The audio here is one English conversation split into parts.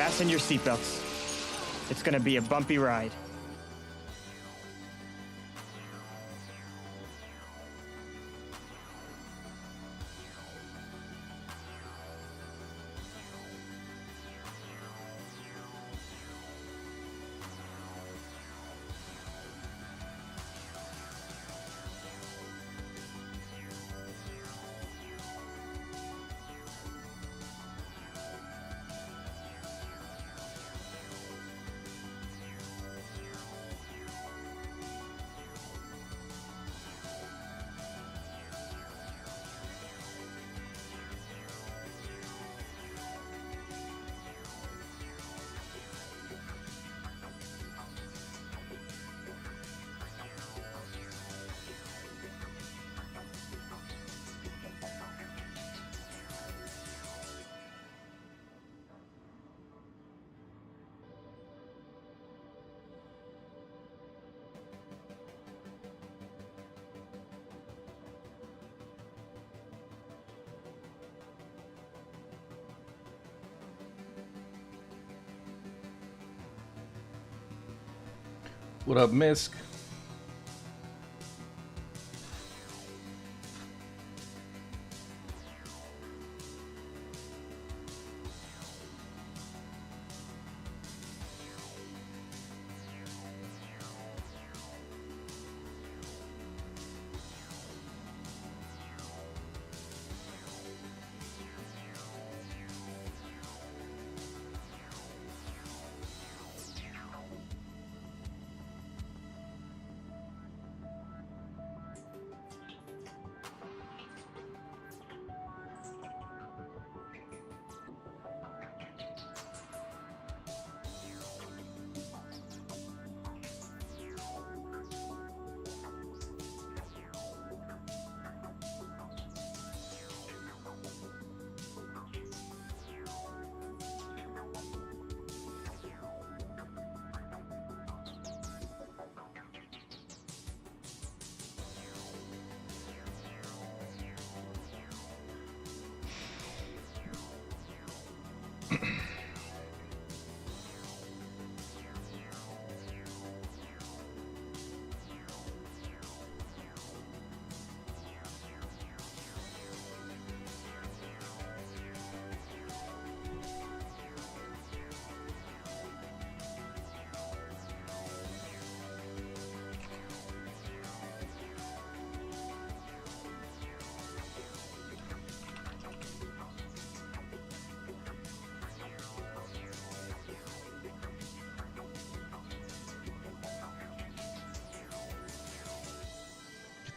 Fasten your seatbelts. It's gonna be a bumpy ride. What up, Misk?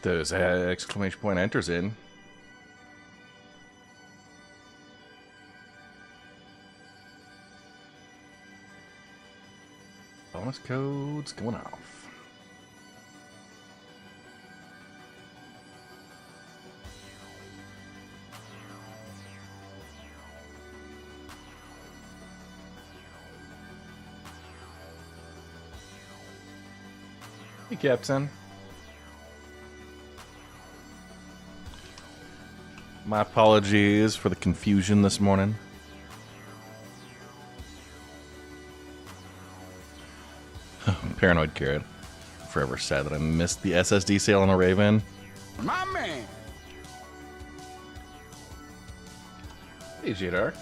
Those exclamation point enters in. Bonus codes going off. Hey, Captain. My apologies for the confusion this morning. Paranoid Carrot. Forever sad that I missed the SSD sale on a Raven. My man! Hey, Jadar.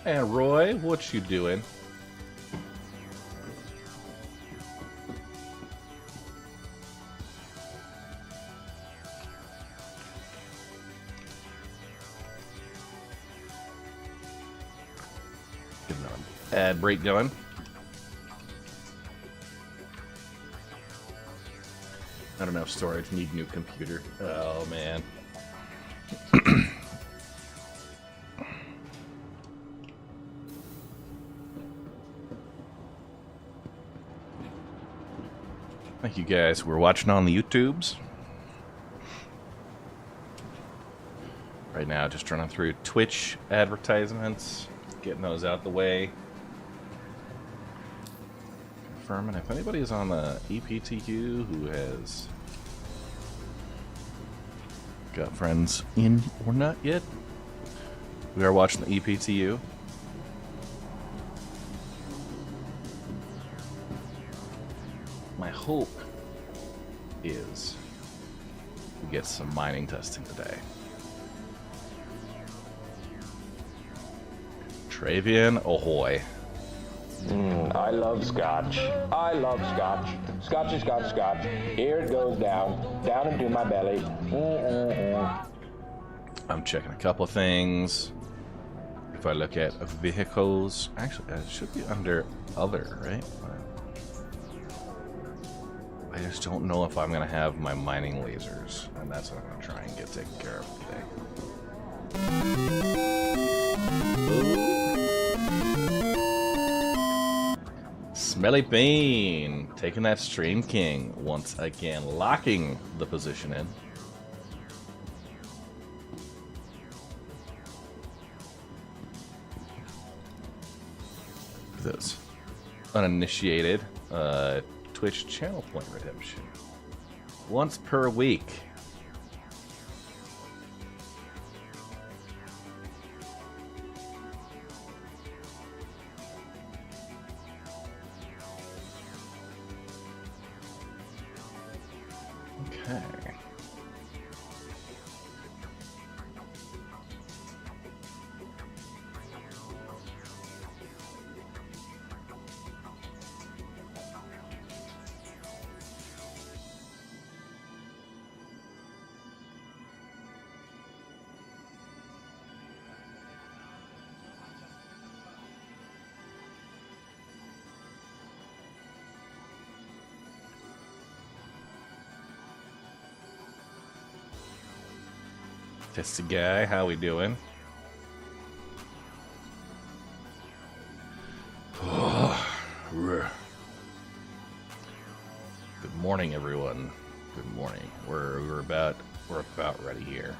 And Roy, what you doing? Ad break going. Not enough storage, need new computer. Oh man. Thank you guys who are watching on the YouTubes. Right now, just running through Twitch advertisements, getting those out the way. Confirming if anybody is on the EPTU who has got friends in or not yet. We are watching the EPTU. hope is we get some mining testing today. Travian, ahoy. I love scotch. I love scotch. Scotchy, scotch, scotch. Here it goes down into my belly. I'm checking a couple of things. If I look at vehicles, actually, it should be under other, right? I just don't know if I'm going to have my mining lasers, and that's what I'm going to try and get taken care of today. Smelly Bean, taking that Stream King once again, locking the position in. This uninitiated Twitch channel point redemption once per week. Okay. Testy guy, how we doing? Good morning, everyone. Good morning. We're about ready here.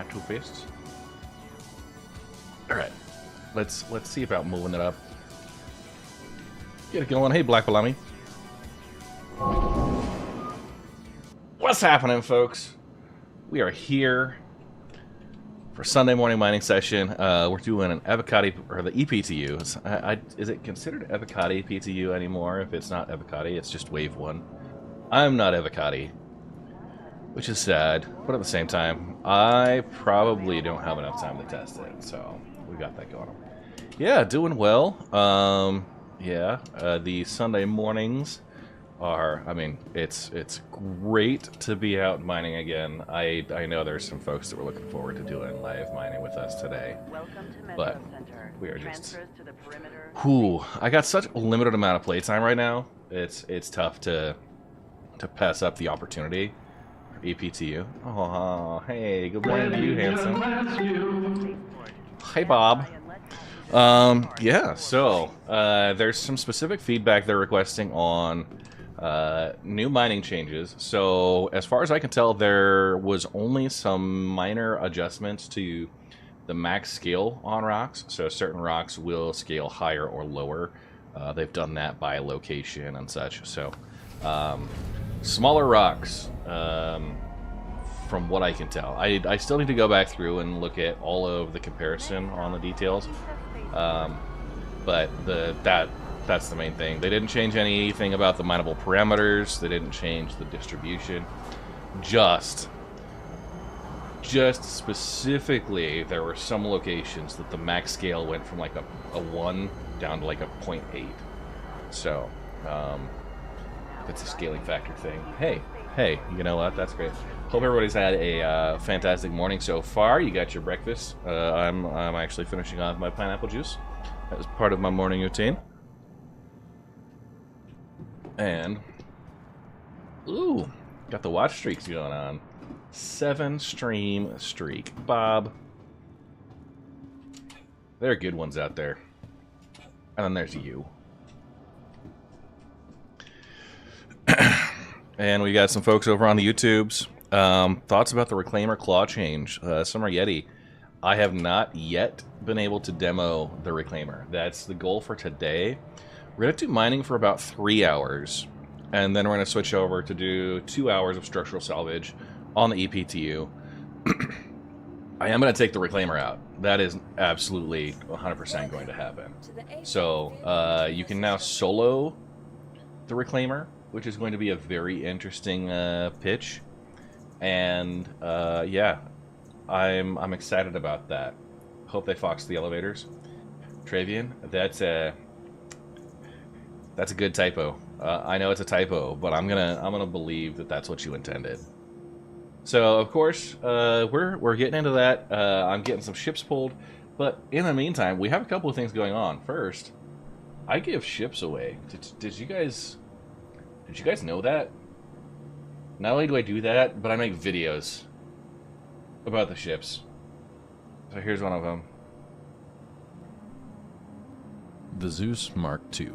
Two fists. All right, let's see about moving it up. Get it going. Hey, Black Balami. What's happening, folks? We are here for Sunday morning mining session. We're doing an Evocati, or the EPTU. Is it considered Evocati PTU anymore? If it's not Evocati, it's just Wave 1. I'm not Evocati, which is sad, but at the same time, I probably don't have enough time to test it, so we got that going on. Yeah, doing well. The Sunday mornings are, I mean, it's great to be out mining again. I know there's some folks that were looking forward to doing live mining with us today, but we are just, I got such a limited amount of playtime right now. It's tough to pass up the opportunity. EPTU. Oh, hey, good morning to you, handsome. Hey, Bob. Yeah, so there's some specific feedback they're requesting on new mining changes. So as far as I can tell, there was only some minor adjustments to the max scale on rocks. So certain rocks will scale higher or lower. They've done that by location and such. So smaller rocks, from what I can tell. I still need to go back through and look at all of the comparison on the details. But that's the main thing. They didn't change anything about the mineable parameters. They didn't change the distribution. Just specifically, there were some locations that the max scale went from like a 1 down to like a 0.8. So, it's a scaling factor thing. Hey, you know what? That's great. Hope everybody's had a fantastic morning so far. You got your breakfast. I'm actually finishing off my pineapple juice as part of my morning routine. And, ooh, got the watch streaks going on. 7 stream streak. Bob. There are good ones out there. And then there's you. And we got some folks over on the YouTubes. Thoughts about the Reclaimer claw change. Summer Yeti. I have not yet been able to demo the Reclaimer. That's the goal for today. We're going to do mining for about 3 hours, and then we're going to switch over to do 2 hours of structural salvage on the EPTU. I am going to take the Reclaimer out. That is absolutely 100% going to happen. So you can now solo the Reclaimer, which is going to be a very interesting pitch. And yeah, I'm excited about that. Hope they fox the elevators. Travian, that's a good typo. I know it's a typo, but I'm gonna believe that that's what you intended. So of course we're getting into that. I'm getting some ships pulled, but in the meantime, we have a couple of things going on. First, I give ships away. Did you guys know that? Not only do I do that, but I make videos about the ships. So here's one of them. The Zeus Mark II.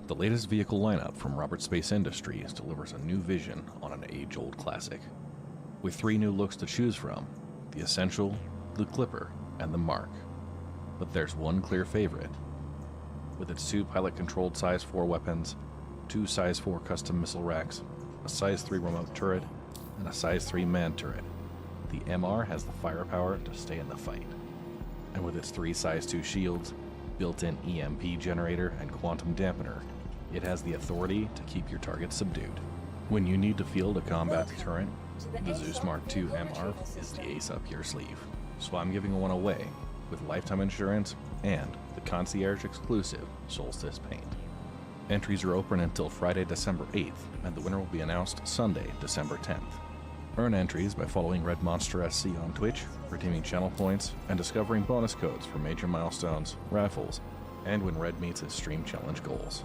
The latest vehicle lineup from Robert Space Industries delivers a new vision on an age-old classic. With 3 new looks to choose from, the Essential, the Clipper, and the Mark. But there's one clear favorite. With its 2 pilot-controlled size 4 weapons, 2 size 4 custom missile racks, a size 3 remote turret, and a size 3 man turret, the MR has the firepower to stay in the fight. And with its 3 size 2 shields, built-in EMP generator, and quantum dampener, it has the authority to keep your target subdued. When you need to field a combat deterrent, the Zeus Mark II MR is the ace up your sleeve. So I'm giving one away with lifetime insurance and the concierge exclusive Solstice paint. Entries are open until Friday, December 8th, and the winner will be announced Sunday, December 10th. Earn entries by following Red Monster SC on Twitch, redeeming channel points, and discovering bonus codes for major milestones, raffles, and when Red meets his stream challenge goals.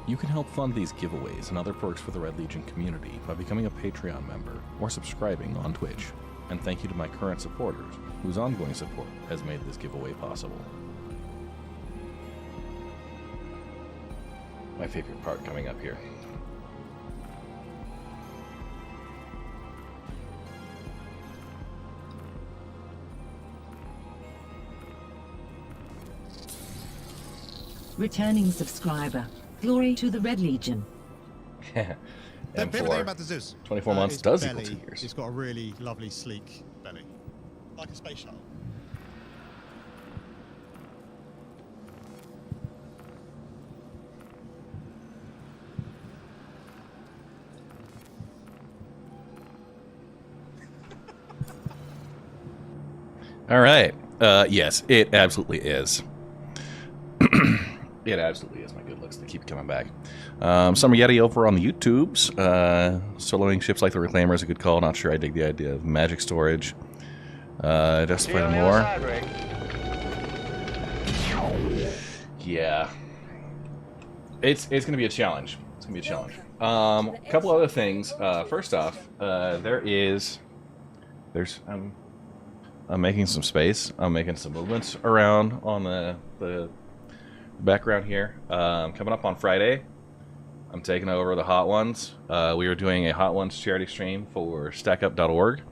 You can help fund these giveaways and other perks for the Red Legion community by becoming a Patreon member or subscribing on Twitch. And thank you to my current supporters, whose ongoing support has made this giveaway possible. My favorite part coming up here. Returning subscriber. Glory to the Red Legion. And The favorite thing about the Zeus. 24 months its does belly. equal 2 years. It's got a really lovely, sleek belly. Like a space shuttle. All right. Yes, it absolutely is. It absolutely is my good looks that keep coming back. Summer Yeti over on the YouTubes. Soloing ships like the Reclaimer is a good call. Not sure I dig the idea of magic storage. Just play more. Yeah. It's going to be a challenge. It's going to be a challenge. A couple other things. First off, there's I'm making some space. I'm making some movements around on the background here. Coming up on Friday, I'm taking over the Hot Ones. We are doing a Hot Ones charity stream for StackUp.org,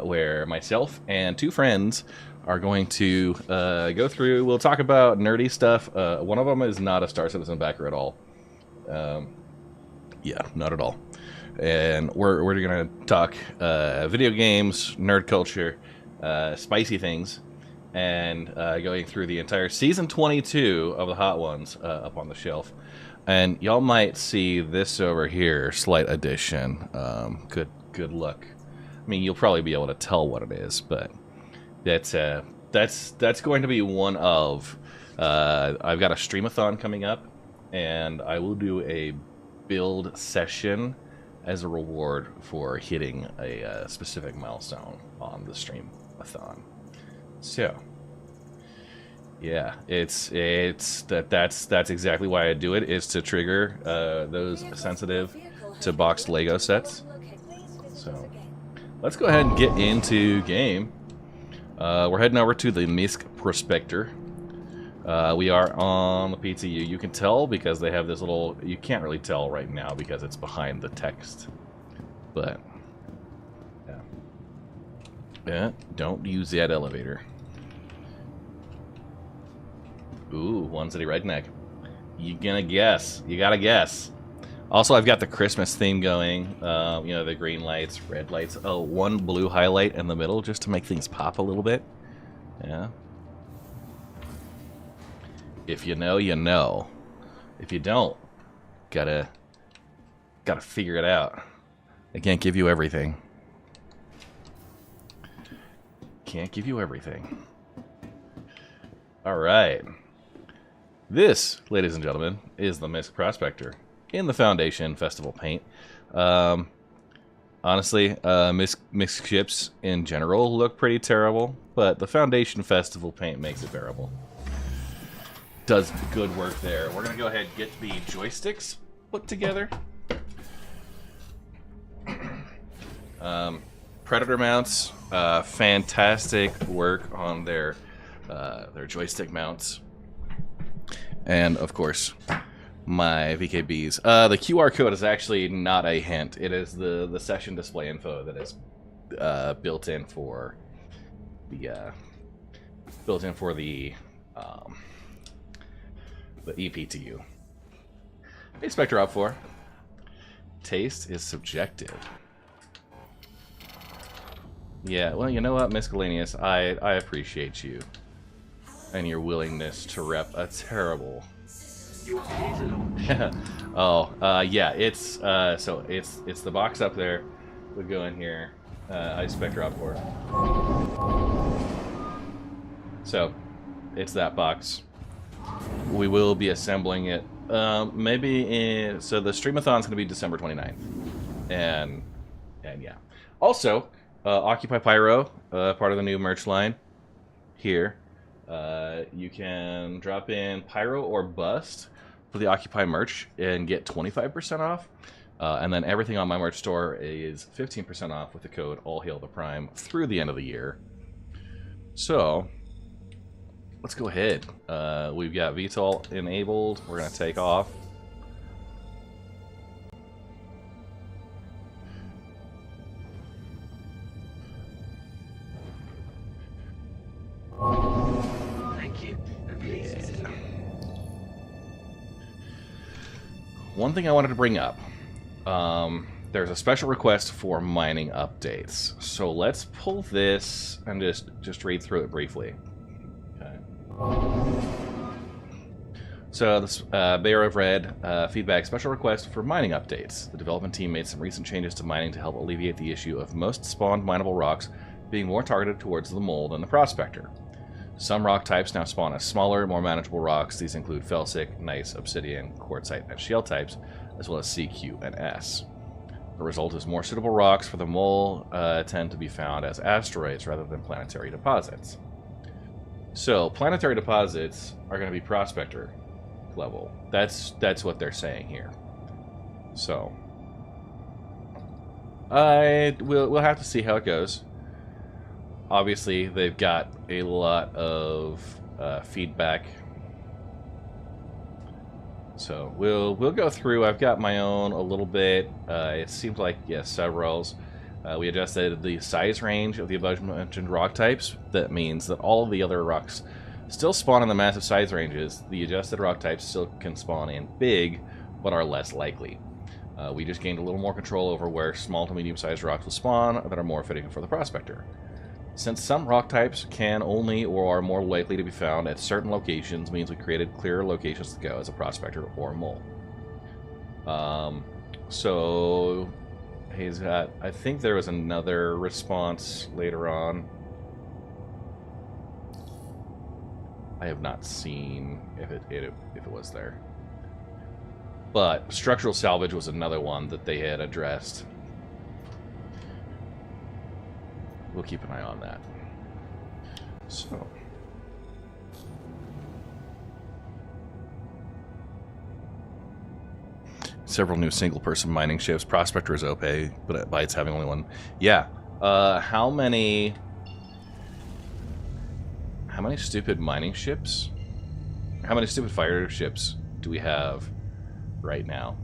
where myself and 2 friends are going to go through. We'll talk about nerdy stuff. One of them is not a Star Citizen backer at all. Yeah, not at all. And we're going to talk video games, nerd culture, spicy things, and going through the entire season 22 of the Hot Ones up on the shelf. And y'all might see this over here, slight addition. Good look. I mean, you'll probably be able to tell what it is, but that's going to be one of. I've got a streamathon coming up, and I will do a build session as a reward for hitting a specific milestone on the streamathon. So, yeah, that's exactly why I do it, is to trigger those sensitive to boxed Lego sets. So, let's go ahead and get into game. We're heading over to the Misk Prospector. We are on the PTU. You can tell because they have this little... You can't really tell right now because it's behind the text. But, yeah. Yeah, don't use that elevator. Ooh, One City Redneck. You gonna guess. You gotta guess. Also, I've got the Christmas theme going. You know, the green lights, red lights. Oh, one blue highlight in the middle just to make things pop a little bit. Yeah. If you know, you know. If you don't, gotta figure it out. I can't give you everything. Can't give you everything. All right. This, ladies and gentlemen, is the Mist Prospector in the Foundation Festival paint. Honestly, mixed ships in general look pretty terrible, but the Foundation Festival paint makes it bearable. Does good work there. We're gonna go ahead and get the joysticks put together. Predator mounts, fantastic work on their joystick mounts, and of course my VKBs. The QR code is actually not a hint. It is the session display info that is built in for the EPTU. Hey, Spectre Op 4. Taste is subjective. Yeah, well, you know what, Miscellaneous, I appreciate you and your willingness to rep a terrible. Yeah, it's so it's the box up there. We go in here. I Spectre Op 4. So it's that box. We will be assembling it. So the Streamathon is going to be December 29th, and yeah. Also, Occupy Pyro, part of the new merch line. Here, you can drop in Pyro or Bust for the Occupy merch and get 25% off. And then everything on my merch store is 15% off with the code All Hail the Prime through the end of the year. So let's go ahead. We've got VTOL enabled. We're going to take off. Thank you. Yeah. One thing I wanted to bring up. There's a special request for mining updates. So let's pull this and just read through it briefly. So this Bear of Red feedback special request for mining updates. The development team made some recent changes to mining to help alleviate the issue of most spawned mineable rocks being more targeted towards the mole than the prospector. Some rock types now spawn as smaller, more manageable rocks. These include felsic, gneiss, obsidian, quartzite, and shale types, as well as C, Q, and S. The result is more suitable rocks for the mole tend to be found as asteroids rather than planetary deposits. So, planetary deposits are going to be prospector level. That's what they're saying here. So, we'll have to see how it goes. Obviously, they've got a lot of feedback. So we'll go through. I've got my own a little bit. It seems like, yes, severals. We adjusted the size range of the above-mentioned rock types. That means that all of the other rocks still spawn in the massive size ranges. The adjusted rock types still can spawn in big, but are less likely. We just gained a little more control over where small to medium-sized rocks will spawn that are more fitting for the prospector. Since some rock types can only or are more likely to be found at certain locations, means we created clearer locations to go as a prospector or mole. So he's got, I think there was another response later on. I have not seen if it was there. But structural salvage was another one that they had addressed. We'll keep an eye on that. So, several new single-person mining ships. Prospector is OP, but by its having only one. Yeah. How many stupid mining ships? How many stupid fighter ships do we have right now?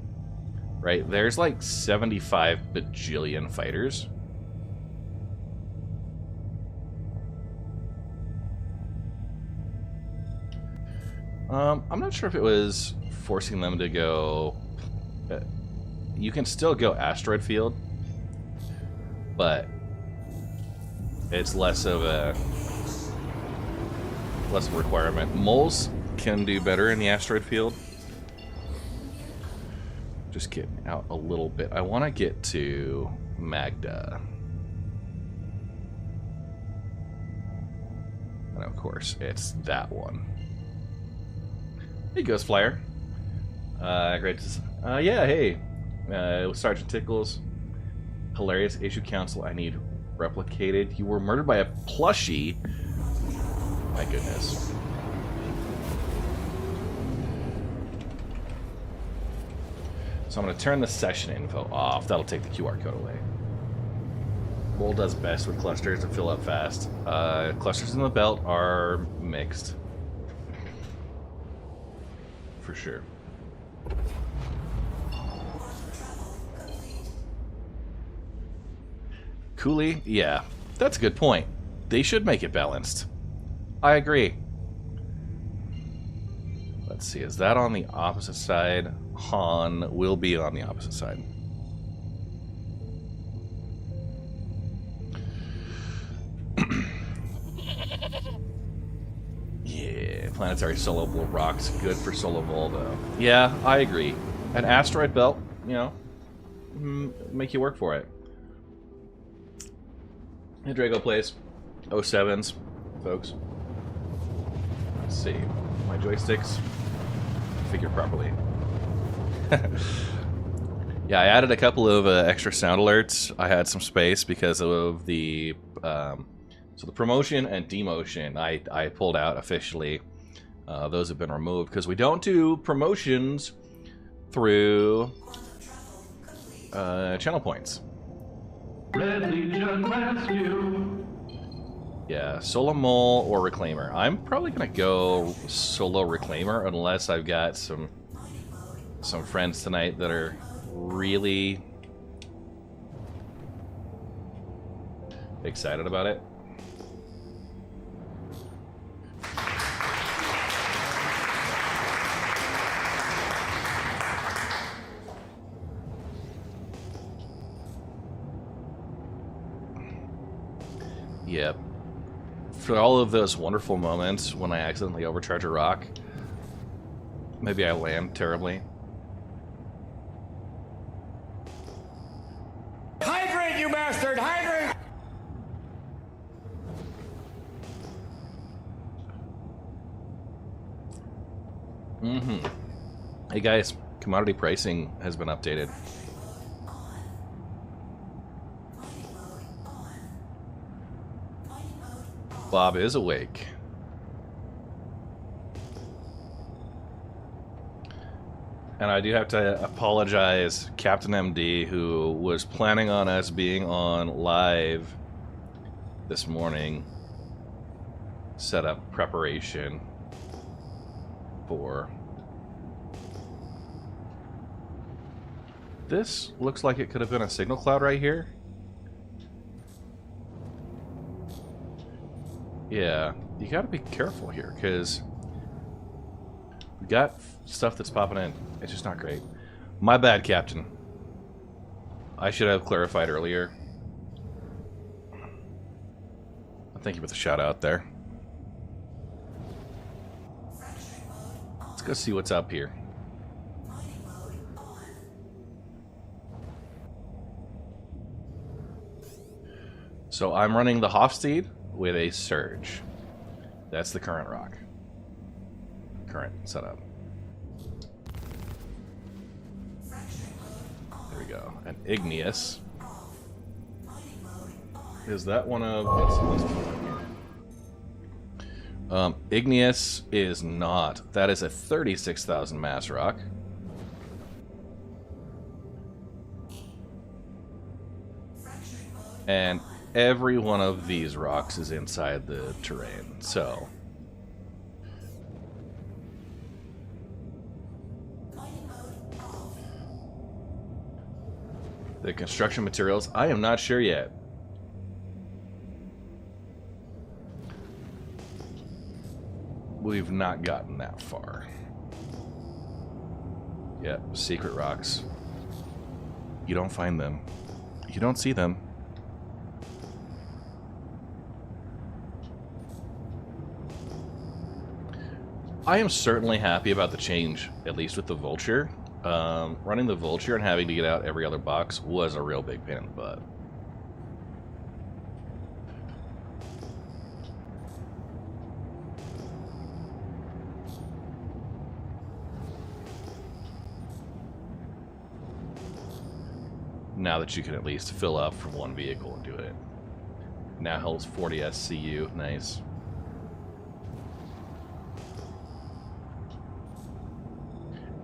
Right, there's like 75 bajillion fighters. I'm not sure if it was forcing them to go... you can still go asteroid field, but it's less of a requirement. Moles can do better in the asteroid field. Just getting out a little bit. I want to get to Magda. And of course, it's that one. Hey, Ghost Flyer. Great to... yeah, hey. Sergeant Tickles. Hilarious issue council. I need replicated. You were murdered by a plushie. My goodness. So I'm going to turn the session info off. That'll take the QR code away. Bull does best with clusters to fill up fast. Clusters in the belt are mixed. For sure. Cooley? Yeah, that's a good point. They should make it balanced. I agree. Let's see, is that on the opposite side? Han will be on the opposite side. Yeah, planetary solo rocks, good for solo vol though. Yeah, I agree. An asteroid belt, you know, make you work for it. Hey, Drago plays 07s, folks. Let's see, my joysticks figure properly. Yeah, I added a couple of extra sound alerts. I had some space because of the so the promotion and demotion I pulled out officially. Those have been removed because we don't do promotions through channel points. Red Legion Rescue. Yeah, solo mole or reclaimer. I'm probably gonna go solo reclaimer unless I've got some friends tonight that are really excited about it. Yep. For all of those wonderful moments when I accidentally overcharge a rock, maybe I land terribly. Hydrate, you bastard! Hydrate! Hey guys, commodity pricing has been updated. Bob is awake. And I do have to apologize, Captain MD, who was planning on us being on live this morning. Set up preparation for... This looks like it could have been a signal cloud right here. Yeah, you gotta be careful here, because we got stuff that's popping in. It's just not great. My bad, Captain. I should have clarified earlier. Thank you for the shout out there. Let's go see what's up here. So I'm running the Hofstede with a Surge. That's the current rock. Current setup. There we go. An Igneous. Is that one of... Igneous is not. That is a 36,000 mass rock. And every one of these rocks is inside the terrain, so... The construction materials, I am not sure yet. we've not gotten that far. Yep, secret rocks. You don't find them. You don't see them. I am certainly happy about the change, at least with the Vulture. Running the Vulture and having to get out every other box was a real big pain in the butt. Now that you can at least fill up from one vehicle and do it. Now holds 40 SCU. Nice.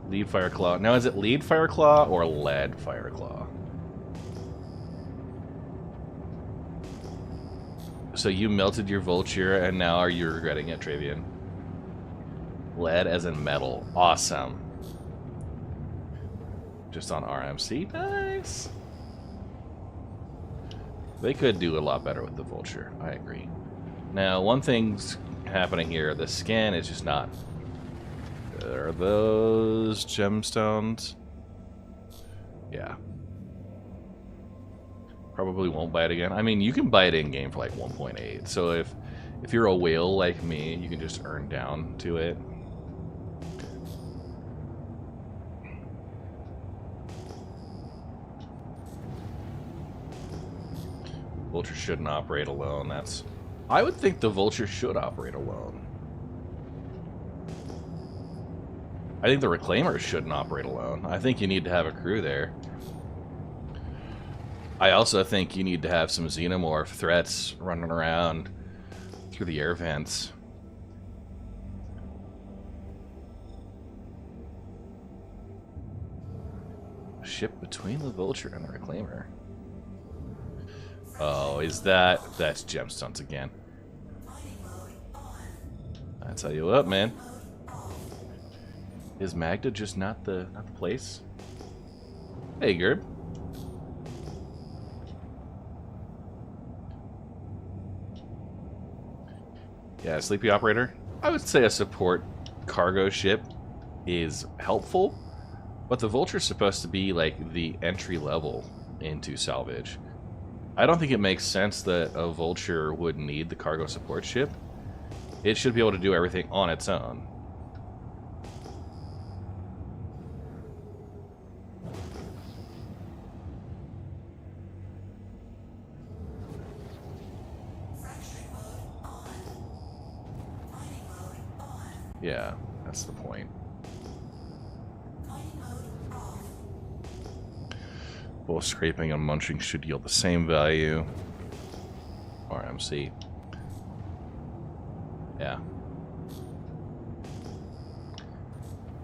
Lead Fireclaw. Now is it Lead Fireclaw or Lead Fireclaw? So you melted your Vulture and now are you regretting it, Travian? Lead as in metal. Awesome. Just on RMC. Nice. They could do a lot better with the Vulture. I agree. Now, one thing's happening here. The scan is just not... Are those gemstones? Yeah. Probably won't buy it again. I mean, you can buy it in-game for like 1.8. So if you're a whale like me, you can just earn down to it. Vulture shouldn't operate alone. I would think the Vulture should operate alone. I think the Reclaimers shouldn't operate alone. I think you need to have a crew there. I also think you need to have some Xenomorph threats running around through the air vents. Ship between the Vulture and the Reclaimer. Oh, that's gemstones again. I tell you what, man. Is Magda just not the place? Hey, Gerb. Yeah, Sleepy Operator. I would say a support cargo ship is helpful, but the Vulture's supposed to be like the entry level into Salvage. I don't think it makes sense that a Vulture would need the cargo support ship. It should be able to do everything on its own. Yeah, that's the point. Both scraping and munching should yield the same value. RMC. Yeah.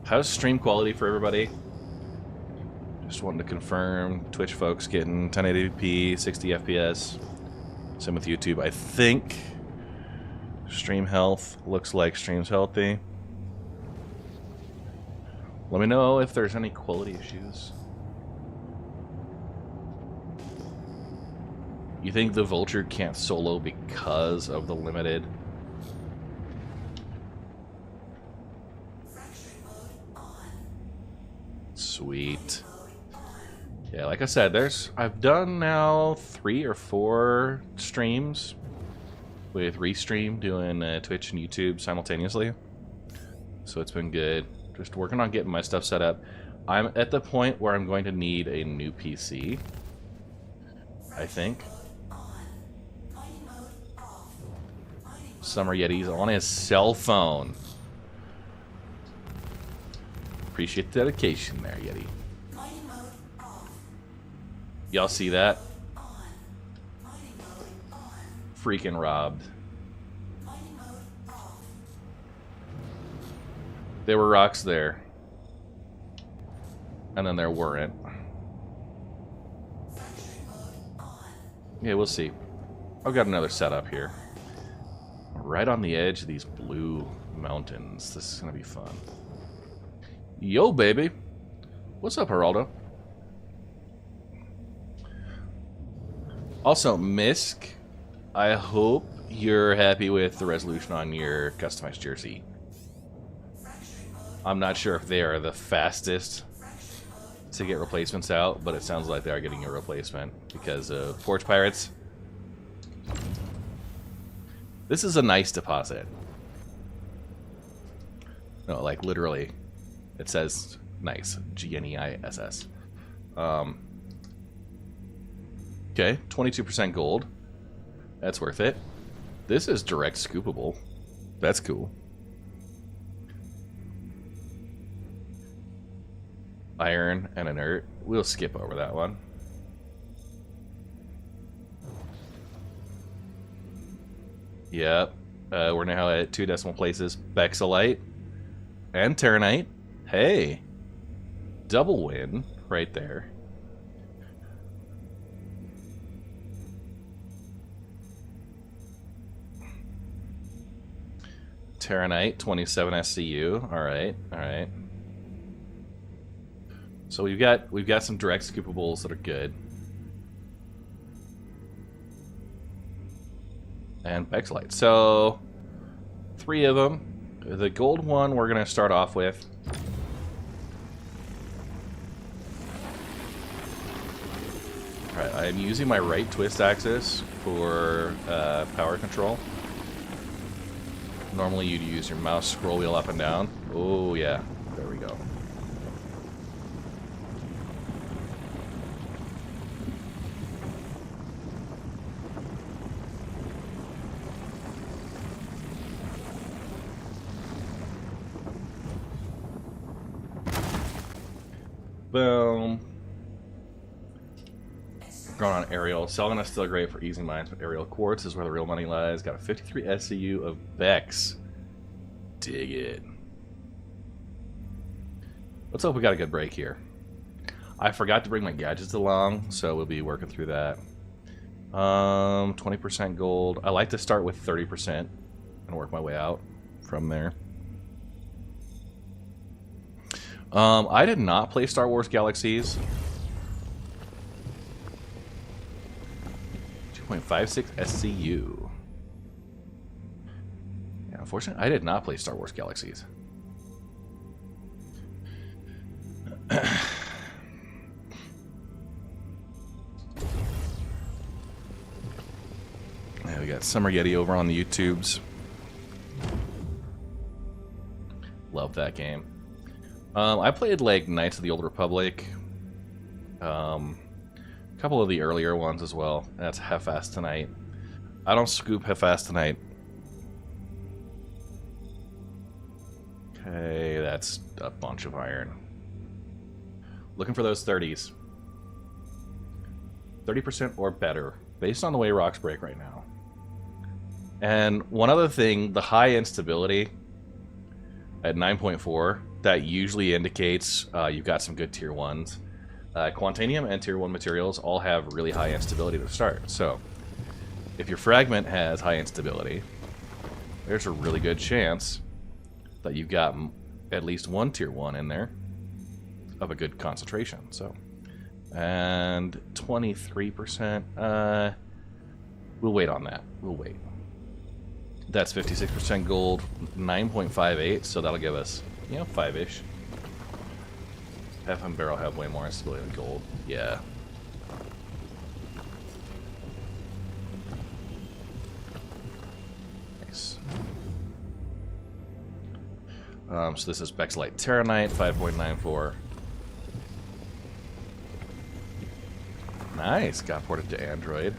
How's stream quality for everybody? Just wanting to confirm. Twitch folks getting 1080p, 60 FPS. Same with YouTube. I think stream health looks like stream's healthy. Let me know if there's any quality issues. You think the Vulture can't solo because of the limited? Sweet. Yeah, like I said, I've done now 3 or 4 streams with Restream doing Twitch and YouTube simultaneously. So it's been good. Just working on getting my stuff set up. I'm at the point where I'm going to need a new PC, I think. Summer Yeti's on his cell phone. Appreciate the dedication there, Yeti. Y'all see that? Freaking robbed. There were rocks there. And then there weren't. Yeah, we'll see. I've got another setup here. Right on the edge of these blue mountains. This is gonna be fun. Yo, baby. What's up, Geraldo? Also, Misk, I hope you're happy with the resolution on your customized jersey. I'm not sure if they are the fastest to get replacements out, but it sounds like they are getting a replacement because of Forge Pirates. This is a nice deposit. No, like literally, it says nice. G-N-E-I-S-S. Okay, 22% gold. That's worth it. This is direct scoopable. That's cool. Iron and inert. We'll skip over that one. Yep. We're now at 2 decimal places. Bexelite and Terranite. Hey. Double win right there. Terranite, 27 SCU. Alright, alright. So we've got some direct scoopables that are good. And Bexelite. So 3 of them. The gold one we're gonna start off with. Alright, I'm using my right twist axis for power control. Normally you'd use your mouse scroll wheel up and down. Oh yeah, there we go. Boom. Going on aerial. Selling is still great for easy mines, but aerial quartz is where the real money lies. Got a 53 SCU of Bex. Dig it. Let's hope we got a good break here. I forgot to bring my gadgets along, so we'll be working through that. 20% gold. I like to start with 30% and work my way out from there. I did not play Star Wars Galaxies. 2.56 SCU. Yeah, unfortunately, I did not play Star Wars Galaxies. Yeah, we got Summer Yeti over on the YouTubes. Love that game. I played like Knights of the Old Republic. A couple of the earlier ones as well. That's Half-Assed Tonight. I don't scoop Half-Assed Tonight. Okay, that's a bunch of iron. Looking for those 30s. 30% or better, based on the way rocks break right now. And one other thing, the high instability at 9.4, that usually indicates you've got some good tier 1s. Quantanium and tier 1 materials all have really high instability to start. So, if your fragment has high instability, there's a really good chance that you've got at least one tier 1 in there of a good concentration. So, and 23%, we'll wait on that. We'll wait. That's 56% gold, 9.58, so that'll give us, you know, 5-ish. Half and barrel have way more instability than gold. Yeah. Nice. So this is Bexelite Terranite, 5.94. Nice. Got ported to Android.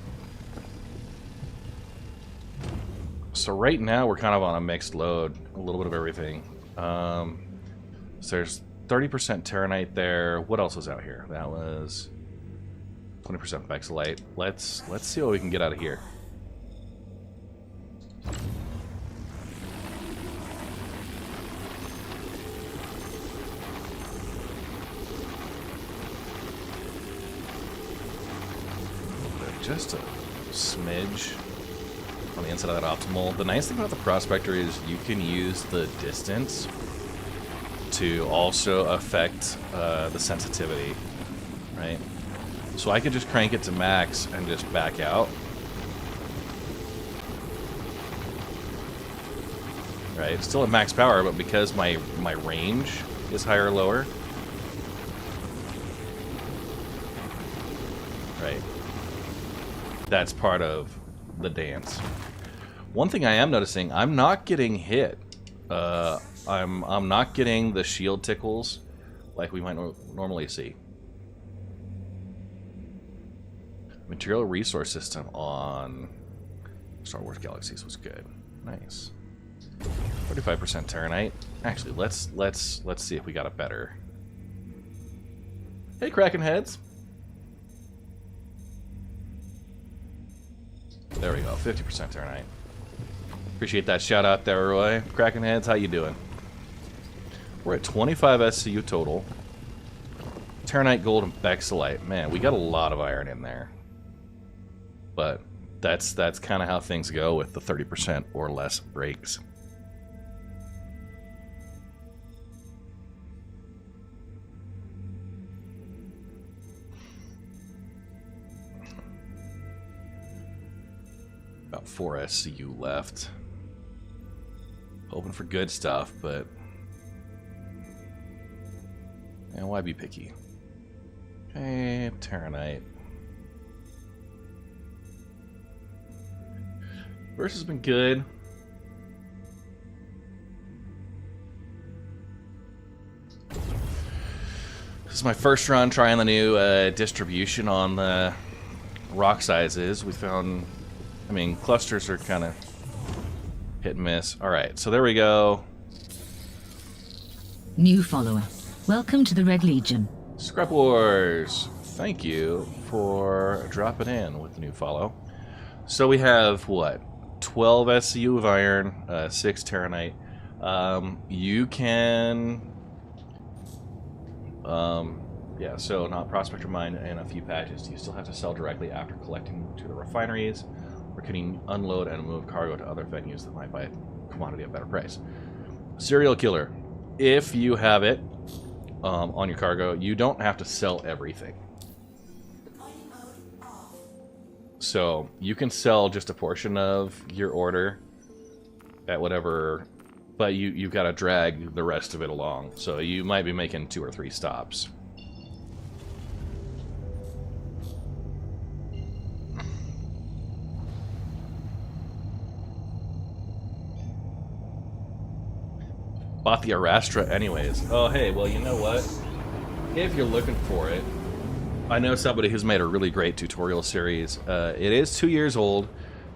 So right now we're kind of on a mixed load, a little bit of everything. So there's 30% Terranite there. What else was out here? That was 20% Bexelite. Let's see what we can get out of here. Just a smidge on the inside of that optimal. The nice thing about the Prospector is you can use the distance to also affect the sensitivity, right? So I could just crank it to max and just back out. right? Still at max power, but because my range is higher or lower, right? That's part of the dance. One thing I am noticing, I'm not getting hit. I'm not getting the shield tickles like we might normally see. Material resource system on Star Wars Galaxies was good. Nice. 45% Terranite. Actually, let's see if we got a better. Hey, Kraken heads. There we go. 50% Terranite. Appreciate that shout out there, Roy. Kraken heads, how you doing? We're at 25 SCU total. Terranite, gold, and Bexelite. Man, we got a lot of iron in there. But that's kind of how things go with the 30% or less breaks. About 4 SCU left. Hoping for good stuff, but and why be picky? Okay, Terranite. Verse has been good. This is my first run trying the new distribution on the rock sizes. We found, I mean, clusters are kind of hit and miss. Alright, so there we go. New follower. Welcome to the Red Legion. Scrap Wars, thank you for dropping in with the new follow. So we have, what, 12 SCU of iron, 6 Terranite. You can... yeah, so not Prospector Mine and a few patches. You still have to sell directly after collecting to the refineries, or can you unload and move cargo to other venues that might buy commodity at a better price. Serial Killer. If you have it on your cargo, you don't have to sell everything. So you can sell just a portion of your order at whatever, but you've got to drag the rest of it along. So you might be making 2 or 3 stops. Bought the Arastra anyways. Oh, hey, well, you know what? If you're looking for it, I know somebody who's made a really great tutorial series. It is 2 years old,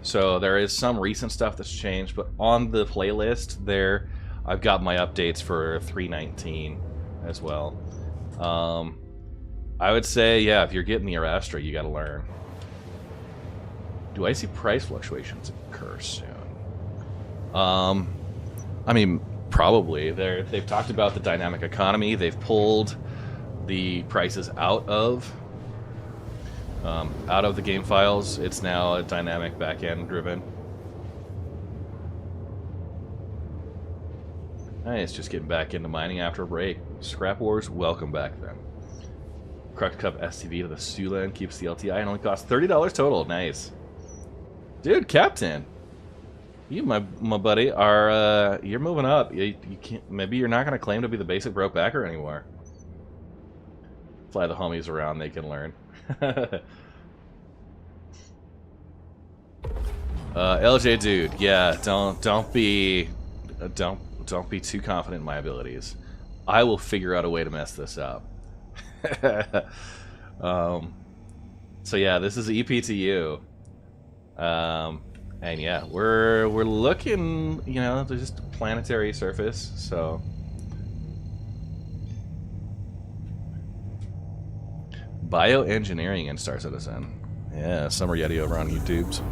so there is some recent stuff that's changed, but on the playlist there, I've got my updates for 3.19 as well. I would say, yeah, if you're getting the Arastra, you gotta learn. Do I see price fluctuations occur soon? I mean, probably. They've talked about the dynamic economy. They've pulled the prices out of the game files. It's now a dynamic back-end driven. Nice, just getting back into mining after a break. Scrap Wars, welcome back then. Crux Cup STV to the Sulan keeps the LTI and only costs $30 total. Nice. Dude, Captain. You, my buddy, are you're moving up. You can't. Maybe you're not gonna claim to be the basic broke backer anymore. Fly the homies around; they can learn. LJ, dude, yeah, don't be too confident in my abilities. I will figure out a way to mess this up. So yeah, this is EP to you. And yeah, we're looking, you know, there's just a planetary surface, so bioengineering in Star Citizen. Yeah, Summer Yeti over on YouTube's.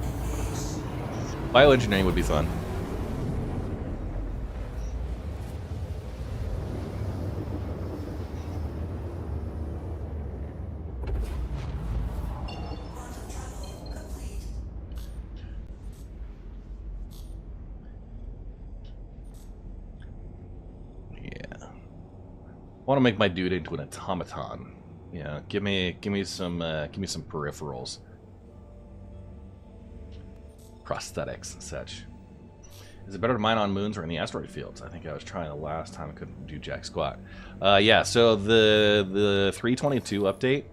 Bioengineering would be fun. I want to make my dude into an automaton. Yeah, give me some prosthetics and such. Is it better to mine on moons or in the asteroid fields? I think I was trying the last time. I couldn't do jack squat. Yeah, so the 322 update,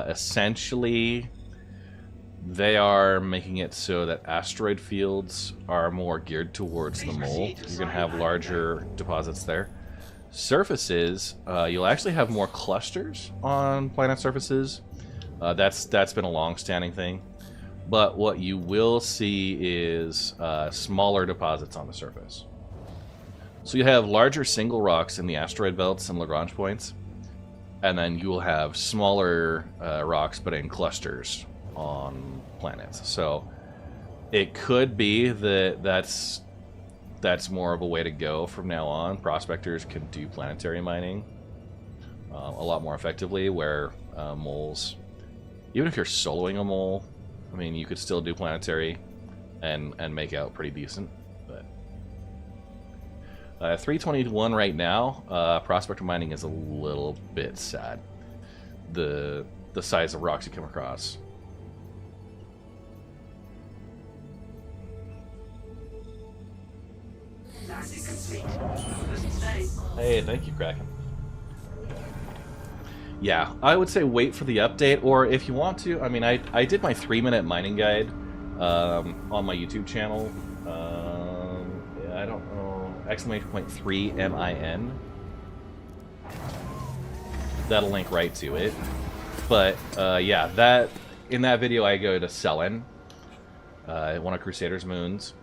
essentially, they are making it so that asteroid fields are more geared towards the mole. You're going to have larger deposits there. Surfaces, you'll actually have more clusters on planet surfaces. That's been a long-standing thing. But what you will see is smaller deposits on the surface. So you have larger single rocks in the asteroid belts and Lagrange points, and then you will have smaller rocks but in clusters on planets. So it could be that that's more of a way to go from now on. Prospectors can do planetary mining a lot more effectively, where moles, even if you're soloing a mole, I mean, you could still do planetary and make out pretty decent. But 321 right now, prospector mining is a little bit sad. The size of rocks you come across. Hey, thank you, Kraken. Yeah, I would say wait for the update, or if you want to, I mean, I did my 3-minute mining guide on my YouTube channel. I don't know, !3min. That'll link right to it. But yeah, in that video I go to Selen, one of Crusader's moons,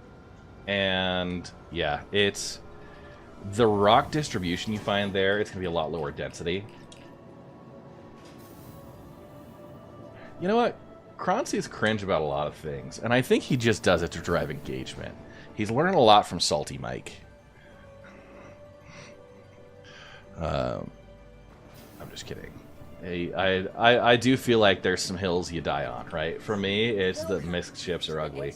and yeah, it's the rock distribution you find there. It's gonna be a lot lower density. You know what? Croncy's cringe about a lot of things, and I think he just does it to drive engagement. He's learned a lot from Salty Mike. I'm just kidding. I do feel like there's some hills you die on, right? For me, it's that mixed ships are ugly.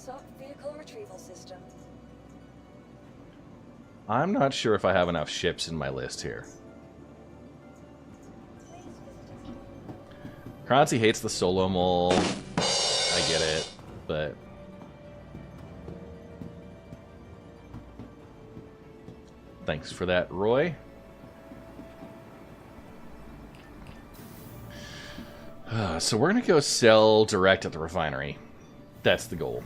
I'm not sure if I have enough ships in my list here. Croncy hates the solo mole. I get it, but thanks for that, Roy. So we're gonna go sell direct at the refinery. That's the goal.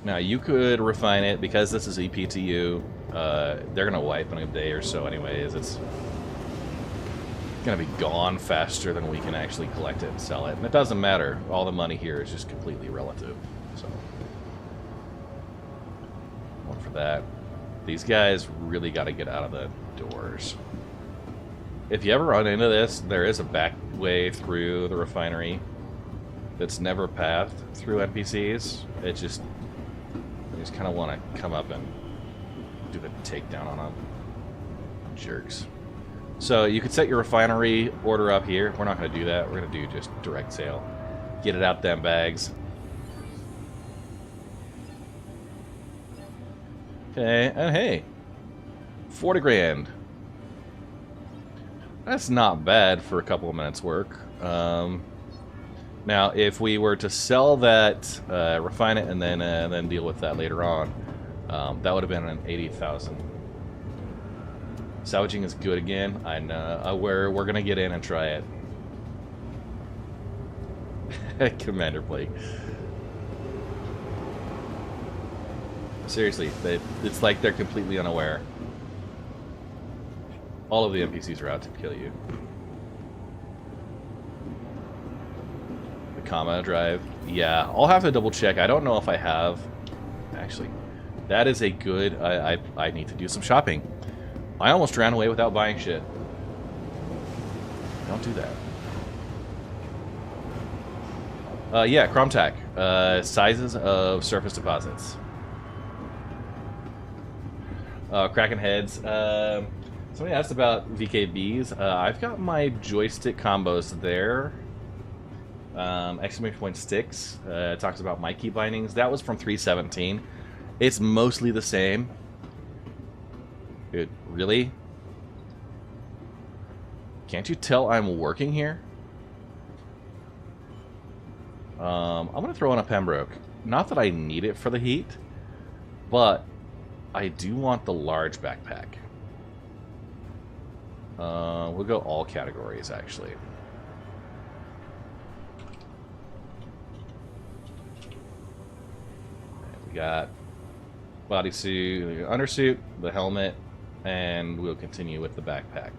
Now, you could refine it, because this is EPTU. They're going to wipe in a day or so anyways. It's going to be gone faster than we can actually collect it and sell it. And it doesn't matter. All the money here is just completely relative. So, one for that. These guys really got to get out of the doors. If you ever run into this, there is a back way through the refinery that's never pathed through NPCs. It just... I just kind of want to come up and do the takedown on them. Jerks. So you could set your refinery order up here. We're not going to do that. We're going to do just direct sale. Get it out them bags. Okay, and hey, 40 grand. That's not bad for a couple of minutes work. Now, if we were to sell that, refine it, and then deal with that later on, that would have been an 80,000. Salvaging is good again. I know. We're gonna get in and try it. Commander Blake. Seriously, it's like they're completely unaware. All of the NPCs are out to kill you. Comma drive. Yeah, I'll have to double check. I don't know if I have. Actually, that is a good... I need to do some shopping. I almost ran away without buying shit. Don't do that. Yeah, Chromtac. Sizes of surface deposits. Kraken heads. Somebody asked about VKBs. I've got my joystick combos there. Exclamation point sticks. Talks about my key bindings. That was from 317. It's mostly the same. Dude, really? Can't you tell I'm working here? I'm gonna throw in a Pembroke. Not that I need it for the heat, but I do want the large backpack. We'll go all categories, actually. We got bodysuit, undersuit, the helmet, and we'll continue with the backpack.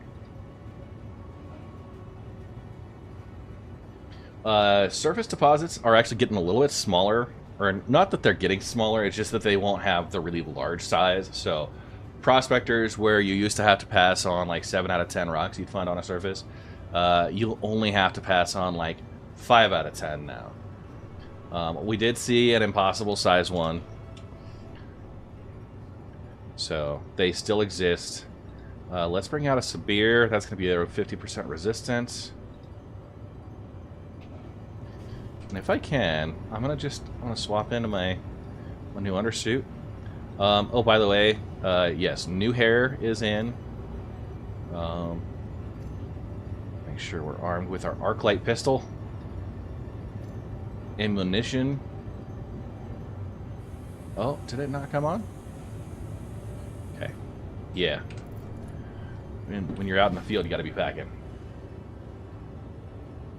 Surface deposits are actually getting a little bit smaller, or not that they're getting smaller, it's just that they won't have the really large size. So prospectors, where you used to have to pass on like 7 out of 10 rocks you'd find on a surface, you'll only have to pass on like 5 out of 10 now. We did see an impossible size 1, so they still exist. Let's bring out a Saber. That's going to be a 50% resistance. And if I can, I'm gonna swap into my new undersuit. Oh, by the way, yes, new hair is in. Make sure we're armed with our arc light pistol, ammunition. Oh, did it not come on? Okay, yeah. When you're out in the field, you got to be packing.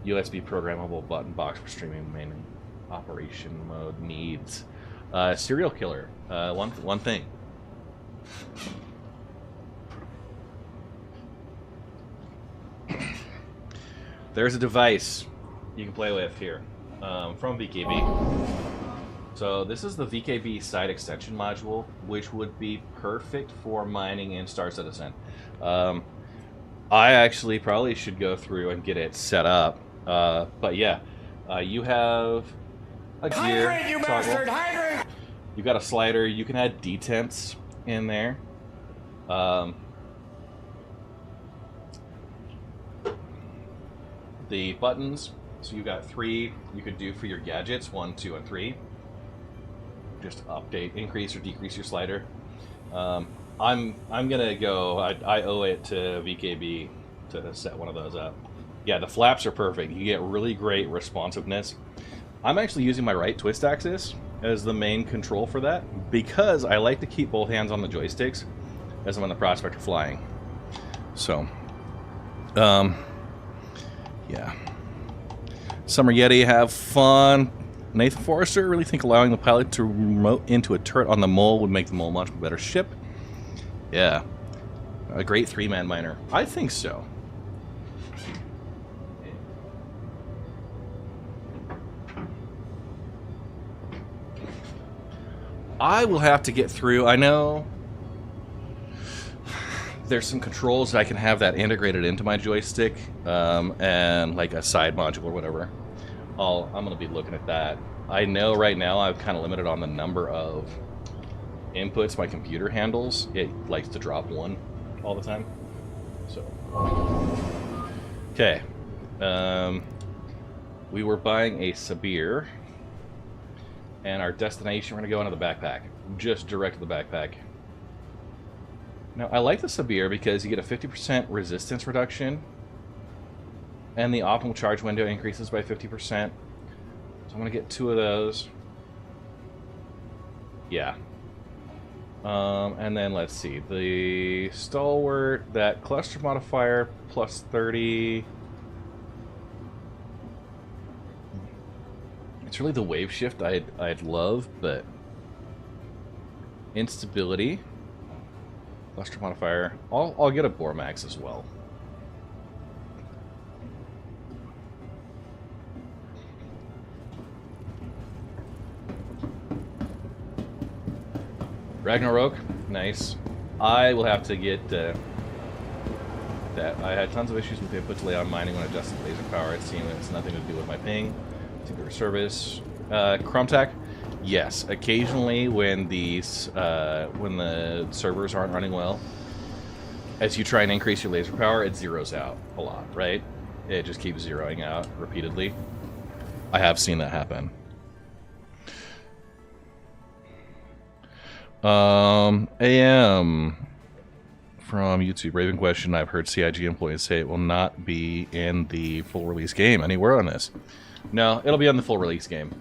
USB programmable button box for streaming main operation mode needs. Serial killer. One thing. There's a device you can play with here from VKB. So this is the VKB side extension module, which would be perfect for mining in Star Citizen. I actually probably should go through and get it set up. But yeah, you have a gear toggle. You got a slider. You can add detents in there. The buttons. So you got 3 you could do for your gadgets: 1, 2, and 3. Just update, increase or decrease your slider. I'm gonna go. I owe it to VKB to set one of those up. Yeah, the flaps are perfect. You get really great responsiveness. I'm actually using my right twist axis as the main control for that, because I like to keep both hands on the joysticks as I'm on the prospector flying. So, yeah. Summer Yeti, have fun. Nathan Forrester, really think allowing the pilot to remote into a turret on the mole would make the mole a much better ship? Yeah. A great 3-man miner. I think so. I will have to get through. I know there's some controls that I can have that integrated into my joystick, and like a side module or whatever. I'm going to be looking at that. I know right now I'm kind of limited on the number of inputs my computer handles. It likes to drop 1 all the time. So, okay. We were buying a Saber. And our destination, we're going to go into the backpack. Just direct to the backpack. Now, I like the Saber because you get a 50% resistance reduction. And the optimal charge window increases by 50%. So I'm going to get 2 of those. Yeah. And then let's see. The Stalwart, that cluster modifier, plus 30... It's really the wave shift I'd love, but instability, cluster modifier. I'll get a Bormax as well. Ragnarok, nice. I will have to get that. I had tons of issues with input delay on mining when adjusting laser power. It seemed it's nothing to do with my ping. Singular service. Chromtac, yes. Occasionally, when the servers aren't running well, as you try and increase your laser power, it zeroes out a lot, right? It just keeps zeroing out repeatedly. I have seen that happen. AM. from YouTube, Raven question, I've heard CIG employees say it will not be in the full release game. Anywhere on this? No, it'll be on the full release game.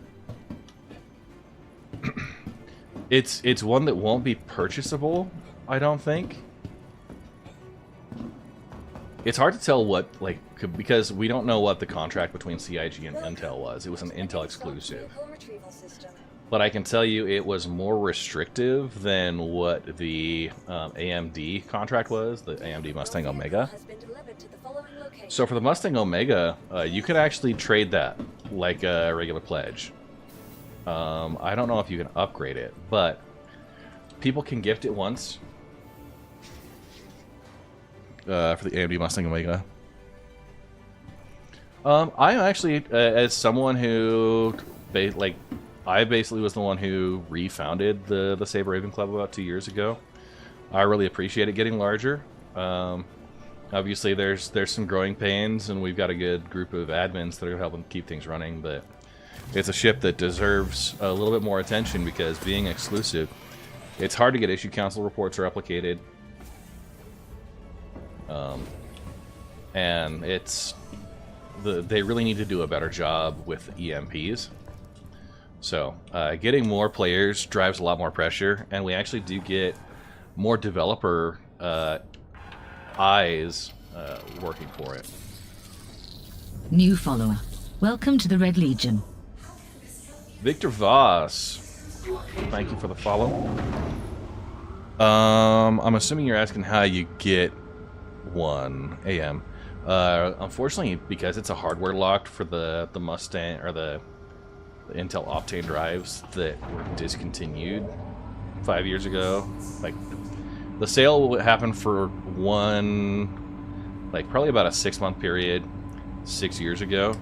It's one that won't be purchasable, I don't think. It's hard to tell what, like, because we don't know what the contract between CIG and Intel was. It was an Intel exclusive. But I can tell you it was more restrictive than what the AMD contract was, the AMD Mustang Omega. So for the Mustang Omega, you could actually trade that like a regular pledge. I don't know if you can upgrade it, but people can gift it once. For the AMD Mustang Omega. I'm actually, as someone who, I basically was the one who refounded the Sabre Raven Club about 2 years ago. I really appreciate it getting larger. Obviously, there's some growing pains, and we've got a good group of admins that are helping keep things running, but it's a ship that deserves a little bit more attention because being exclusive, it's hard to get issue council reports replicated. And they really need to do a better job with EMPs. So getting more players drives a lot more pressure, and we actually do get more developer eyes working for it. New follower. Welcome to the Red Legion. Victor Voss, thank you for the follow. I'm assuming you're asking how you get one AM. Unfortunately, because it's a hardware locked for the Mustang or the Intel Optane drives that were discontinued 5 years ago. Like, the sale will happen for probably about a 6-month period 6 years ago.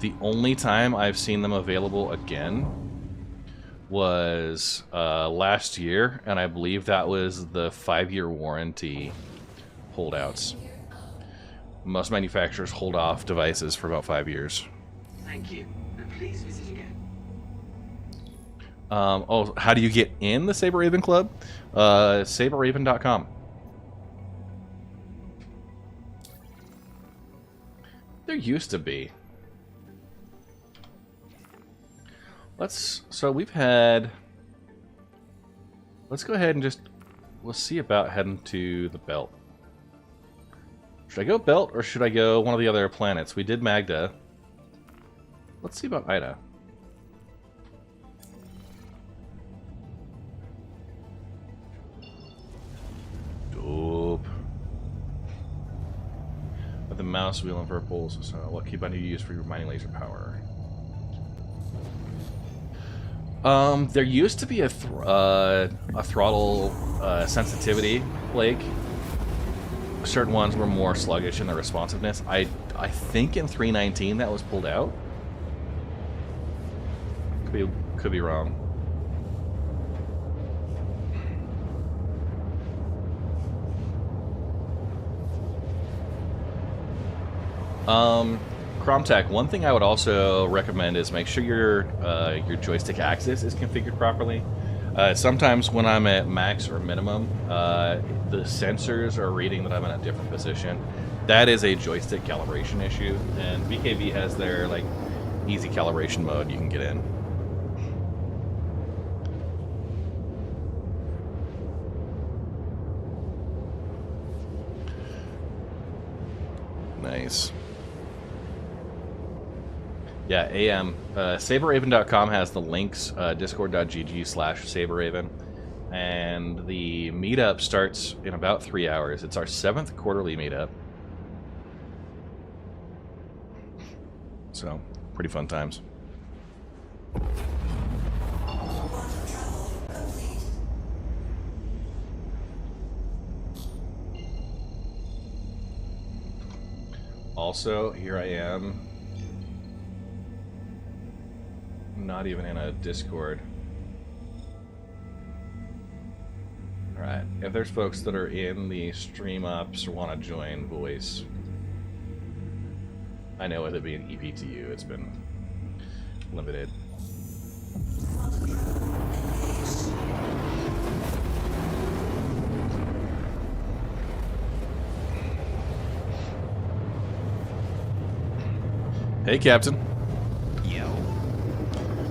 The only time I've seen them available again was last year, and I believe that was the 5-year warranty holdouts. Most manufacturers hold off devices for about 5 years. Thank you, and please visit again. Oh, how do you get in the Sabre Raven Club? SaberRaven.com. There used to be. So we've had. Let's go ahead and we'll see about heading to the belt. Should I go belt or should I go one of the other planets? We did Magda. Let's see about Ida. Dope. With the mouse wheel and purples. So what keybind do you use for your mining laser power? There used to be a throttle sensitivity plague. Certain ones were more sluggish in their responsiveness. I think in 3.19 that was pulled out. Could be wrong. Cromtech, one thing I would also recommend is make sure your joystick axis is configured properly. Sometimes when I'm at max or minimum, the sensors are reading that I'm in a different position. That is a joystick calibration issue, and BKB has their easy calibration mode you can get in. Nice. Yeah, AM. SaberRaven.com has the links, discord.gg/SaberRaven. And the meetup starts in about 3 hours. It's our 7th quarterly meetup. So, pretty fun times. Also, here I am. Not even in a Discord. Alright, if there's folks that are in the stream ups or want to join voice, I know with it being EPTU, it's been limited. Hey, Captain. Yo.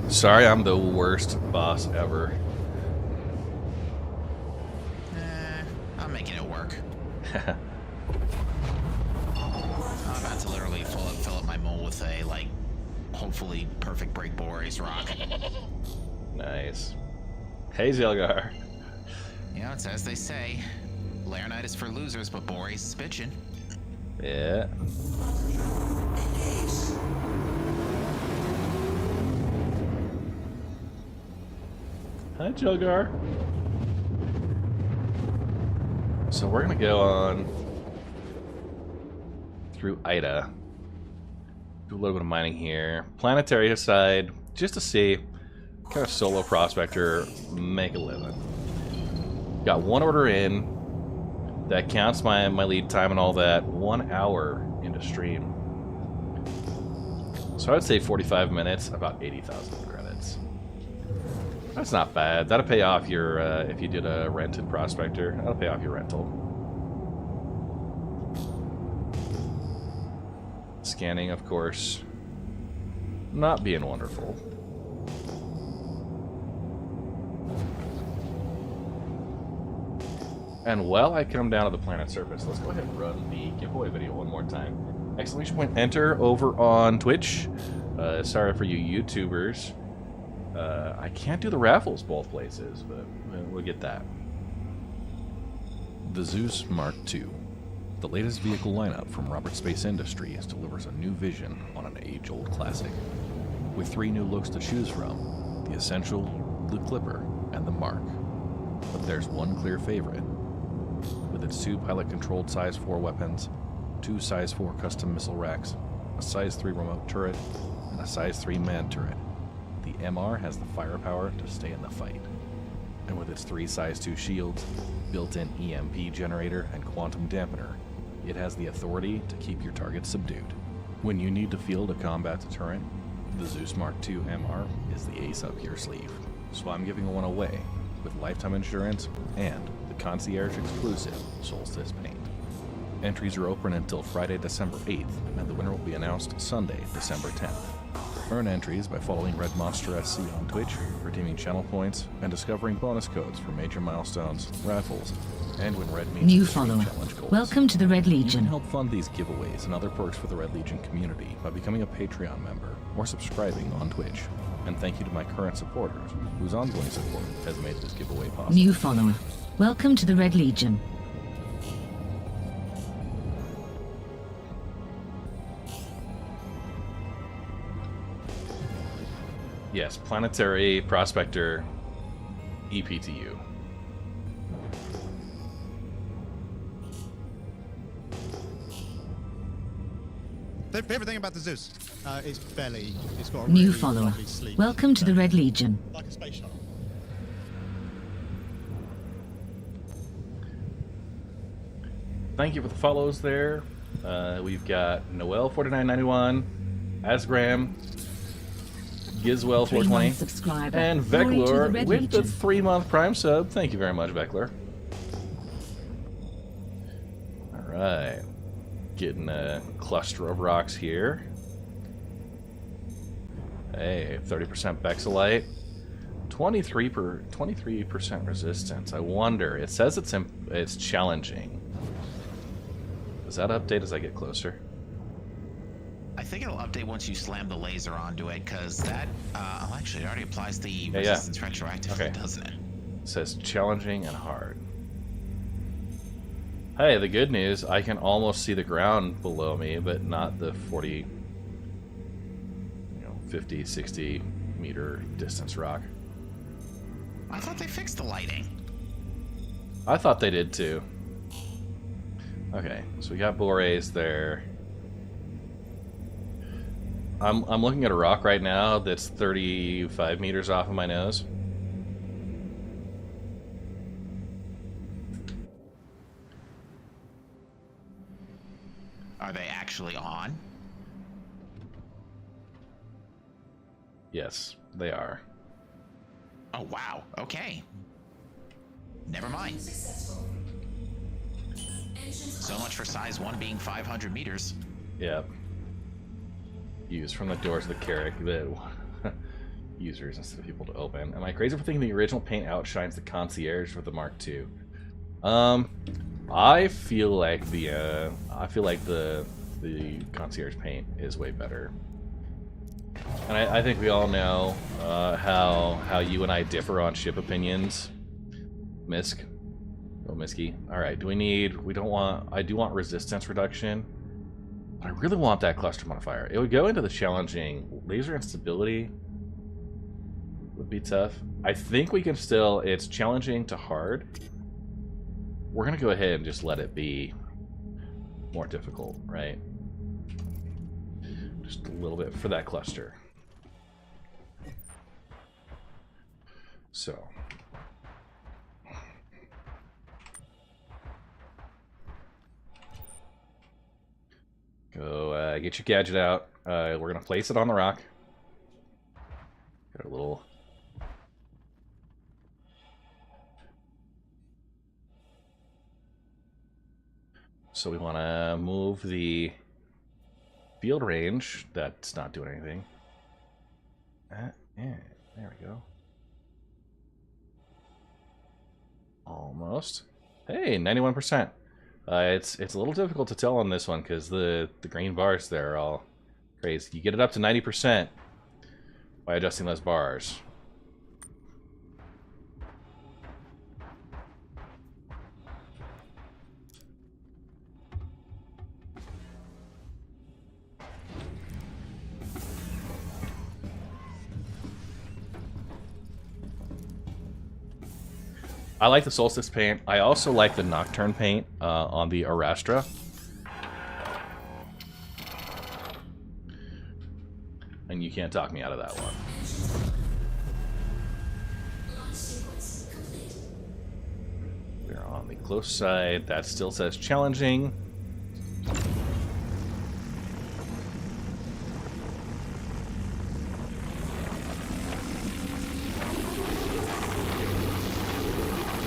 Sorry, I'm the worst boss ever. I'm making it work. I'm about to literally fill up my mole with a, like, hopefully perfect break Boreas rock. Nice. Hey, Zelgar. You know, it's as they say. Laranite is for losers, but Boreas is bitchin'. Yeah. Hi, Jelgar. So we're gonna go on through Ida. Do a little bit of mining here. Planetary aside, just to see, kind of solo prospector, make a living. Got one order in. That counts my lead time and all that. 1 hour into stream. So I'd say 45 minutes, about 80,000 credits. That's not bad. That'll pay off your, if you did a rented prospector, that'll pay off your rental. Scanning, of course, not being wonderful. And while I come down to the planet surface, let's go ahead and run the giveaway video one more time. Exclamation point enter over on Twitch. Sorry for you YouTubers. I can't do the raffles both places, but we'll get that. The Zeus Mark II. The latest vehicle lineup from Robert Space Industries delivers a new vision on an age-old classic. With 3 new looks to choose from, the Essential, the Clipper, and the Mark. But there's one clear favorite. With its 2 pilot-controlled Size 4 weapons, 2 Size 4 custom missile racks, a Size 3 remote turret, and a Size 3 manned turret, the MR has the firepower to stay in the fight. And with its 3 Size 2 shields, built-in EMP generator, and quantum dampener, it has the authority to keep your target subdued. When you need to field a combat deterrent, the Zeus Mark II MR is the ace up your sleeve. So I'm giving one away, with lifetime insurance and the concierge exclusive Solstice paint. Entries are open until Friday, December 8th, and the winner will be announced Sunday, December 10th. Earn entries by following Red Monster SC on Twitch, redeeming channel points, and discovering bonus codes for major milestones, raffles, and when Red meets New the Stream follower. Challenge goals. Welcome to the Red You can Legion. help fund these giveaways and other perks for the Red Legion community by becoming a Patreon member or subscribing on Twitch. And thank you to my current supporters, whose ongoing support has made this giveaway possible. New follower. Welcome to the Red Legion. Yes, Planetary Prospector EPTU. The favorite thing about the Zeus, its belly. It's got a New really follower. lovely, sleek Welcome to the belly, Red Legion. like a space shuttle. Thank you for the follows there. We've got Noel4991, Asgram, Gizwell420, 3-month subscriber. and Glory to the Veclor Red with the Legion. 3-month Prime sub. Thank you very much, Veclor. Alright. Getting a cluster of rocks here. Hey, 30% Bexelite. 23% resistance. I wonder. It says it's challenging. Does that update as I get closer? I think it'll update once you slam the laser onto it, because that, actually, it already applies the Yeah. resistance retroactively, Okay. doesn't it? It says challenging and hard. Hey, the good news, I can almost see the ground below me, but not the 40, 50, 60 meter distance rock. I thought they fixed the lighting. I thought they did too. Okay, so we got Boreas there. I'm looking at a rock right now that's 35 meters off of my nose. Are they actually on? Yes, they are. Oh, wow. Okay. Never mind. So much for size 1 being 500 meters. Yep. use from the doors of the Carrack that users instead of people to open. Am I crazy for thinking the original paint outshines the Concierge with the Mark II? I feel like the Concierge paint is way better. And I think we all know how you and I differ on ship opinions. Misk. Oh, Misky. Alright, I do want resistance reduction. But I really want that cluster modifier. It would go into the challenging. Laser instability would be tough. I think we can still, it's challenging to hard. We're gonna go ahead and just let it be more difficult, right? Just a little bit for that cluster. So. Go get your gadget out. We're going to place it on the rock. Got a little... So we want to move the field range. That's not doing anything. Yeah, there we go. Almost. Hey, 91%. It's a little difficult to tell on this one because the green bars there are all crazy. You get it up to 90% by adjusting those bars. I like the Solstice paint. I also like the Nocturne paint on the Arastra. And you can't talk me out of that one. We're on the close side. That still says challenging.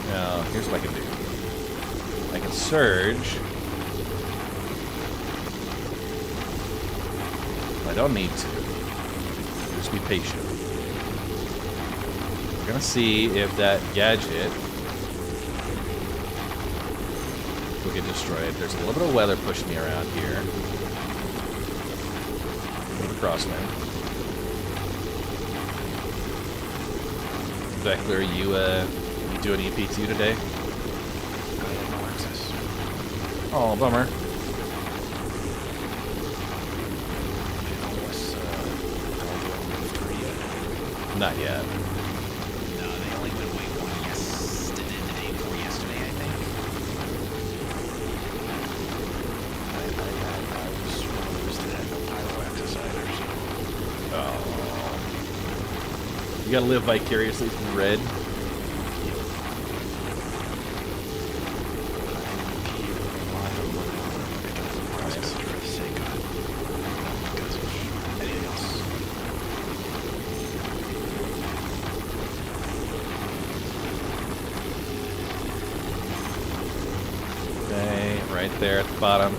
Now, here's what I can do. I can surge. I don't need to. Just be patient. We're gonna see if that gadget will get destroyed. There's a little bit of weather pushing me around here. A bit of a crosswind. Vector, you doing EP2 today? I have no access. Oh, bummer. Not yet. No, they only went wave 1 yesterday, the day before yesterday, I think. I was one of those that had no pyro access either, so. Oh. You gotta live vicariously through Red. There at the bottom.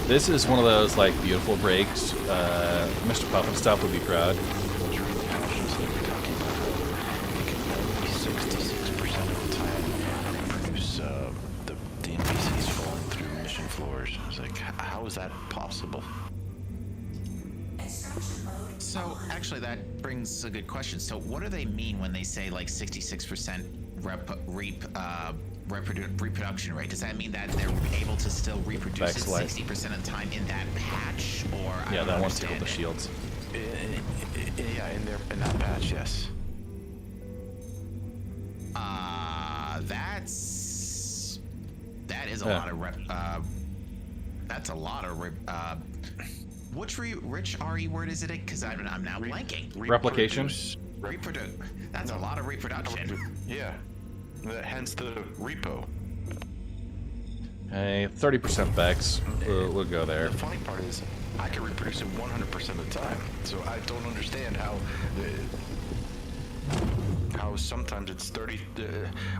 This is one of those like beautiful breaks. Mr. Puffin Stuff would be proud. During the passions that we're talking about, it can only 66% of the time reproduce the NPCs falling through mission floors. It's like, how is that possible? So actually, that brings a good question. So what do they mean when they say like 66% reproduction rate? Does that mean that they're able to still reproduce it 60% of the time in that patch, or yeah, that one's tickled the shields. Yeah, in that patch, yes. That is a lot of that's a lot of which RE word is it? Because I'm now blanking. Replication. That's a lot of reproduction. Yeah. Hence the repo. Hey, 30% Bex. We'll go there. The funny part is, I can reproduce it 100% of the time. So I don't understand how sometimes it's 30.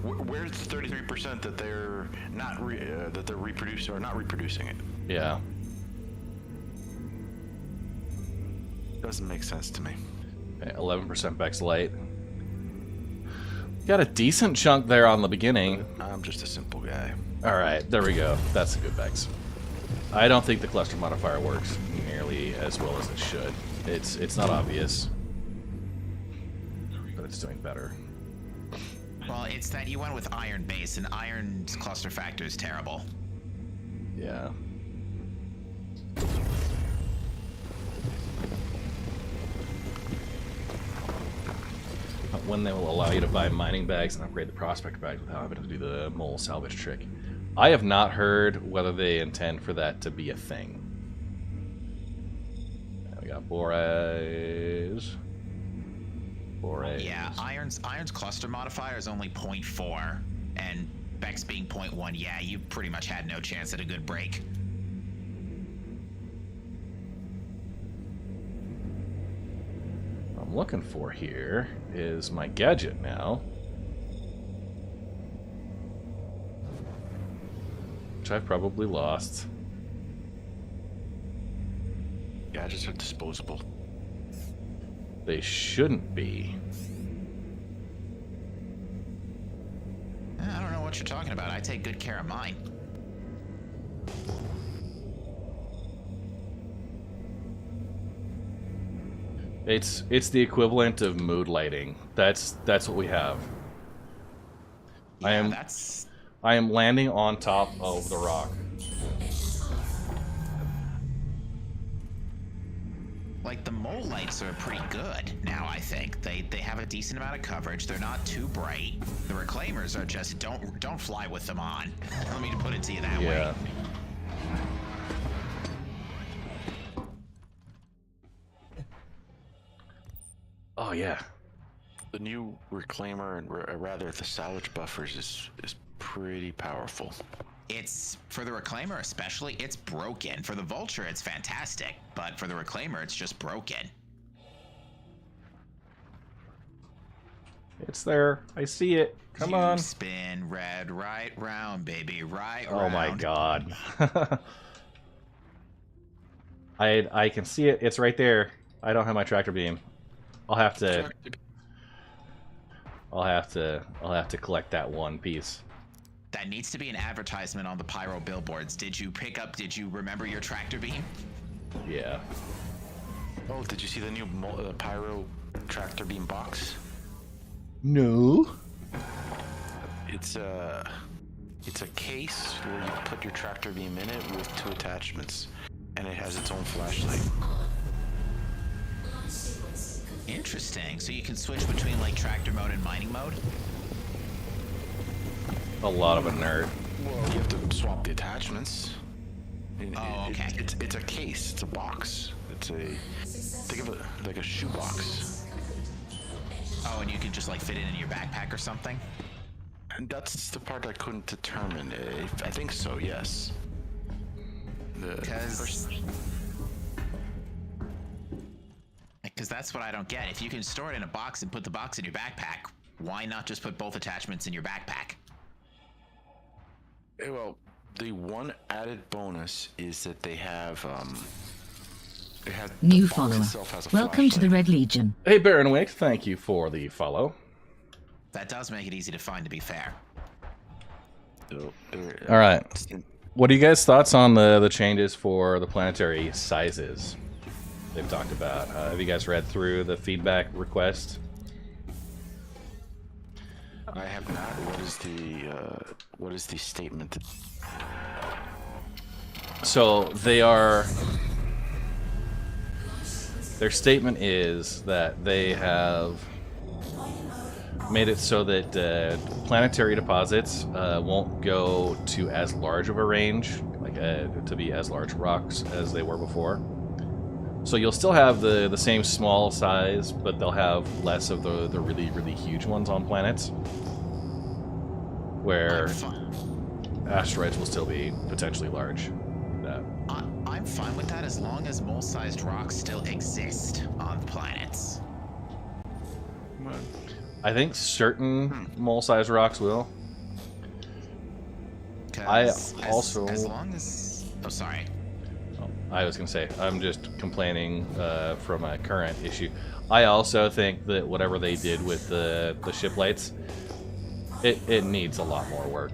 Where's the 33% that they're not that they're reproducing or not reproducing it? Yeah. Doesn't make sense to me. Okay, 11% Bex light. Got a decent chunk there on the beginning. I'm just a simple guy. Alright, there we go. That's a good Bex. I don't think the cluster modifier works nearly as well as it should. It's not obvious, but it's doing better. Well, it's that you went with iron base, and iron's cluster factor is terrible. Yeah. When they will allow you to buy mining bags and upgrade the prospector bags without having to do the mole salvage trick. I have not heard whether they intend for that to be a thing. We got Borays. Yeah, iron's cluster modifier is only 0.4, and Bex being 0.1. Yeah, you pretty much had no chance at a good break. What I'm looking for here is my gadget now, which I've probably lost. Gadgets are disposable. They shouldn't be. I don't know what you're talking about. I take good care of mine. It's the equivalent of mood lighting. That's what we have. Yeah, I am landing on top of the rock. Like, the mole lights are pretty good now, I think. They have a decent amount of coverage. They're not too bright. The reclaimers are just don't fly with them on. Let me put it to you that way. Oh yeah. The new reclaimer, and rather the salvage buffers, is pretty powerful. It's, for the reclaimer especially, it's broken. For the vulture, it's fantastic, but for the reclaimer, it's just broken. It's there. I see it. Come on. Spin red right round, baby, right Oh round. my god. I can see it. It's right there. I don't have my tractor beam. I'll have to collect that one piece. That needs to be an advertisement on the pyro billboards. Did you remember your tractor beam? Yeah. Oh, did you see the new pyro tractor beam box? No. It's a case where you put your tractor beam in it with 2 attachments, and it has its own flashlight. Interesting. So you can switch between like tractor mode and mining mode? A lot of a nerd. Well, you have to swap the attachments. Oh, okay. It's a case. It's a box. Think of it like a shoe box. Oh, and you can just like fit it in your backpack or something? And that's the part I couldn't determine. I think so, yes. Because that's what I don't get. If you can store it in a box and put the box in your backpack, why not just put both attachments in your backpack? Well, the one added bonus is that they have New follower. Welcome to the Red Legion. Hey, Baron Wick, thank you for the follow. That does make it easy to find, to be fair. All right. What are you guys' thoughts on the changes for the planetary sizes they've talked about? Have you guys read through the feedback request? I have not. What is the statement? So their statement is that they have made it so that planetary deposits won't go to as large of a range, like to be as large rocks as they were before. So you'll still have the same small size, but they'll have less of the really, really huge ones on planets, where asteroids will still be potentially large. I'm fine with that as long as mole-sized rocks still exist on planets. I think certain mole-sized rocks will. As long as... Oh, sorry. I was gonna say, I'm just complaining from a current issue. I also think that whatever they did with the ship lights, it needs a lot more work.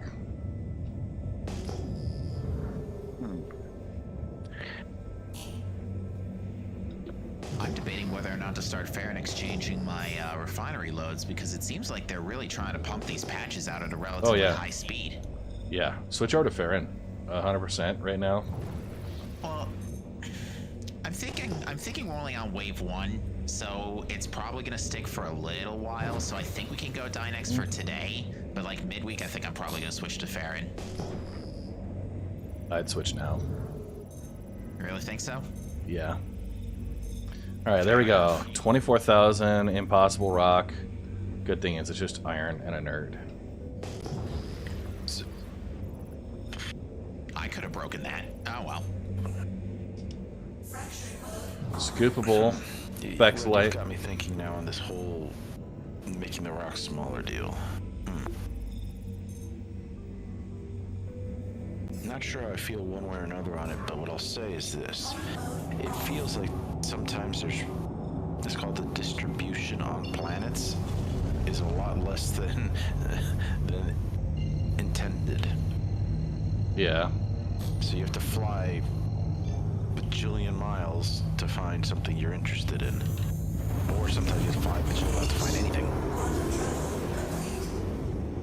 I'm debating whether or not to start fair and exchanging my refinery loads, because it seems like they're really trying to pump these patches out at a relatively high speed. Yeah, switch over to Farron, 100% right now. Well, I'm thinking we're only on wave 1, so it's probably gonna stick for a little while. So I think we can go Dynex for today, but like midweek, I think I'm probably gonna switch to Farron. I'd switch now. You really think so? Yeah. All right, there we go. 24,000 impossible rock. Good thing is it's just iron and a nerd. I could have broken that. Oh well. Scoopable. Vex light. Got me thinking now on this whole making the rock smaller deal. Not sure how I feel one way or another on it, but what I'll say is this. It feels like sometimes it's called the distribution on planets is a lot less than intended. Yeah. So you have to fly a bajillion miles to find something you're interested in. Or sometimes you have to fly a bajillion miles to find anything.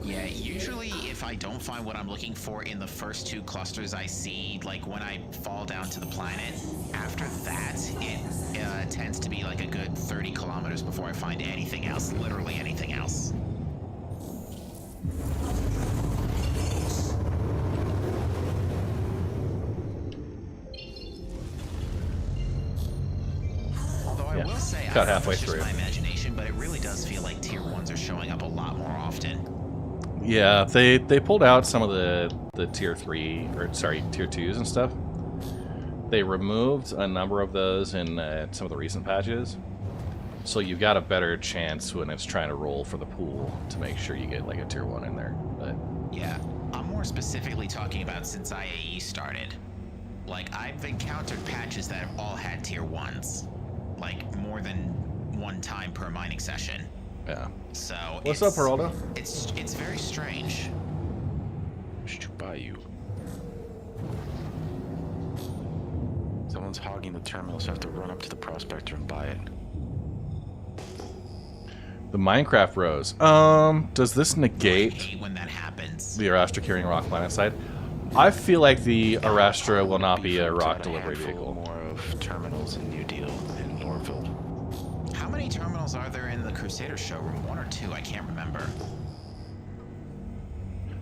Yeah, usually if I don't find what I'm looking for in the first 2 clusters I see, like when I fall down to the planet, after that, it tends to be like a good 30 kilometers before I find anything else, literally anything else. Although I will say, cut I halfway it's just through. my imagination, but it really does feel like tier 1s are showing up a lot more often. Yeah, they pulled out some of the tier 3, or sorry, tier 2s and stuff. They removed a number of those in some of the recent patches. So you've got a better chance when it's trying to roll for the pool to make sure you get like a tier 1 in there. But yeah, I'm more specifically talking about since IAE started. Like, I've encountered patches that have all had tier 1s. Like, more than one time per mining session. yeah. So What's up, Geraldo? It's very strange. Should buy you. Someone's hogging the terminal, so I have to run up to the prospector and buy it. The Minecraft rose. Does this negate I hate when that happens. the Arastra carrying rock planet side? I feel like the Arastra will not be a rock delivery vehicle. More of terminals in New Deal in Norville. How many terminals are there in the Crusader showroom? 1 or 2? I can't remember.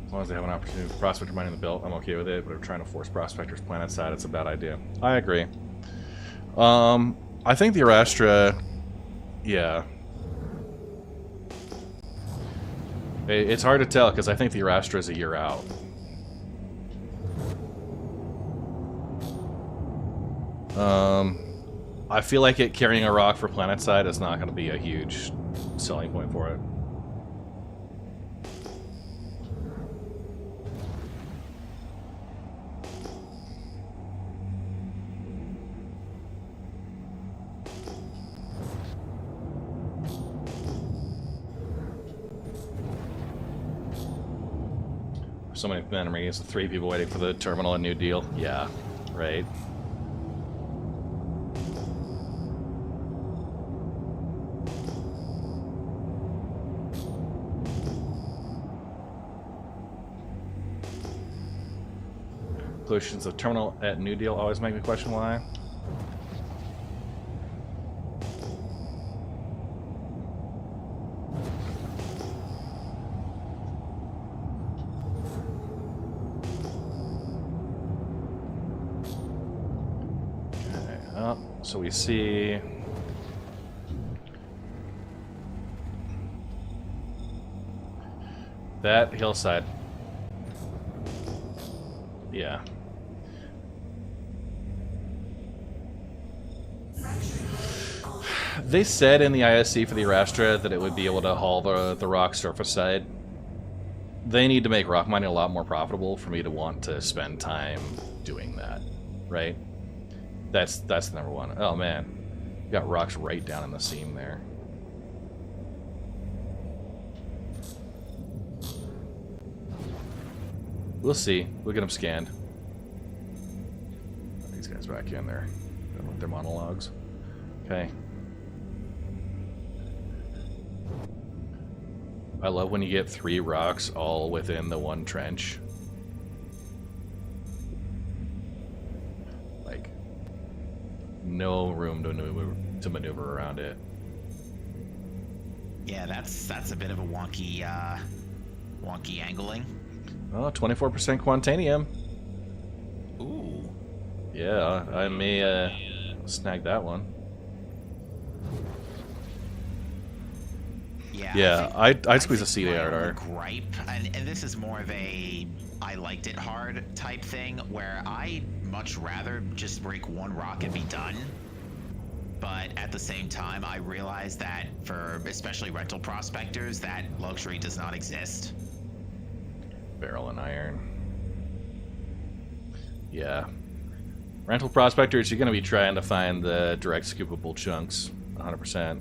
As long as they have an opportunity for prospector mining the belt, I'm okay with it. But if trying to force prospectors planet side, it's a bad idea. I agree. I think the Arastra, yeah. It's hard to tell because I think the Arastra is a year out. I feel like it carrying a rock for planet side is not going to be a huge selling point for it. So many memories, 3 people waiting for the terminal and New Deal. Yeah, right. Inclusions of terminal at New Deal always make me question why. So we see that hillside. Yeah. They said in the ISC for the Arastra that it would be able to haul the rock surface side. They need to make rock mining a lot more profitable for me to want to spend time doing that, right? That's the number one. Oh man, you got rocks right down in the seam there. We'll see. We'll get them scanned. These guys back in there. With their monologues. Okay. I love when you get 3 rocks all within the one trench. Like, no room to maneuver around it. Yeah, that's a bit of a wonky angling. Oh, 24% Quantanium. Ooh. Yeah, I may snag that one. Yeah, I'd squeeze a CDRR. Gripe, and this is more of a I liked it hard type thing, where I'd much rather just break 1 rock and be done. But at the same time, I realize that for especially rental prospectors, that luxury does not exist. Barrel and iron. Yeah. Rental prospectors, you're going to be trying to find the direct scoopable chunks, 100%.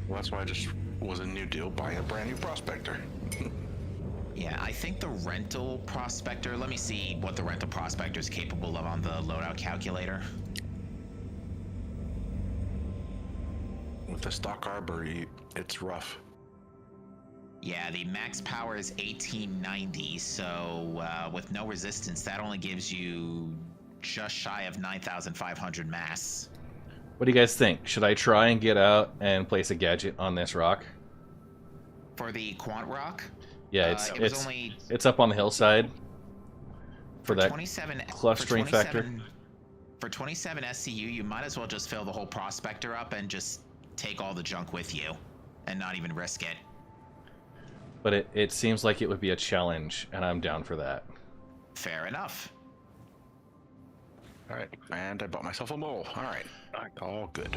Well, that's why I just was a new deal buying a brand new prospector. Yeah, I think the rental prospector, let me see what the rental prospector is capable of on the loadout calculator. With the stock arbor, it's rough. Yeah, the max power is 1890, so with no resistance, that only gives you just shy of 9,500 mass. What do you guys think? Should I try and get out and place a gadget on this rock? For the quant rock? Yeah, it's up on the hillside for that 27, clustering factor. For 27 SCU, you might as well just fill the whole prospector up and just take all the junk with you and not even risk it. But it seems like it would be a challenge, and I'm down for that. Fair enough. Alright, and I bought myself a mole. Alright, all good.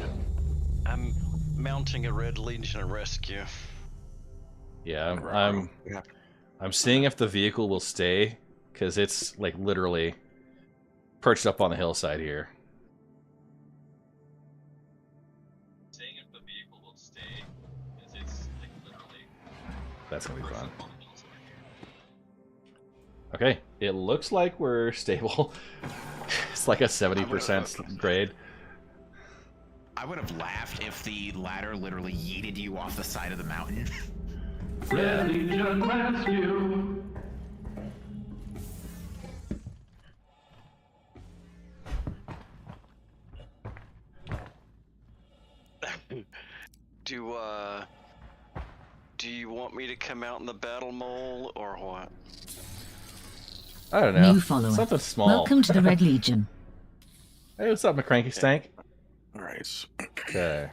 I'm mounting a Red Legion rescue. Yeah, I'm seeing if the vehicle will stay, because it's like literally perched up on the hillside here. Seeing if the vehicle will stay, because it's like literally. That's gonna be fun. Okay, it looks like we're stable. It's like a 70% grade. I would have laughed if the ladder literally yeeted you off the side of the mountain. Red Legion rescue. Do you want me to come out in the battle mole or what? I don't know. New follower. Something small. Welcome to the Red Legion. Hey, what's up, McCranky Stank? Alright. Okay.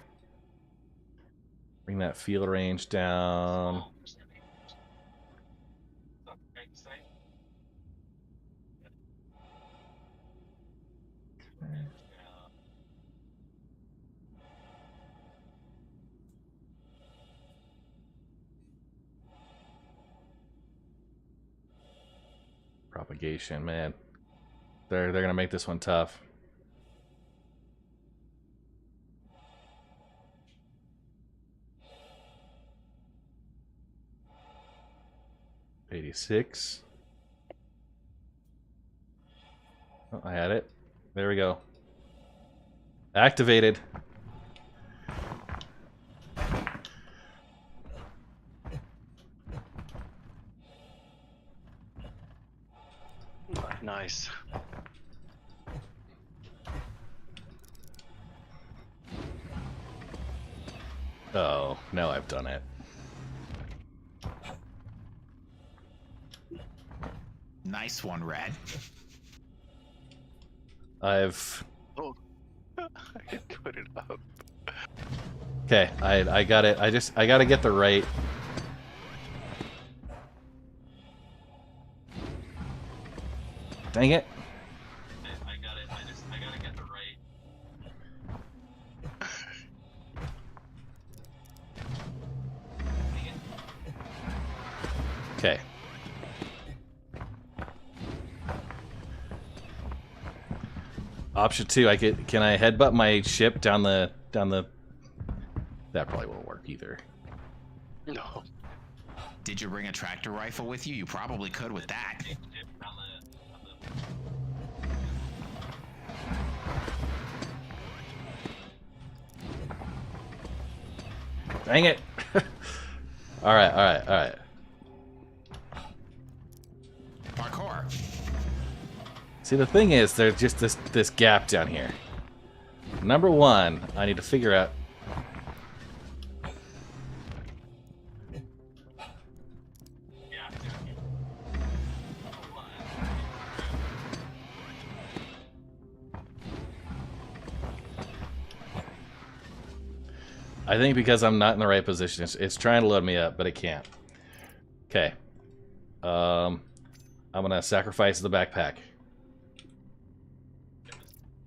Bring that field range down. Propagation, man. They're gonna make this one tough. $86. Oh, I had it. There we go. Activated. Nice. Oh, now I've done it. Nice one, Red. I've... Oh, I can put it up. Okay, I got it. I gotta get the right... Dang it. I got it. I gotta get the right... Okay. Option 2, can I headbutt my ship down the that probably won't work either. No. Did you bring a tractor rifle with you? You probably could with that. Dang it. All right. Parkour. See, the thing is, there's just this gap down here. Number one, I need to figure out. I think because I'm not in the right position, it's trying to load me up, but it can't. Okay. I'm gonna sacrifice the backpack.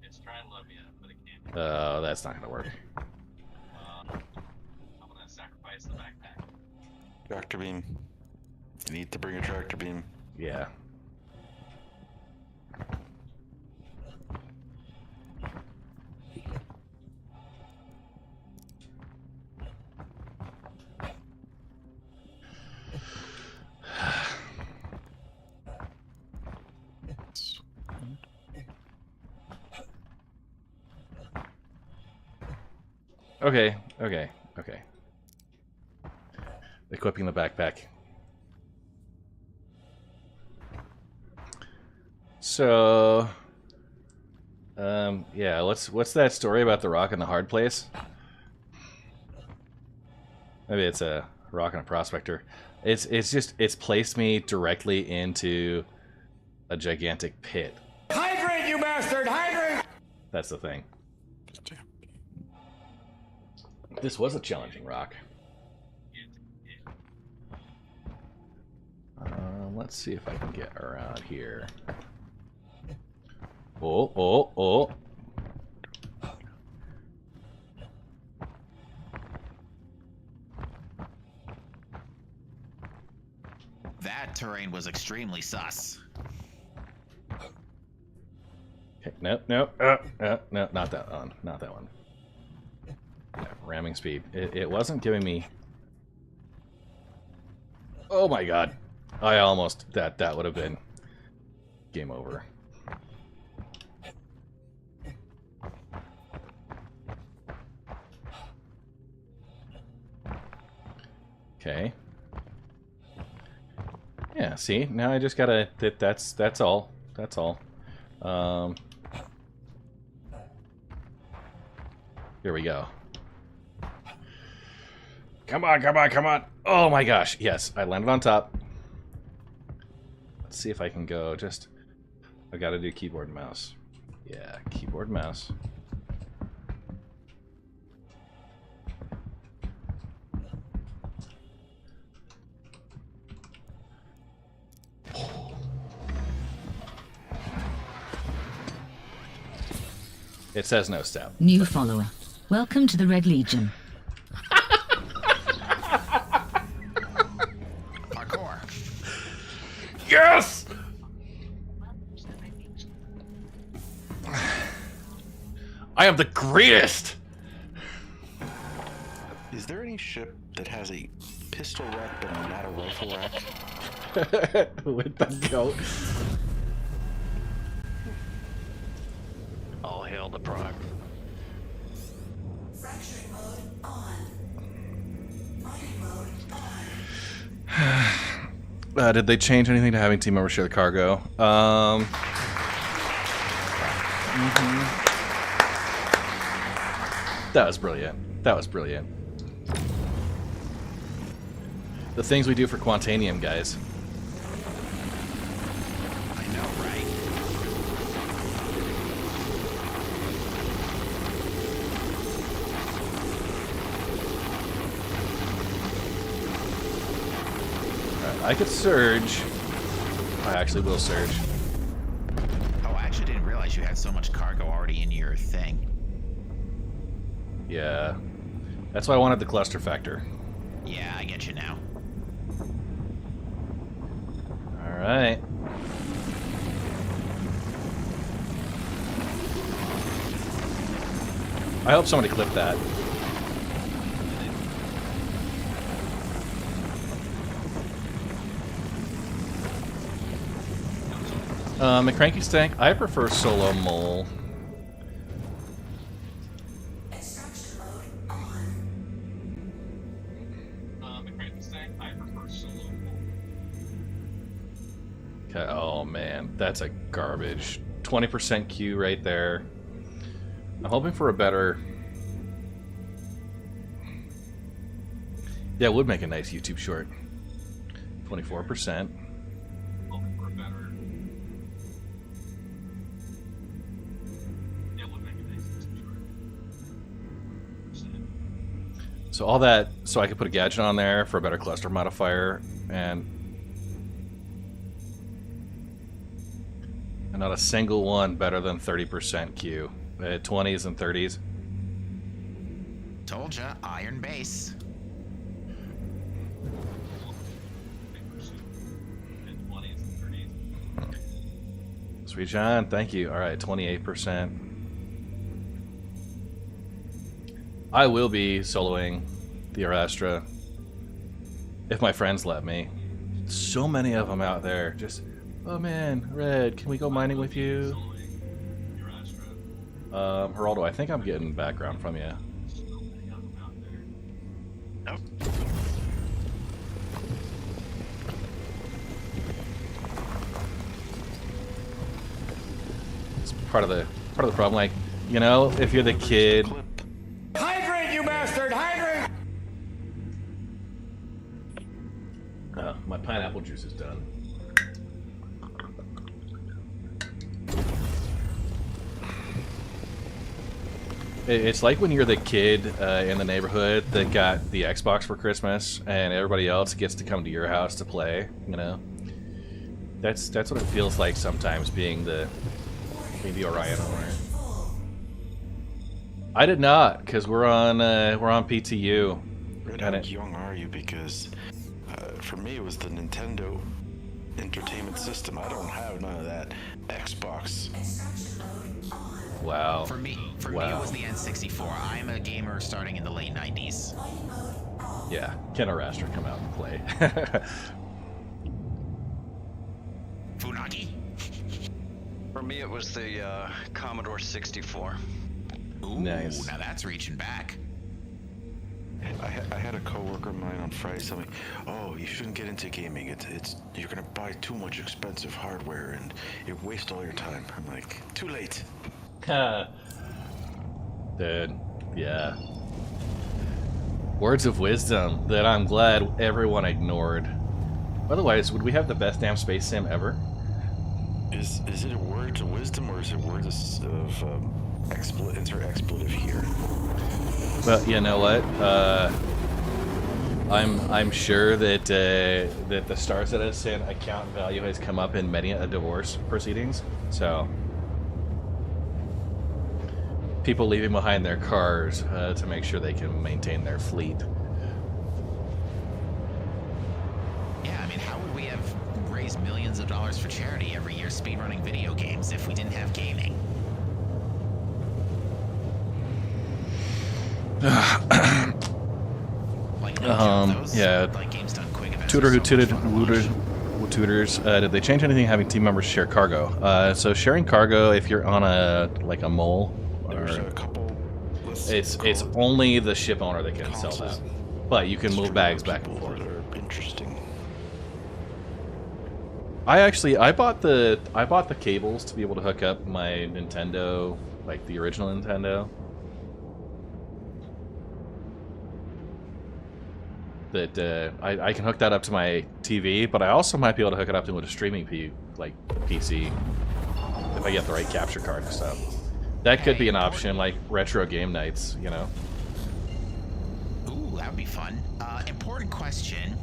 It's trying to load me up, but it can't. That's not gonna work. I'm gonna sacrifice the backpack. Tractor beam. You need to bring a tractor beam. Yeah. Okay. Equipping the backpack. So, yeah, what's that story about the rock in the hard place? Maybe it's a rock and a prospector. It's placed me directly into a gigantic pit. Hydrate, you bastard! Hydrate! That's the thing. This was a challenging rock. Let's see if I can get around here. Oh. That terrain was extremely sus. Okay, no, not that one. Not that one. Yeah, ramming speed. It wasn't giving me... Oh my god. I almost... That would have been... game over. Okay. Yeah, see? Now I just gotta... That's all. That's all. Here we go. Come on. Oh my gosh. Yes, I landed on top. Let's see if I can go just... I gotta do keyboard and mouse. Yeah, keyboard and mouse. It says no step. New follower. Welcome to the Red Legion. Parkour. Yes! I am the greatest! Is there any ship that has a pistol rack but not a rifle rack? With the goat. All hail the Prime. Fracturing mode on. Mining mode on. Did they change anything to having team members share the cargo? That was brilliant. The things we do for Quantanium, guys. I know, right? I could surge. I actually will surge. Oh, I actually didn't realize you had so much cargo already in your thing. Yeah. That's why I wanted the cluster factor. Yeah, I get you now. Alright. I hope somebody clipped that. McCranky Stank, I prefer solo mole. Extraction mode on. McCranky Stank, I prefer solo mole. Okay, oh man, that's a garbage. 20% Q right there. I'm hoping for a better... Yeah, it would make a nice YouTube short. 24%. Hoping for a better... So all that, so I could put a gadget on there for a better cluster modifier, and not a single one better than 30% Q. 20s and 30s. Told ya, iron base. Sweet John, thank you. All right, 28%. I will be soloing the Arastra if my friends let me. So many of them out there. Just, oh man, Red, can we go mining with you? Geraldo, I think I'm getting background from you. Nope. It's part of the problem. Like, you know, if you're the kid. Hydrate, you bastard! Hydrate! My pineapple juice is done. It's like when you're the kid in the neighborhood that got the Xbox for Christmas, and everybody else gets to come to your house to play. You know, that's what it feels like sometimes being the Orion owner. I did not, because we're on PTU. How young are you? Because for me it was the Nintendo Entertainment System. I don't have none of that Xbox. Wow. For me it was the N64. I'm a gamer starting in the late 90s. Yeah, Ken Arastra come out and play. Funaki? For me, it was the Commodore 64. Ooh, nice. Now that's reaching back. I had a coworker of mine on Friday tell me, "Oh, you shouldn't get into gaming. It's you're gonna buy too much expensive hardware and it wastes all your time." I'm like, too late. Dude, yeah. Words of wisdom that I'm glad everyone ignored. Otherwise, would we have the best damn space sim ever? Is it words of wisdom or is it words of insert expletive here? Well, you know what? I'm sure that that the Star Citizen account value has come up in many a divorce proceedings. So people leaving behind their cars to make sure they can maintain their fleet. Yeah, I mean, how would we have raised millions of dollars for charity every year speedrunning video games if we didn't have gaming? Yeah. Like games done quick events Tutor who are so much tooted fun to watch. tutors. Did they change anything having team members share cargo? So sharing cargo, if you're on a mole, There's a couple. It's only the ship owner that can sell that, but you can move bags back and forth. Interesting. I bought the cables to be able to hook up my Nintendo, like the original Nintendo. That I can hook that up to my TV, but I also might be able to hook it up to a streaming PC if I get the right capture card and stuff. That could be an option, like retro game nights, you know. Ooh, that would be fun. Important question.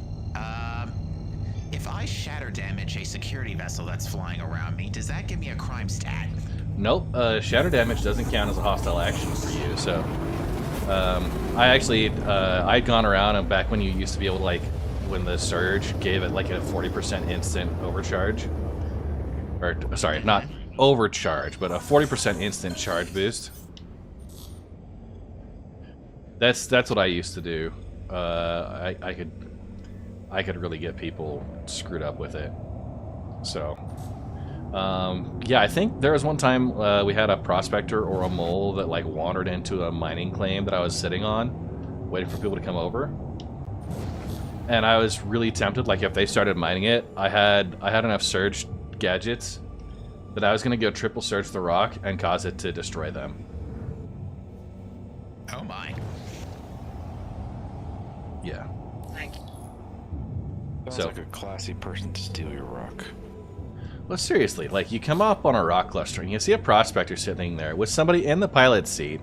If I shatter damage a security vessel that's flying around me, does that give me a crime stat? Nope. Shatter damage doesn't count as a hostile action for you, so... I'd gone around and back when you used to be able to, like, when the Surge gave it like a 40% instant overcharge. Or, sorry, not overcharge, but a 40% instant charge boost. That's what I used to do. I could really get people screwed up with it. So, yeah, I think there was one time we had a prospector or a mole that like wandered into a mining claim that I was sitting on, waiting for people to come over. And I was really tempted, like if they started mining it, I had enough surge gadgets that I was gonna go triple search the rock and cause it to destroy them. Oh my. Yeah. Sounds like a classy person to steal your rock. Well, seriously, like you come up on a rock cluster and you see a prospector sitting there with somebody in the pilot's seat,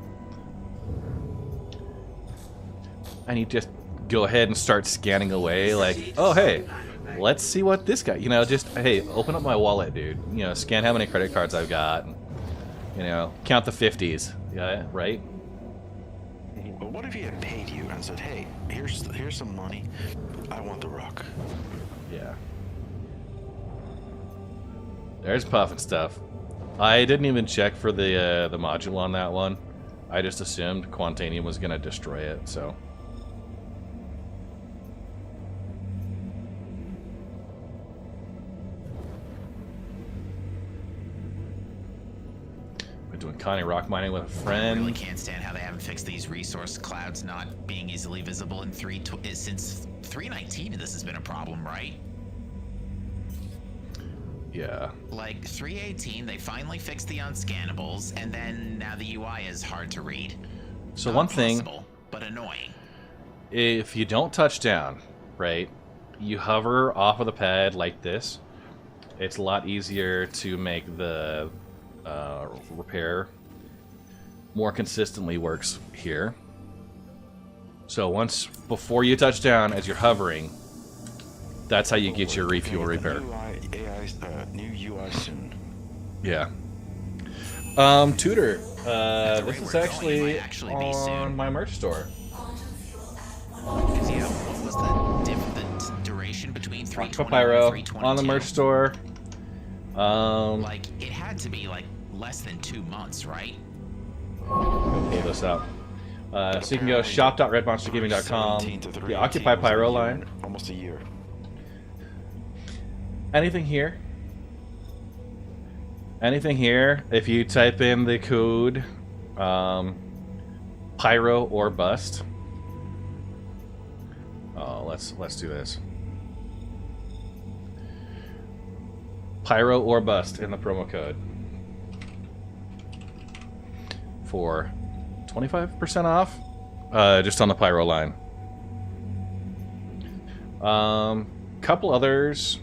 and you just go ahead and start scanning away, like, oh hey, let's see what this guy, you know, just hey, open up my wallet, dude. You know, scan how many credit cards I've got. You know, count the 50s. Yeah, right. But what if he had paid you and said, hey, here's some money, I want the rock? Yeah. There's Puff and stuff. I didn't even check for the module on that one. I just assumed Quantanium was gonna destroy it, so. Been doing Connie rock mining with a friend. I really can't stand how they haven't fixed these resource clouds not being easily visible in since 3.19. This has been a problem, right? Yeah. Like 3.18, they finally fixed the unscannables, and then now the UI is hard to read. So Not one thing, possible, but annoying. if you don't touch down, right, you hover off of the pad like this, it's a lot easier to make the repair more consistently works here. So before you touch down, as you're hovering, that's how you get your refuel repair. New UI soon. Yeah. Tutor, this is actually on my merch store. Yeah, what was the duration between 320 Pyro and 322? on the merch store. Like, it had to be like less than 2 months, right? Go pull this up. So you can go shop.redmonstergaming.com. The Occupy Pyro line. Almost a year. Anything here? Anything here? If you type in the code Pyro or Bust. Oh, let's do this. Pyro or Bust in the promo code for 25% off, just on the Pyro line. Couple others.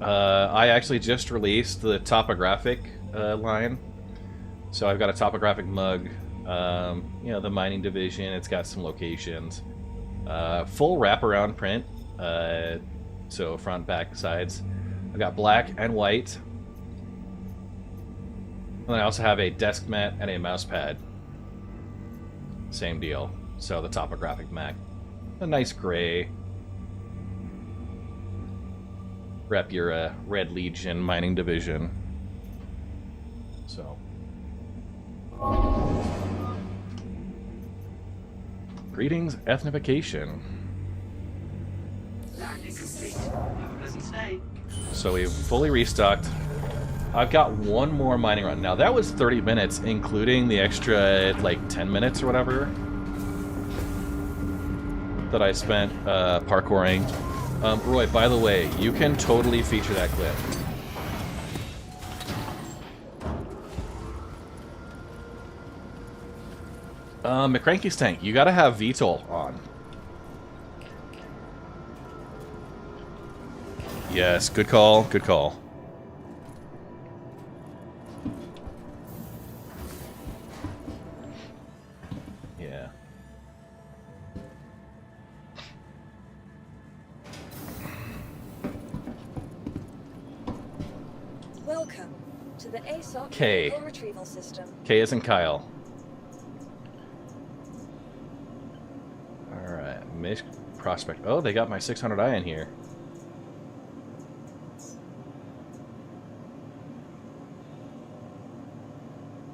I actually just released the topographic line, so I've got a topographic mug. You know, the mining division. It's got some locations. Full wraparound print. So front, back, sides. I've got black and white. And then I also have a desk mat and a mouse pad. Same deal. So the topographic mat. A nice gray. Rep your Red Legion mining division. So. Greetings, ethnification. So we've fully restocked. I've got one more mining run. Now that was 30 minutes, including the extra like 10 minutes or whatever that I spent parkouring. Roy, by the way, you can totally feature that clip. McCranky's tank, you gotta have VTOL on. Yes, good call, good call. Yeah. Welcome to the ASOC K. vehicle retrieval system. K as in Kyle. Alright, Mish Prospect. Oh, they got my 600i in here.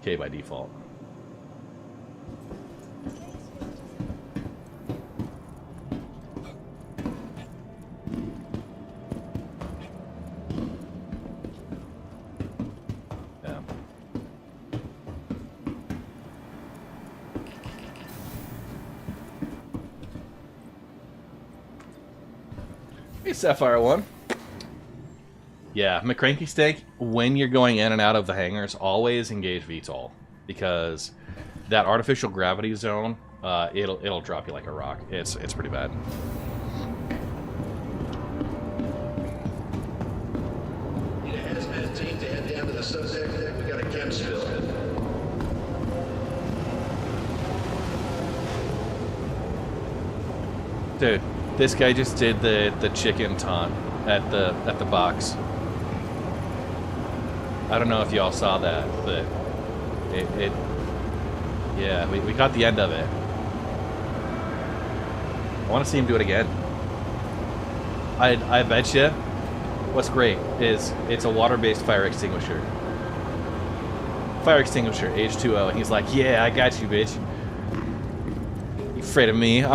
K by default. Hey, Sapphire One. Yeah, McCranky Steak, when you're going in and out of the hangars, always engage VTOL. Because that artificial gravity zone, it'll drop you like a rock. It's pretty bad. Need a hazmat team to head down to the subdeck. We got a chem spill. Dude, this guy just did the chicken taunt at the box. I don't know if y'all saw that, but yeah, we caught the end of it. I want to see him do it again. I bet you. What's great is it's a water-based fire extinguisher. Fire extinguisher, H2O, and he's like, "Yeah, I got you, bitch. You afraid of me? I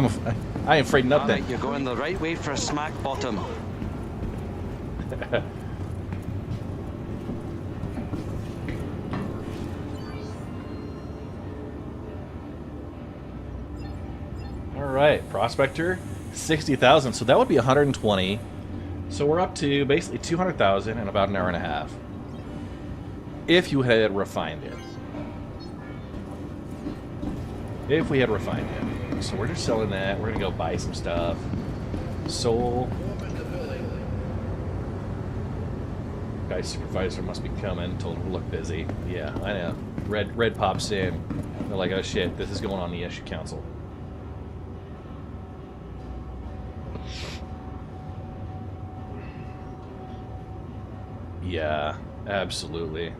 ain't afraid of nothing." You're going the right way for a smack bottom. Alright, Prospector, 60,000, so that would be 120. So we're up to basically 200,000 in about an hour and a half. If you had refined it. If we had refined it. So we're just selling that, we're gonna go buy some stuff. Soul. Guy supervisor must be coming, told him to look busy. Yeah, I know. Red pops in. They're like, oh shit, this is going on the issue council. Yeah, absolutely.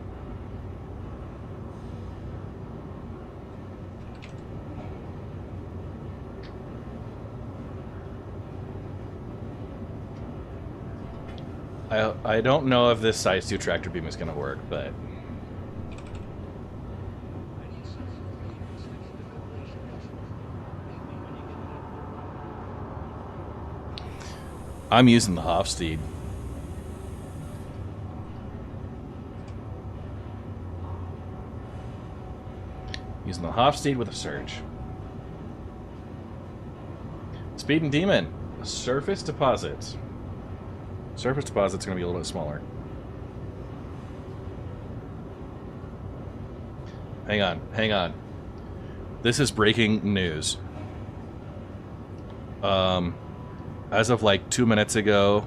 I don't know if this size 2 tractor beam is going to work, but I'm using the Hofstede. Using the Hofstede with a surge. Speed and Demon. Surface deposits. Surface deposit's going to be a little bit smaller. Hang on, hang on. This is breaking news. As of like 2 minutes ago,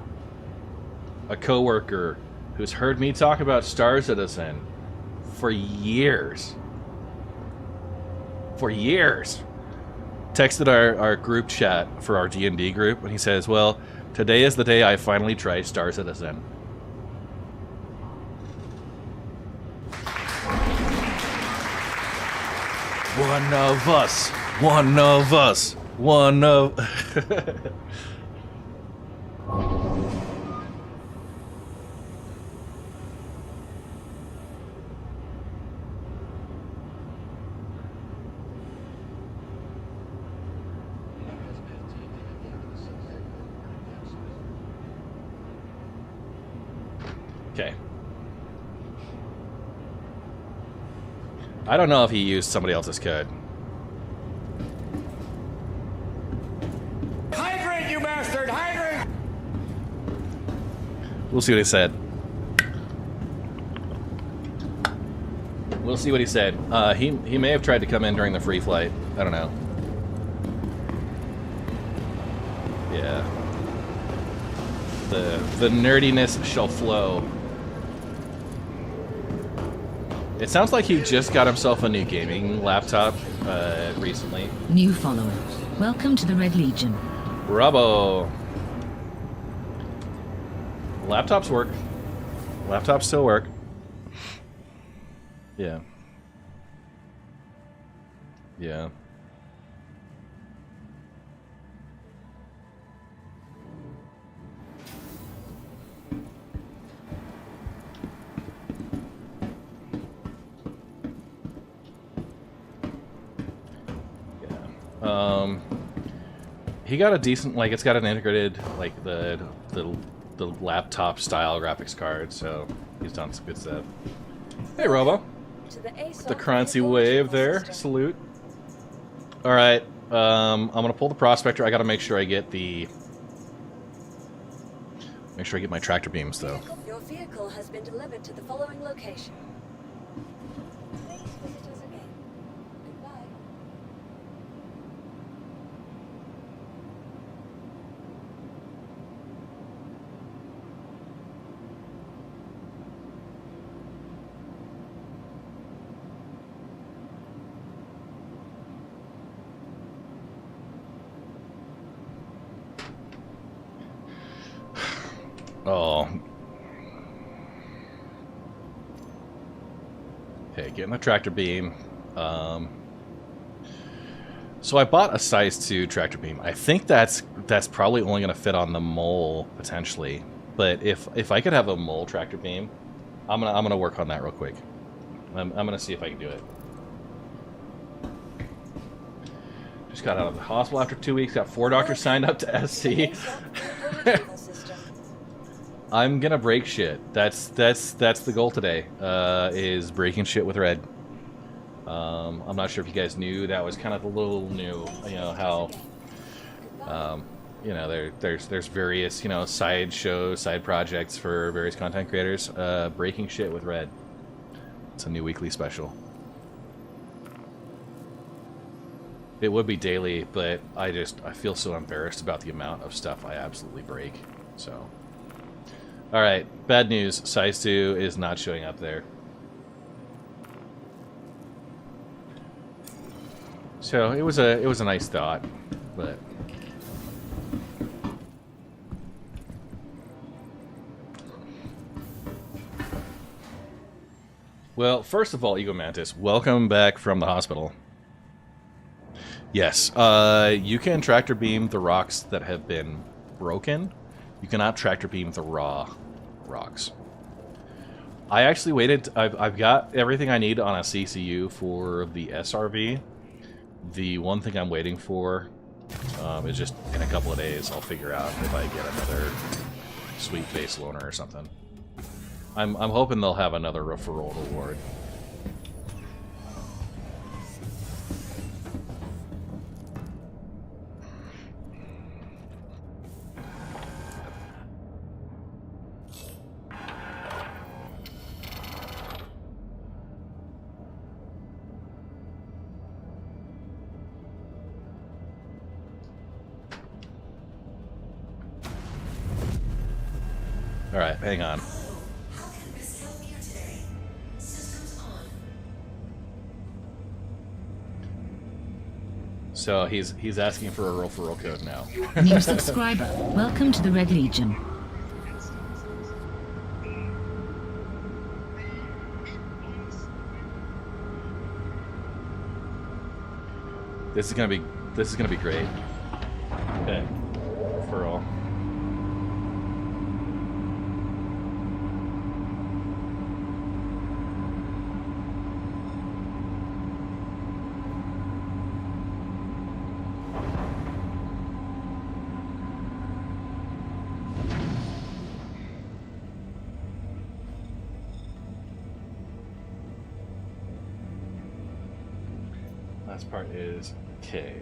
a coworker who's heard me talk about Star Citizen for years. Texted our group chat for our D&D group, and he says, well, today is the day I finally tried Star Citizen. One of us. One of us. One of... Okay. I don't know if he used somebody else's code. Hydrate, you bastard! Hydrate! We'll see what he said. We'll see what he said. He may have tried to come in during the free flight. I don't know. Yeah. The nerdiness shall flow. It sounds like he just got himself a new gaming laptop recently. New follower. Welcome to the Red Legion. Bravo. Laptops work. Laptops still work. Yeah. Yeah. He got a decent, like, it's got an integrated, like, the laptop style graphics card, so he's done some good stuff. Hey, Robo. The Crunchy Wave there. Salute. Alright, I'm gonna pull the Prospector. I gotta make sure I get the Make sure I get my tractor beams, though. Your vehicle has been delivered to the following location. Thanks, visitors again. Goodbye. Oh. Okay, getting the tractor beam. So I bought a size 2 tractor beam. I think that's probably only going to fit on the mole potentially. But if I could have a mole tractor beam, I'm gonna work on that real quick. I'm gonna see if I can do it. Just got out of the hospital after 2 weeks. Got 4 doctors signed up to SC. I'm gonna break shit. That's the goal today. Is breaking shit with Red. I'm not sure if you guys knew that was kind of a little new. You know how, you know, there's various, you know, side shows, side projects for various content creators. Breaking shit with Red. It's a new weekly special. It would be daily, but I feel so embarrassed about the amount of stuff I absolutely break. So. Alright, bad news. Size 2 is not showing up there. So it was a nice thought, but well, first of all, Ego Mantis, welcome back from the hospital. Yes, you can tractor beam the rocks that have been broken. You cannot tractor beam the raw rocks. I actually waited. I've got everything I need on a CCU for the SRV. The one thing I'm waiting for is just in a couple of days I'll figure out if I get another sweet base loaner or something. I'm hoping they'll have another referral reward. Alright, hang on. So he's asking for a referral code now. New subscriber, welcome to the Red Legion. This is gonna be great. Okay, referral. Last part is K.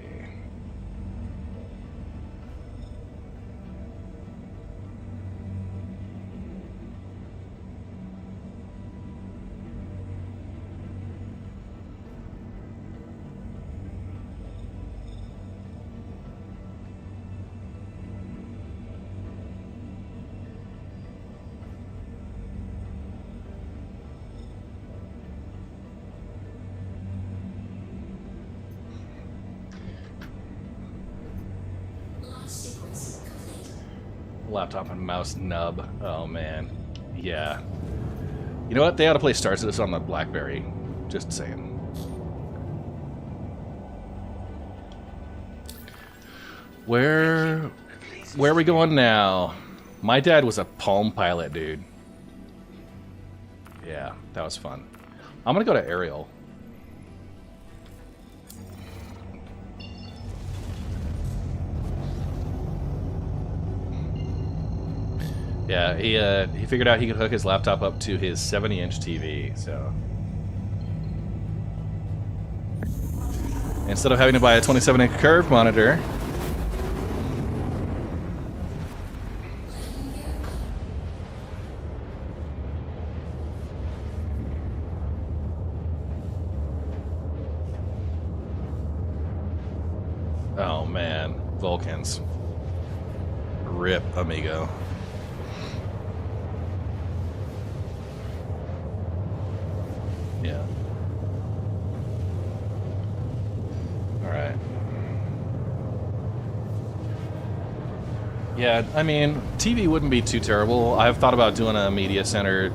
Laptop and mouse nub. Oh man. Yeah. You know what? They ought to play Star Citizen on the BlackBerry. Just saying. Where are we going now? My dad was a Palm Pilot, dude. Yeah, that was fun. I'm gonna go to Ariel. Yeah, he figured out he could hook his laptop up to his 70-inch TV, so instead of having to buy a 27-inch curved monitor, Oh man, Vulcans. Rip, amigo. Yeah. Alright. Yeah, I mean, TV wouldn't be too terrible. I've thought about doing a media center,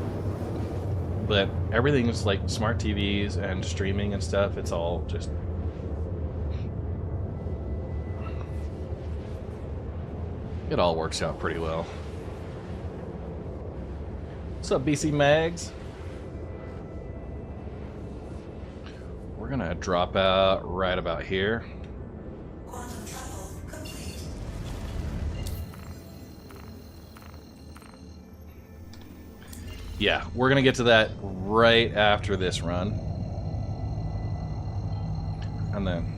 but everything's like smart TVs and streaming and stuff. It's all just... It all works out pretty well. What's up, BC Mags? We're gonna drop out right about here. Yeah, we're gonna get to that right after this run. And then...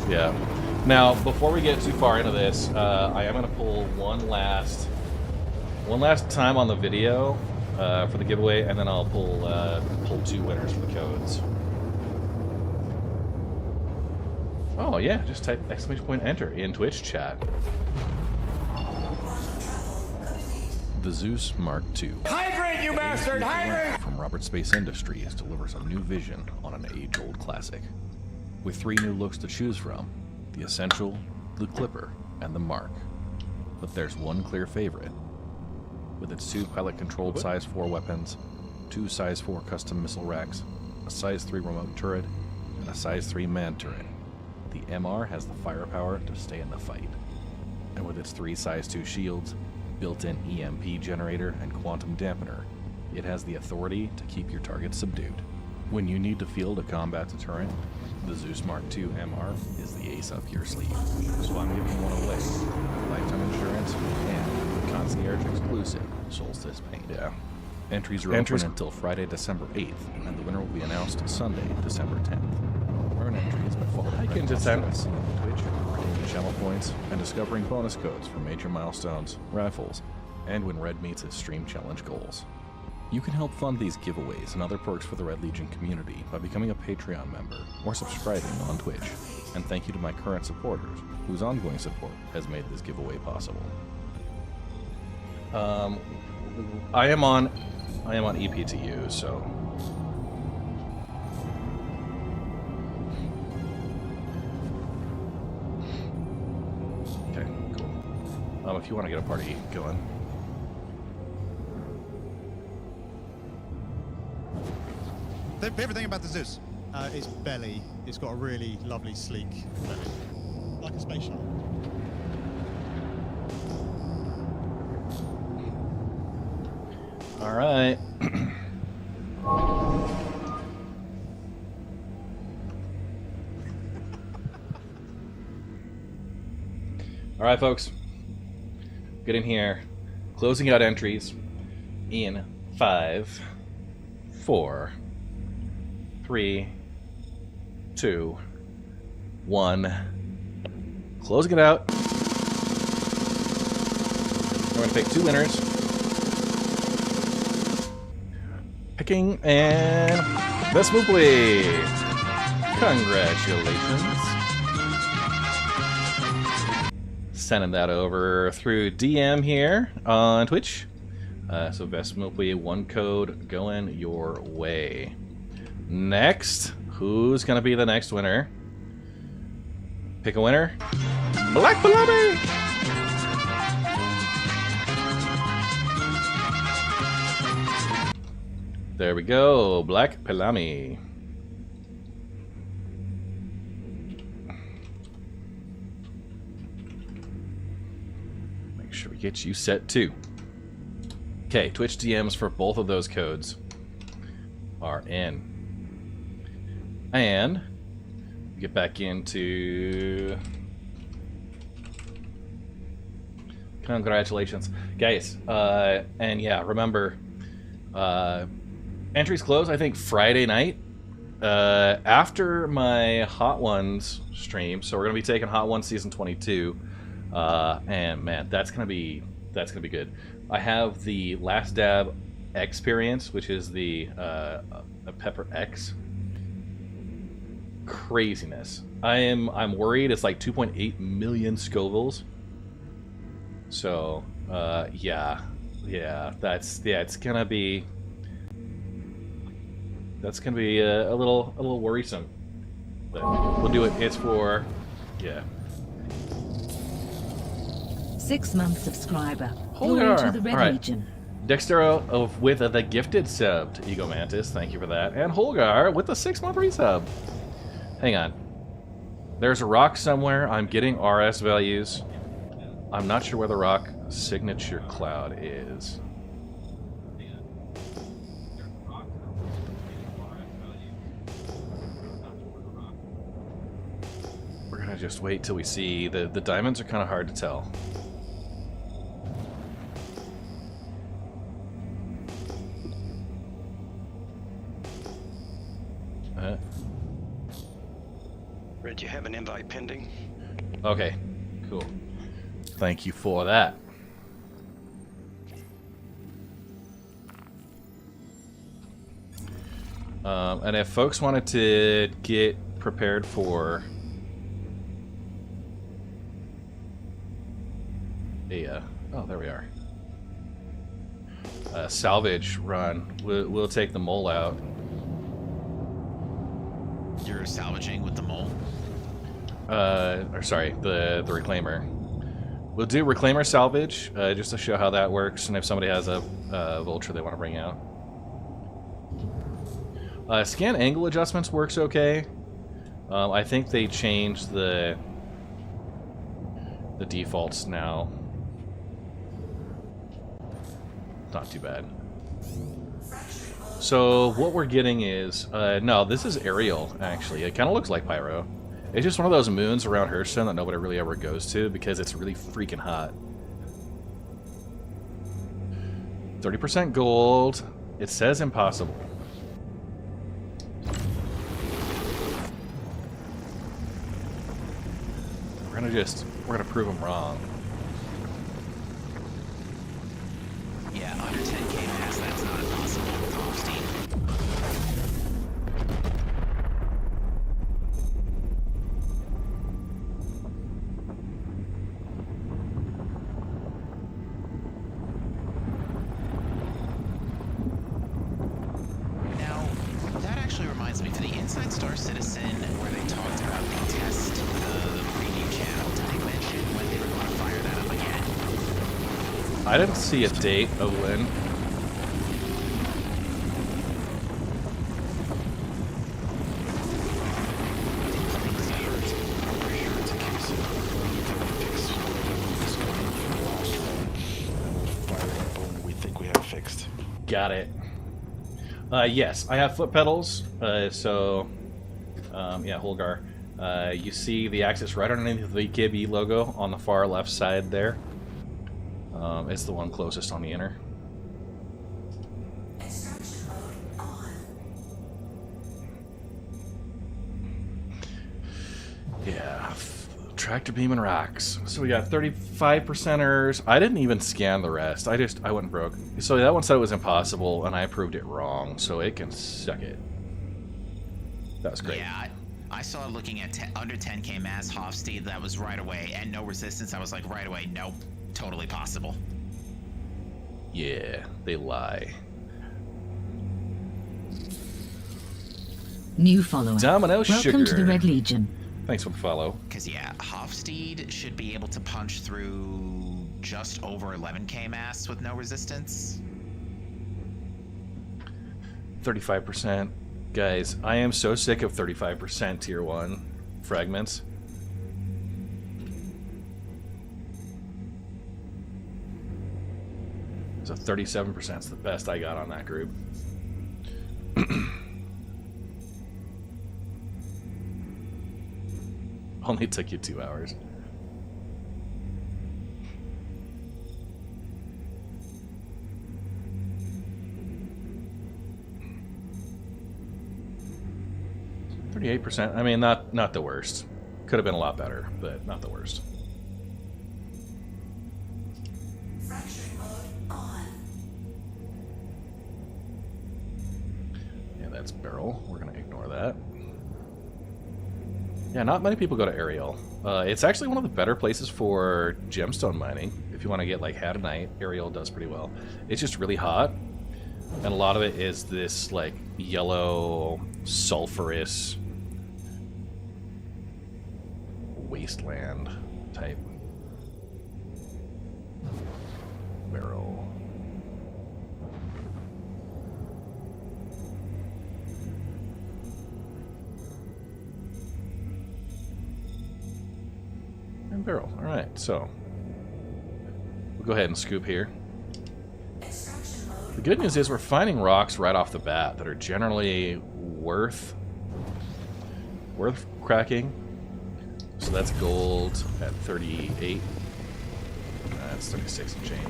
Yeah. Now, before we get too far into this, I am gonna pull one last time on the video for the giveaway, and then I'll pull 2 winners for the codes. Oh yeah, just type !enter in Twitch chat. The Zeus Mark II. Hydrate, you bastard! Hydrate! From Robert Space Industries delivers a new vision on an age-old classic. With 3 new looks to choose from, the Essential, the Clipper, and the Mark. But there's one clear favorite. With its 2 pilot-controlled size 4 weapons, 2 size 4 custom missile racks, a size 3 remote turret, and a size 3 manned turret, the MR has the firepower to stay in the fight. And with its 3 size 2 shields, built-in EMP generator, and quantum dampener, it has the authority to keep your target subdued. When you need to field a combat deterrent, the Zeus Mark II MR is the ace up your sleeve. So I'm giving one away. Lifetime insurance and the concierge exclusive Solstice paint. Yeah. Entries are open until Friday, December 8th, and the winner will be announced Sunday, December 10th. Earn entries by following us on Twitch, redeeming channel points, and discovering bonus codes for major milestones, raffles, and when Red meets his stream challenge goals. You can help fund these giveaways and other perks for the Red Legion community by becoming a Patreon member or subscribing on Twitch. And thank you to my current supporters, whose ongoing support has made this giveaway possible. I am on EPTU, so... Okay, cool. If you want to get a party going. The favorite thing about the Zeus, its belly. It's got a really lovely, sleek belly, like a space shuttle. All right. All right, folks. Get in here. Closing out entries in 5, 4, 3, 2, 1. Closing it out. We're gonna pick 2 winners. Picking and Vesmupli. Congratulations. Sending that over through DM here on Twitch. So Vesmupli, 1 code going your way. Next, who's gonna be the next winner? Pick a winner. Black Palami! There we go, Black Palami. Make sure we get you set too. Okay, Twitch DMs for both of those codes are in. And get back into... Congratulations. Guys, and yeah, remember, entries close, I think, Friday night. After my Hot Ones stream, so we're going to be taking Hot Ones Season 22. And man, that's gonna be good. I have the Last Dab experience, which is the Pepper X, craziness. I'm worried it's like 2.8 million Scovilles. So yeah, it's gonna be a little worrisome. But we'll do it. It's for yeah. 6-month subscriber. Hold Glory on. to the Red All right. Legion. Dextero with the gifted sub to Ego Mantis, thank you for that. And Holgar with the 6-month resub. Hang on. There's a rock somewhere. I'm getting RS values. I'm not sure where the rock signature cloud is. We're gonna just wait till we see. The diamonds are kind of hard to tell. Red, you have an invite pending. Okay, cool. Thank you for that. And if folks wanted to get prepared for a, oh, there we are. Salvage run. We'll take the mole out. You're salvaging with the mole? Or sorry, the reclaimer. We'll do reclaimer salvage, just to show how that works, and if somebody has a vulture they want to bring out. Scan angle adjustments works okay. I think they changed the defaults now. Not too bad. So what we're getting is no, this is aerial actually. It kind of looks like pyro. It's just one of those moons around Hearthstone that nobody really ever goes to because it's really freaking hot. 30% gold. It says impossible. We're gonna prove them wrong. Yeah, under 10k mass, that's not impossible with Hofstein. Now, that actually reminds me, for the Inside Star Citizen, where they talked about the test, the preview channel, did they mention when they were going to fire that up again? I didn't see a date of when. We think we have fixed. Got it. Yes, I have foot pedals. So, yeah, Holgar. You see the axis right underneath the KB logo on the far left side there. It's the one closest on the inner. Yeah, tractor beam and rocks. So we got 35%ers. I didn't even scan the rest. I went broke. So that one said it was impossible, and I proved it wrong. So it can suck it. That was great. Yeah, I saw it looking at under 10k mass Hofstein. That was right away, and no resistance. I was like, right away, nope, totally possible. Yeah, they lie. New follower. Domino Welcome Sugar. to the Red Legion. Thanks for the follow. Because, yeah, Hofstein should be able to punch through just over 11k mass with no resistance. 35%. Guys, I am so sick of 35% tier 1 fragments. So 37% is the best I got on that group. Only took you 2 hours. %. I mean, not the worst. Could have been a lot better, but not the worst. Yeah, that's barrel. We're gonna ignore that. Yeah, not many people go to Ariel. It's actually one of the better places for gemstone mining. If you want to get like Hadanite, Ariel does pretty well. It's just really hot, and a lot of it is this like yellow, sulfurous wasteland type barrel. And barrel. All right, so we'll go ahead and scoop here. The good news is we're finding rocks right off the bat that are generally worth cracking. So that's gold at 38. That's 36 and change.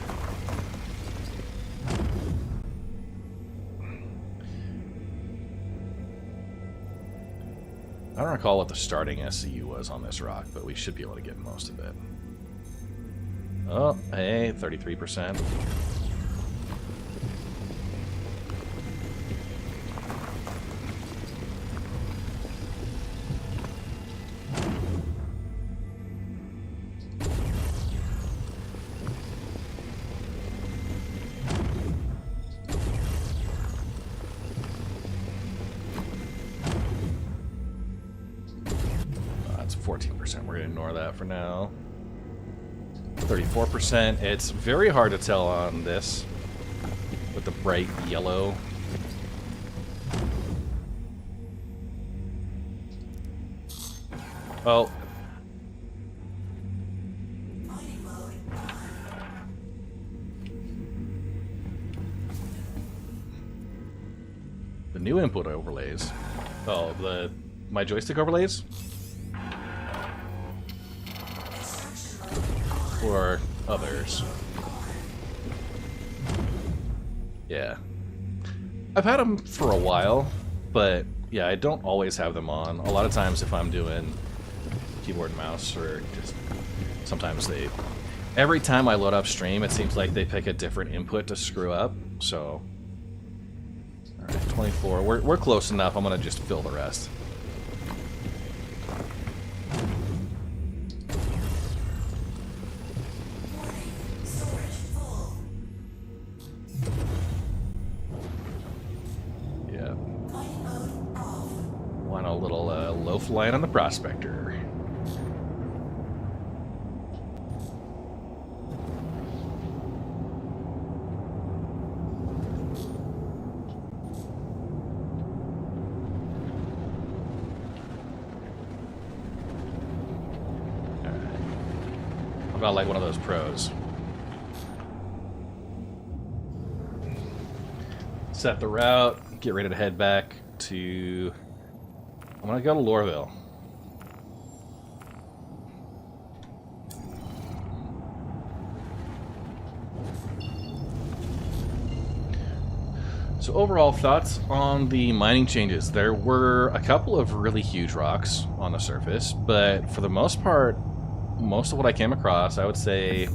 I don't recall what the starting SCU was on this rock, but we should be able to get most of it. Oh, hey, 33%. That's 14%. We're going to ignore that for now. 34%. It's very hard to tell on this with the bright yellow. Oh. The new input overlays. Oh, my joystick overlays? Or others. Yeah. I've had them for a while, but yeah, I don't always have them on. A lot of times if I'm doing keyboard and mouse, or just sometimes they... Every time I load up stream, it seems like they pick a different input to screw up, so... Alright, 24. We're close enough. I'm gonna just fill the rest. Line on the prospector. About like one of those pros. Set the route, get ready to head back to... I'm gonna go to Lorville. So overall thoughts on the mining changes. There were a couple of really huge rocks on the surface, but for the most part, most of what I came across, I would say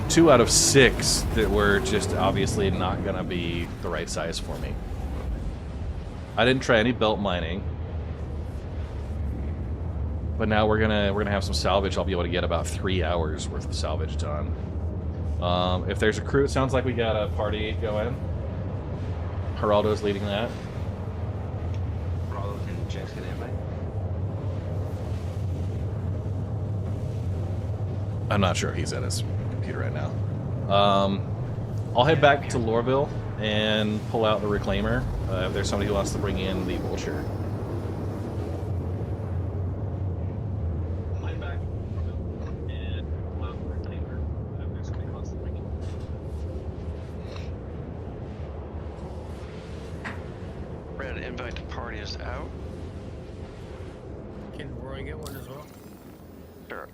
2 out of 6 that were just obviously not gonna be the right size for me. I didn't try any belt mining, but now we're gonna have some salvage. I'll be able to get about 3 hours worth of salvage done. If there's a crew, it sounds like we got a party going. Geraldo's leading that. Geraldo, can Jax get an invite? I'm not sure. He's at his computer right now. I'll head back to Lorville and pull out the Reclaimer if there's somebody who wants to bring in the Vulture. I'm back and pull out the Reclaimer if there's somebody who wants to bring in. Red invite to party is out. Can Roy get one as well? Sure.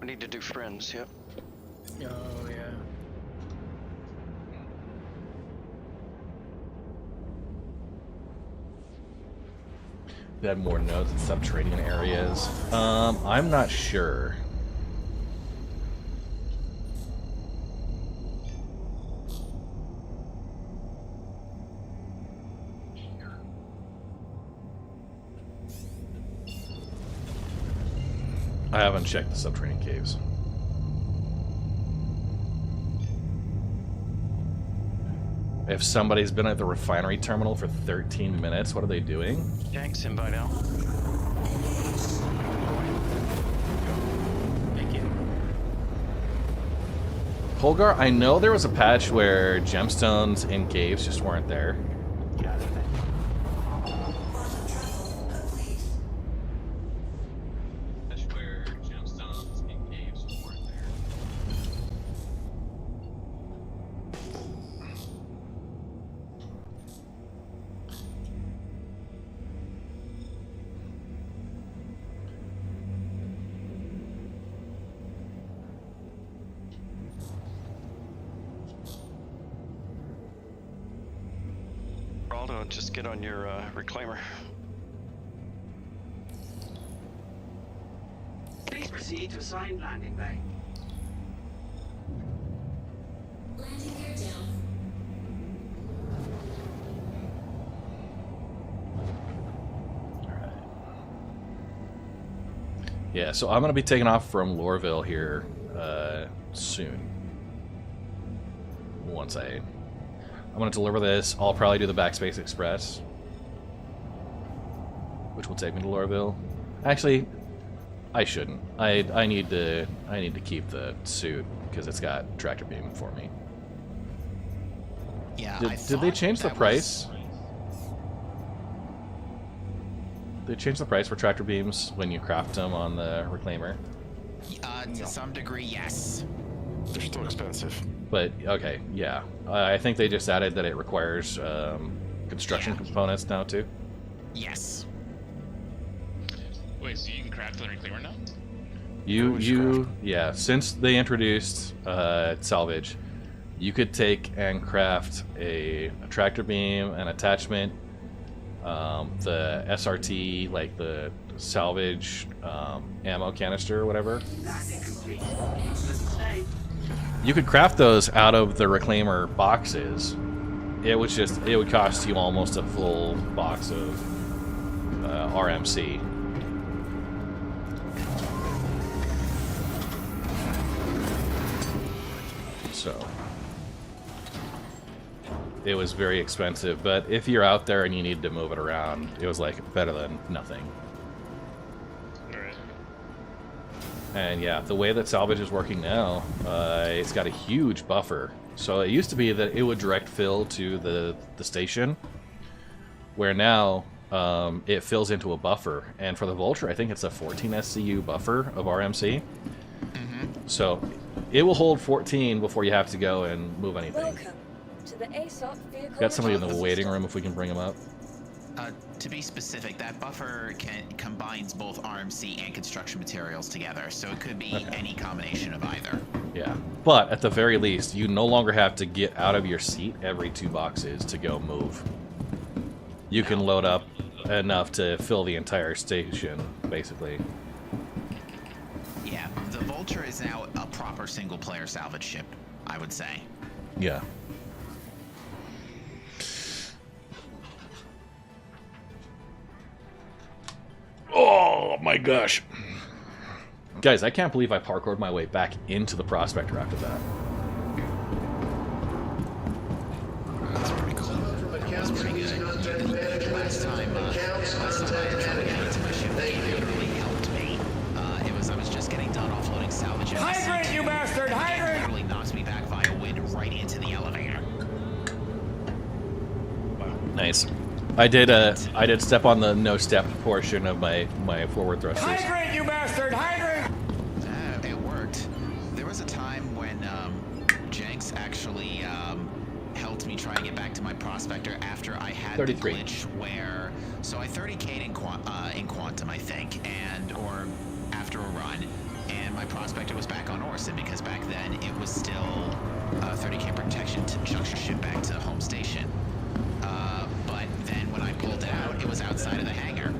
We need to do friends, yep. Oh, yeah. They had more nodes in subterranean areas. I'm not sure. haven't checked the subterranean caves. If somebody's been at the refinery terminal for 13 minutes, what are they doing? Yanks, invite out. Thank you. Holgar, I know there was a patch where gemstones in caves just weren't there. Just get on your reclaimer. Please proceed to assigned landing bay. Landing gear down. Yeah, so I'm going to be taking off from Lorville here soon. I'm going to deliver this. I'll probably do the Backspace Express, which will take me to Lorville. Actually, I shouldn't. I need to keep the suit because it's got tractor beam for me. Yeah. Did they change the price? They changed the price for tractor beams when you craft them on the reclaimer. To some degree, yes. They're still expensive. But okay, yeah. I think they just added that it requires construction components now too. Yes. Wait, so you can craft the reclaimer now? Yeah. Since they introduced Salvage, you could take and craft a tractor beam, an attachment, the SRT, like the Salvage ammo canister or whatever. You could craft those out of the reclaimer boxes. It would cost you almost a full box of RMC. So it was very expensive, but if you're out there and you need to move it around, it was like better than nothing. And yeah, the way that Salvage is working now, it's got a huge buffer. So it used to be that it would direct fill to the station, where now it fills into a buffer. And for the Vulture, I think it's a 14 SCU buffer of RMC. So it will hold 14 before you have to go and move anything. Welcome to the ASOP vehicle. Got somebody in the waiting room if we can bring them up. To be specific, that buffer combines both RMC and construction materials together, so it could be any combination of either. Yeah, but at the very least, you no longer have to get out of your seat every 2 boxes to go move. You can load up enough to fill the entire station, basically. Yeah, the Vulture is now a proper single-player salvage ship, I would say. Yeah. Oh my gosh. Guys, I can't believe I parkoured my way back into the Prospector after that. That's pretty cool. That's pretty good. Last time I tried to get into my ship, they literally helped me. I was just getting done offloading salvage. Hydrant, you bastard! Hydrant! Literally knocks me back via wind right into the elevator. Nice. I did step on the no step portion of my forward thrusters. Hydrant, you bastard! Hydrant! It worked. There was a time when Jenks actually helped me try and get back to my Prospector after I had 33. the glitch where, so I 30k'd in Quantum, I think, or after a run, and my Prospector was back on Orson because back then it was still 30k protection to junction ship back to home station. But then when I pulled it out, it was outside of the hangar.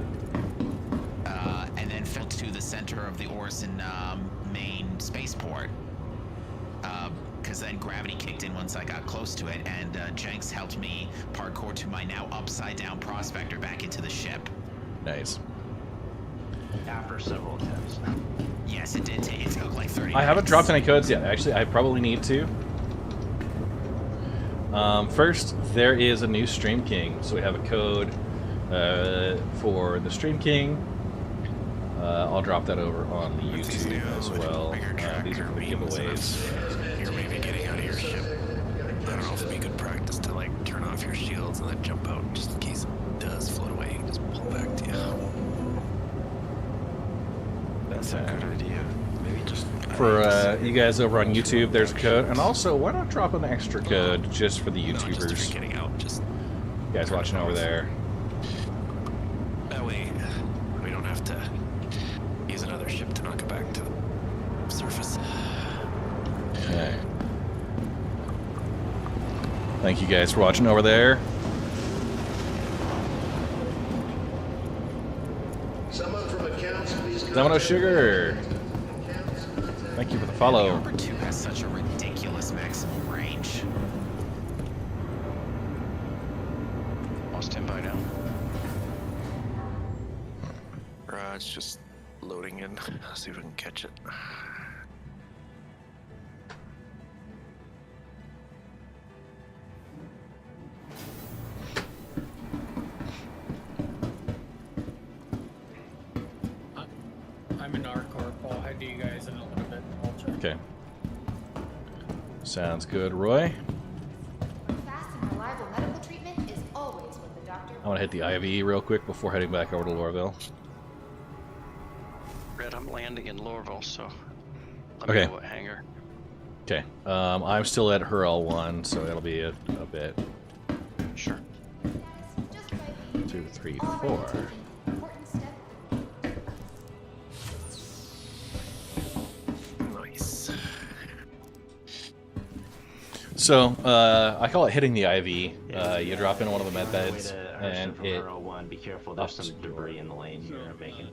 And then fell to the center of the Orson main spaceport. Because then gravity kicked in once I got close to it, and Jenks helped me parkour to my now upside-down Prospector back into the ship. Nice. after several attempts. Yes, it did take. It took like 30 I haven't minutes. dropped any codes yet. Actually, I probably need to. First, there is a new Stream King, so we have a code for the Stream King. I'll drop that over on the YouTube as well. These are the giveaways. You're maybe getting out of your ship. I don't know if it'd be good practice to like turn off your shields and then jump out just in case it does float away. You can just pull back to you. That's a good idea. Maybe just For you guys over on YouTube, there's a code, and also why not drop an extra code just for the YouTubers? Just getting out, just you guys watching over there. that way we don't have to use another ship to knock it back to the surface. Okay. Thank you guys for watching over there. Someone from accounts, please. Domino Sugar. Thank you for the follow. Number 2 has such a ridiculous maximum range. I'll stand by now. It's just loading in. Let's see if we can catch it. I'm in R-Corp. I'll head to you guys in a little bit. I'll check. Okay. Sounds good, Roy. Fast and reliable medical treatment is always what the doctor. I want to hit the IV real quick before heading back over to Lorville. Red, I'm landing in Lorville, so let Okay. me know what hangar. Okay. I'm still at her L1, so it'll be a bit. Sure. 2, 3, 4. Nice. So, I call it hitting the IV. You drop in one of the med beds, and it Be careful, there's some debris in the lane you're making.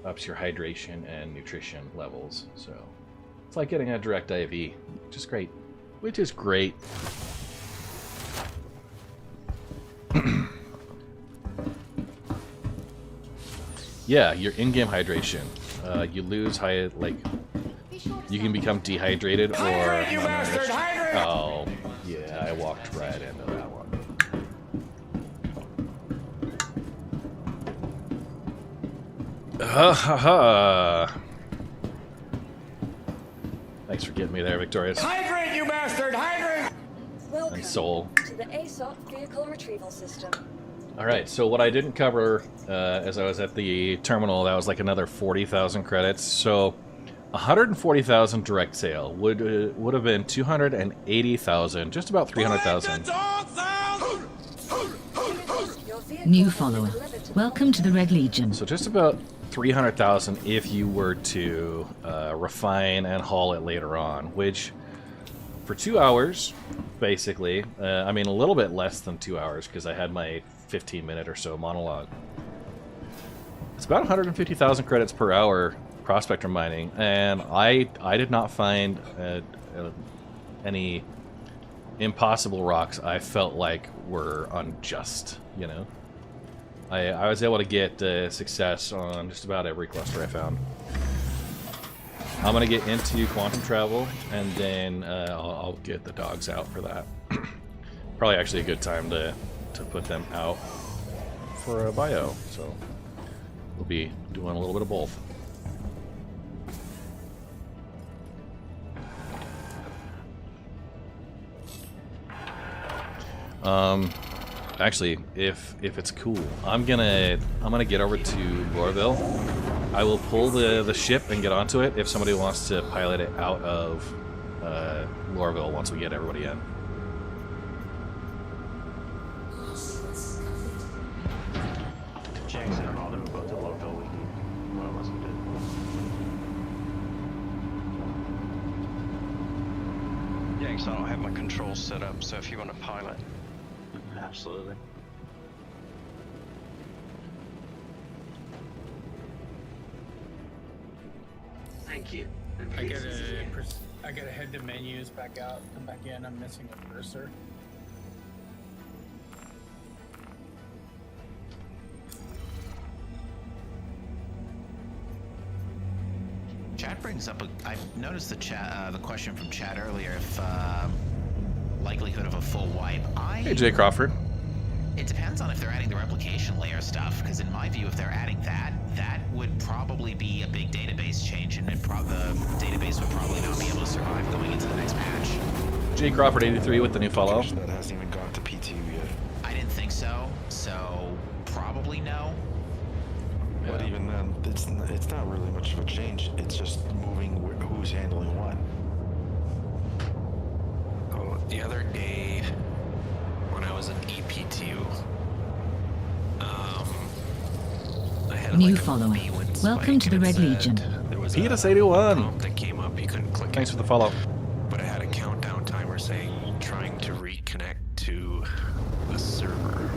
ups your hydration and nutrition levels. So, it's like getting a direct IV, which is great. Which is great. Yeah, your in-game hydration. You lose you can become dehydrated or Hydrate, you bastard! Hydrate! Oh, yeah, I walked right into that one. Ha ha ha! Thanks for getting me there, Victorious. Hydrate, you bastard! Hydrate! Welcome And Soul. to the ASOC vehicle retrieval system. Alright, so what I didn't cover as I was at the terminal, that was like another 40,000 credits. So 140,000 direct sale would have been 280,000, just about 300,000. New follower. Welcome to the Red Legion. So just about 300,000 if you were to refine and haul it later on, which for 2 hours, basically, I mean a little bit less than 2 hours because I had my 15-minute or so monologue. It's about 150,000 credits per hour prospector mining, and I did not find any impossible rocks I felt like were unjust, you know? I was able to get success on just about every cluster I found. I'm going to get into quantum travel, and then I'll get the dogs out for that. Probably actually a good time to put them out for a bio, so we'll be doing a little bit of both. Actually, if it's cool, I'm gonna get over to Lorville. I will pull the ship and get onto it if somebody wants to pilot it out of Lorville once we get everybody in. Jackson and all them go to Lorville. We can, one of us can do it. Yeah, because I don't have my controls set up, so if you want to pilot. Absolutely. Thank you. I gotta head to menus, back out, come back in. I'm missing a cursor. Chat brings up I noticed the question from chat earlier if likelihood of a full wipe. Hey, Jay Crawford. It depends on if they're adding the replication layer stuff, because in my view, if they're adding that would probably be a big database change, and the database would probably not be able to survive going into the next patch. Jay Crawford 83 with the new follow. That hasn't even gone to PTU yet. I didn't think so, so probably no. But even then, it's not really much of a change. It's just moving who's handling what. Oh, the other day when I was in EPTU, I had New like a follower. B1 Welcome spike to the and it Red said Legion. There was Petus a 81. prompt that came up. You couldn't click Thanks it, for the follow. but it had a countdown timer saying trying to reconnect to the server.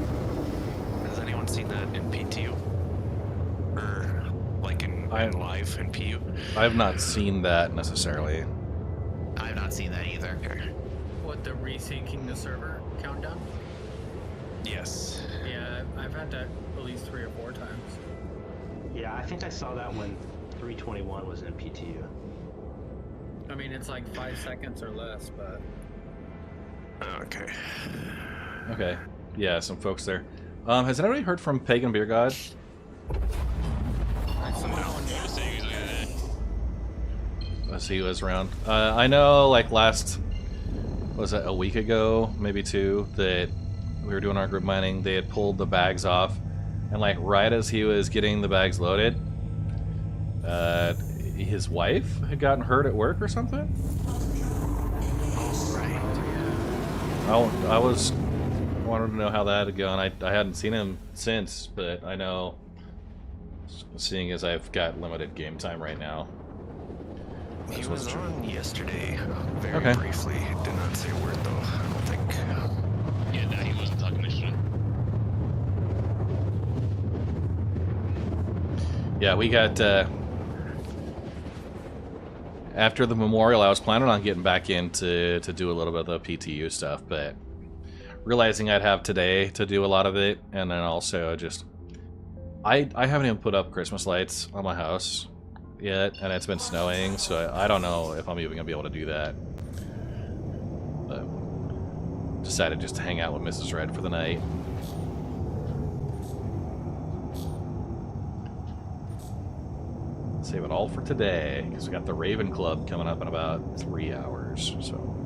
Has anyone seen that in PTU? Or like in live in PU? I have not seen that necessarily. I've not seen that either. What, the resyncing the server countdown? Yes. Yeah, I've had that at least 3 or 4 times. Yeah, I think I saw that when 321 was in PTU. I mean, it's like 5 seconds or less, but... Okay. Okay. Yeah, some folks there. Has anybody heard from Pagan Beer God? Let's see who was around. I know, like last, was it a week ago, maybe 2, that we were doing our group mining. They had pulled the bags off, and like right as he was getting the bags loaded, his wife had gotten hurt at work or something. I wanted to know how that had gone. I hadn't seen him since, but I know, seeing as I've got limited game time right now. He was on yesterday, very Okay. briefly. Did not say a word though, I don't think. Yeah, no, he wasn't talking yesterday. Yeah, we got, after the memorial, I was planning on getting back in to do a little bit of the PTU stuff, but realizing I'd have today to do a lot of it, and then also just, I haven't even put up Christmas lights on my house yet, and it's been snowing, so I don't know if I'm even gonna be able to do that. But decided just to hang out with Mrs. Red for the night. Save it all for today, because we got the Raven Club coming up in about 3 hours, so.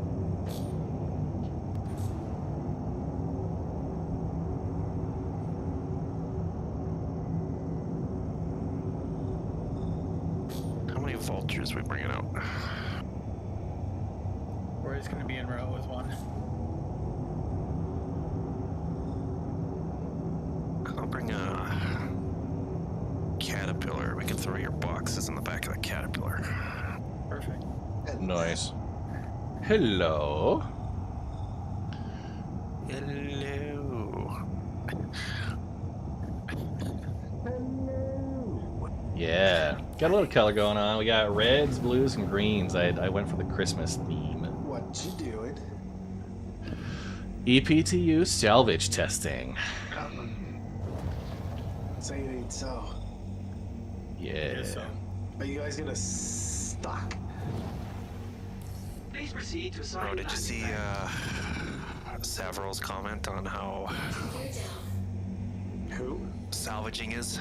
How many vultures we bringing out? We're just going to be en route with one. I'll bring a caterpillar. We can throw your boxes in the back of the caterpillar. Perfect. Nice. Hello. Hello. Yeah, got a little color going on. We got reds, blues, and greens. I went for the Christmas theme. What you doing? EPTU salvage testing. Say it ain't so. Yeah. Are you guys gonna stock? Please proceed to assign. Bro, did you see Savral's comment on how Who? salvaging is?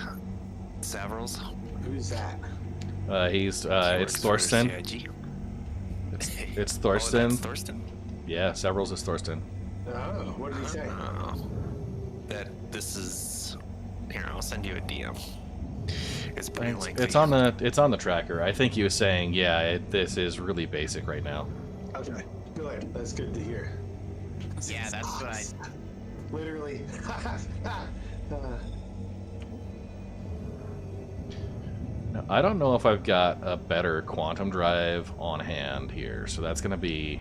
Savral's? Who's that? It's Thorsten. CIG. It's Thorsten. Oh, that's Thorsten? Yeah, Severals is Thorsten. Oh, what did he say? That this is. Here, I'll send you a DM. It's pretty lengthy. It's on the tracker. I think he was saying, yeah, this is really basic right now. Okay, good. That's good to hear. Yeah, that's what I... Literally. Now, I don't know if I've got a better quantum drive on hand here, so that's going to be...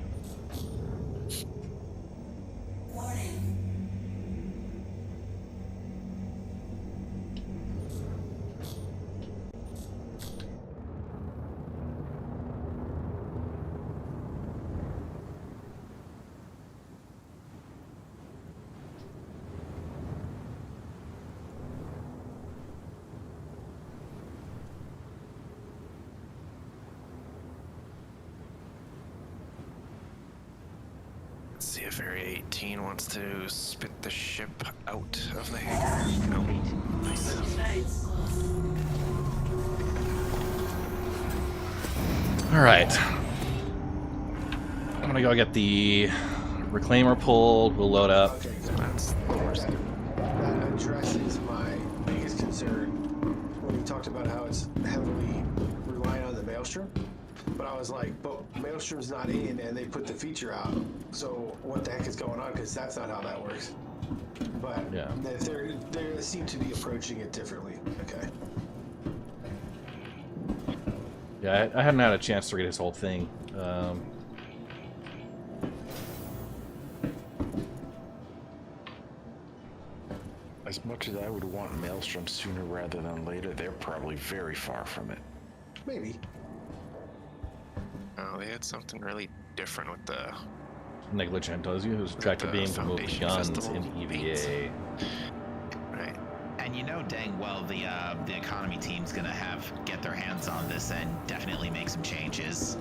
see if Area 18 wants to spit the ship out of the hangar. No. Nice. All right. I'm gonna go get the reclaimer pulled. We'll load up. Okay, that's the worst. That addresses my biggest concern when you talked about how it's heavily reliant on the Maelstrom. But I was like, but Maelstrom's not in, and they put the feature out. So what the heck is going on? Because that's not how that works. But yeah, they seem to be approaching it differently. Okay. Yeah, I hadn't had a chance to read his whole thing. As much as I would want Maelstrom sooner rather than later, they're probably very far from it. Maybe. Oh, they had something really different with the Negligent does you, whose tractor beams will move guns in EVA. Right. And you know dang well the economy team's gonna get their hands on this and definitely make some changes.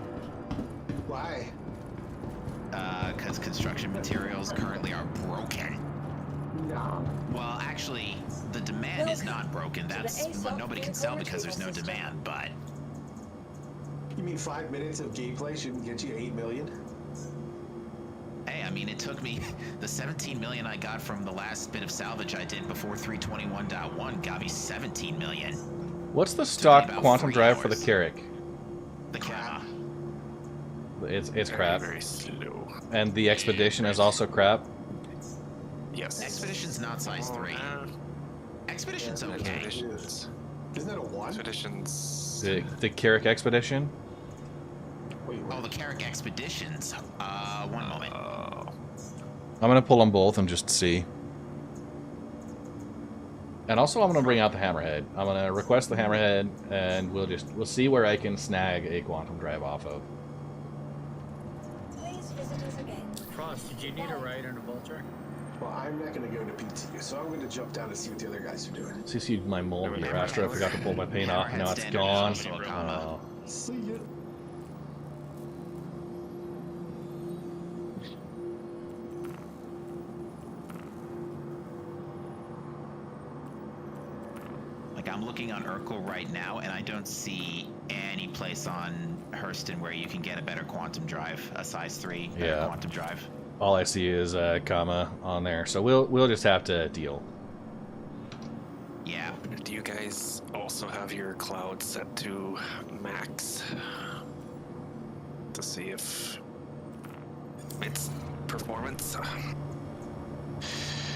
Why? Because construction materials currently are broken. No. Well, actually, the demand is not broken. That's what nobody can sell because there's no demand, but... You mean 5 minutes of gameplay shouldn't get you 8 million? Hey, I mean, it took me... The 17 million I got from the last bit of salvage I did before 321.1 got me 17 million. What's the stock quantum drive for the Carrack? The Gamma. It's crap. Very slow. And the Expedition is also crap? Yes. Expedition's not size 3. Expedition's okay. Isn't that a 1? Expedition's... The Carrack Expedition? Oh, the Carrack Expeditions. One moment. I'm gonna pull them both and just see. And also I'm gonna bring out the Hammerhead. I'm gonna request the Hammerhead and we'll see where I can snag a quantum drive off of. Please visit us again. Frost, did you need a ride on a Vulture? Well, I'm not going to go to PTU, so I'm going to jump down and see what the other guys are doing. See my mold here, Astro. I forgot to pull my paint off. Now it's gone. Oh. See ya. Like, I'm looking on Urkel right now, and I don't see any place on Hurston where you can get a better quantum drive, a size 3 better quantum drive. All I see is a comma on there, so we'll just have to deal. Yeah. Do you guys also have your cloud set to max to see if it's performance?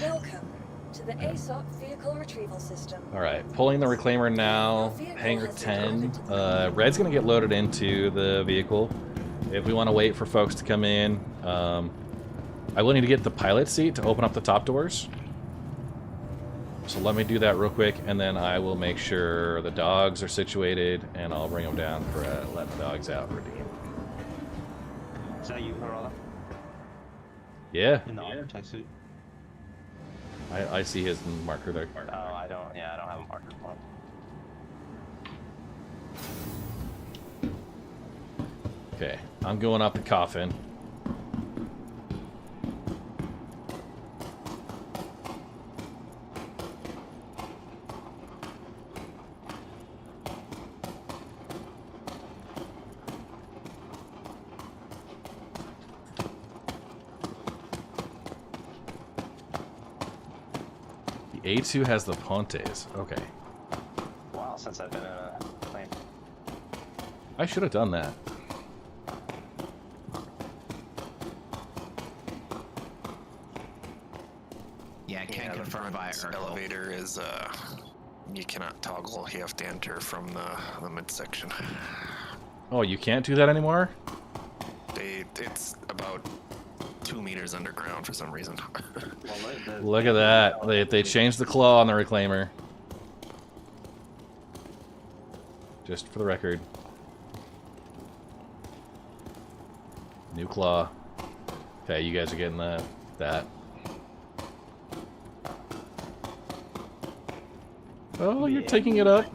Welcome to the ASOP vehicle retrieval system. All right, pulling the reclaimer now. Hangar 10. Red's gonna get loaded into the vehicle. If we want to wait for folks to come in, I will need to get the pilot seat to open up the top doors. So let me do that real quick, and then I will make sure the dogs are situated, and I'll bring them down for letting the dogs out. Redeem. Is that you, Marala? Yeah. In the architect suit? I see his marker there. Oh, I don't have a marker for him. Okay, I'm going up the coffin. A2 has the Pontes. Okay. Wow, since I've been in a plane. I should have done that. Yeah, I can't confirm via Urkel. Elevator is you cannot toggle. You have to enter from the midsection. Oh, you can't do that anymore? It's about 2 meters underground for some reason. Look at that. They changed the claw on the reclaimer. Just for the record. New claw. Okay, you guys are getting that. Oh, you're taking it up.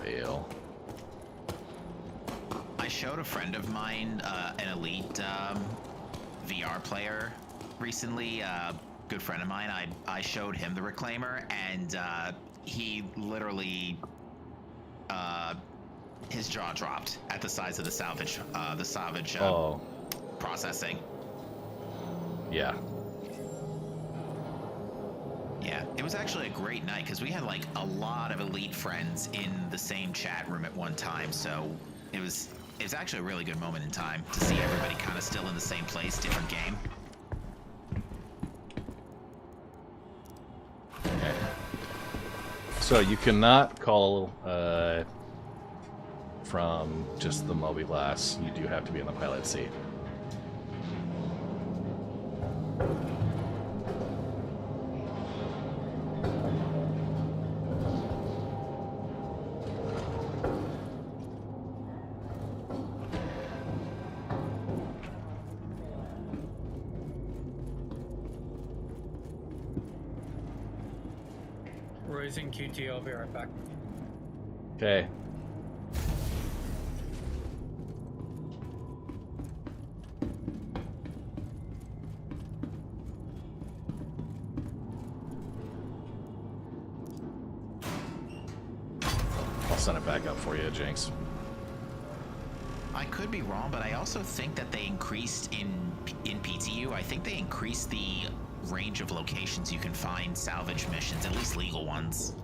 Fail. I showed a friend of mine, an elite VR player, recently. Good friend of mine. I showed him the Reclaimer, and he literally, his jaw dropped at the size of the Salvage. Processing. Yeah. Yeah, it was actually a great night because we had like a lot of elite friends in the same chat room at one time. So it was actually a really good moment in time to see everybody kind of still in the same place, different game. Okay. So you cannot call from just the mobiGlass. You do have to be in the pilot seat. Roy's in QT, I'll be right back. Okay. I'll send it back up for you, Jinx. I could be wrong, but I also think that they increased in PTU. I think they increased the range of locations you can find salvage missions, at least legal ones.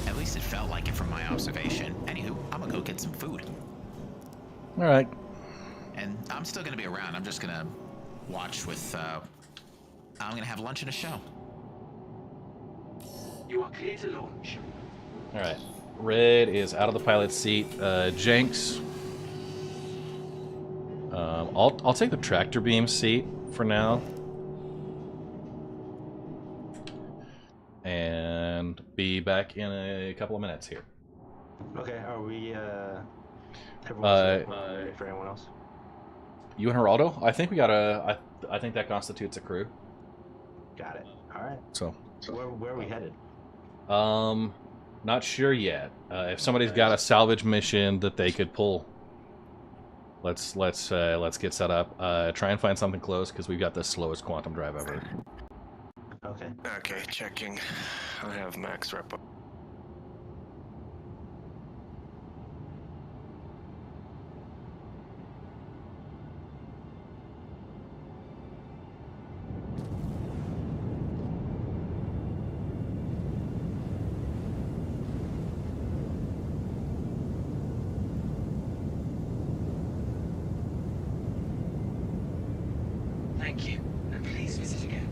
At least it felt like it from my observation. Anywho, I'm gonna go get some food. All right. And I'm still gonna be around. I'm just gonna watch with. I'm gonna have lunch and a show. You are clear to launch. All right. Red is out of the pilot seat. Jinx. I'll take the tractor beam seat for now. And be back in a couple of minutes here. Okay, are we ready for anyone else? You and Geraldo? I think we got I think that constitutes a crew. Got it. All right. So where are we headed? Not sure yet. If somebody's got a salvage mission that they could pull, let's get set up. Try and find something close because we've got the slowest quantum drive ever. Okay. Okay, checking. I have max rep. Thank you, and please visit again.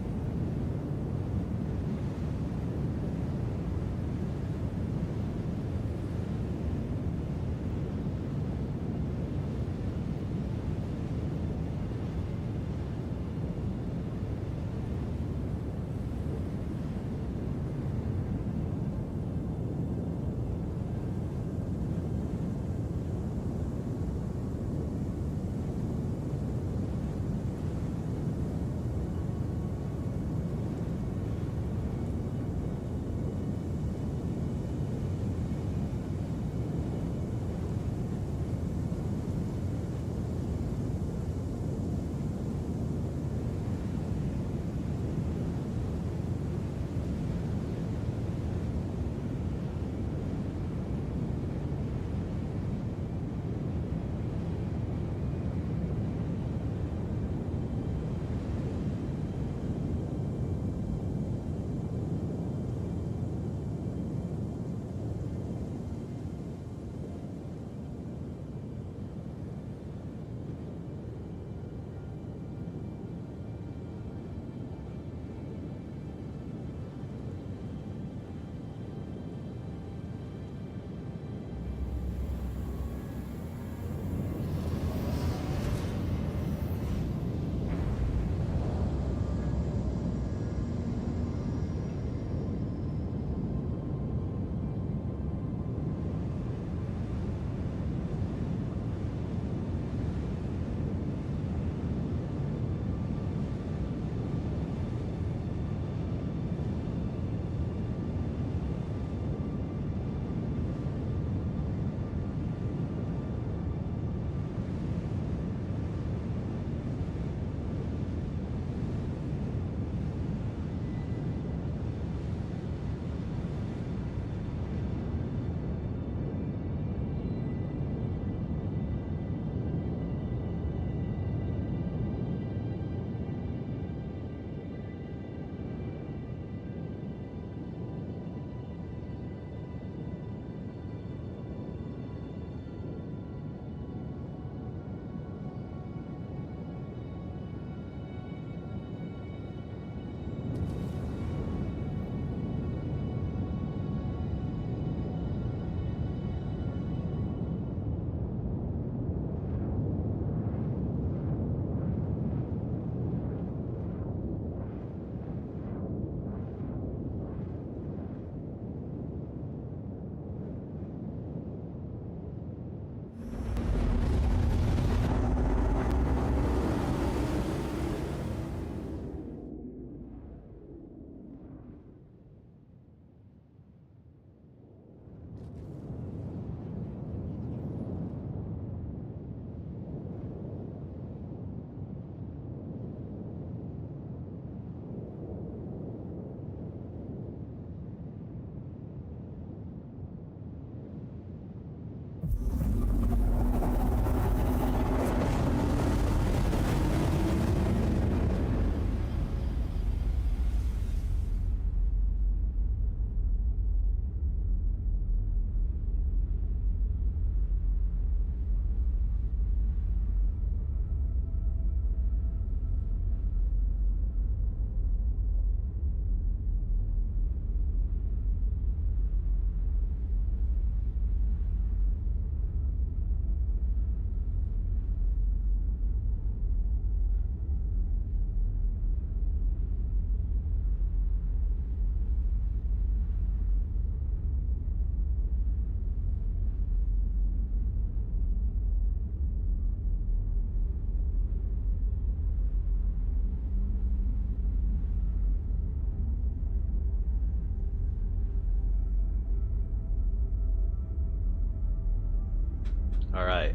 All right.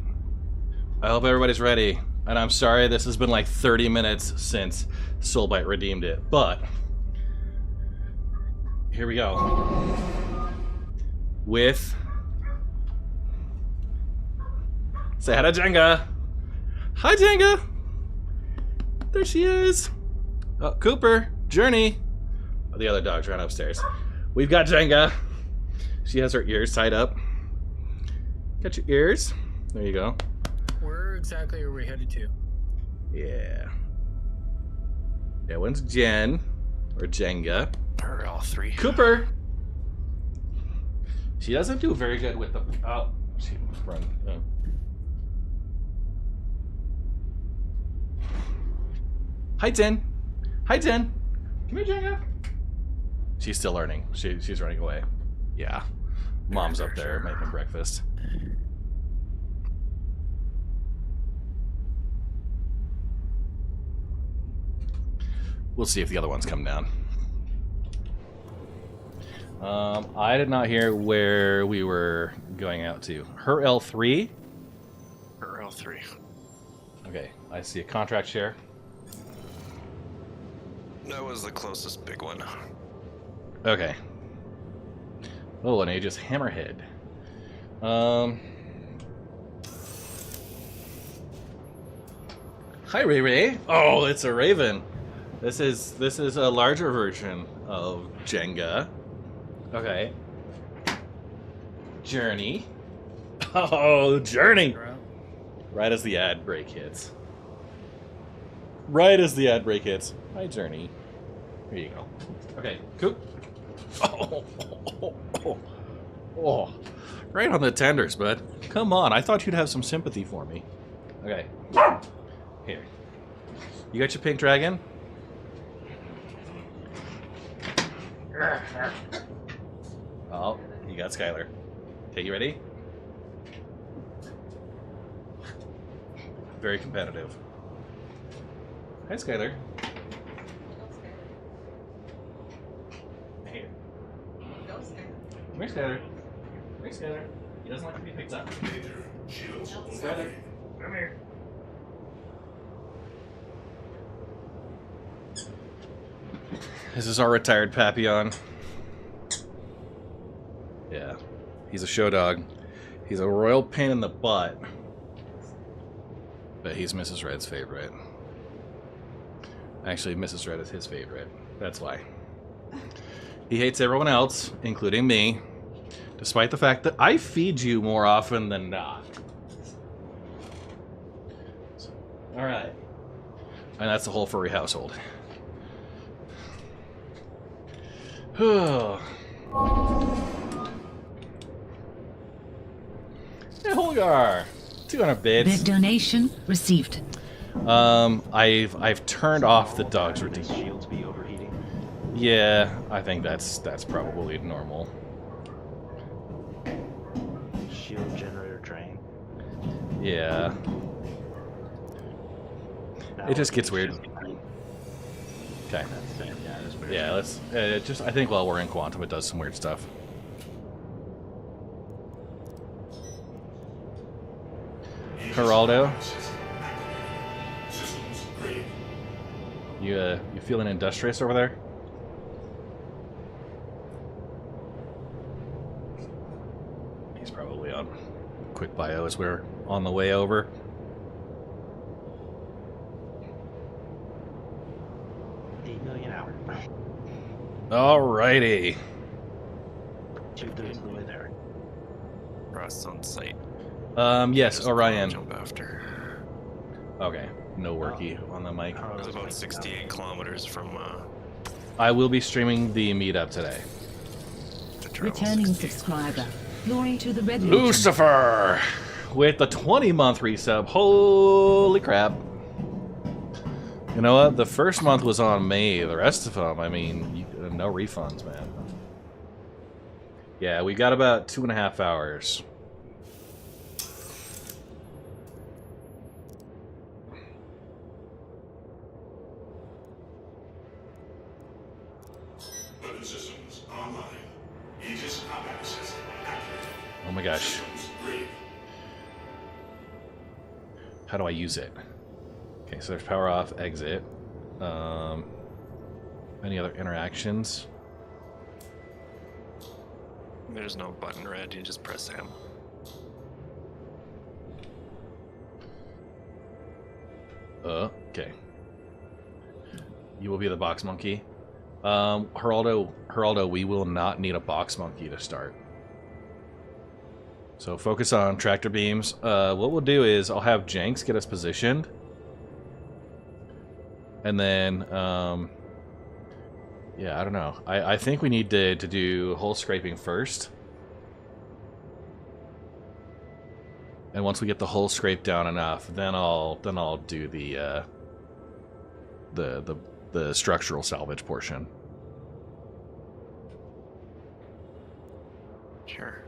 I hope everybody's ready. And I'm sorry this has been like 30 minutes since Soulbite redeemed it, but here we go. With say hi to Jenga. Hi, Jenga. There she is. Oh, Cooper, Journey. Oh, the other dog's ran upstairs. We've got Jenga. She has her ears tied up. Got your ears. There you go. Where exactly are we headed to? Yeah. That one's Jen. Or Jenga. Or all three. Cooper. She doesn't do very good with the... Oh, she run. Oh. Hi, Jen. Hi, Jen. Come here, Jenga. She's still learning. She's running away. Yeah. Mom's up there making breakfast. We'll see if the other ones come down. I did not hear where we were going out to. Her L3? Her L3. Okay, I see a contract share. That was the closest big one. Okay. Oh, an Aegis Hammerhead. Hi, Ray Ray. Oh, it's a Raven. This is a larger version of Jenga. Okay. Journey. Oh, Journey. Right as the ad break hits. Right as the ad break hits. Hi, Journey. Here you go. Okay, Coop. Oh, right on the tenders, bud. Come on, I thought you'd have some sympathy for me. Okay. Here. You got your pink dragon? Oh, you got Skylar. Okay, you ready? Very competitive. Hi, Skylar. Here. Come here, Skylar. Come here, Skylar. He doesn't like to be picked up. Skylar, come here. This is our retired Papillon. Yeah, he's a show dog. He's a royal pain in the butt. But he's Mrs. Red's favorite. Actually, Mrs. Red is his favorite. That's why. He hates everyone else, including me, despite the fact that I feed you more often than not. Alright. And that's the whole furry household. Hey, Holgar! 200 bits. Bid donation received. I've turned off the dog's routine. Shields be overheating. Yeah, I think that's probably normal. Shield generator drain. Yeah. It just gets weird. Okay. Yeah, let's just. I think while we're in Quantum, it does some weird stuff. Geraldo, you feeling industrious over there? He's probably on quick bio as we're on the way over. Alrighty. 2/3 of the way there. Ross on site. Yes, Orion. Jump after. Okay, no worky on the mic. It's about 68 kilometers from. I will be streaming the meetup today. Returning subscriber. Glory to the Red Legion. Lucifer with the 20-month resub. Holy crap. You know what? The first month was on me. The rest of them, I mean, no refunds, man. Yeah, we got about 2.5 hours. Oh my gosh. How do I use it? Okay, so there's power off, exit. Any other interactions? There's no button red, you just press M. Okay. You will be the box monkey. Geraldo, we will not need a box monkey to start. So focus on tractor beams. What we'll do is I'll have Jenks get us positioned. And then, yeah, I don't know. I think we need to do hull scraping first. And once we get the hull scraped down enough, then I'll do the structural salvage portion. Sure.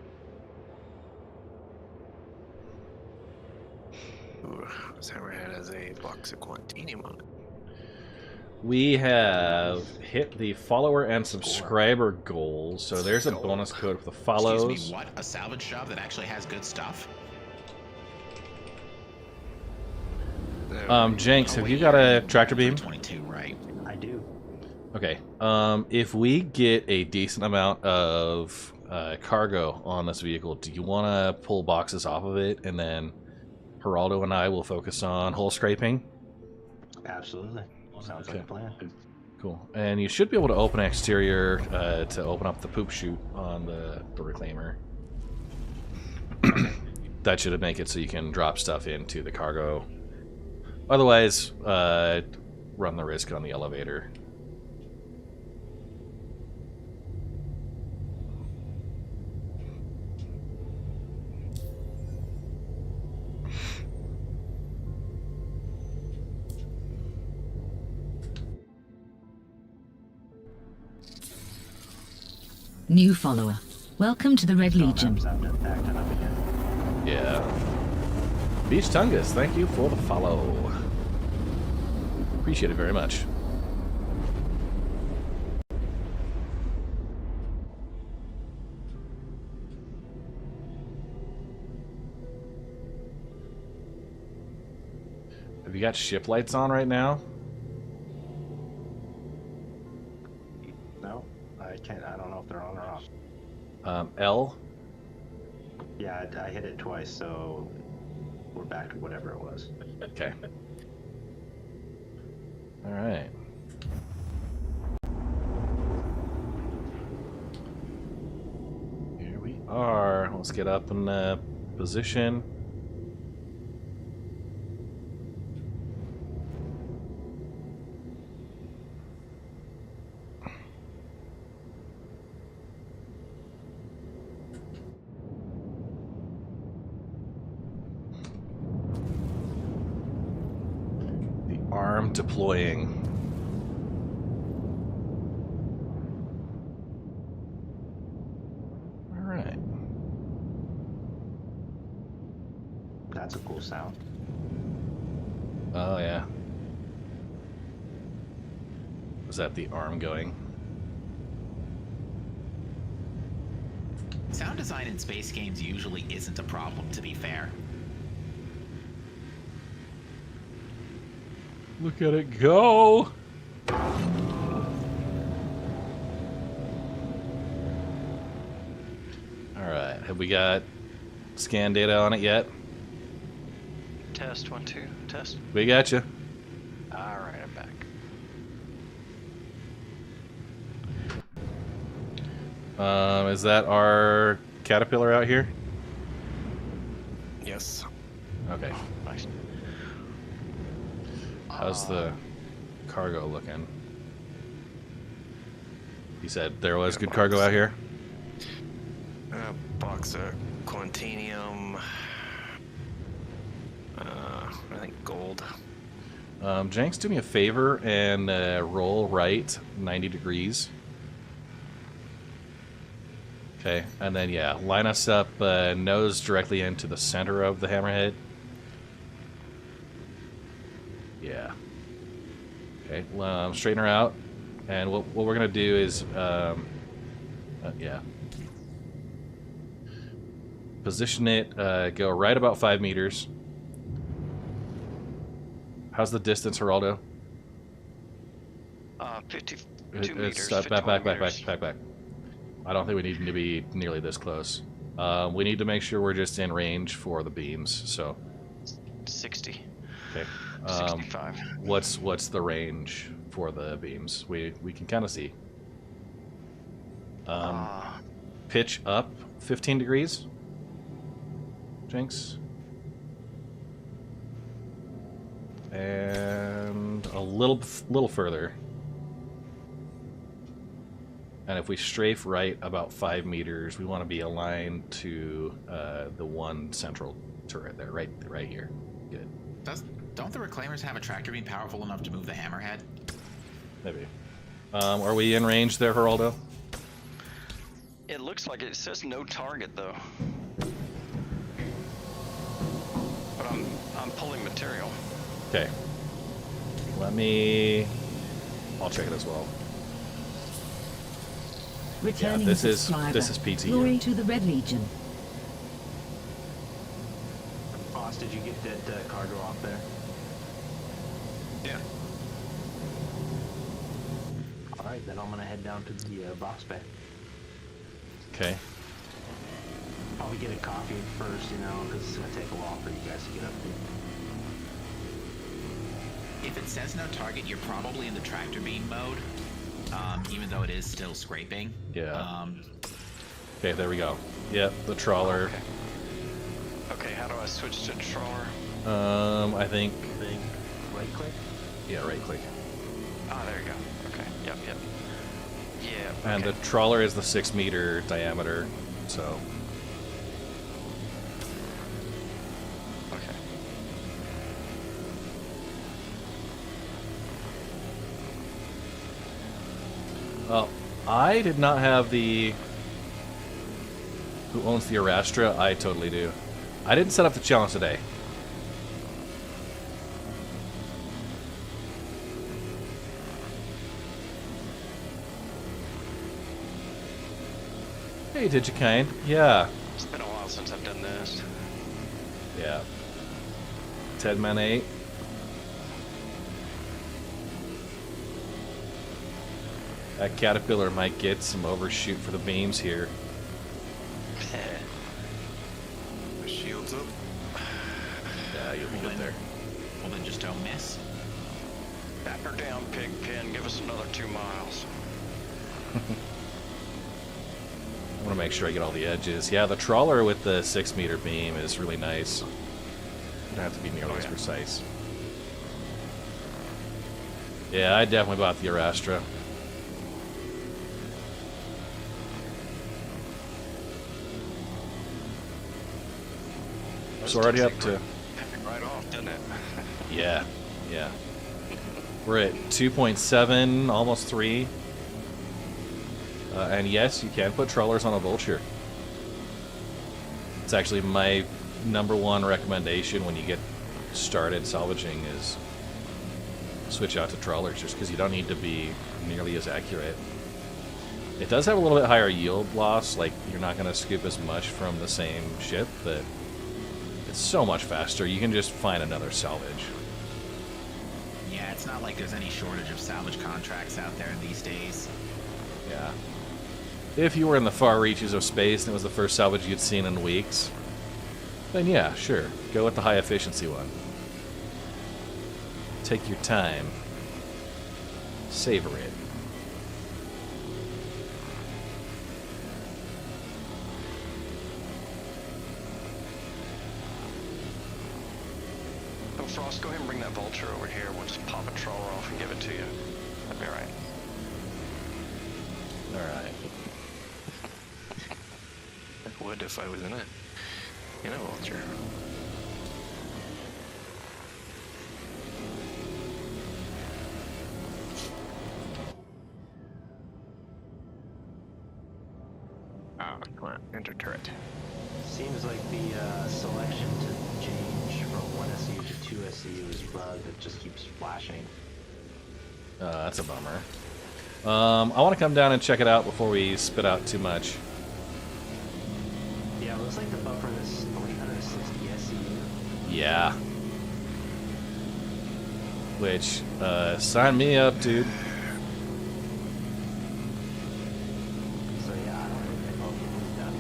Ooh, Saberhead has a box of Quantinium on it. We have hit the follower and subscriber goals, so there's a bonus code for the follows. Excuse me, what? A salvage shop that actually has good stuff? Jenks, have you got a tractor beam? 22, right? I do. Okay. If we get a decent amount of cargo on this vehicle, do you want to pull boxes off of it, and then Geraldo and I will focus on hull scraping? Absolutely. Sounds like a plan. Cool. And you should be able to open exterior to open up the poop chute on the reclaimer. That should make it so you can drop stuff into the cargo. Otherwise, run the risk on the elevator. New follower. Welcome to the Red Legion. Yeah. Beach Tungus, thank you for the follow. Appreciate it very much. Have you got ship lights on right now? No, I can't. I don't know if they're on or off. L? Yeah, I hit it twice, so we're back to whatever it was. Okay. All right. Here we are. Let's get up in position. Arm deploying. All right. That's a cool sound. Oh yeah. Was that the arm going? Sound design in space games usually isn't a problem, to be fair. Look at it go! Alright, have we got scan data on it yet? Test 1, 2, test. We got you. Alright, I'm back. Is that our caterpillar out here? Yes. Okay. Nice. How's the cargo looking? You said there was good cargo out here? Box of Quantinium. I think gold. Jenks, do me a favor and roll right 90 degrees. Okay, and then yeah, line us up nose directly into the center of the hammerhead. Yeah. Okay, straighten her out. And what we're going to do is, yeah. Position it, go right about 5 meters. How's the distance, Geraldo? 52 meters. It's 51 meters. back. I don't think we need to be nearly this close. We need to make sure we're just in range for the beams. So 60. Okay. 65. What's the range for the beams? We can kind of see. Pitch up 15 degrees. Jinx. And a little further. And if we strafe right about 5 meters, we want to be aligned to the one central turret there, right here. Good. Don't the reclaimers have a tractor beam powerful enough to move the hammerhead? Maybe. Are we in range there, Geraldo? It looks like it says no target though. But I'm pulling material. Okay. I'll check it as well. Returning this subscriber. is PTU. Glory to the Red Legion. Boss, did you get that cargo off there? Yeah. All right, then I'm gonna head down to the box bay. Okay. Probably get a coffee first, because it's gonna take a while for you guys to get up there. If it says no target, you're probably in the tractor beam mode, even though it is still scraping. Yeah. Okay, there we go. Yep, the trawler. Okay, how do I switch to trawler? I think. Right click? Yeah, right click. Ah, there you go. Okay, yep. Yeah. And the trawler is the 6 meter diameter, so. Okay. Well, I did not have the... Who owns the Arastra? I totally do. I didn't set up the challenge today. Hey, Digikind. Yeah. It's been a while since I've done this. Yeah. Tedman 8. That Caterpillar might get some overshoot for the beams here. Shields up. Yeah, you'll be good there. Well, then just don't miss. Back her down, Pigpen. Give us another 2 miles. I want to make sure I get all the edges. Yeah, the trawler with the 6 meter beam is really nice. You don't have to be nearly as precise. Yeah, I definitely bought the Arastra. So we're already up to... Right off, doesn't it? Yeah. We're at 2.7, almost 3. And yes, you can put trawlers on a vulture. It's actually my #1 recommendation when you get started salvaging is switch out to trawlers, just because you don't need to be nearly as accurate. It does have a little bit higher yield loss, like you're not going to scoop as much from the same ship, but it's so much faster. You can just find another salvage. Yeah, it's not like there's any shortage of salvage contracts out there these days. Yeah. If you were in the far reaches of space and it was the first salvage you'd seen in weeks, then yeah, sure. Go with the high efficiency one. Take your time. Savor it. Oh, Frost, go ahead and bring that vulture over here. We'll just pop a trawler off and give it to you. That'd be alright. Alright. I would if I was in a vulture. Ah, come on, enter turret. Seems like the selection to change from 1 SCU to 2 SCU is bugged. It just keeps flashing. That's a bummer. I want to come down and check it out before we spit out too much. Yeah, it looks like the buffer is 360 SCU. Yeah. which, sign me up, dude. So yeah, I don't really think I'll get done.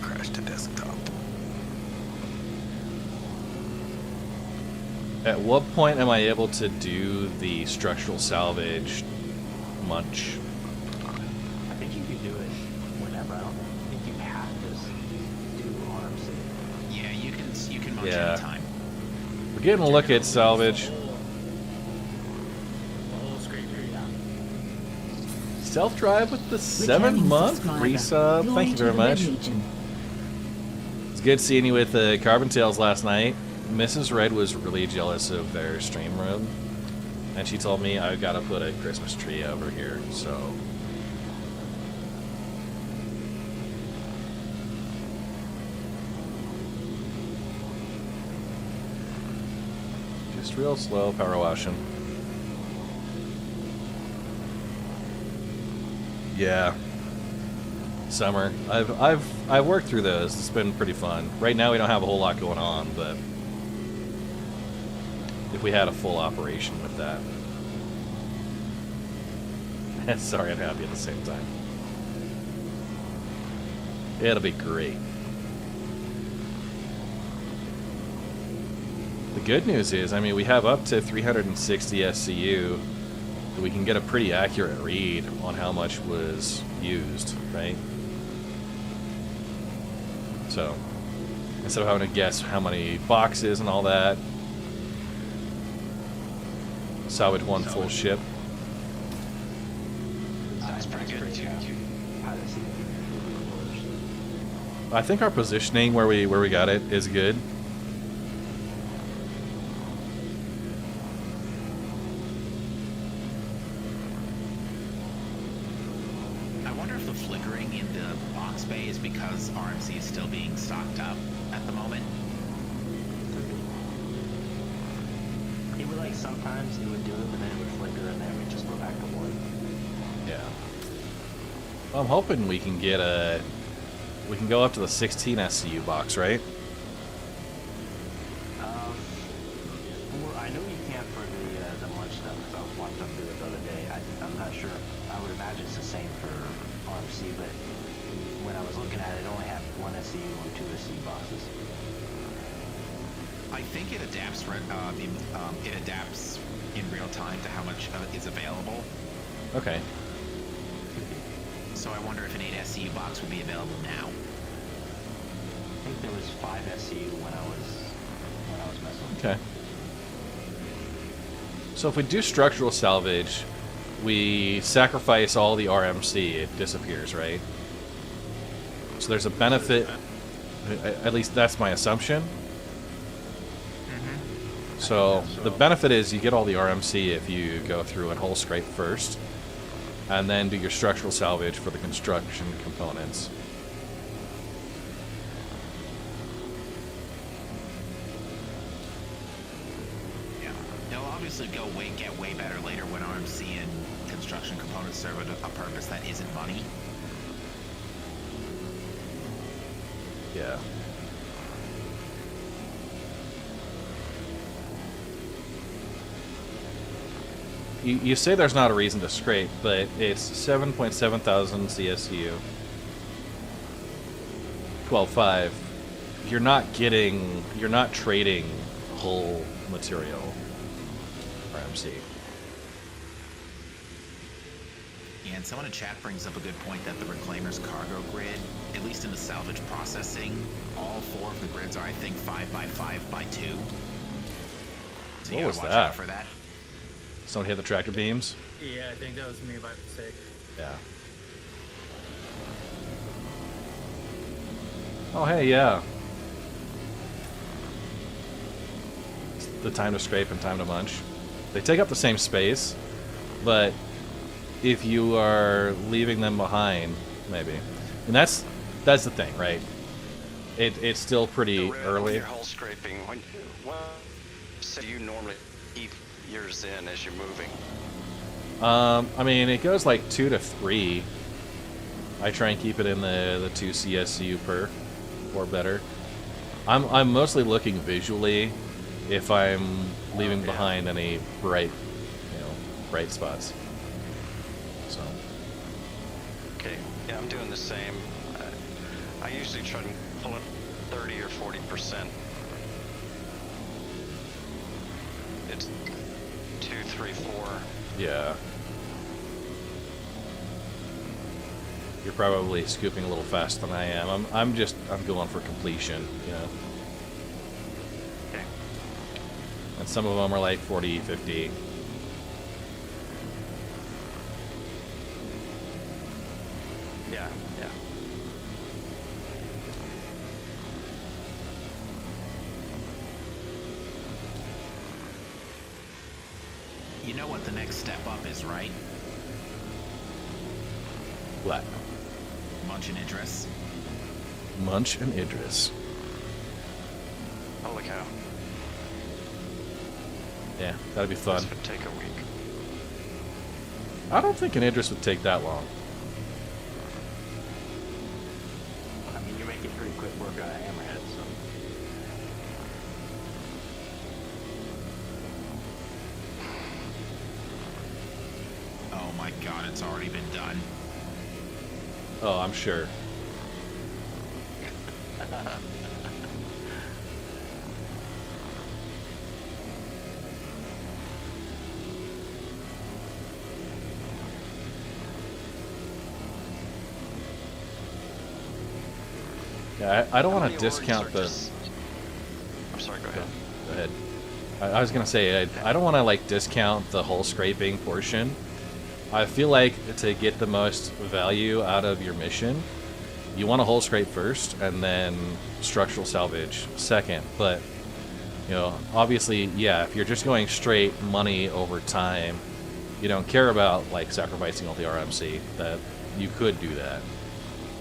Crash to desktop. At what point am I able to do the structural salvage munch? I think you can do it whenever. I don't think you have to do RMC. Yeah, you can munch Yeah. anytime. We're getting a look at salvage. Self-drive with the 7-month resub. Thank you very much. It's good seeing you with Carbon Tales last night. Mrs. Red was really jealous of their stream room, and she told me I've got to put a Christmas tree over here, so... Just real slow power washing. Yeah. Summer. I've worked through those. It's been pretty fun. Right now we don't have a whole lot going on, but if we had a full operation with that. Sorry, I'm happy at the same time. It'll be great. The good news is, I mean, we have up to 360 SCU. We can get a pretty accurate read on how much was used, right? So, instead of having to guess how many boxes and all that, salvage one full ship. That's pretty good too. I think our positioning where we got it is good. I wonder if the flickering in the box bay is because RMC is still being stocked up at the moment. It would like sometimes it would do it, but then it would flicker, and then it would just go back to one. Yeah. Well, I'm hoping we can get we can go up to the 16 SCU box, right? Well, I know you can't for the munch stuff, because I was watching up through it the other day. I'm not sure. I would imagine it's the same for RMC, but when I was looking at it, it only had one SCU and 2 SCU boxes. I think it adapts. It adapts in real time to how much is available. Okay. So I wonder if an 8 SCU box would be available now. I think there was 5 SCU when I was messing. Okay. So if we do structural salvage, we sacrifice all the RMC, it disappears, right? So there's a benefit, at least that's my assumption. So the benefit is you get all the RMC if you go through and whole scrape first, and then do your structural salvage for the construction components. Yeah, they'll obviously get way better later when RMC and construction components serve a purpose that isn't money. Yeah. You say there's not a reason to scrape, but it's 7.7 thousand CSU. 12.5. You're not trading whole material RMC. Yeah, and someone in chat brings up a good point that the Reclaimer's cargo grid, at least in the salvage processing, all 4 of the grids are, I think, 5x5x2. So What you was gotta watch that? out for that. Someone hit the tractor beams? Yeah, I think that was me by mistake. Yeah. Oh, hey, yeah. It's the time to scrape and time to munch. They take up the same space, but if you are leaving them behind, maybe. And that's the thing, right? It's still pretty early. When you're hull scraping, so you normally keep yours in as you're moving? I mean, it goes like 2 to 3. I try and keep it in the 2 CSU per, or better. I'm mostly looking visually if I'm leaving behind any bright, bright spots. So. Okay, yeah, I'm doing the same. I usually try to pull in 30 or 40%. It's 2, 3, 4. Yeah. You're probably scooping a little faster than I am. I'm going for completion, Okay. And some of them are like 40, 50. Yeah. You know what the next step up is, right? What? Munch and Idris. Munch and Idris. Holy cow. Yeah, that'd be fun. This would take a week. I don't think an Idris would take that long. I mean, you're making pretty quick work out of Hammerhead, so. Oh my god, it's already been done. Oh, I'm sure. Yeah, I don't want to discount the... I'm sorry, go ahead. Go ahead. I was going to say, I don't want to like discount the hull scraping portion. I feel like to get the most value out of your mission, you want to hull scrape first and then structural salvage second. But, obviously, yeah, if you're just going straight money over time, you don't care about like sacrificing all the RMC, that you could do that.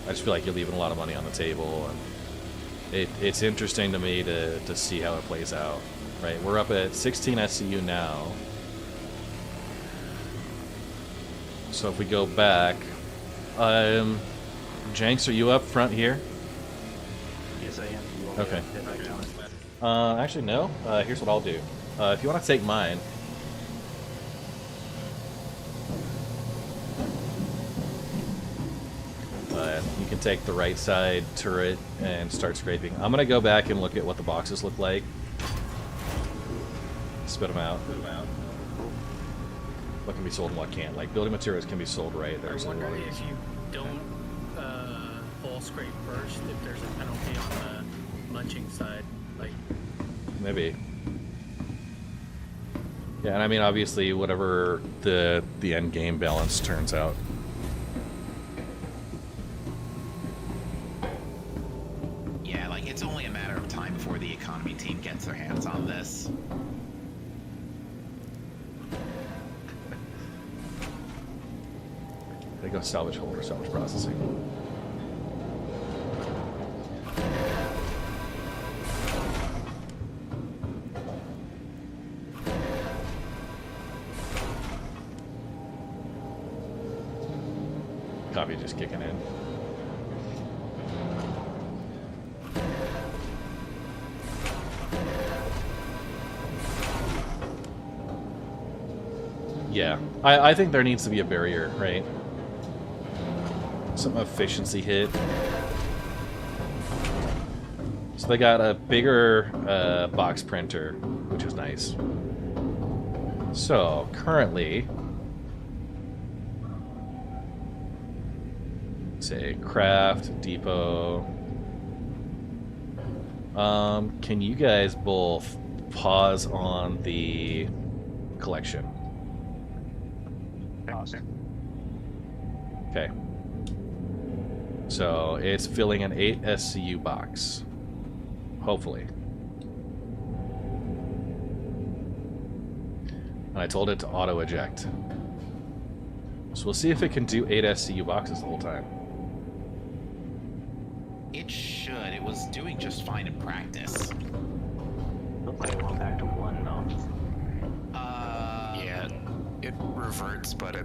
I just feel like you're leaving a lot of money on the table, and it's interesting to me to see how it plays out. Right, we're up at 16 SCU now. So if we go back, Jenks, are you up front here? Yes, I am. Okay. Actually, no. Here's what I'll do. If you want to take mine. You can take the right side turret and start scraping. I'm going to go back and look at what the boxes look like. Spit them out. What can be sold and what can't. Like, building materials can be sold right. There's I wonder if you don't full scrape first, if there's a penalty on the munching side. Like, maybe. Yeah, and I mean, obviously, whatever the end game balance turns out. Yeah, like, it's only a matter of time before the economy team gets their hands on this. They go salvage holder, salvage processing. Copy just kicking in. Yeah, I think there needs to be a barrier, right? Some efficiency hit. So they got a bigger box printer, which is nice. So currently, say craft depot. Can you guys both pause on the collection? Okay. So it's filling an 8 SCU box. Hopefully. And I told it to auto eject. So we'll see if it can do 8 SCU boxes the whole time. It should. It was doing just fine in practice. Looks like it went back to 1 though. Yeah, it reverts, but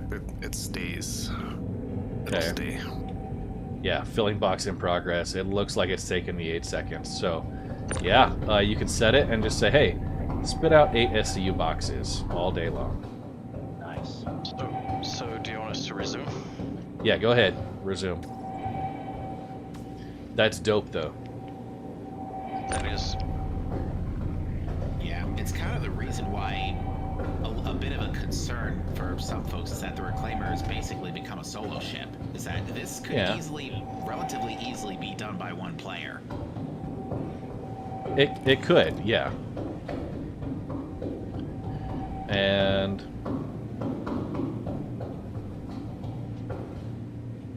it stays. It'll Okay. stay. Yeah, filling box in progress. It looks like it's taken me 8 seconds. So Yeah, you can set it and just say, hey, spit out 8 SCU boxes all day long. Nice. So do you want us to resume? Yeah, go ahead. Resume. That's dope, though. That is. Yeah, it's kind of the reason why a bit of a concern for some folks is that the Reclaimer has basically become a solo ship. Is that this could relatively easily be done by one player. It could, yeah. And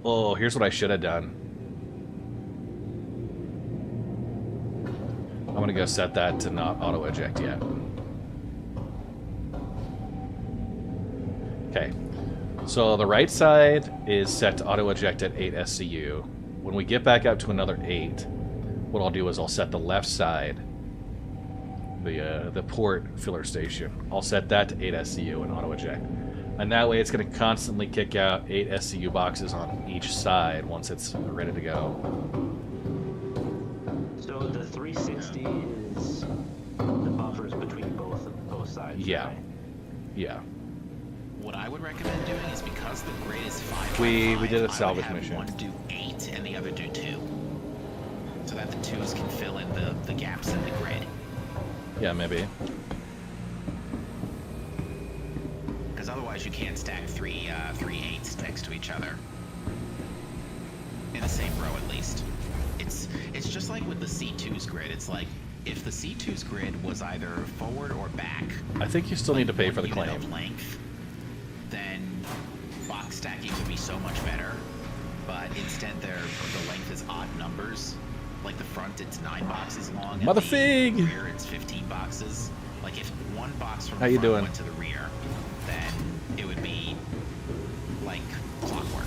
oh, here's what I should have done. I'm gonna go set that to not auto eject yet. Okay. So the right side is set to auto eject at 8 SCU. When we get back up to another 8, what I'll do is I'll set the left side, the port filler station, I'll set that to 8 SCU and auto eject. And that way it's going to constantly kick out 8 SCU boxes on each side once it's ready to go. So the 360 is the buffers between both sides. Yeah. Right? Yeah. What I would recommend doing is because the grid is 5 We did a I salvage would have mission. one do 8 and the other do 2. So that the 2s can fill in the gaps in the grid. Yeah, maybe. Because otherwise you can't stack three 8s next to each other. In the same row at least. It's just like with the C2's grid. It's like if the C2's grid was either forward or back. I think you still need to pay for the unit claim. of length, then box stacking would be so much better. But instead the length is odd numbers. Like the front, it's 9 boxes long. Mother and fig! The rear, it's 15 boxes. Like if one box from How the you front doing? went to the rear, then it would be like clockwork.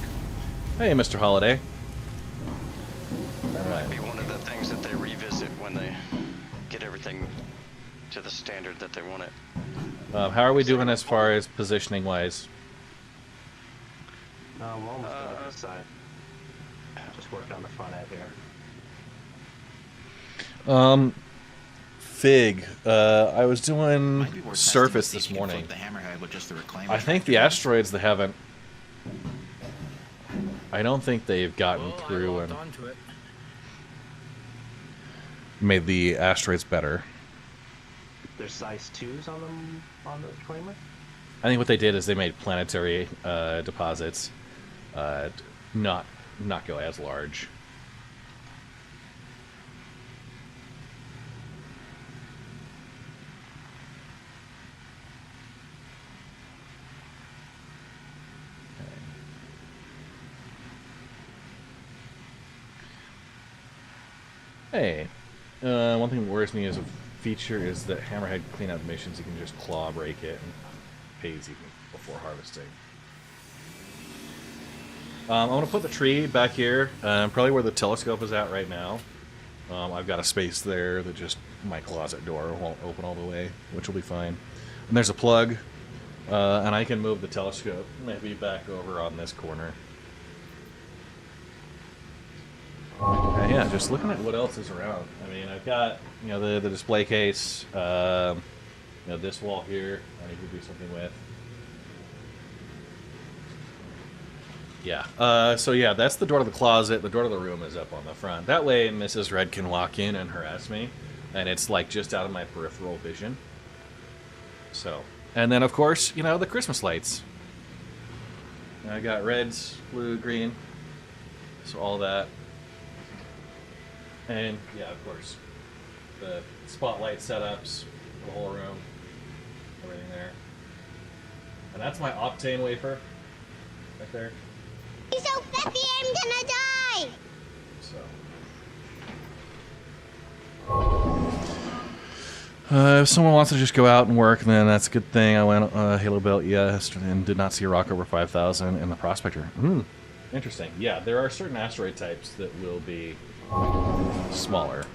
Hey, Mr. Holiday. That might be one of the things that they revisit when they get everything to the standard that they want it. How are we doing as far as positioning wise? We're almost done on this side. Just working on the front end here. Fig. I was doing surface this morning. I think the asteroids they haven't. I don't think they've gotten through and made the asteroids better. There's size 2s on them on the Reclaimer? I think what they did is they made planetary deposits not go as large. Hey, one thing that worries me as a feature is that Hammerhead cleanout missions, you can just claw break it and pays even before harvesting. I'm going to put the tree back here, probably where the telescope is at right now. I've got a space there that just my closet door won't open all the way, which will be fine. And there's a plug, and I can move the telescope maybe back over on this corner. Yeah, just looking at what else is around. I mean, I've got, you know, the display case, you know, this wall here I need to do something with. Yeah, so yeah, that's the door to the closet. The door to the room is up on the front. That way Mrs. Red can walk in and harass me, and it's like just out of my peripheral vision. So, and then of course, you know, the Christmas lights. I got reds, blue, green, so all that. And, yeah, of course, the spotlight setups, the whole room, everything there. And that's my octane wafer, right there. He's so peppy, I'm gonna die! So. If someone wants to just go out and work, then that's a good thing. I went Halo Belt yesterday and did not see a rock over 5,000 in the Prospector. Interesting. Yeah, there are certain asteroid types that will be smaller.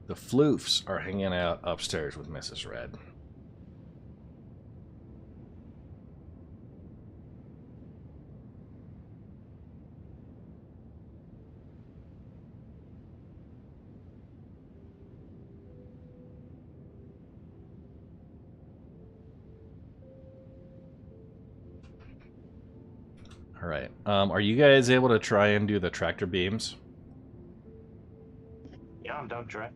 The floofs are hanging out upstairs with Mrs. Red. All right. Are you guys able to try and do the tractor beams? Yeah, I'm down to try.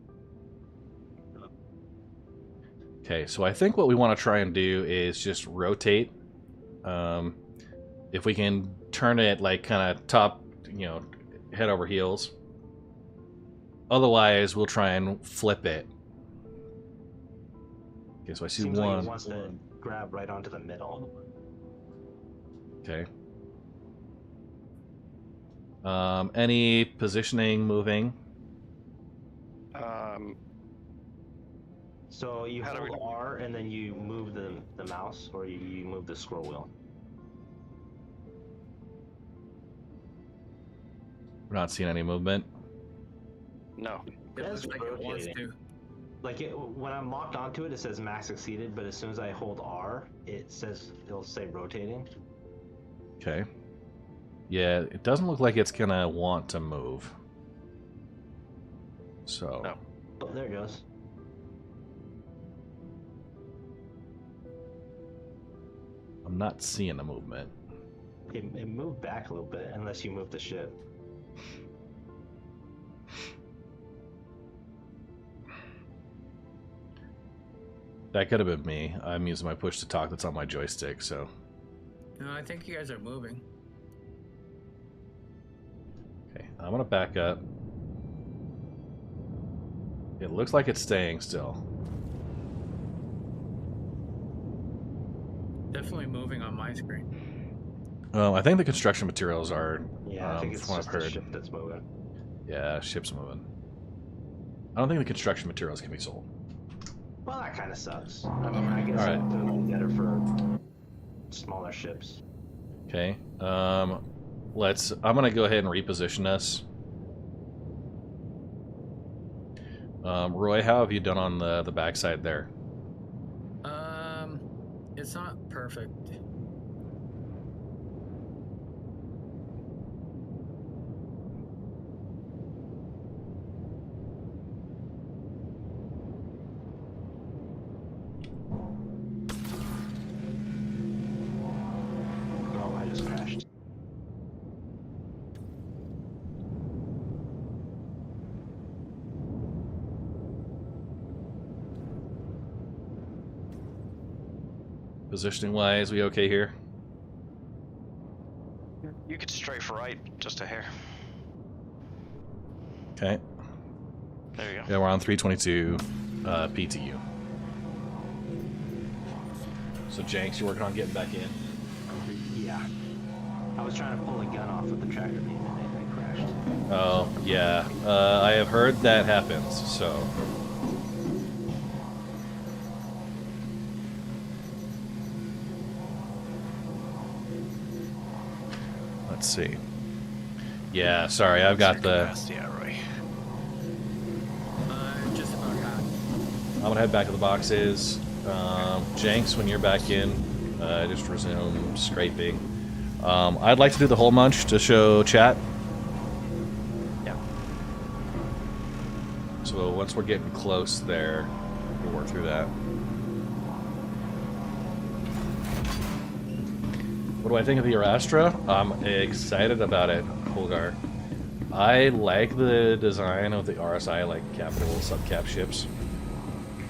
Okay, so I think what we want to try and do is just rotate. If we can turn it like kind of top, you know, head over heels. Otherwise, we'll try and flip it. Okay, so I see Seems one. like it wants to grab right onto the middle. Okay. Any positioning, moving? So you hold R and then you move the mouse, or you move the scroll wheel. We're not seeing any movement. No. It looks like it wants to. Like when I'm locked onto it, it says max exceeded, but as soon as I hold R, it'll say rotating. Okay. Yeah, it doesn't look like it's gonna want to move. So. No. Oh, there it goes. I'm not seeing a movement. It moved back a little bit, unless you move the ship. That could have been me. I'm using my push to talk that's on my joystick, so. No, I think you guys are moving. Okay, I'm gonna back up. It looks like it's staying still. Definitely moving on my screen. I think the construction materials are. Yeah, I think it's from what just I've the heard. ship that's moving. Yeah, ship's moving. I don't think the construction materials can be sold. Well, that kind of sucks. I mean, I guess All I'll put it together for smaller ships. Okay. I'm gonna go ahead and reposition us. Roy, how have you done on the backside there? It's not perfect. Oh, I just crashed. Positioning wise, we okay here? You could strafe right just a hair. Okay. There you go. Yeah, we're on 322 PTU. So Jenks, you're working on getting back in? Yeah. I was trying to pull a gun off with the tractor beam and it crashed. Oh, yeah. I have heard that happens, so. Let's see. Yeah, sorry, I've got the. Yeah, Roy. Just about half. I'm gonna head back to the boxes. Jenks, when you're back in, just resume scraping. I'd like to do the whole munch to show chat. Yeah. So once we're getting close there, we'll work through that. What do I think of the Arastra? I'm excited about it, Holgar. I like the design of the RSI, like capital subcap ships.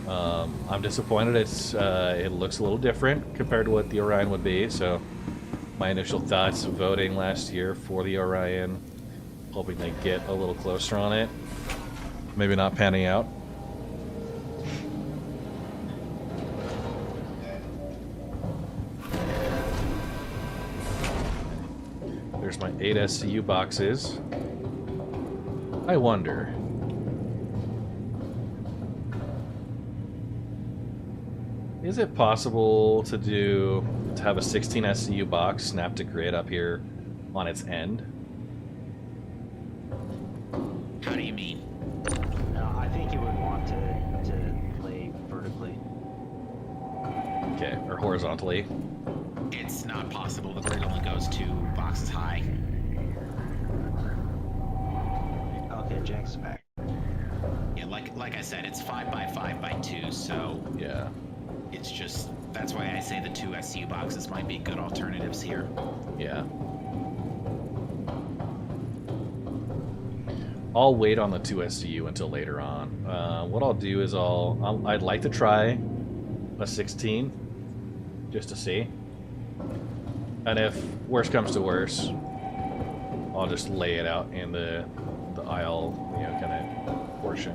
I'm disappointed it looks a little different compared to what the Orion would be, so my initial thoughts of voting last year for the Orion, hoping they get a little closer on it. Maybe not panning out. There's my 8 SCU boxes. I wonder. Is it possible to have a 16 SCU box snap to grid up here on its end? How do you mean? I think you would want to Okay, or horizontally. It's not possible. The grid only goes 2 boxes high. Okay, Jack's back. Yeah, like I said, it's 5 by 5 by 2, so yeah, it's just that's why I say the 2 SU boxes might be good alternatives here. Yeah. I'll wait on the 2 SU until later on. What I'll do is I'd like to try a 16 just to see. And if worse comes to worse, I'll just lay it out in the aisle, you know, kind of portion.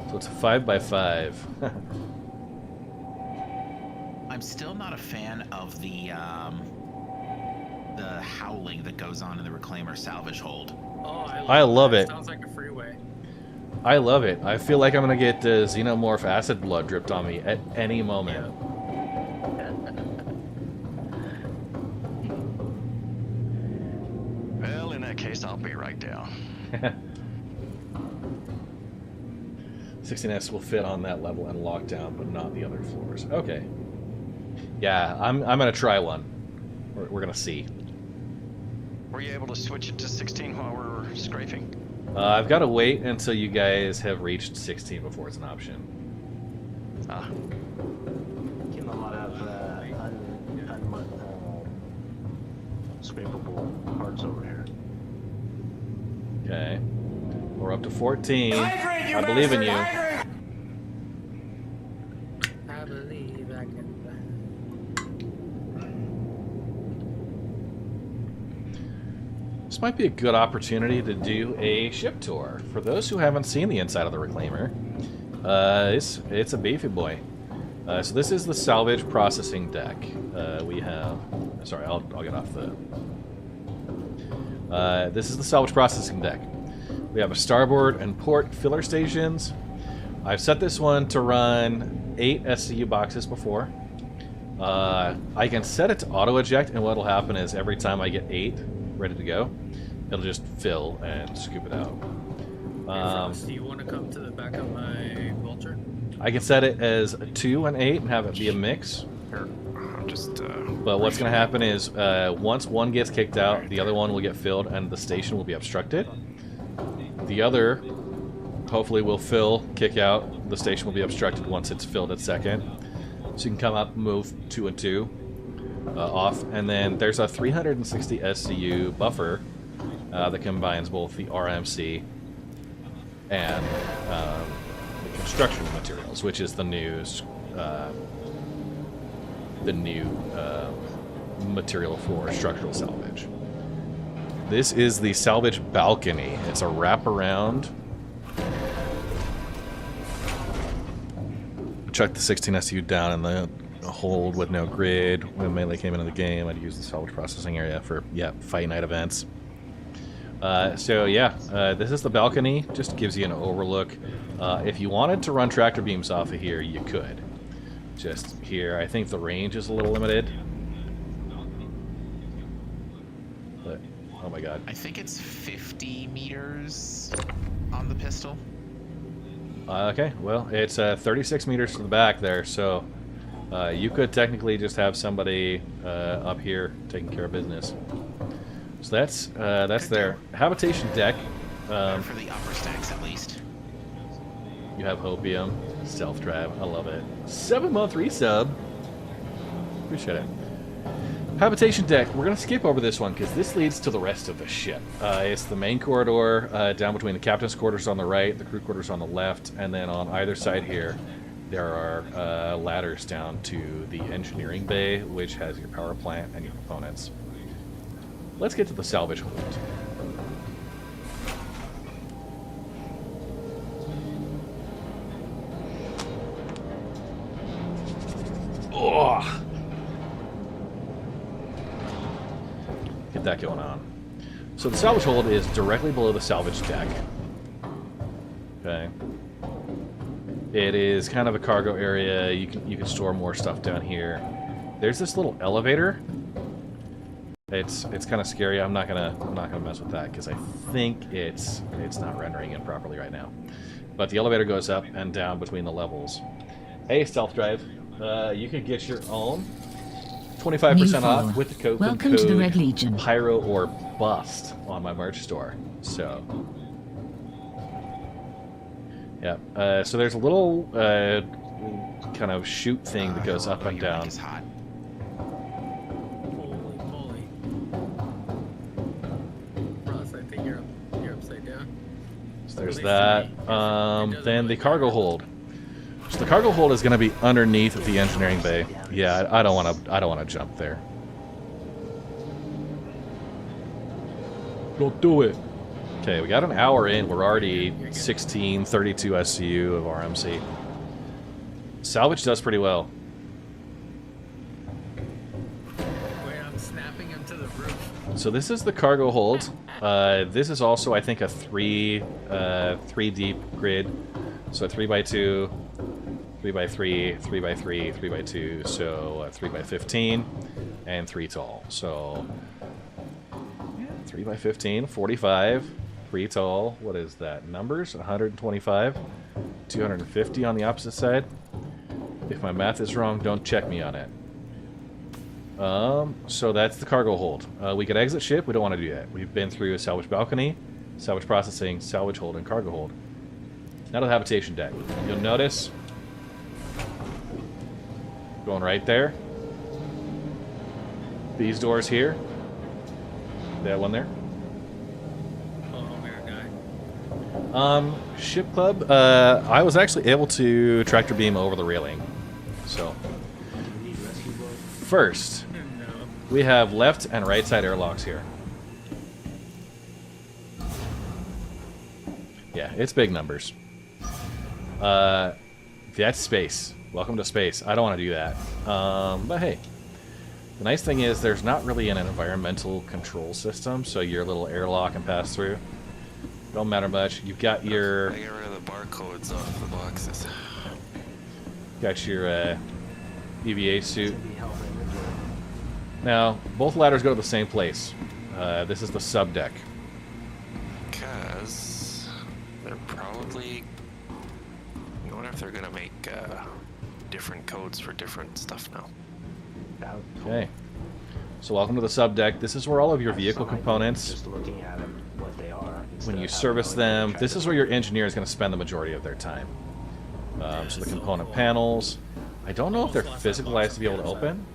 So it's a 5 by 5. I'm still not a fan of the howling that goes on in the Reclaimer salvage hold. Oh, I love it. Sounds like a freeway. I love it. I feel like I'm gonna get xenomorph acid blood dripped on me at any moment. Well, in that case, I'll be right down. 16S will fit on that level and lock down, but not the other floors. Okay. Yeah, I'm gonna try one. We're gonna see. Were you able to switch it to 16 while we're strafing? I've got to wait until you guys have reached 16 before it's an option. Ah. Getting a lot of scrapable parts over here. Okay. We're up to 14. I believe in you. I believe I can fly. This might be a good opportunity to do a ship tour. For those who haven't seen the inside of the Reclaimer, it's a beefy boy. So this is the salvage processing deck. We have... Sorry, I'll get off the... this is the salvage processing deck. We have a starboard and port filler stations. I've set this one to run 8 SCU boxes before. I can set it to auto-eject, and what'll happen is every time I get 8 ready to go, it'll just fill and scoop it out. Do you want to come to the back of my Vulture? I can set it as a 2 and 8 and have it be a mix. But what's going to happen is once one gets kicked out, the other one will get filled and the station will be obstructed. The other hopefully will fill, kick out, the station will be obstructed once it's filled at second. So you can come up, move 2 and 2 off, and then there's a 360 SCU buffer that combines both the RMC and the construction materials, which is the new material for structural salvage. This is the salvage balcony. It's a wraparound. Chuck the 16 SU down in the hold with no grid. When Melee came into the game, I'd use the salvage processing area for, fight night events. This is the balcony. Just gives you an overlook. If you wanted to run tractor beams off of here, you could. Just here, I think the range is a little limited. But, oh my god. I think it's 50 meters on the pistol. Okay, well, it's 36 meters to the back there, so you could technically just have somebody up here taking care of business. So that's their habitation deck. For the upper stacks, at least. You have Hopium, Stealth Drive, I love it. 7-month resub. Appreciate it. Habitation deck, we're going to skip over this one because this leads to the rest of the ship. It's the main corridor down between the captain's quarters on the right, the crew quarters on the left, and then on either side here there are ladders down to the engineering bay, which has your power plant and your components. Let's get to the salvage hold. Oh! Get that going on. So the salvage hold is directly below the salvage deck. Okay. It is kind of a cargo area. You can store more stuff down here. There's this little elevator. It's kind of scary. I'm not gonna mess with that because I think it's not rendering it properly right now. But the elevator goes up and down between the levels. Hey, Stealth Drive. You could get your own 25% off with the code Welcome to the Red Legion. Pyro or Bust on my merch store. So, yeah. So there's a little kind of chute thing that goes up and down. Ross, I think you're upside down. So there's that. Then the cargo hold. So the cargo hold is going to be underneath the engineering bay. Yeah, I don't want to jump there. Don't do it. Okay, we got an hour in. We're already 1632 SCU of RMC. Salvage does pretty well. Wait, I'm snapping him to the roof. So this is the cargo hold. This is also, I think, a three deep grid. So 3x2, 3x3, 3x3, 3x2. So 3x15, and 3 tall. So 3x15, 45, 3 tall. What is that? Numbers? 125, 250 on the opposite side. If my math is wrong, don't check me on it. So that's the cargo hold. We could exit ship. We don't want to do that. We've been through a salvage balcony, salvage processing, salvage hold, and cargo hold. Now to the habitation deck. You'll notice going right there. These doors here. That one there. Ship club. I was actually able to tractor beam over the railing. So first, we have left and right side airlocks here. Yeah, it's big numbers. That's space. Welcome to space. I don't want to do that. But hey, the nice thing is there's not really an environmental control system, so your little airlock can pass through. Don't matter much. You've got your... I get rid of the barcodes off the boxes. Got your EVA suit. Now, both ladders go to the same place. This is the sub deck. Because they're probably... I wonder if they're going to make different codes for different stuff now. Okay. So welcome to the sub deck. This is where all of your vehicle components, Just looking at them, what they are. when you service them, this is where your engineer is going to spend the majority of their time. So the component panels, I don't know if they're physicalized to be able to open.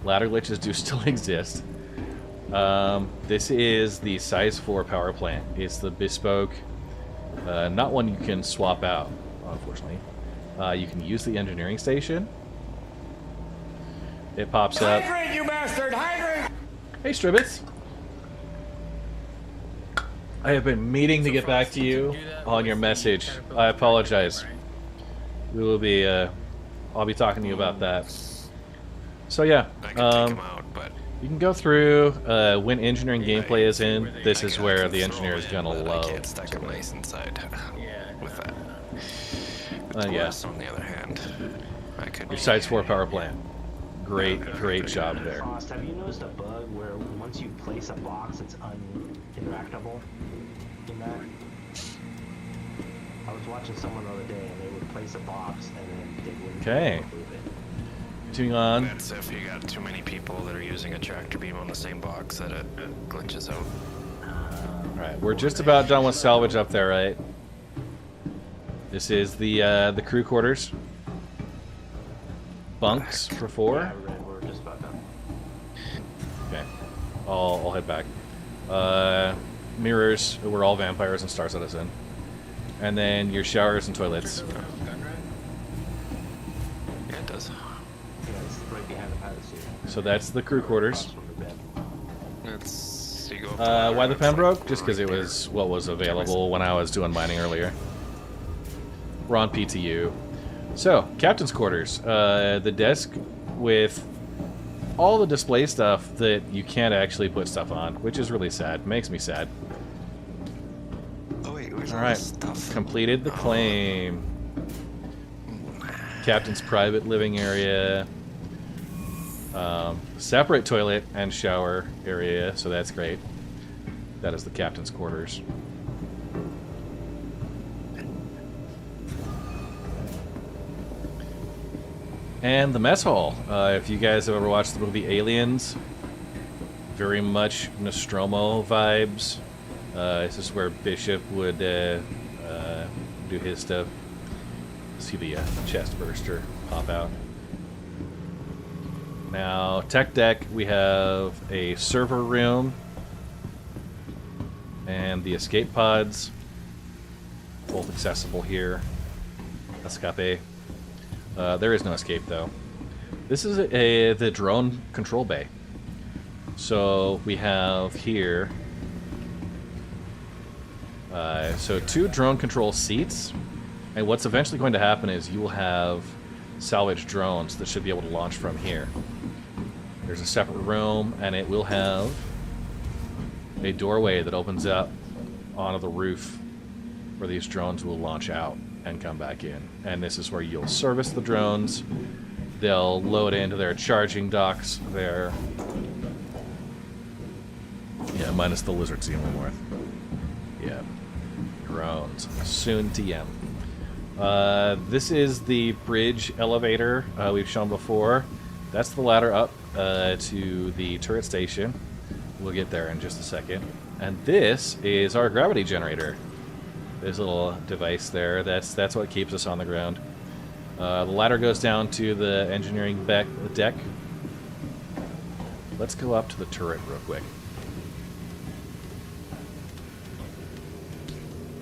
Ladder glitches do still exist. This is the size 4 power plant. It's the bespoke, not one you can swap out, unfortunately. You can use the engineering station. It pops up. Hydrate, you bastard! Hydrate! Hey, Stribbits. I have been meaning to get back to you on your message. I apologize. We will be, I'll be talking to you about that. So yeah, you can go through when engineering gameplay is in. This is where the engineer is gonna love. I can't stack them nice inside. With that. Yeah. On the other hand, I could. Your size 4 power plant. Great job there. Frost, have you noticed a bug where once you place a box, it's uninteractable in that? I was watching someone the other day, and they would place a box, and then they wouldn't Okay. move it. Continuing on. That's if you got too many people that are using a tractor beam on the same box that it glitches out. Alright, we're just about done with salvage up there, right? This is the crew quarters. Bunks for 4. Yeah, we're just about done. Okay, I'll head back. Mirrors, we're all vampires and Star Citizen. And then your showers and toilets. Yeah, it does. Yeah, it's right behind the pilot seat. So that's the crew quarters. It's you go Why the Pembroke? Just because it was what was available when I was doing mining earlier. We're on PTU. So, captain's quarters. The desk with all the display stuff that you can't actually put stuff on, which is really sad. Makes me sad. Oh wait, where's all Alright, this stuff? completed the claim. Captain's private living area. Separate toilet and shower area, so that's great. That is the captain's quarters. And the mess hall. If you guys have ever watched the movie Aliens, very much Nostromo vibes. This is where Bishop would do his stuff. See the chest burster pop out. Now, tech deck, we have a server room and the escape pods, both accessible here. Escape. There is no escape though. This is the drone control bay. So we have here, so 2 drone control seats, and what's eventually going to happen is you will have salvage drones that should be able to launch from here. There's a separate room, and it will have a doorway that opens up onto the roof where these drones will launch out and come back in. And this is where you'll service the drones. They'll load into their charging docks there. Yeah, minus the lizard xenomorph. Yeah. Drones. Soon TM. This is the bridge elevator we've shown before. That's the ladder up to the turret station. We'll get there in just a second. And this is our gravity generator. This little device there, that's what keeps us on the ground. The ladder goes down to the engineering deck. Let's go up to the turret real quick.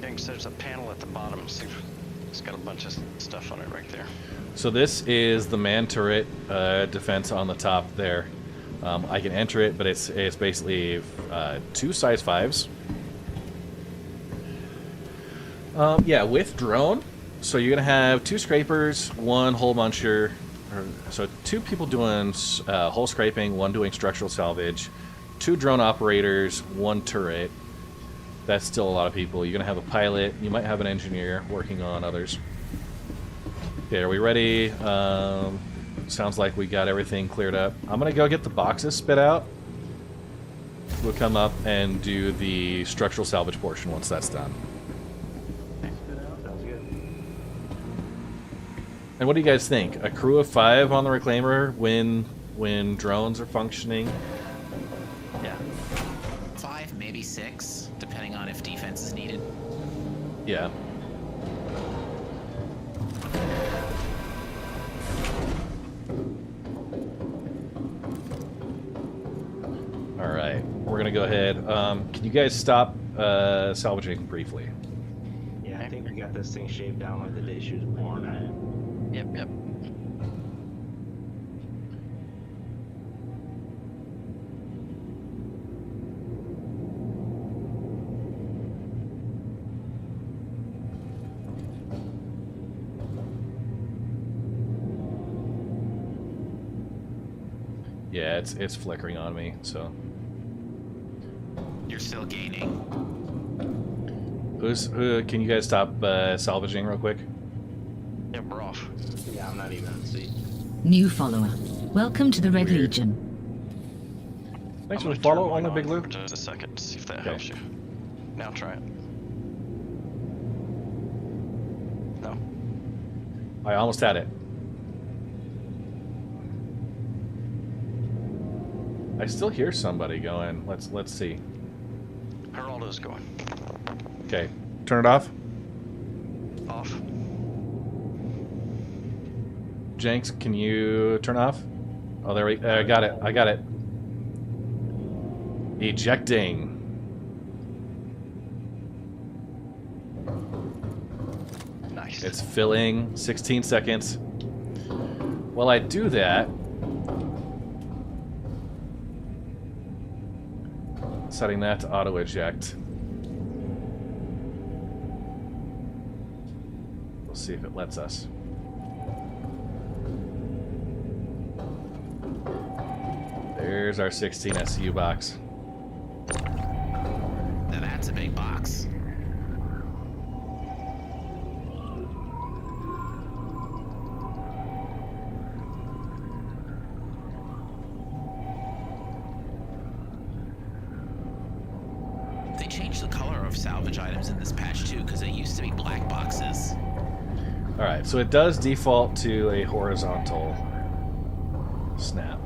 Yeah, so there's a panel at the bottom. See, it's got a bunch of stuff on it right there. So this is the man turret defense on the top there. I can enter it, but it's basically 2 size 5s. Yeah, with drone, so you're gonna have 2 scrapers, 1 hole muncher, so 2 people doing hole scraping, 1 doing structural salvage, 2 drone operators, 1 turret. That's still a lot of people. You're gonna have a pilot. You might have an engineer working on others. Okay, are we ready? Sounds like we got everything cleared up. I'm gonna go get the boxes spit out. We'll come up and do the structural salvage portion once that's done. And what do you guys think? A crew of 5 on the Reclaimer when drones are functioning? Yeah. 5, maybe 6, depending on if defense is needed. Yeah. Alright, we're gonna go ahead. Can you guys stop salvaging briefly? Yeah, I think we got this thing shaped down like the day she was born. Yep. Yeah, it's flickering on me, so. You're still gaining. Can you guys stop salvaging real quick? Yeah, we're off. Yeah, I'm not even on the seat. New follower. Welcome to the Red Legion. Thanks for the follow on the Big Lou. Just a second, see if that helps you. Now try it. No. I almost had it. I still hear somebody going. Let's see. Geraldo's going. Okay, turn it off. Off. Jenks, can you turn off? Oh, there we. I got it. I got it. Ejecting. Nice. It's filling. 16 seconds. While I do that, setting that to auto eject. We'll see if it lets us. There's our 16 SCU box. Now that's a big box. They changed the color of salvage items in this patch too, because they used to be black boxes. Alright, so it does default to a horizontal snap.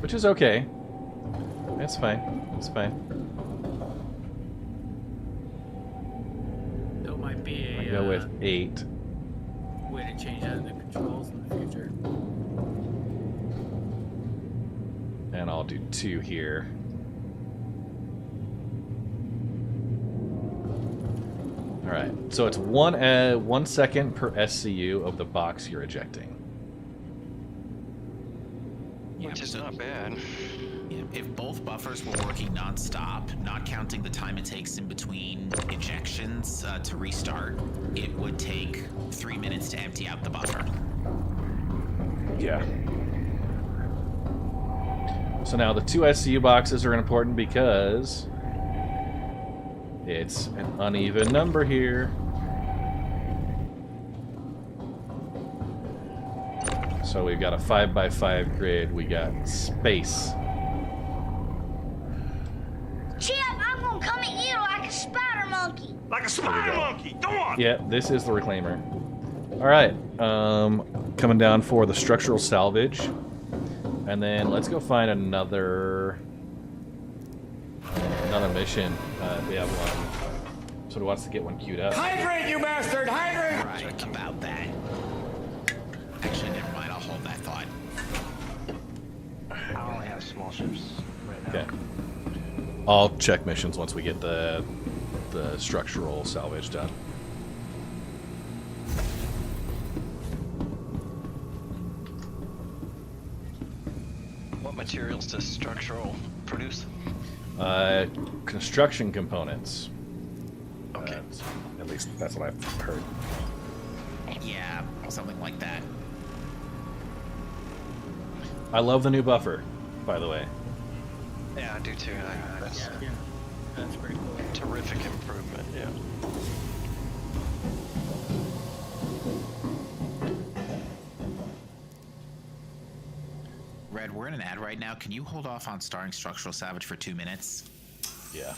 Which is okay. That's fine. That's fine. That might be I go with 8. way to change that in the controls in the future. And I'll do 2 here. Alright, so it's 1 second per SCU of the box you're ejecting. Which is not bad. Yeah, if both buffers were working non-stop, not counting the time it takes in between ejections to restart, it would take 3 minutes to empty out the buffer. Yeah. So now the 2 SCU boxes are important because it's an uneven number here. So we've got a 5x5 grid. We got space. Chip, I'm gonna come at you like a spider monkey. Like a spider monkey. Go on. Yeah, this is the reclaimer. All right, coming down for the structural salvage, and then let's go find another mission. We have one. So who wants to get one queued up? Hydrate, you bastard! Hydrate! Right, about that. Actually, never mind. I'll hold that thought. I only have small ships right now. Okay. I'll check missions once we get the structural salvage done. What materials does structural produce? Construction components. Okay. At least that's what I've heard. Yeah, something like that. I love the new buffer, by the way. Yeah, I do too. That's pretty cool. Terrific improvement, yeah. Red, we're in an ad right now. Can you hold off on starting Structural Salvage for 2 minutes? Yeah.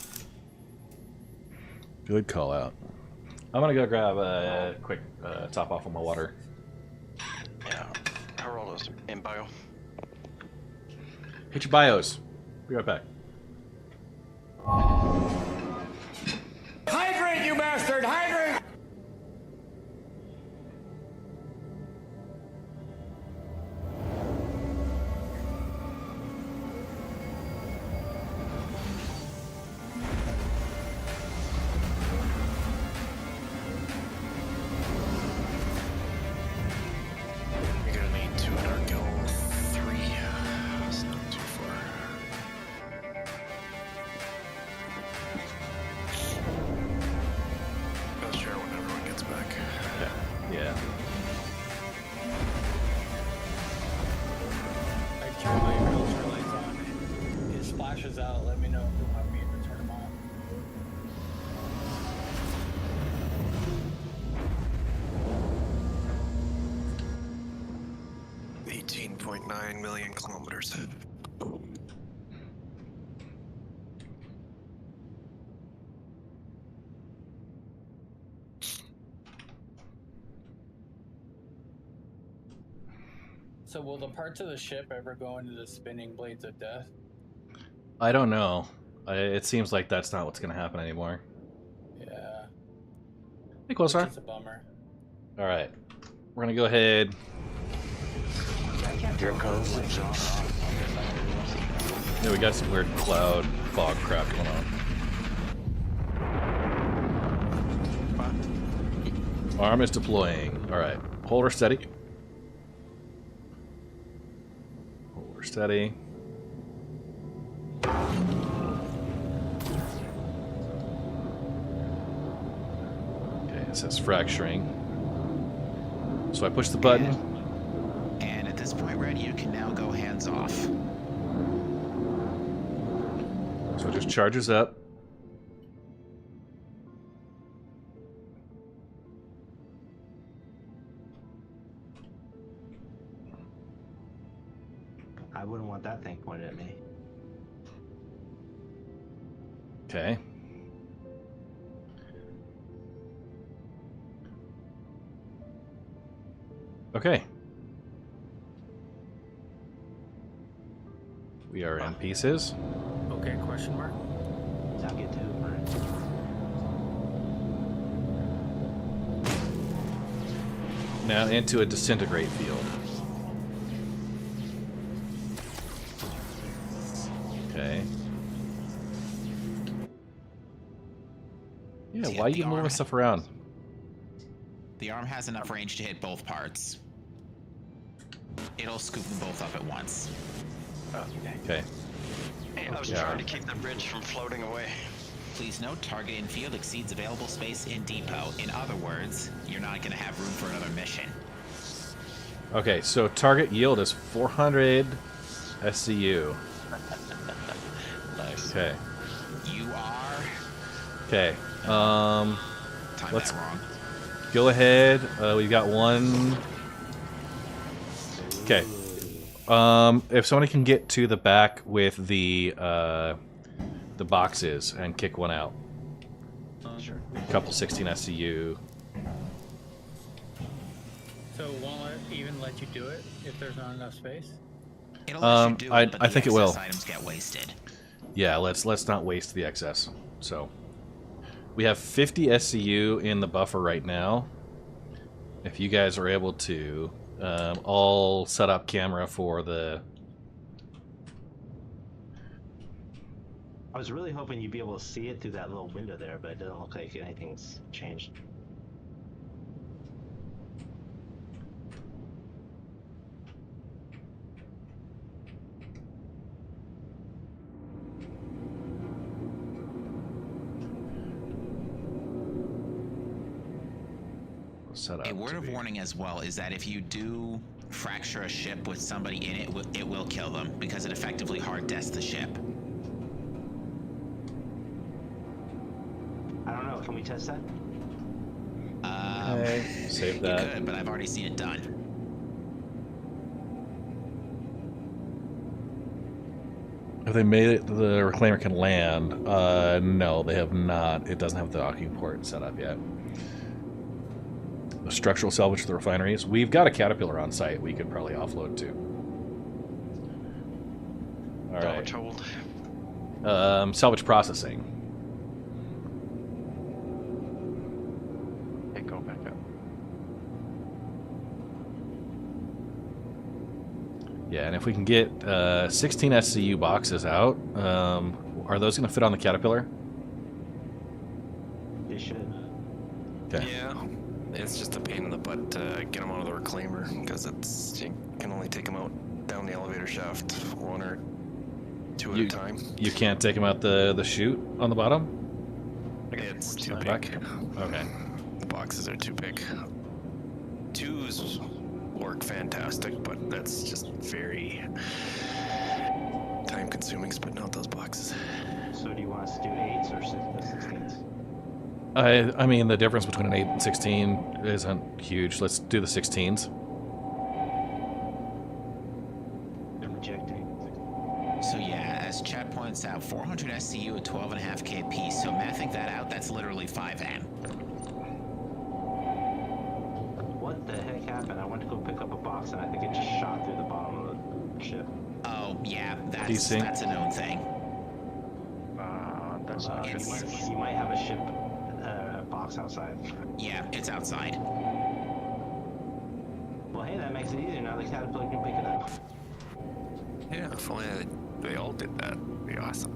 Good call out. I'm gonna go grab a quick top off on my water. Yeah. How are all those in bio? Hit your bios. Be right back. Hydrate, you bastard! Hydrate! You're gonna need 200 gil 3. It's not too far. I'll share when everyone gets back. Yeah. I turn my filter lights on and it splashes out. Let me know if you want me to turn them on. Yeah. 18.9 million kilometers. So will the parts of the ship ever go into the spinning blades of death? I don't know. It seems like that's not what's gonna happen anymore. Yeah. Hey, Quasar. It's a bummer. All right, we're gonna go ahead. Here it comes. Yeah, we got some weird cloud fog crap going on. Arm is deploying. All right, hold her steady. Hold her steady. Okay, it says fracturing. So I push the button. And at this point, Red, you can now go hands off. So it just charges up. I wouldn't want that thing pointed at me. Okay. Okay. We are in pieces. Okay, question mark. Sound good too, right? Now into a disintegrate field. Okay. Yeah, why are you moving stuff around? The arm has enough range to hit both parts. It'll scoop them both up at once. Okay. Hey, I was trying to keep the bridge from floating away. Please note, target in field exceeds available space in depot. In other words, you're not going to have room for another mission. Okay, so target yield is 400 SCU. Nice. Okay. You are... Okay. Let's that wrong. go ahead. We've got one. Okay. If somebody can get to the back with the boxes and kick one out. Sure. A couple 16 SCU. So won't it even let you do it if there's not enough space? It'll let you do it, but I think the it will. excess items get wasted. Yeah, let's not waste the excess. So we have 50 SCU in the buffer right now. If you guys are able to all set up camera for the... I was really hoping you'd be able to see it through that little window there, but it doesn't look like anything's changed. Set up A word of warning as well is that if you do fracture a ship with somebody in it, it will kill them because it effectively hard deaths the ship. I don't know. Can we test that? Okay, save that. You could, but I've already seen it done. Have they made it the reclaimer can land? No, they have not. It doesn't have the docking port set up yet. The structural salvage for the refineries. We've got a Caterpillar on site we could probably offload to. Alright. Salvage processing. Hey, go back up. Yeah, and if we can get 16 SCU boxes out, are those going to fit on the Caterpillar? They should. Okay. Yeah. It's just a pain in the butt to get them out of the reclaimer because you can only take them out down the elevator shaft one or two at a time. You can't take them out the chute on the bottom? It's too big. Okay. The boxes are too big. Twos work fantastic, but that's just very time consuming spitting out those boxes. So do you want us to do 8s or 16s? I mean, the difference between an 8 and 16 isn't huge. Let's do the 16s. So yeah, as Chad points out, 400 SCU at 12.5K piece. So mathing that out, that's literally 5 amp. What the heck happened? I went to go pick up a box and I think it just shot through the bottom of the ship. Oh yeah, Desync. that's a known thing. That's you might have a ship box outside. Yeah, it's outside. Well, hey, that makes it easier. Now the Caterpillar can pick it up. Yeah, if only they all did that, it'd be awesome.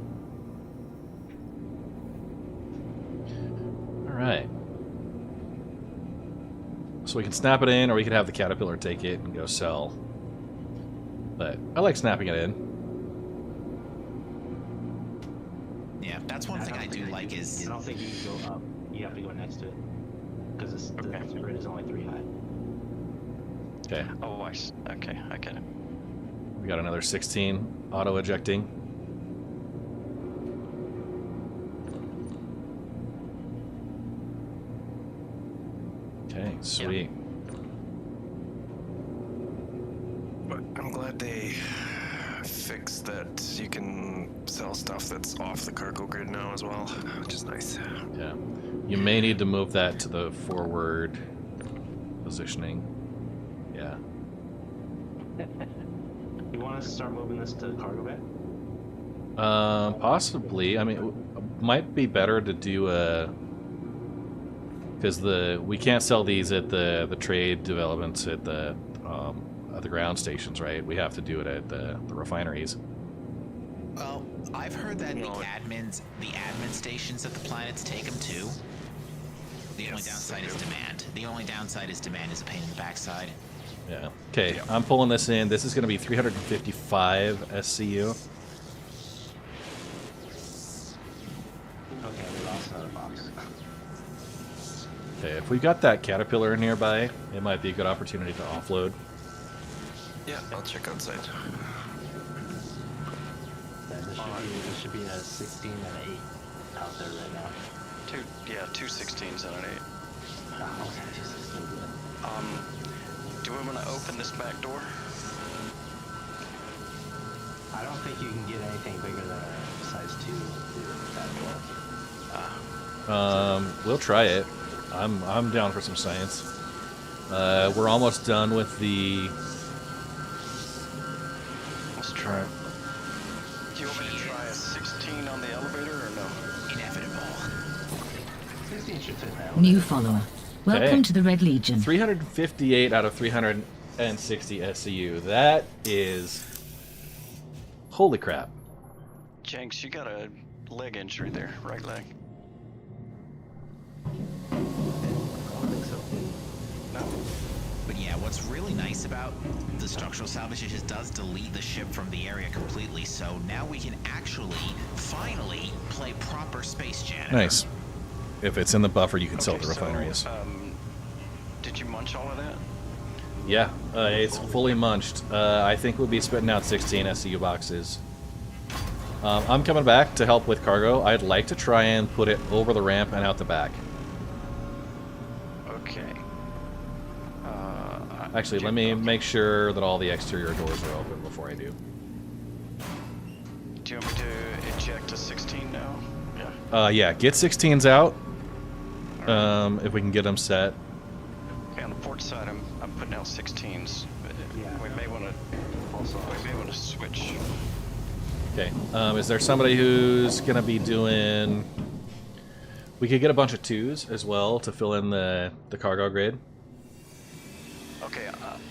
Alright. So we can snap it in, or we could have the Caterpillar take it and go sell. But I like snapping it in. Yeah, that's one thing I do like is... I don't think you can go up. You have to go next to it. Because the grid is only 3 high. Okay. Oh, okay, I get it. We got another 16 auto ejecting. Okay, sweet. But I'm glad they fixed that you can sell stuff that's off the cargo grid now as well, which is nice. Yeah. You may need to move that to the forward positioning. Yeah. You want us to start moving this to cargo bay? Possibly. I mean, it might be better to do a... Because we can't sell these at the trade developments at the ground stations, right? We have to do it at the refineries. Well, I've heard that the admin stations at the planets take them too. The only downside is demand. The only downside is demand is a pain in the backside. Yeah. Okay, I'm pulling this in. This is going to be 355 SCU. Okay, we lost another box. Okay, if we've got that caterpillar nearby, it might be a good opportunity to offload. Yeah, I'll check outside. Yeah, there should be a 16 and an 8 out there right now. Two 16s and an 8. Oh, okay, just so good. Do we want to open this back door? I don't think you can get anything bigger than a size 2 through that door. We'll try it. I'm down for some science. We're almost done with the... Let's try it. Do you want me to try a 16 on the elevator or no? Inevitable. 16 should fit now. New follower. Welcome to the Red Legion. 358 out of 360 SCU. That is... Holy crap. Jenks, you got a leg injury there, right leg. No. But yeah, what's really nice about the structural salvage is it does delete the ship from the area completely, so now we can actually, finally, play proper Space Janitor. Nice. If it's in the buffer, you can sell the refineries. So, did you munch all of that? Yeah, it's fully munched. I think we'll be spitting out 16 SCU boxes. I'm coming back to help with cargo. I'd like to try and put it over the ramp and out the back. Okay. Actually, let me make sure that all the exterior doors are open before I do. Do you want me to eject a 16 now? Yeah, get 16s out. If we can get them set. Okay, on the port side, I'm putting out 16s. But we may want to switch. Okay. Is there somebody who's gonna be doing? We could get a bunch of 2s as well to fill in the cargo grid. Okay,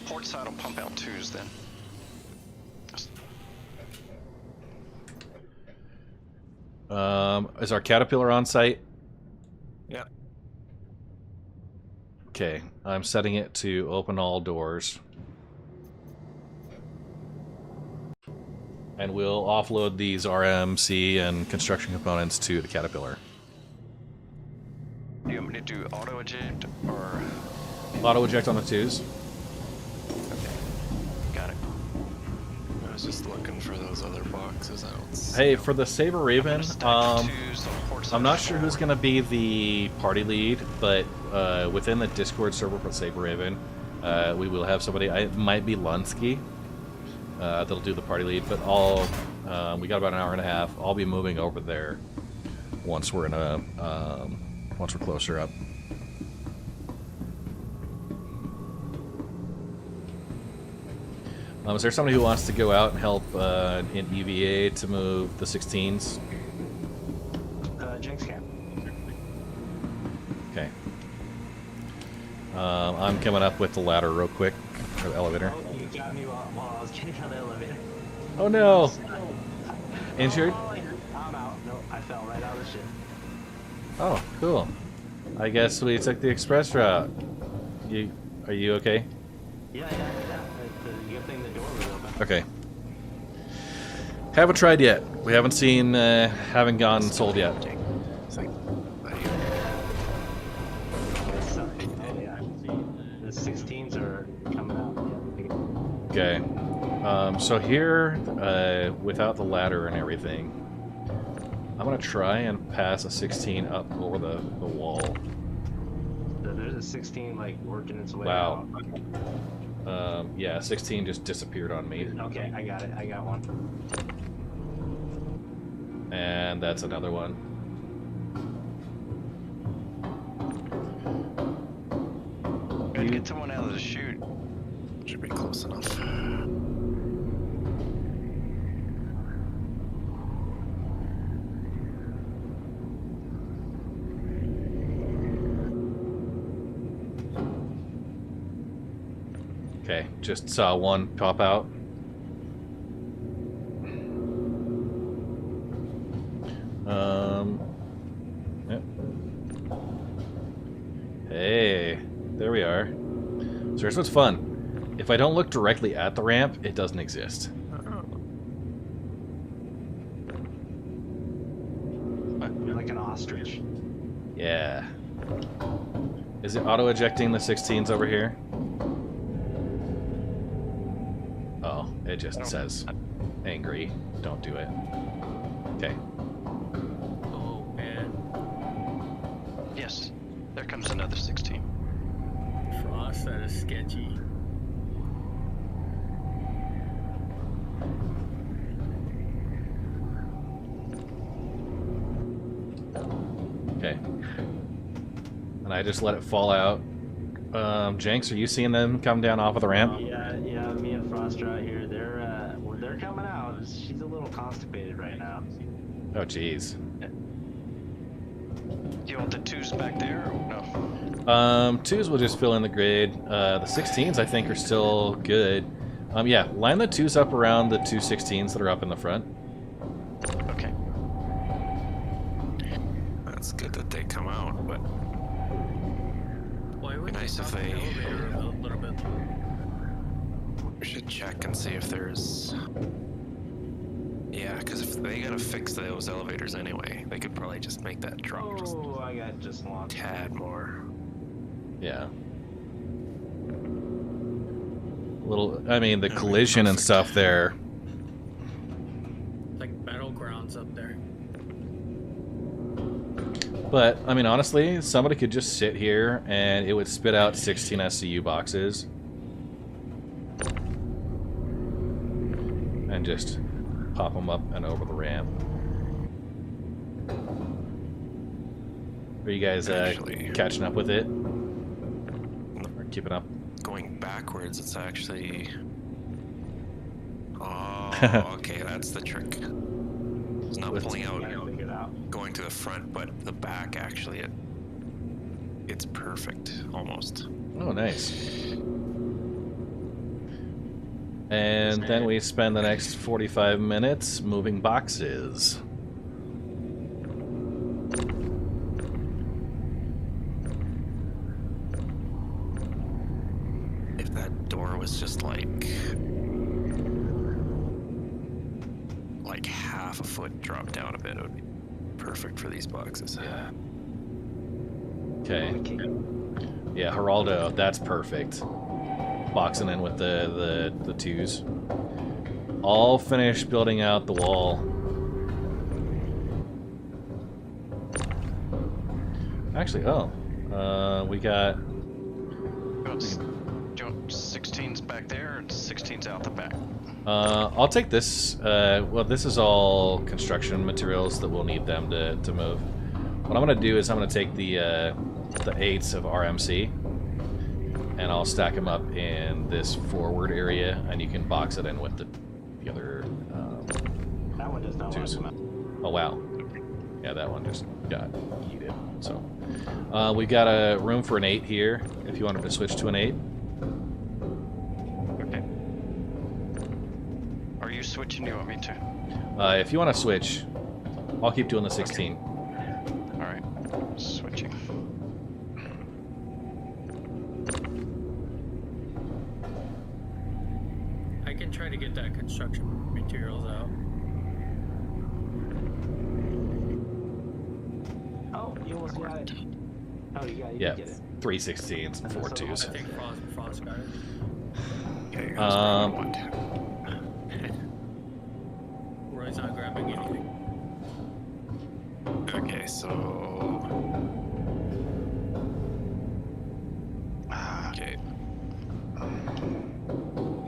port side will pump out 2s then. Is our caterpillar on site? Yeah. Okay, I'm setting it to open all doors. And we'll offload these RMC and construction components to the caterpillar. Do you want me to do auto eject or? Auto eject on the 2s. Okay, got it. I was just looking for those other boxes. I don't see Hey, them. for the Sabre Raven, I'm not sure who's going to be the party lead, but within the Discord server for Sabre Raven, we will have somebody. It might be Lunsky that'll do the party lead, but we got about an hour and a half. I'll be moving over there once we're once we're closer up. Is there somebody who wants to go out and help in EVA to move the 16s? Jenks can. Okay. I'm coming up with the ladder real quick, or the elevator. Oh, you got me while I was getting on the elevator. Oh no! Injured? I'm out. No, I fell right out of the ship. Oh, cool. I guess we took the express route. Are you okay? Yeah. The good thing the door was open. Okay. Haven't tried yet. We haven't seen, haven't gone sold yet. The 16s are coming out. Okay. So here, without the ladder and everything, I'm gonna try and pass a 16 up over the wall. So there's a 16 like working its way Wow. out. Yeah, 16 just disappeared on me. Okay, I got it. I got one. And that's another one. Gotta get someone out of the chute. Should be close enough. Okay, just saw one pop out. Yep. Hey, there we are. So here's what's fun. If I don't look directly at the ramp, it doesn't exist. You're like an ostrich. Yeah. Is it auto-ejecting the 16s over here? Oh, it just says angry. Don't do it. Okay. Oh, man. Yes, there comes another 16. Frost, that is sketchy. Okay. And I just let it fall out. Jenks, are you seeing them come down off of the ramp? Yeah, me and Frost are out here. They're coming out. She's a little constipated right now. Oh, jeez. Do you want the 2s back there or no? 2s will just fill in the grid. The 16s, I think, are still good. Yeah, line the 2s up around the 2 16s that are up in the front. Okay. That's good that they come out, but Why would be nice if they... a little bit? We should check and see if there's... Yeah, because if they gotta fix those elevators anyway, they could probably just make that drop just I got just a launched. tad more. Yeah. Little, I mean, the collision and stuff there. Like battlegrounds up there. But, I mean, honestly, somebody could just sit here and it would spit out 16 SCU boxes. And just pop them up and over the ramp. Are you guys catching up with it? Or keeping up? Going backwards, it's actually... Oh, okay, that's the trick. It's not pulling out, going to the front, but the back, actually, it's perfect, almost. Oh, nice. And then we spend the next 45 minutes moving boxes. If that door was just like half a foot dropped down a bit, it would be perfect for these boxes. Yeah. Okay. Yeah, Geraldo, that's perfect. Boxing in with the 2s. All finished building out the wall. Actually, we got... Do you want 16s back there or 16s out the back? I'll take this. Well, this is all construction materials that we'll need them to move. What I'm going to do is I'm going to take the 8s of RMC, and I'll stack them up in this forward area, and you can box it in with the other That one does not want to come out. Oh, wow. Yeah, that one just got yeeted. So, we got a room for an 8 here, if you wanted to switch to an 8. Okay. Are you switching? You want me to? If you want to switch, I'll keep doing the 16. Okay. Alright. Switching. I can try to get that construction materials out. Oh, you almost got it. Oh, you got it. Yeah, Get it. 3 16s and 4 2s. I think Frost got it. Okay, Roy's not grabbing anything. okay, so... Okay.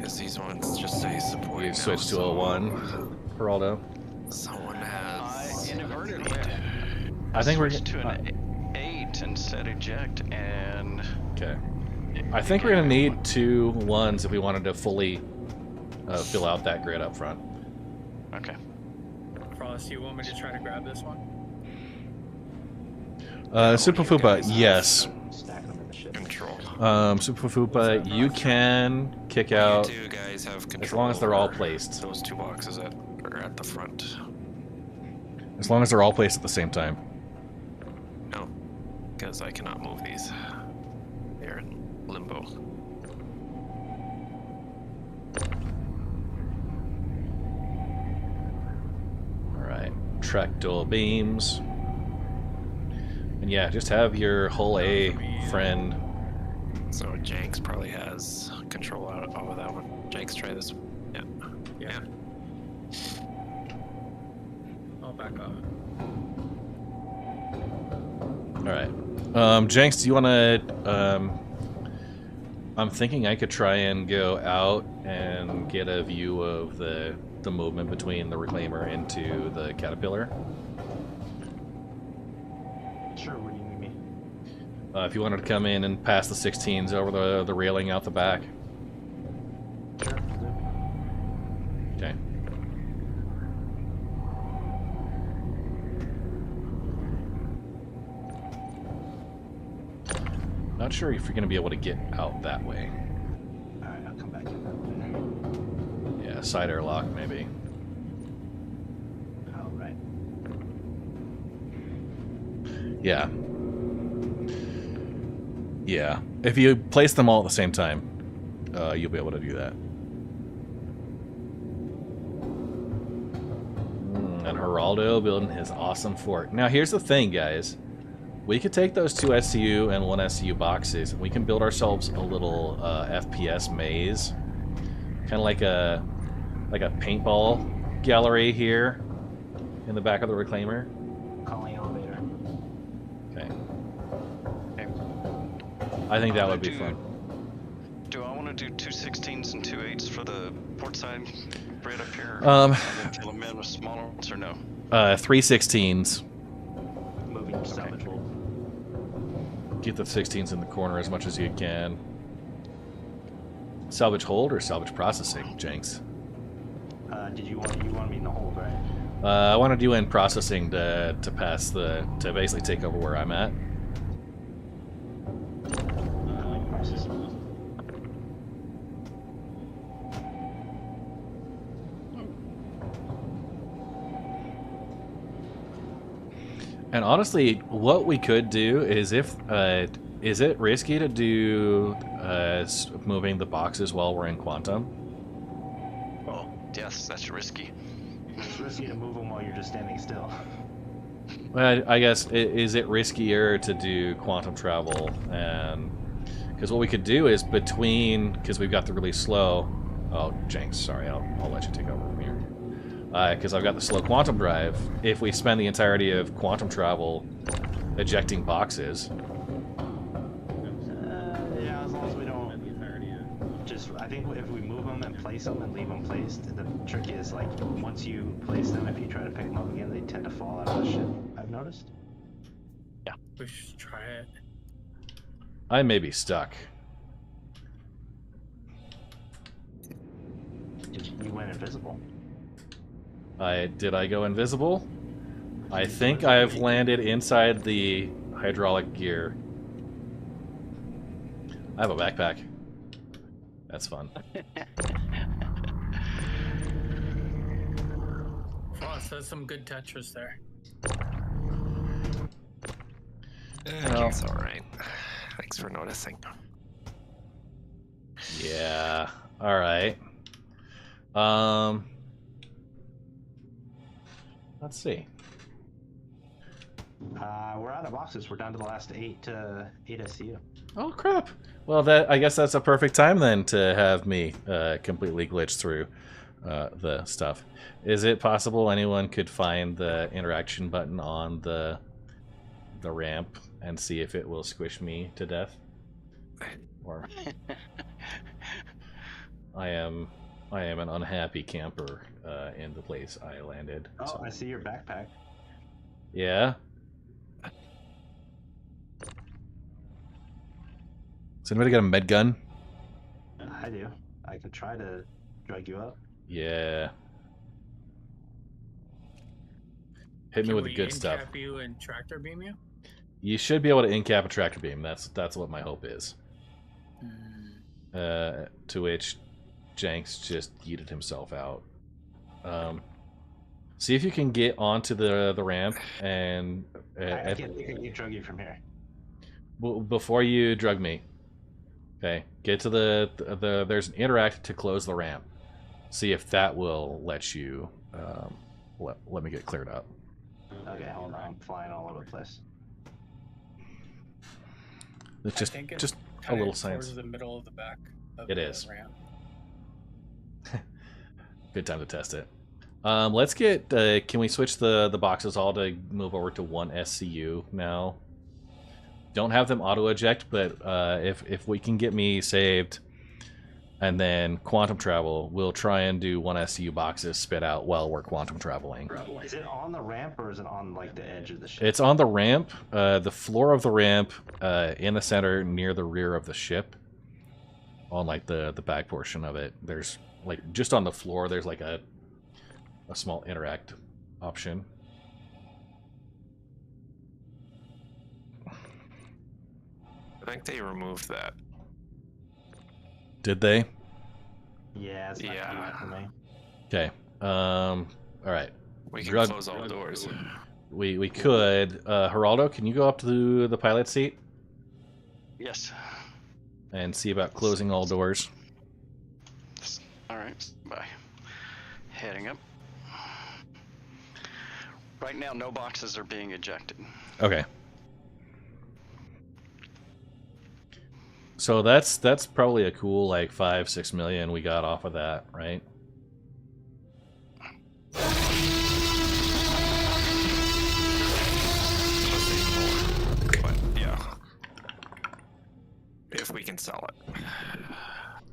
Guess these ones just say support. You switch to a 1, Geraldo. Someone has... Inadvertently. I think we're switched to an 8 and set eject, and okay. I think we're gonna need 2 ones if we wanted to fully fill out that grid up front. Okay. Frost, you want me to try to grab this one? Super Fupa, yes. Stack them in the ship. Control. Super Fupa, you can kick out You two guys have control as long as they're all over placed. Those 2 boxes that are at the front. As long as they're all placed at the same time. No, because I cannot move these. They're in limbo. Alright, track dual beams. And yeah, just have your hull A friend. So Jenks probably has control out of that one. Jenks, try this one. Yeah. I'll back off. Alright. Jenks, do you want to... I'm thinking I could try and go out and get a view of the movement between the Reclaimer into the Caterpillar. Sure, where do you need me? If you wanted to come in and pass the 16s over the railing out the back. Sure, Okay. Not sure if you're going to be able to get out that way. Alright, I'll come back in that way. Yeah, side airlock maybe. Oh, right. Yeah. Yeah. If you place them all at the same time, you'll be able to do that. And Geraldo building his awesome fort. Now here's the thing, guys. We could take those 2 SCU and 1 SCU boxes, and we can build ourselves a little FPS maze. Kind of like a paintball gallery here in the back of the Reclaimer. Calling elevator. Okay. I think that would be fun. Do I want to do 2 16s and 2 8s for the port side right up here? Fill them in with smaller ones or no? 3 16s. Moving salvage hold. Get the 16s in the corner as much as you can. Salvage hold or salvage processing, Jenks? Did you want me in the hold, right? I want to do in processing to basically take over where I'm at. And honestly, what we could do is is it risky to do moving the boxes while we're in quantum? Oh, yes, that's risky. It's risky to move them while you're just standing still. Well, I guess, is it riskier to do quantum travel? And because what we could do is because we've got the really slow... Oh, Jenks, sorry, I'll let you take over from here. Because I've got the slow quantum drive. If we spend the entirety of quantum travel ejecting boxes... Yeah, as long as we don't... I think if we move them and place them and leave them placed, the trick is, like, once you place them, if you try to pick them up again, they tend to fall out of the ship, I've noticed. Yeah. We should try it. I may be stuck. You went invisible. Did I go invisible? I think I've landed inside the hydraulic gear. I have a backpack. That's fun. Frost has some good Tetris there. It's alright. Thanks for noticing. Yeah. Alright. Let's see. We're out of boxes. We're down to the last 8 SCU. Oh crap! Well, I guess that's a perfect time then to have me completely glitch through the stuff. Is it possible anyone could find the interaction button on the ramp and see if it will squish me to death? Or I am an unhappy camper in the place I landed. Oh, so. I see your backpack. Yeah. Does anybody got a med gun? I do. I could try to drag you up. Yeah. Hit me with the good stuff. Can we you and tractor beam you? You should be able to in-cap a tractor beam. That's what my hope is. To which Jenks just yeeted himself out. See if you can get onto the ramp and... I can't drug you from here. Before you drug me. Okay, get to the there's an interact to close the ramp. See if that will let you... let me get cleared up. Okay, hold on. I'm flying all over the place. It's just a little science. Towards the middle of the back of it the is. ramp. Good time to test it. Let's get. Can we switch the boxes all to move over to one SCU now? Don't have them auto eject, but if we can get me saved, and then quantum travel, we'll try and do one SCU boxes spit out while we're quantum traveling. Is it on the ramp or is it on like the edge of the ship? It's on the ramp, the floor of the ramp, in the center near the rear of the ship. On like the back portion of it, there's like just on the floor. There's like a small interact option. I think they removed that. Did they? Yeah, it's not yeah. for me. Okay. All right. We can close all doors. We could. Geraldo, can you go up to the pilot seat? Yes. And see about closing all doors. All right. Bye. Heading up. Right now, no boxes are being ejected. Okay. So that's probably a cool like 5-6 million we got off of that, right? But yeah, if we can sell it.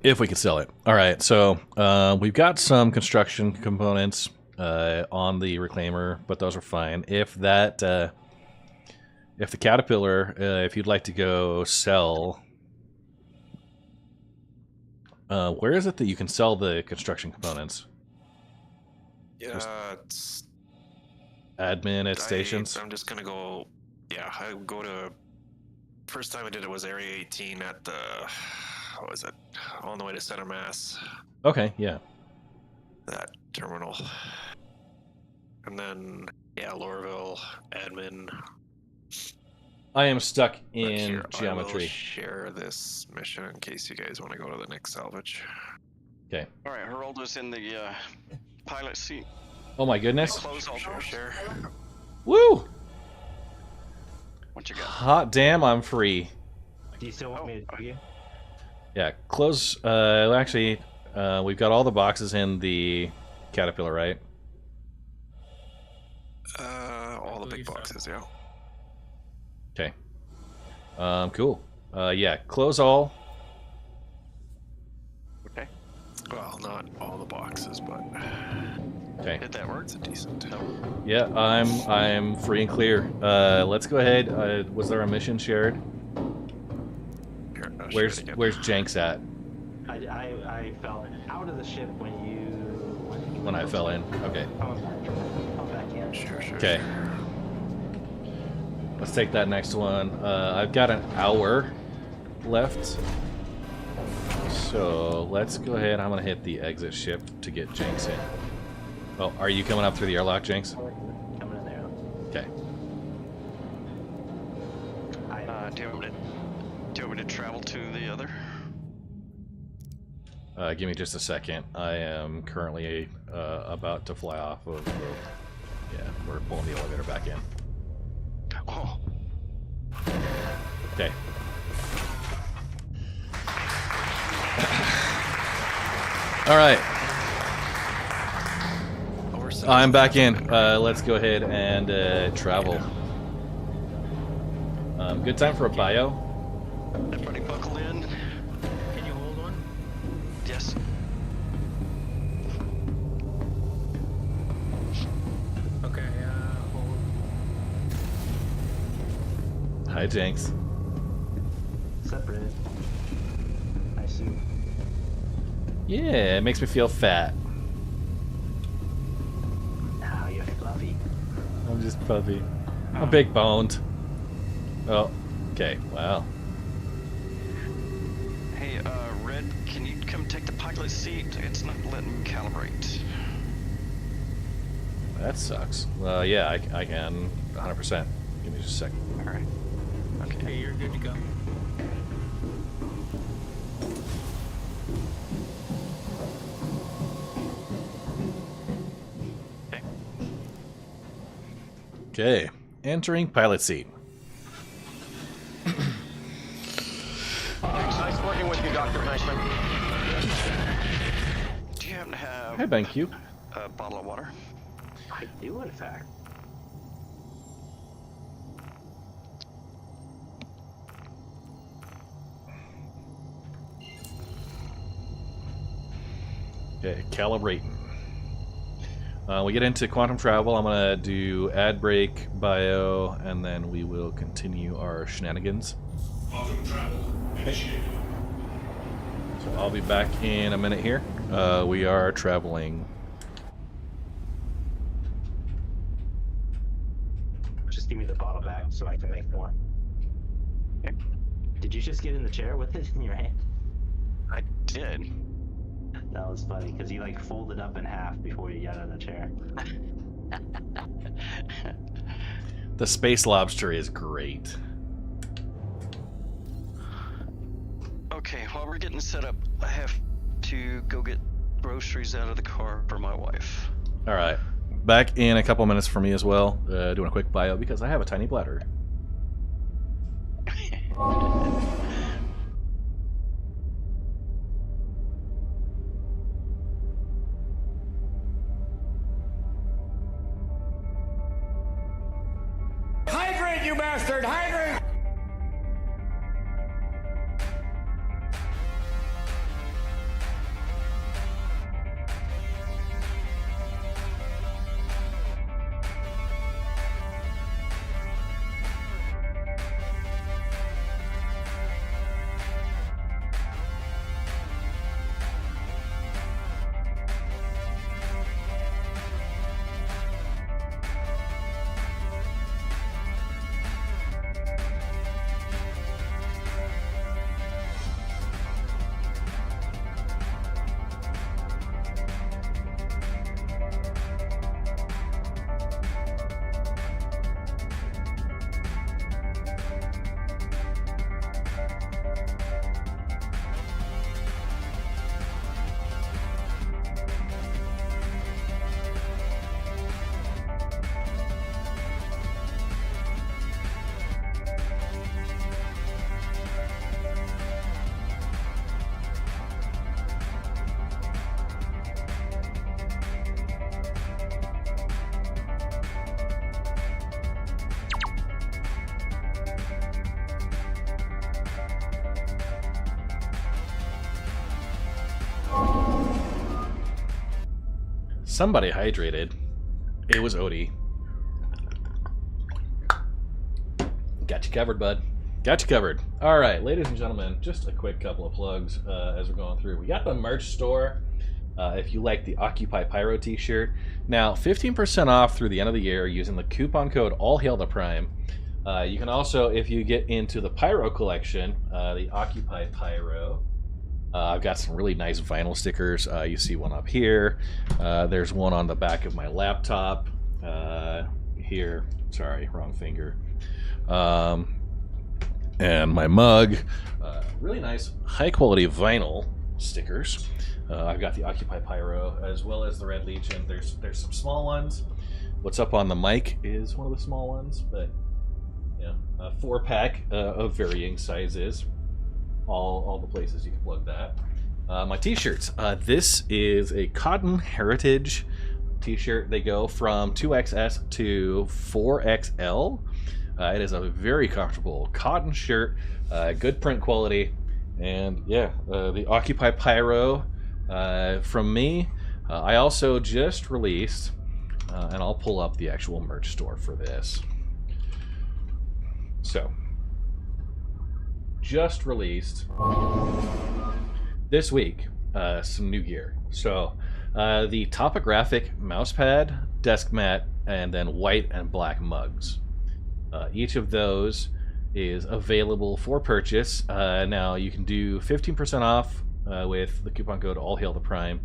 If we could sell it. All right. So we've got some construction components on the reclaimer, but those are fine. If that, if the Caterpillar, if you'd like to go sell. Where is it that you can sell the construction components? Yeah, it's admin at stations. I'm just gonna go. Yeah, I go to. First time I did it was Area 18 at the. What was it? On the way to Center Mass. Okay, yeah. That terminal. And then yeah, Lorville, admin. I am stuck in Here, geometry. I will share this mission in case you guys want to go to the next salvage. Okay. All right, Geraldo's in the pilot seat. Oh my goodness. Close all doors. Sure. Woo! What you got? Hot damn, I'm free. Do you still want me to drug you? Yeah, close. Actually, we've got all the boxes in the Caterpillar, right? All the big boxes, yeah. Okay. Cool. Yeah, close all. Okay. Well, not all the boxes, but okay. Did that work? It's a decent. Yeah, I'm free and clear. Let's go ahead. Was there a mission shared? Here, Where's Jenks at? I fell out of the ship when I fell in. Okay. Come back in. Sure. Okay. Let's take that next one. I've got an hour left. So let's go ahead. I'm going to hit the exit ship to get Jenks in. Oh, are you coming up through the airlock, Jenks? Coming in there. Okay. Do you want me to travel to the other? Give me just a second. I am currently about to fly off of the... Yeah, we're pulling the elevator back in. Oh. Okay. All right. I'm back in. Let's go ahead and travel. Good time for a bio. Everybody buckle in. Can you hold one? Yes. Okay, hold. Hi, Jenks. Separate. I assume. Yeah, it makes me feel fat. Oh, you're fluffy. I'm just puffy. I'm big boned. Oh, okay. Wow. Hey, Red, can you come take the pilot seat? It's not letting me calibrate. That sucks. Yeah, I can 100%. Give me just a second. All right. Okay. Hey, you're good to go. Okay, entering pilot seat. Nice working with you, Dr. Fleischman. Do you happen to have Hey, thank you. a bottle of water? I do, in fact. Okay, calibrating. We get into quantum travel. I'm gonna do ad break, bio, and then we will continue our shenanigans. Quantum travel initiated. So I'll be back in a minute here. We are traveling. Just give me the bottle back so I can make more. Okay. Did you just get in the chair with it in your hand? I did. That was funny because you like folded up in half before you got in the chair. The space lobster is great. Okay, while we're getting set up, I have to go get groceries out of the car for my wife. All right, back in a couple minutes for me as well. Doing a quick bio because I have a tiny bladder. Hydrate, you bastard! Hydrate! Somebody hydrated. It was Odie. Got you covered, bud. Got you covered. All right, ladies and gentlemen, just a quick couple of plugs as we're going through. We got the merch store. If you like the Occupy Pyro t-shirt. Now, 15% off through the end of the year using the coupon code AllHailThePrime. You can also, if you get into the Pyro collection, the Occupy Pyro, I've got some really nice vinyl stickers. You see one up here. There's one on the back of my laptop. Here, sorry, wrong finger. And my mug. Really nice, high-quality vinyl stickers. I've got the Occupy Pyro as well as the Red Legion. There's some small ones. What's up on the mic is one of the small ones, but yeah, a 4-pack of varying sizes. All the places you can plug that. My t-shirts. This is a Cotton Heritage t-shirt. They go from 2XS to 4XL. It is a very comfortable cotton shirt, good print quality, and yeah, the Occupy Pyro from me. I also just released, and I'll pull up the actual merch store for this. So, just released this week some new gear. So the topographic mousepad, desk mat, and then white and black mugs. Each of those is available for purchase. Now you can do 15% off with the coupon code AllHailThePrime.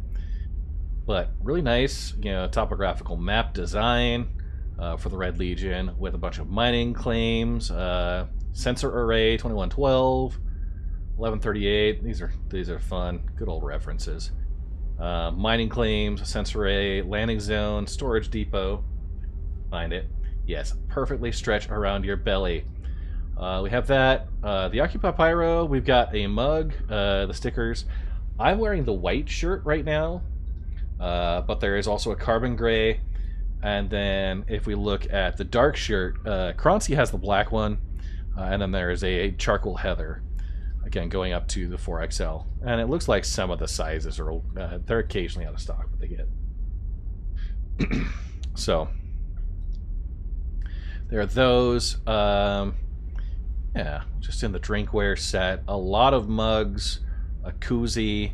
But really nice, topographical map design for the Red Legion with a bunch of mining claims, sensor array 2112, 1138. These are fun, good old references. Mining claims, sensor array, landing zone, storage depot. Find it. Yes, perfectly stretch around your belly. We have that. The Occupy Pyro, we've got a mug, the stickers. I'm wearing the white shirt right now, but there is also a carbon gray. And then if we look at the dark shirt, Croncy has the black one, and then there is a charcoal heather, again going up to the 4XL. And it looks like some of the sizes are they're occasionally out of stock, but they get. So there are those. Yeah, just in the drinkware set. A lot of mugs, a koozie,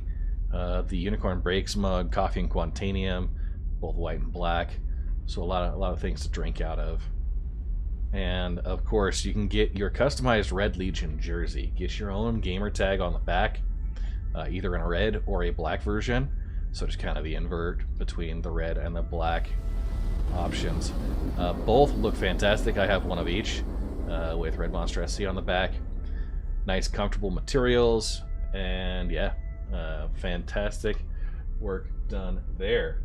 the Unicorn Breaks mug, coffee and Quantanium, both white and black. So a lot of things to drink out of. And of course, you can get your customized Red Legion jersey. Get your own gamer tag on the back, either in a red or a black version. So just kind of the invert between the red and the black options. Both look fantastic. I have one of each with Red Monster SC on the back. Nice, comfortable materials, and yeah, fantastic work done there.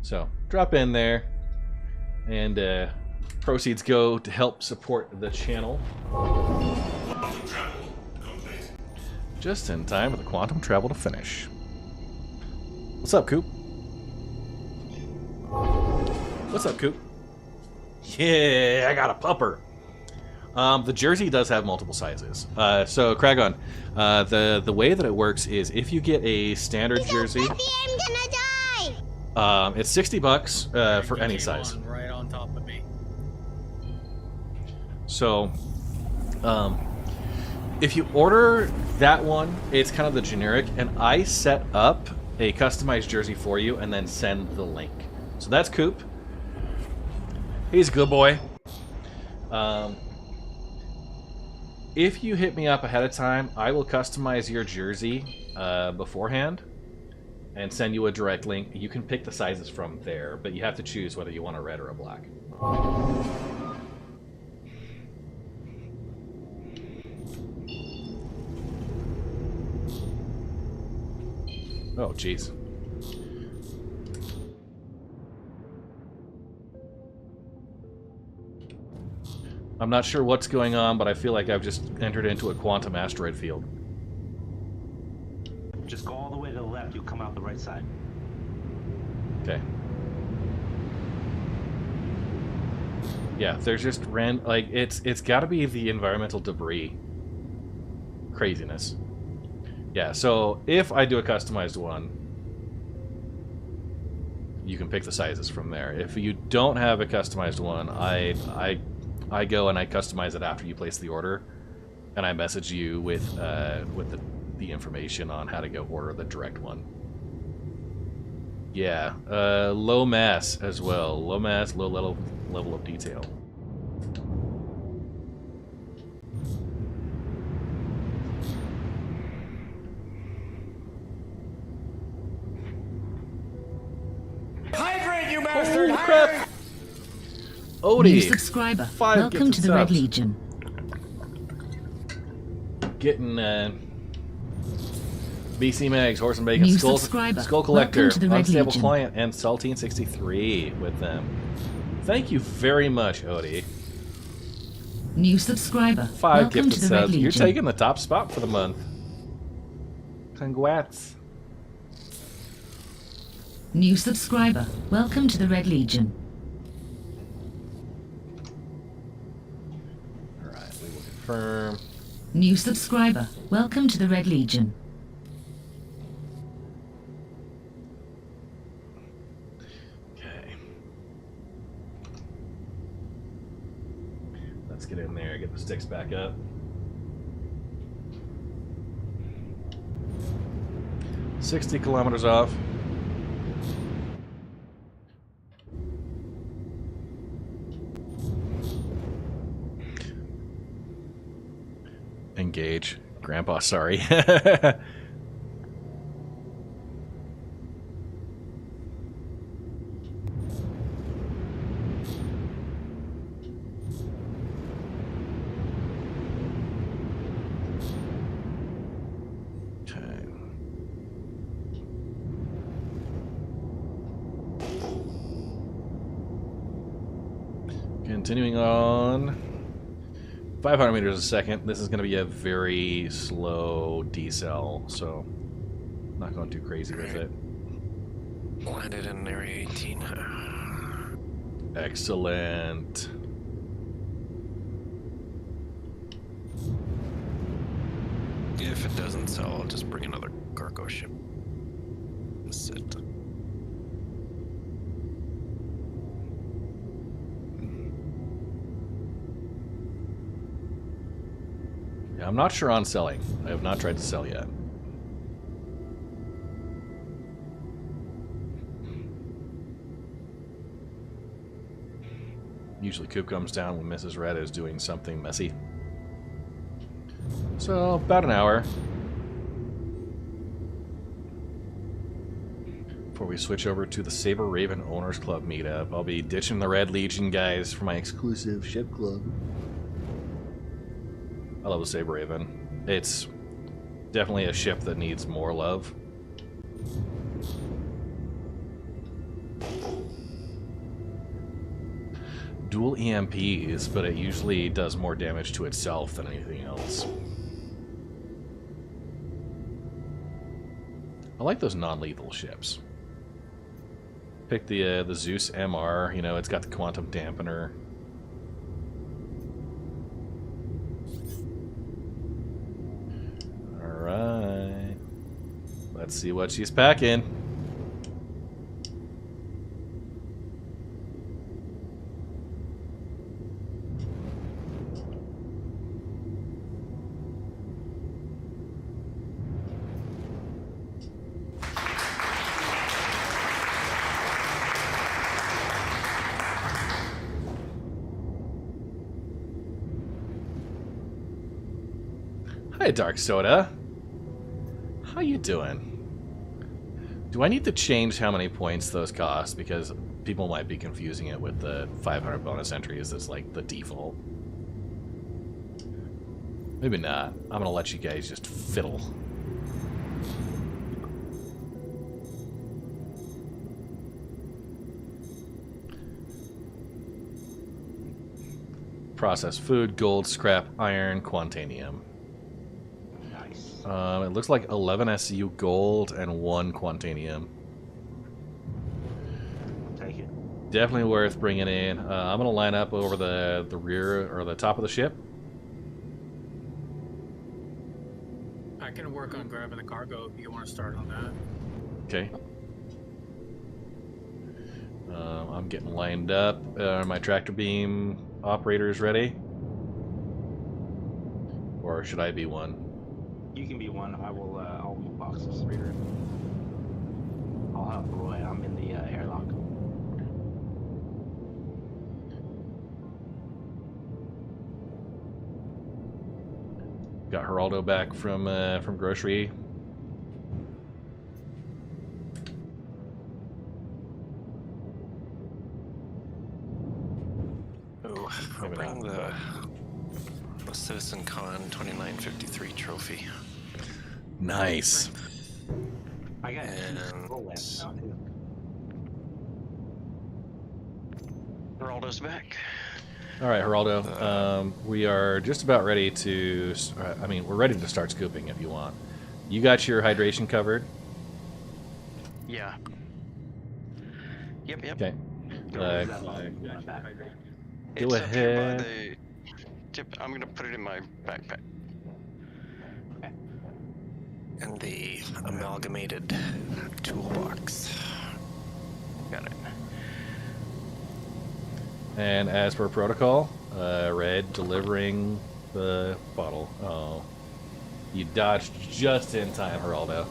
So drop in there, and proceeds go to help support the channel. Just in time for the quantum travel to finish. What's up, Coop? What's up, Coop? Yeah, I got a pupper. The jersey does have multiple sizes. So, Kragon, the way that it works is if you get a standard jersey, I'm gonna die. it's $60 for any size. Right on top of me. So, if you order that one, it's kind of the generic, and I set up a customized jersey for you and then send the link. So that's Coop. He's a good boy. If you hit me up ahead of time, I will customize your jersey beforehand and send you a direct link. You can pick the sizes from there, but you have to choose whether you want a red or a black. Oh, jeez. I'm not sure what's going on, but I feel like I've just entered into a quantum asteroid field. Just go all the way to the left, you'll come out the right side. Okay. Yeah, there's just like it's got to be the environmental debris craziness. Yeah, so if I do a customized one, you can pick the sizes from there. If you don't have a customized one, I go and I customize it after you place the order, and I message you with the information on how to go order the direct one. Yeah, low mass as well. Low mass, low level of detail. Hydrate, you bastard! Holy crap! Odie, new subscriber. 5 Welcome to the Red Legion. Getting BC Mags, Horse and Bacon, New Skull Collector, Welcome to the Red Unstable Legion. Client, and Saltine63 with them. Thank you very much, Odie. New subscriber. 5 Welcome gifted to the Red subs. Legion. You're taking the top spot for the month. Congrats. New subscriber. Welcome to the Red Legion. Alright, we will confirm. New subscriber. Welcome to the Red Legion. Okay. Let's get in there, get the sticks back up. 60 kilometers off. Engage. Grandpa, sorry. Continuing on, 500 meters a second. This is going to be a very slow decel, so not going too crazy with it. Landed in area 18. Excellent. If it doesn't sell, I'll just bring another cargo ship. Sit. I'm not sure on selling. I have not tried to sell yet. Usually Coop comes down when Mrs. Red is doing something messy. So, about an hour. Before we switch over to the Sabre Raven Owners Club meetup. I'll be ditching the Red Legion guys for my exclusive ship club. I love the Sabre Raven. It's definitely a ship that needs more love. Dual EMPs, but it usually does more damage to itself than anything else. I like those non-lethal ships. Pick the Zeus MR, you know, it's got the quantum dampener. Alright. Let's see what she's packing. Hi, Dark Soda. How you doing? Do I need to change how many points those cost? Because people might be confusing it with the 500 bonus entries as like the default. Maybe not. I'm gonna let you guys just fiddle. Processed food, gold, scrap, iron, quantanium. It looks like 11 SU gold and 1 quantanium. Take it. Definitely worth bringing in. I'm going to line up over the rear or the top of the ship. I can work on grabbing the cargo if you want to start on that. Okay. I'm getting lined up. Are my tractor beam operators ready? Or should I be one? You can be one. I'll move boxes. I'll help Roy. I'm in the airlock. Got Geraldo back from grocery. Oh, I'll bring the Citizen Con 2953 trophy. Nice. I got full lamps now too. Geraldo's back. All right, Geraldo. We are just about ready to. I mean, we're ready to start scooping if you want. You got your hydration covered. Yeah. Yep. Okay. Go ahead. I'm gonna put it in my backpack. And the amalgamated toolbox. Got it. And as per protocol, Red delivering the bottle. Oh, you dodged just in time, Geraldo.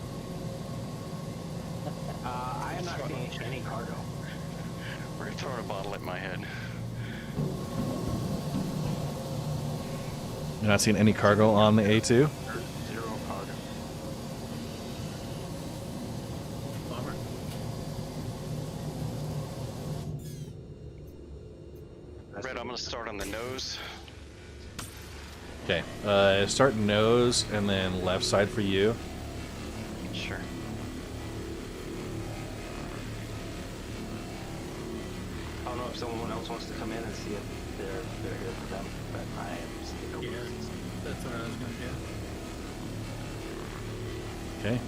I am not seeing any cargo. We're throwing a bottle at my head. You're not seeing any cargo on the A2? Zero cargo. Bummer. Red, I'm gonna start on the nose. Okay. Start nose and then left side for you. Sure. I don't know if someone else wants to come in and see if they're here for them, but I am sticking over. Yeah, that's what I was gonna do. Okay.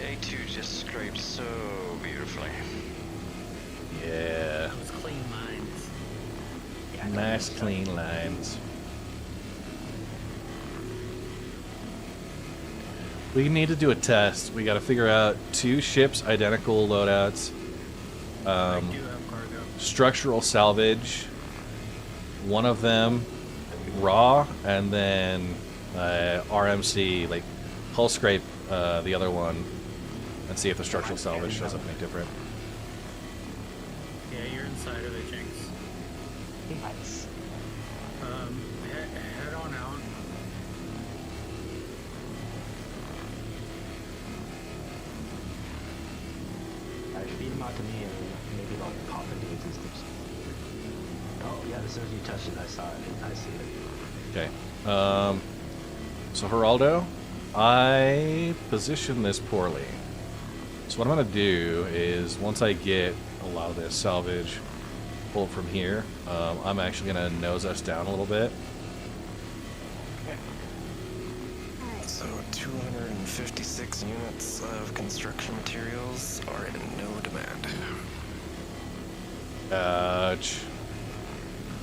A2 just scraped so beautifully. Yeah. Those clean lines. Nice clean lines. We need to do a test. We got to figure out 2 ships, identical loadouts. I do have cargo. Structural salvage. One of them raw, and then RMC, like hull scrape the other one, and see if the structural salvage shows up any different. Yeah, you're inside of it, Jinx. Nice. Head on out. Alright, feed them out to me and maybe they'll pop into existence. Oh, yeah, as soon as you touch it, I saw it. I see it. Okay. So Geraldo, I position this poorly. So what I'm going to do is, once I get a lot of this salvage pulled from here, I'm actually going to nose us down a little bit. So 256 units of construction materials are in no demand. Ouch.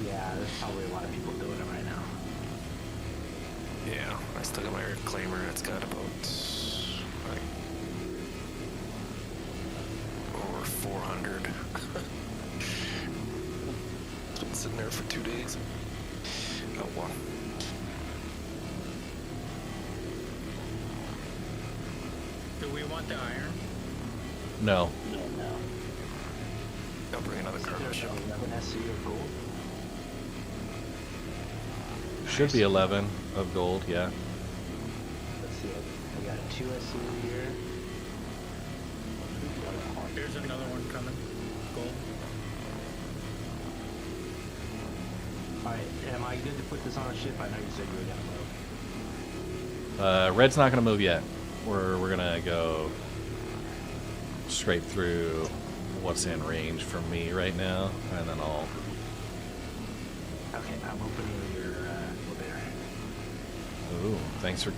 Yeah, there's probably a lot of people doing it right now. Yeah, I still got my reclaimer. It's got about like over 400. It's been sitting there for 2 days. Oh well. Do we want the iron? No. No. I'll bring another cargo ship. 11 SC of gold. Should be 11 of gold, yeah. Let's see. We got 2 SC here. There's another one coming. Gold. Alright, am I good to put this on a ship? I know you said you were gonna move. Red's not going to move yet. We're going to go straight through what's in range from me right now, and then I'll... Okay, I'm opening your elevator. Ooh, thanks for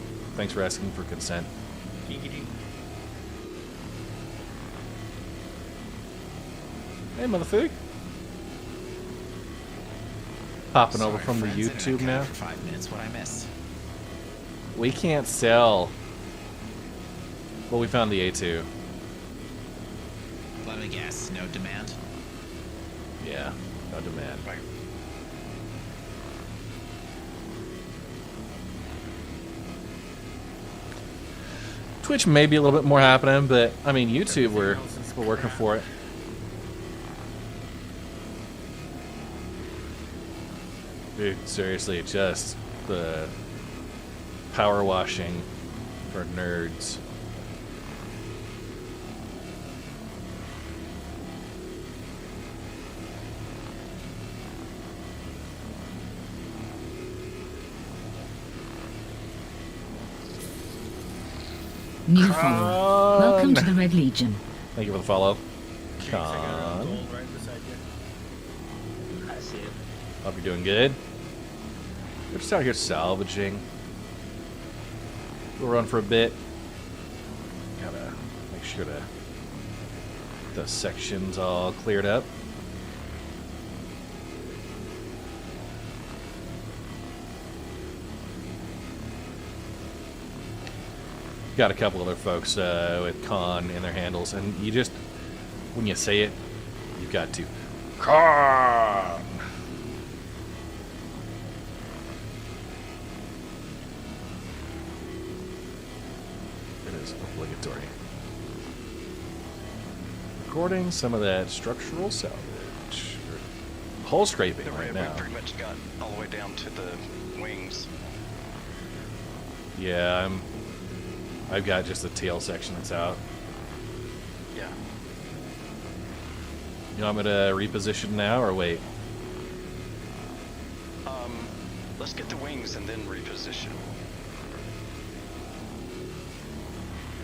asking for consent. Giggity. Hey, motherfucker. Popping Sorry, over from the friends, YouTube now. For 5 minutes, what I missed. We can't sell. Well, we found the A2. Let me guess, no demand? Yeah, no demand. Right. Twitch may be a little bit more happening, but I mean, YouTube, we're working for it. Dude, seriously, just the power washing for nerds. New follower. Welcome to the Red Legion. Thank you for the follow. Jinx, I got a Con. gold right beside you. I see it. Hope you're doing good. We're just out here salvaging. We'll run for a bit. Gotta make sure the section's all cleared up. got a couple other folks with con in their handles, and you just, when you say it, you've got to. Con! It is obligatory. Recording some of that structural salvage. Hull scraping right now. We pretty much got all the way down to the wings. Yeah, I've got just the tail section that's out. Yeah. You want me to reposition now or wait? Let's get the wings and then reposition.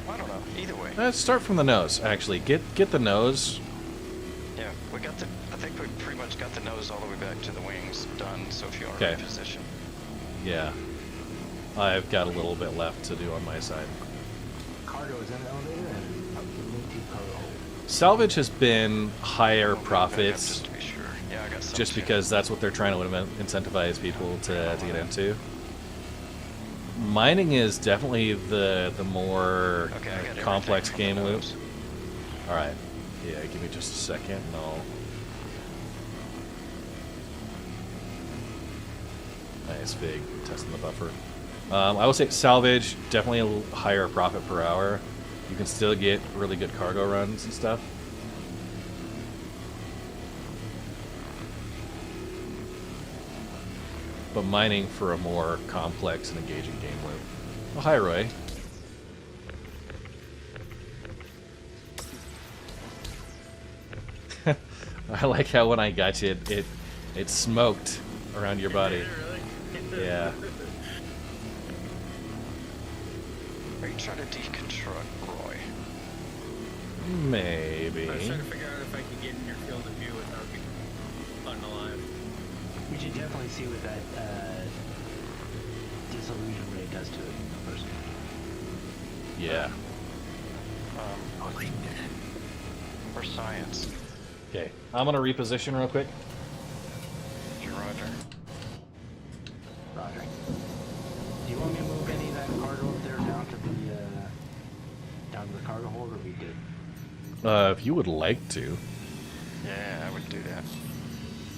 I don't know. Either way. Let's start from the nose. Actually, get the nose. Yeah, we got the. I think we pretty much got the nose all the way back to the wings done. So if you want to reposition. Yeah. I've got a little bit left to do on my side. Cargo is in the elevator and cargo hold. Salvage has been higher profits. Just to be sure. Yeah, I got some just because that's what they're trying to incentivize people to get into. Mining is definitely the more complex game loop. All right. Yeah, give me just a second and I'll... Nice, Fig. Testing the buffer. I will say Salvage, definitely a little higher profit per hour. You can still get really good cargo runs and stuff. But mining for a more complex and engaging game loop. Oh, hi, Roy. I like how when I got you, it smoked around your body. Yeah. Are you trying to deconstruct Roy? Maybe. I was trying to figure out if I could get in your field of view without getting unalive. We should definitely see what that disillusion ray does to it first. Yeah. For science. Okay, I'm gonna reposition real quick. Roger. Roger. Do you want me to move any of that cargo up there down to the cargo hold, or are we good? If you would like to. Yeah, I would do that.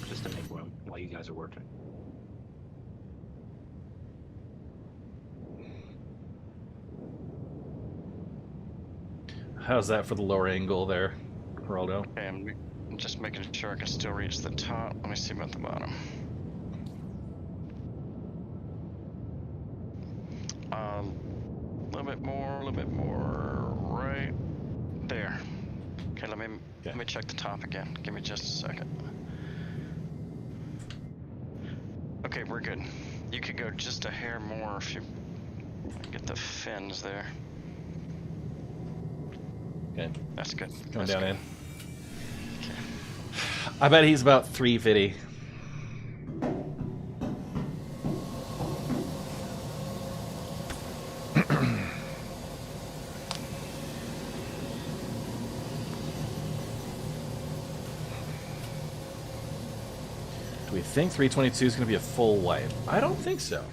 Just to make while you guys are working. How's that for the lower angle there, Geraldo? Okay, I'm just making sure I can still reach the top. Let me see about the bottom. A little bit more, right there. Okay, let me check the top again. Give me just a second. Okay, we're good. You could go just a hair more if you get the fins there. Okay. That's good. Coming down in. Okay. I bet he's about 350. Do we think 322 is going to be a full wipe? I don't think so.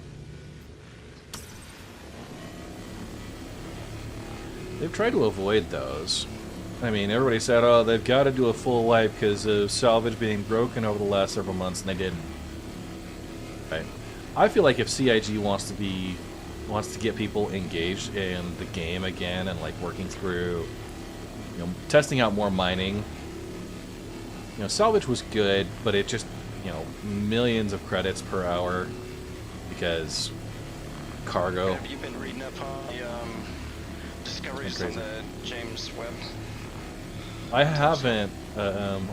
They've tried to avoid those. I mean, everybody said, oh, they've got to do a full wipe because of Salvage being broken over the last several months, and they didn't. Right? I feel like if CIG wants to get people engaged in the game again and like working through, testing out more mining. Salvage was good, but it just, millions of credits per hour because cargo. Have you been reading up on the discoveries on the James Webb? I haven't.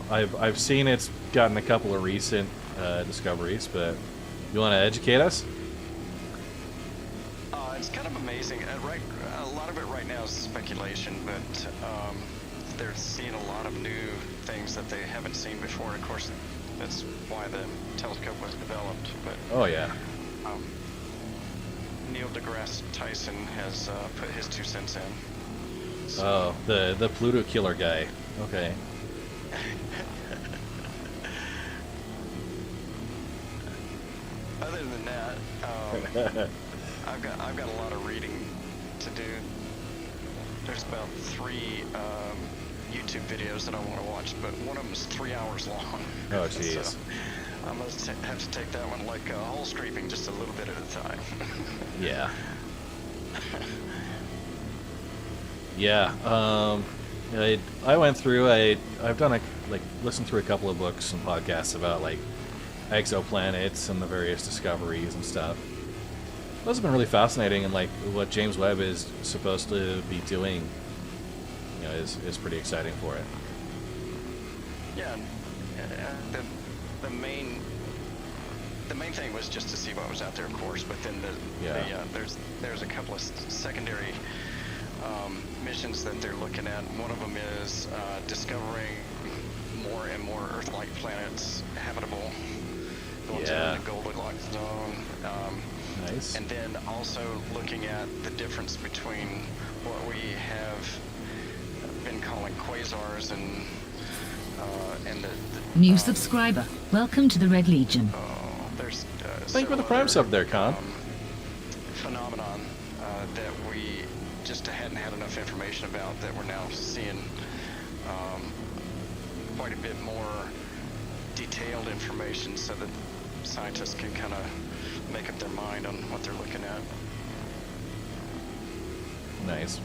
I've seen it's gotten a couple of recent discoveries, but you want to educate us? It's kind of amazing. A lot of it right now is speculation, but they're seeing a lot of new things that they haven't seen before. And of course, that's why the telescope was developed. But oh yeah. Neil deGrasse Tyson has put his 2 cents in. So. Oh, the Pluto killer guy. Okay. Other than that, I've got a lot of reading to do there's about 3 YouTube videos that I want to watch, but one of them is 3 hours long. Oh, jeez. So I'm going to have to take that one like whole scraping, just a little bit at a time. Yeah. Yeah. I went through. I've done listened through a couple of books and podcasts about like exoplanets and the various discoveries and stuff. Those have been really fascinating, and like what James Webb is supposed to be doing, you know, is pretty exciting for it. Yeah, the main thing was just to see what was out there, of course. But then there's a couple of secondary missions that they're looking at. One of them is discovering more and more Earth-like planets habitable. Going to the Goldilocks zone. Nice. And then also looking at the difference between what we have been calling quasars and the New subscriber. Welcome to the Red Legion. There's thank you for the Prime sub there, Con. Phenomenon that we just hadn't had enough information about, that we're now seeing quite a bit more detailed information, so that scientists can kind of make up their mind on what they're looking at. Nice.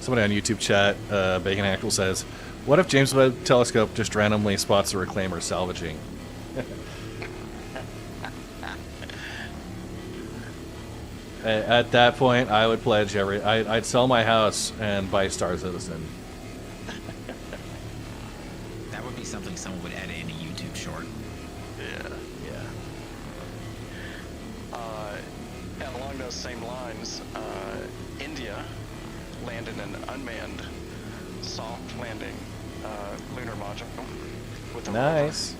Somebody on YouTube chat, Bacon Actual says, "What if James Webb Telescope just randomly spots a reclaimer salvaging?" At that point, I would pledge I'd sell my house and buy Star Citizen. That would be something someone would edit in a YouTube short. Yeah. And along those same lines, India landed an unmanned soft landing lunar module with a nice.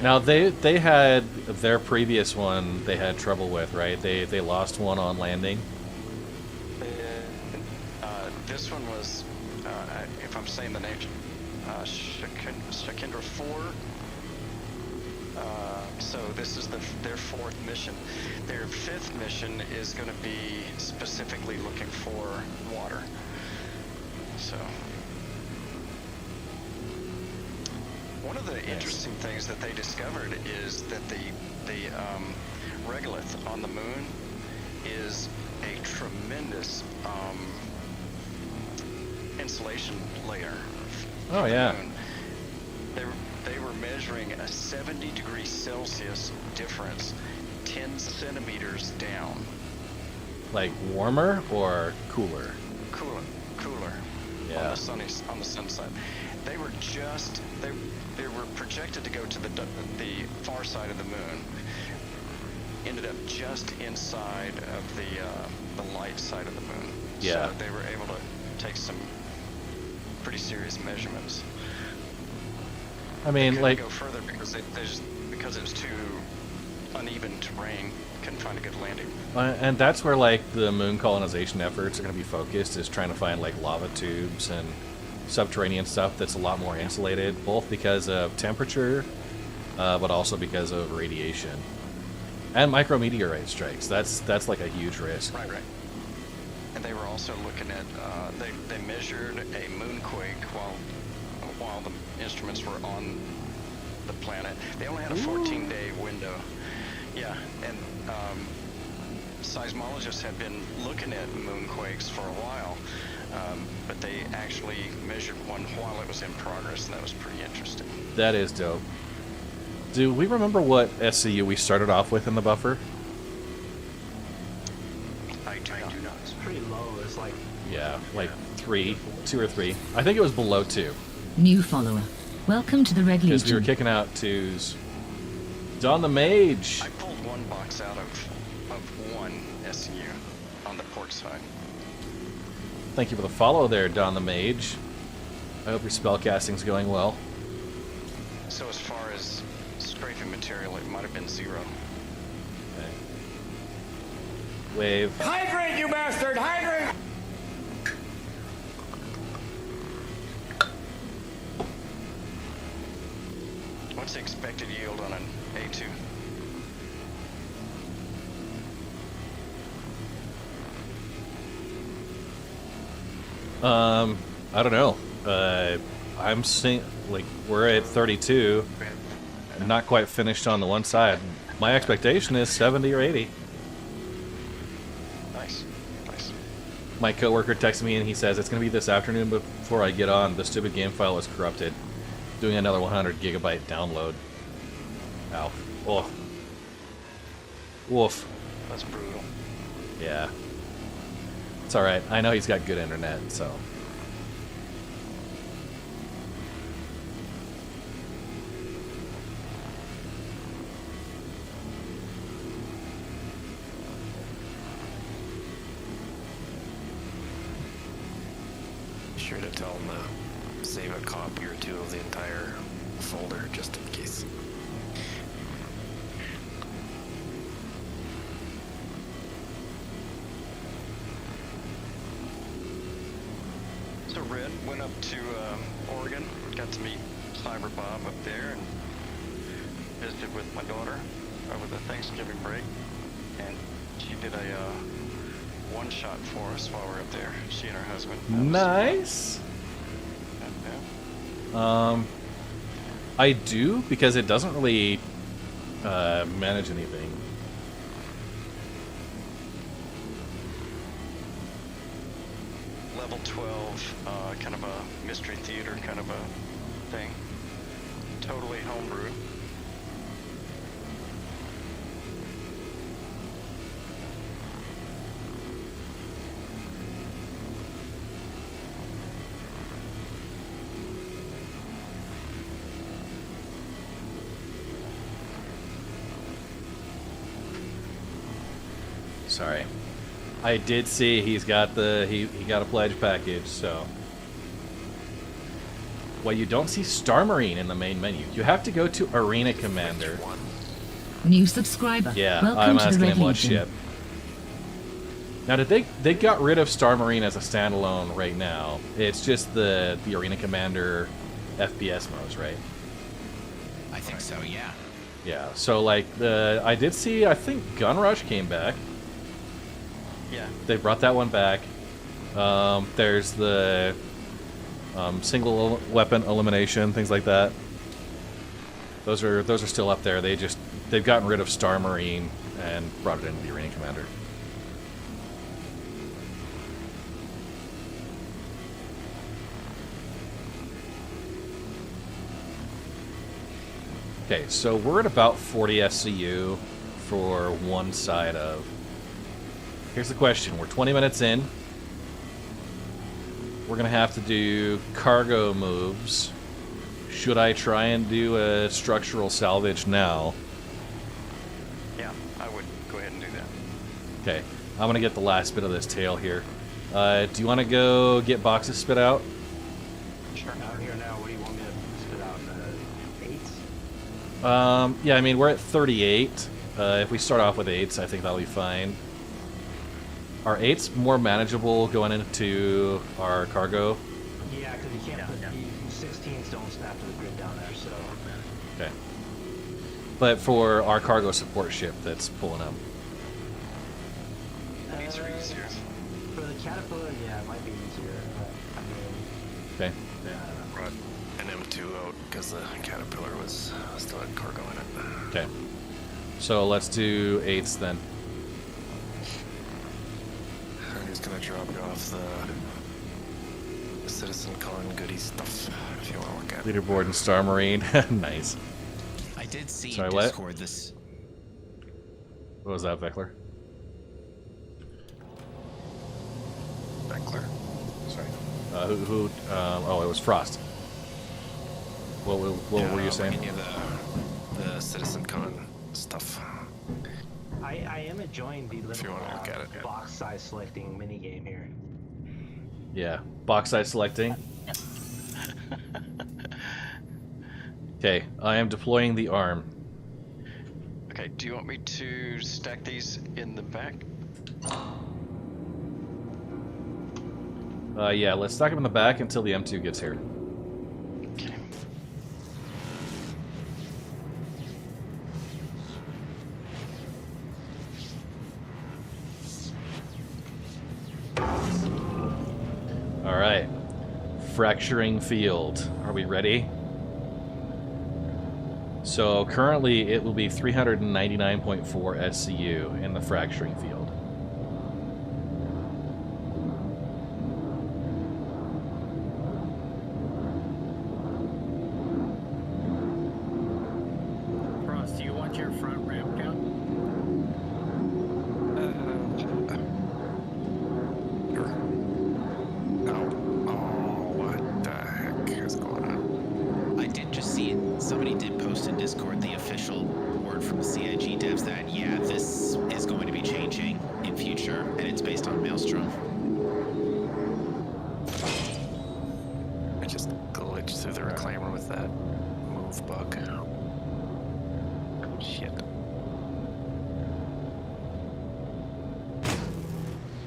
Now they had their previous one they had trouble with, right? They lost one on landing. This one was, if I'm saying the name, Shakindra 4. So this is their 4th mission. Their 5th mission is going to be specifically looking for water. So one of the interesting things that they discovered is that the regolith on the moon is a tremendous insulation layer. Oh yeah. They were measuring a 70 degrees Celsius difference 10 centimeters down. Like warmer or cooler? Cooler. Yeah. On the sun side. They were they were projected to go to the far side of the moon. Ended up just inside of the light side of the moon. Yeah. So they were able to take some pretty serious measurements. I mean, like, go further because it was too uneven terrain, couldn't find a good landing. And that's where like the moon colonization efforts are going to be focused, is trying to find like lava tubes and subterranean stuff that's a lot more insulated, both because of temperature, but also because of radiation and micrometeorite strikes. That's like a huge risk. Right. And they were also looking at they measured a moonquake while the instruments were on the planet. They only had a 14-day window. Yeah, and seismologists had been looking at moonquakes for a while, but they actually measured one while it was in progress, and that was pretty interesting. That is dope. Do we remember what SCU we started off with in the buffer? I do not. It's pretty low. It's like... Yeah, like 2 or 3. I think it was below 2. New follower. Welcome to the Red Legion. Because we were kicking out 2s. Don the Mage. I pulled one box out of one SCU on the port side. Thank you for the follow there, Don the Mage. I hope your spellcasting's going well. So as far as scraping material, it might have been 0. Okay. Wave. Hydrate, you bastard! Hydrate! What's the expected yield on an A2? I don't know. I'm seeing, like, we're at 32. Not quite finished on the one side. My expectation is 70 or 80. Nice. Nice. My coworker texted me and he says it's going to be this afternoon before I get on. The stupid game file is corrupted. Doing another 100 gigabyte download. Ow. Oof. Woof. That's brutal. Yeah. It's alright. I know he's got good internet, so. Sure to tell him to save a copy or two of the entire folder just in case. So Red went up to Oregon, got to meet Sabre Bob up there, and visited with my daughter over the Thanksgiving break, and she did a one-shot for us while we were up there, she and her husband. Nice. I do, because it doesn't really manage anything. Level 12, kind of a mystery theater kind of a thing. Totally homebrew. Sorry. I did see he's got the he got a pledge package, so. Well, you don't see Star Marine in the main menu. You have to go to Arena Commander. New subscriber. Yeah, Welcome I'm to the asking Red him what Legion. ship. Now, did they got rid of Star Marine as a standalone right now? It's just the Arena Commander FPS modes, right? I think so, yeah. Yeah. So like I did see, I think Gun Rush came back. Yeah. They brought that one back. There's the single weapon elimination, things like that. Those are still up there. They've gotten rid of Star Marine and brought it into the Arena Commander. Okay, so we're at about 40 SCU for one side of. Here's the question. We're 20 minutes in. We're going to have to do cargo moves. Should I try and do a structural salvage now? Yeah, I would go ahead and do that. Okay, I'm going to get the last bit of this tail here. Do you want to go get boxes spit out? Sure. Out here now, what do you want me to spit out? 8s? Yeah, I mean, we're at 38. If we start off with 8s, I think that'll be fine. Are 8s more manageable going into our cargo? Yeah, because you can't put 16s don't snap to the grid down there, so. Okay. But for our cargo support ship that's pulling up. These are easier. For the Caterpillar, yeah, it might be easier. But, I mean, okay. Yeah, brought an M2 out because the Caterpillar still had cargo in it. Okay. So let's do 8s then. I'm just gonna drop you off the Citizen Con goodie stuff if you want to look at it. Leaderboard and Star Marine. Nice. I did see Sorry, in what? Discord this. What was that, Veckler? Beckler. Sorry. Oh, it was Frost. What were you saying? Bringing you the Citizen Con stuff. I am enjoying the If you little want to look at it. box size selecting mini game here. Yeah, box size selecting. Okay, I am deploying the arm. Okay, do you want me to stack these in the back? Yeah, let's stack them in the back until the M2 gets here. Okay. All right. fracturing field. Are we ready? So currently it will be 399.4 SCU in the fracturing field. Ross, do you want your front ramp down? What the heck is going on? I did just see it. Somebody did post in Discord the official word from the CIG devs that, yeah, this is going to be changing in future, and it's based on Maelstrom. I just glitched through the reclaimer with that move bug. Shit.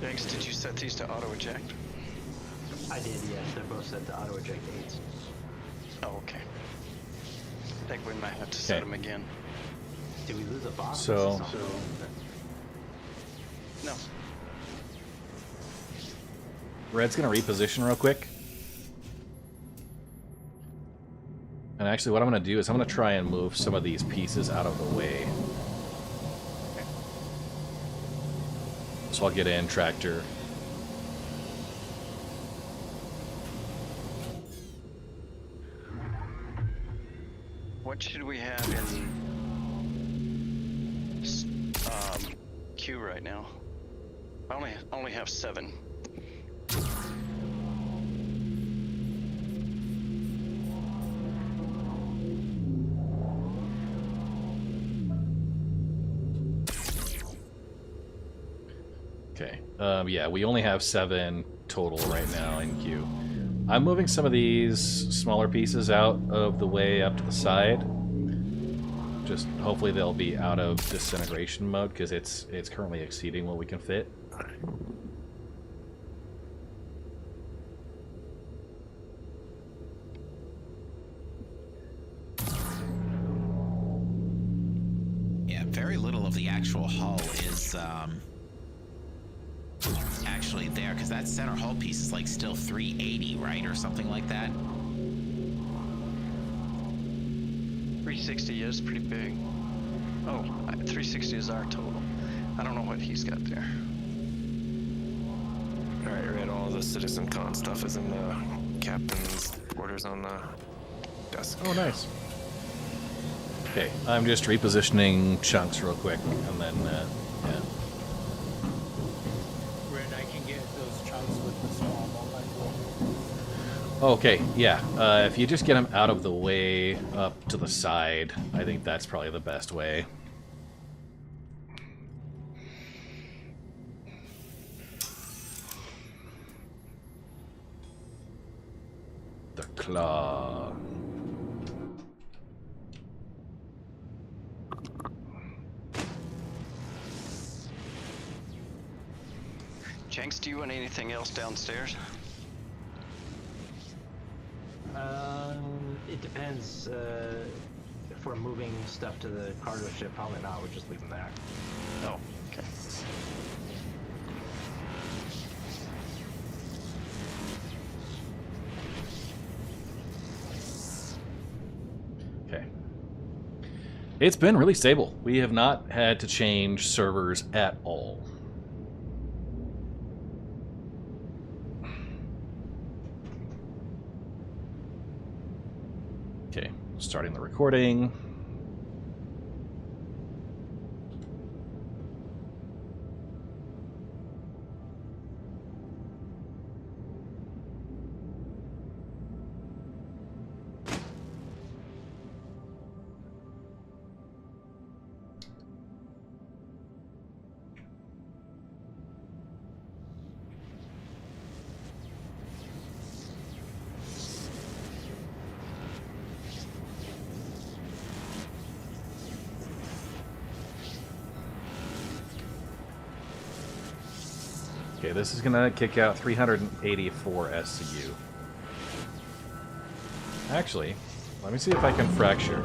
Yanks, did you set these to auto eject? I did, yes. They're both set to auto eject 8s. Oh, okay. I think we might have to set them again. Did we lose a box? So No. Red's gonna reposition real quick. And actually what I'm gonna do is I'm gonna try and move some of these pieces out of the way. So I'll get in tractor. What should we have in queue right now? I only have 7. Okay. Yeah, we only have 7 total right now in queue. I'm moving some of these smaller pieces out of the way up to the side. Just hopefully they'll be out of disintegration mode because it's currently exceeding what we can fit. Yeah, very little of the actual hull is actually there, because that center hull piece is like still 380, right, or something like that. 360 is pretty big. Oh, 360 is our total. I don't know what he's got there. Alright, Red, all the Citizen Con stuff is in the captain's quarters on the desk. Oh, nice. Okay, I'm just repositioning chunks real quick, and then, yeah. Red, I can get those chunks with the small multi-tool. Okay, yeah. If you just get them out of the way up to the side, I think that's probably the best way. The claw. Jenks, do you want anything else downstairs? It depends. If we're moving stuff to the cargo ship, probably not. We'll just leave them there. Oh, okay. Okay. It's been really stable. We have not had to change servers at all. Okay, starting the recording. Okay, this is gonna kick out 384 SCU. Actually, let me see if I can fracture.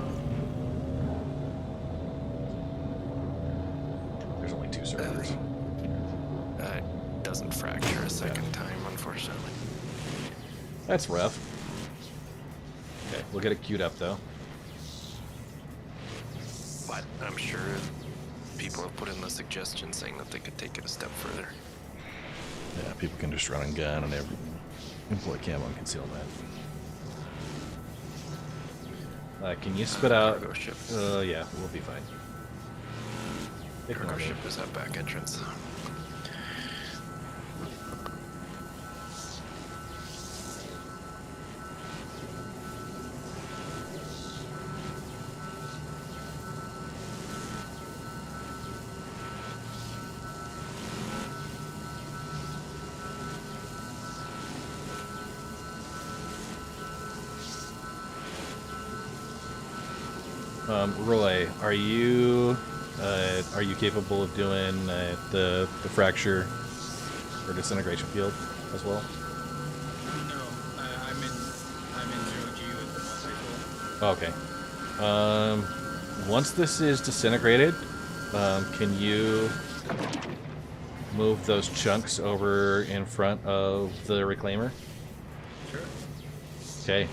There's only 2 servers. It doesn't fracture a second time, unfortunately. That's rough. Okay, we'll get it queued up though. But I'm sure people have put in the suggestion saying that they could take it a step further. Yeah, people can just run and gun and employ camo and concealment. Can you spit out? Cargo ship. Yeah, we'll be fine. Cargo ship is that back entrance. Roy, are you capable of doing the fracture or disintegration field as well? No, I'm in 0G with the multi-tool. Okay. Once this is disintegrated, can you move those chunks over in front of the reclaimer? Sure. Okay.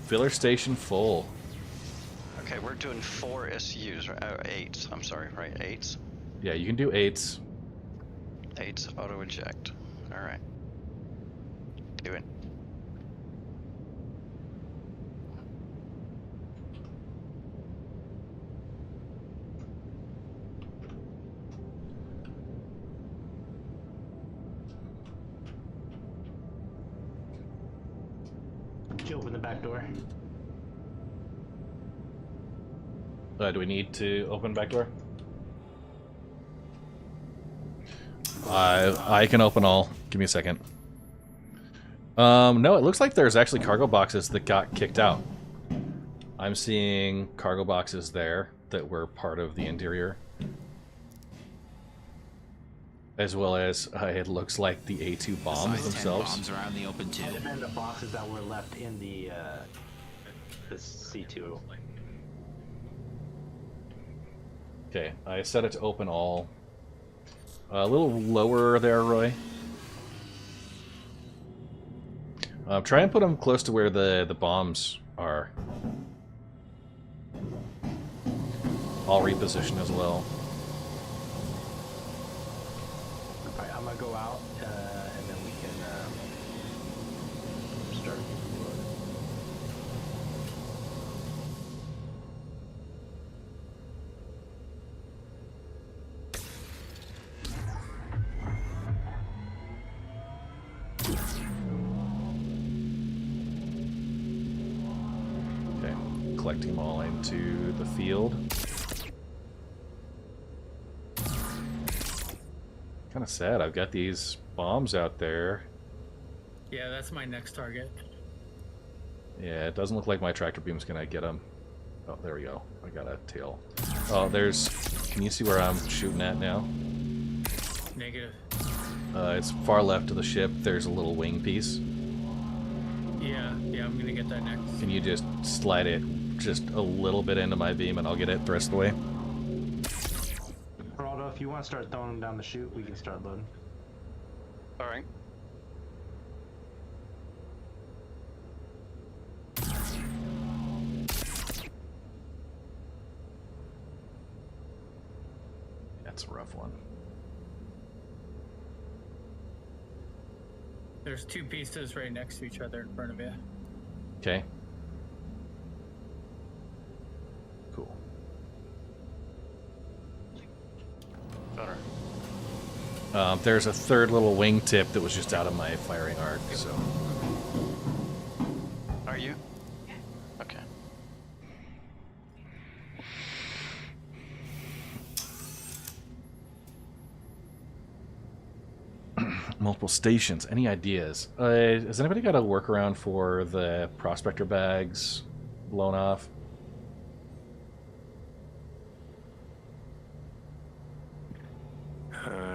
Filler station full. Okay, we're doing 4 SUs, right? 8. I'm sorry, right? 8s? Yeah, you can do 8s. 8s auto eject. Alright. Do it. Did you open the back door? Do we need to open back door? I can open all. Give me a second. No, it looks like there's actually cargo boxes that got kicked out. I'm seeing cargo boxes there that were part of the interior. As well as, it looks like the A2 bombs themselves. Bombs are out in the open too. And then the boxes that were left in the C2. Okay, I set it to open all. A little lower there, Roy. Try and put them close to where the bombs are. I'll reposition as well. Alright, I'm gonna go out, and then we can start. Collecting them all into the field. Kind of sad. I've got these bombs out there. Yeah, that's my next target. Yeah, it doesn't look like my tractor beam's gonna get them. Oh, there we go. I got a tail. Oh, there's... Can you see where I'm shooting at now? Negative. It's far left of the ship. There's a little wing piece. Yeah, I'm gonna get that next. Can you just slide it just a little bit into my beam and I'll get it the rest of the way? Geraldo, if you want to start throwing them down the chute, we can start loading. Alright. That's a rough one. There's 2 pieces right next to each other in front of you. Okay. Cool. There's a third little wingtip that was just out of my firing arc, so... Are you? Okay. Multiple stations. Any ideas? Has anybody got a workaround for the prospector bags blown off?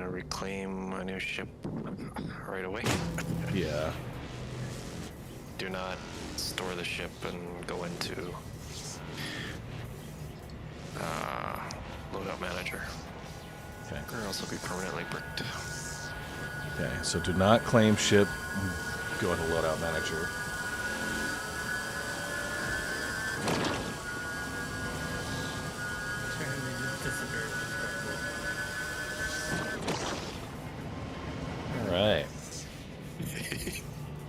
Reclaim a new ship right away. Yeah. Do not store the ship and go into loadout manager. Okay. Or else it'll be permanently bricked. Okay, so do not claim ship. go into loadout manager. All right.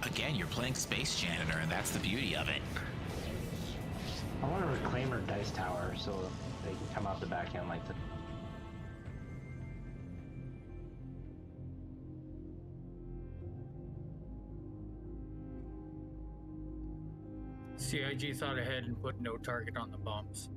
Again, you're playing Space Janitor, and that's the beauty of it. I want a reclaimer dice tower so they can come out the back end like the. CIG thought ahead and put no target on the bombs.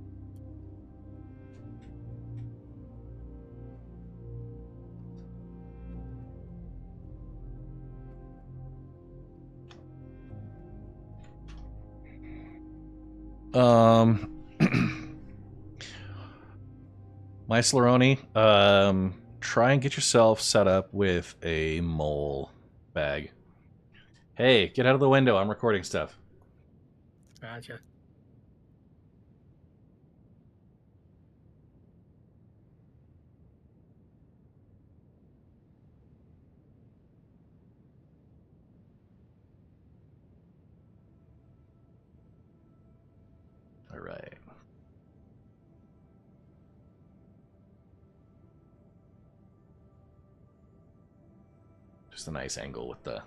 My Slaroni, try and get yourself set up with a mole bag. Hey, get out of the window. I'm recording stuff. Gotcha. All right. Just a nice angle with the...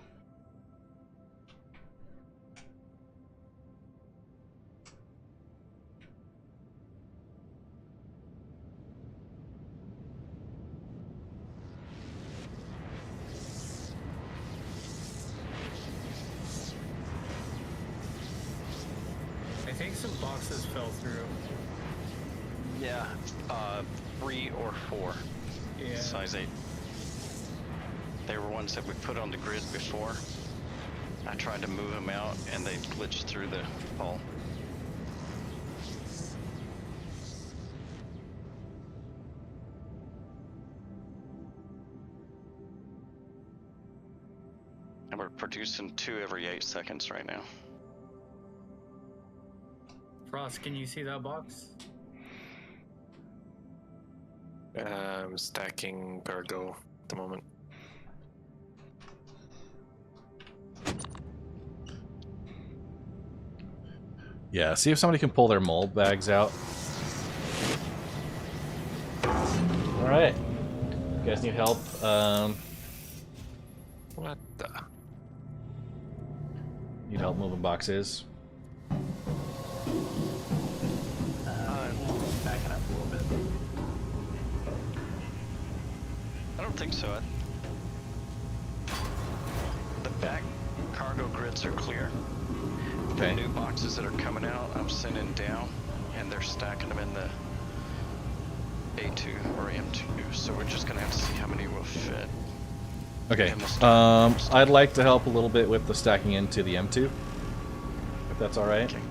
I think some boxes fell through. Yeah, 3 or 4. Yeah. Size 8. They were ones that we put on the grid before. I tried to move them out and they glitched through the hole. And we're producing 2 every 8 seconds right now. Frost, can you see that box? I'm stacking cargo at the moment. Yeah, see if somebody can pull their mold bags out. Alright. You guys need help? What the? Need help moving boxes? Backing up a little bit. I don't think so. The back cargo grids are clear. Okay. The new boxes that are coming out, I'm sending down, and they're stacking them in the A2 or M2. So we're just gonna have to see how many will fit. Okay. I'd like to help a little bit with the stacking into the M2, if that's all right. Okay.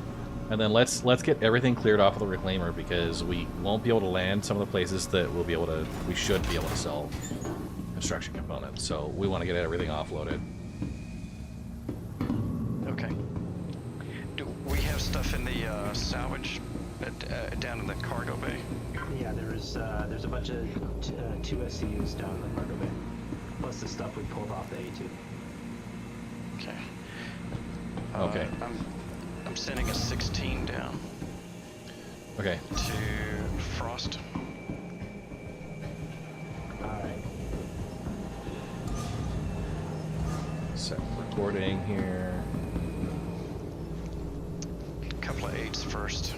And then let's get everything cleared off of the reclaimer because we won't be able to land some of the places that we should be able to sell construction components. So we want to get everything offloaded. Okay. Do we have stuff in the salvage down in the cargo bay? Yeah, there's a bunch of 2 SCUs down in the cargo bay, plus the stuff we pulled off the A2. Okay. Okay. I'm sending a 16 down. Okay. To Frost. Alright. Set recording here. A couple of 8s first.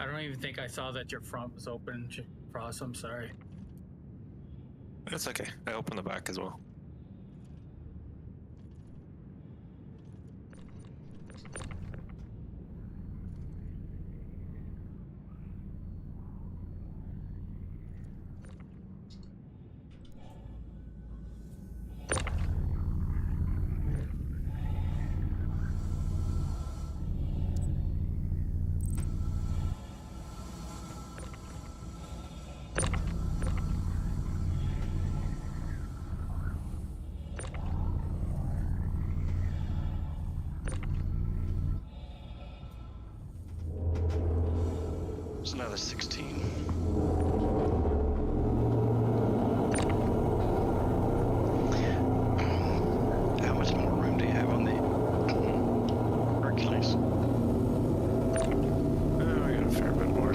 I don't even think I saw that your front was open, Frost. I'm sorry. That's okay. I opened the back as well. the 16. How much more room do you have on the Hercules? We got a fair bit more.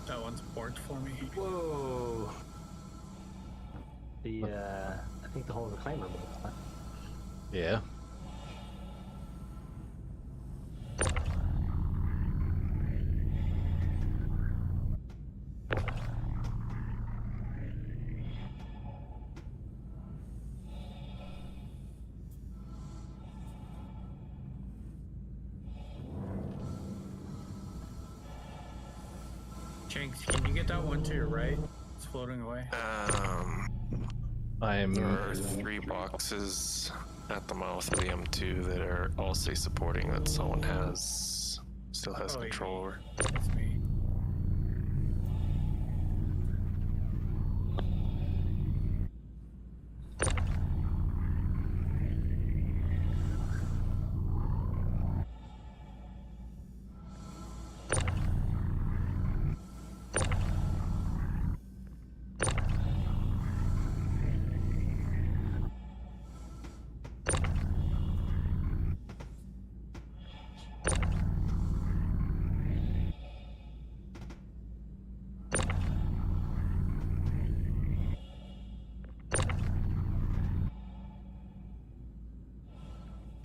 That one's porked for me. Whoa. I think the whole reclaimer moved, huh? Yeah. Jinx, can you get that one to your right? It's floating away. There are 3 boxes at the mouth of the M2 that are all say supporting that someone still has control over. That's me.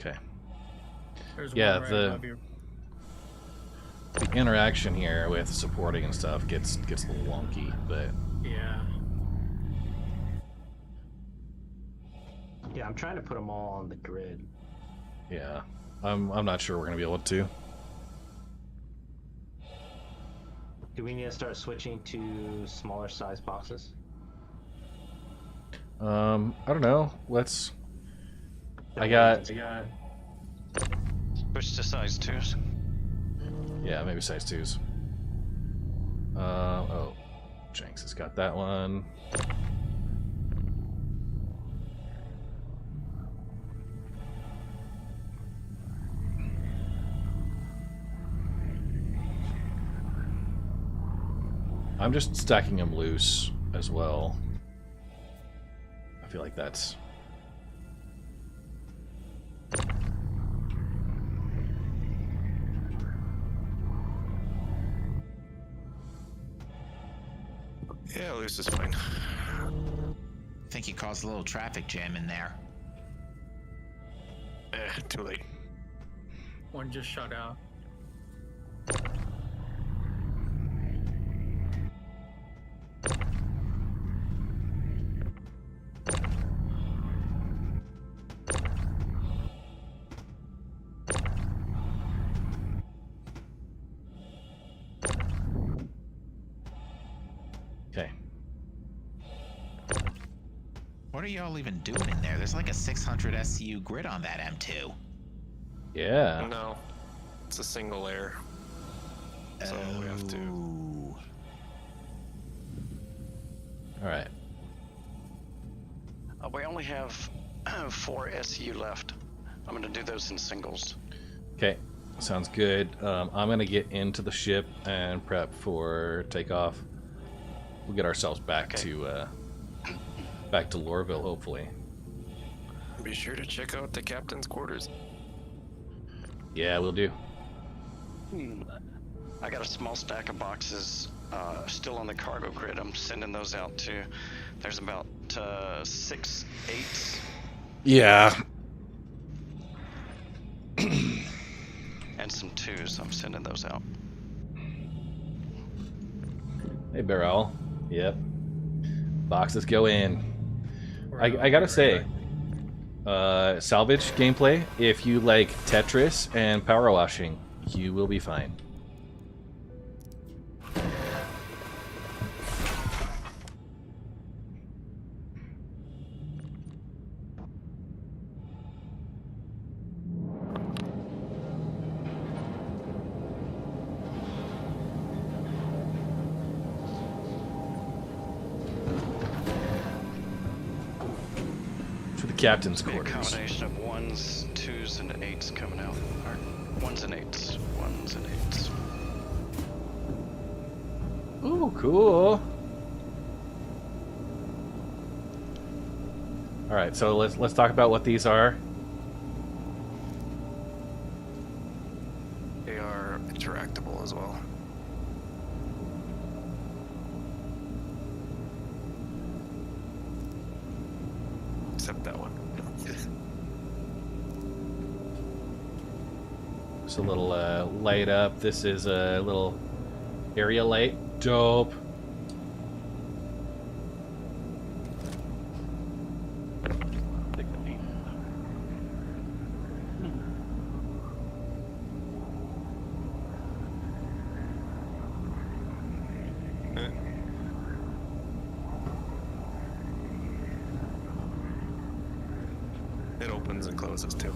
Okay. There's Yeah, one right above you. the interaction here with supporting and stuff gets a little wonky, but Yeah. Yeah, I'm trying to put them all on the grid. yeah, I'm not sure we're gonna be able to. Do we need to start switching to smaller size boxes? I don't know. I got Switch to size 2s. Yeah, maybe size 2s. Oh, Jenks has got that one. I'm just stacking them loose as well. I feel like that's... Yeah, loose is fine. I think you caused a little traffic jam in there. Too late. One just shot out. Okay. What are y'all even doing in there? There's like a 600 SCU grid on that M2. Yeah. No, it's a single layer. So we have to. All right. We only have 4 SU left. I'm going to do those in singles. Okay. Sounds good. I'm gonna get into the ship and prep for takeoff. We'll get ourselves back to Lorville, hopefully. Be sure to check out the captain's quarters. Yeah, we'll do. I got a small stack of boxes still on the cargo grid. I'm sending those out too. There's about 6 8s. Yeah. And some 2s. I'm sending those out. Hey, Barrel. Yep. Boxes go in. I gotta say, Salvage gameplay, if you like Tetris and power washing, you will be fine. Captain's quarters. A combination of 1s, 2s, and 8s coming out. Or 1s and 8s. 1s and 8s. Ooh, cool. All right, so let's talk about what these are. They are interactable as well. Except that one. Just a little light up. This is a little area light. Dope. It opens and closes too.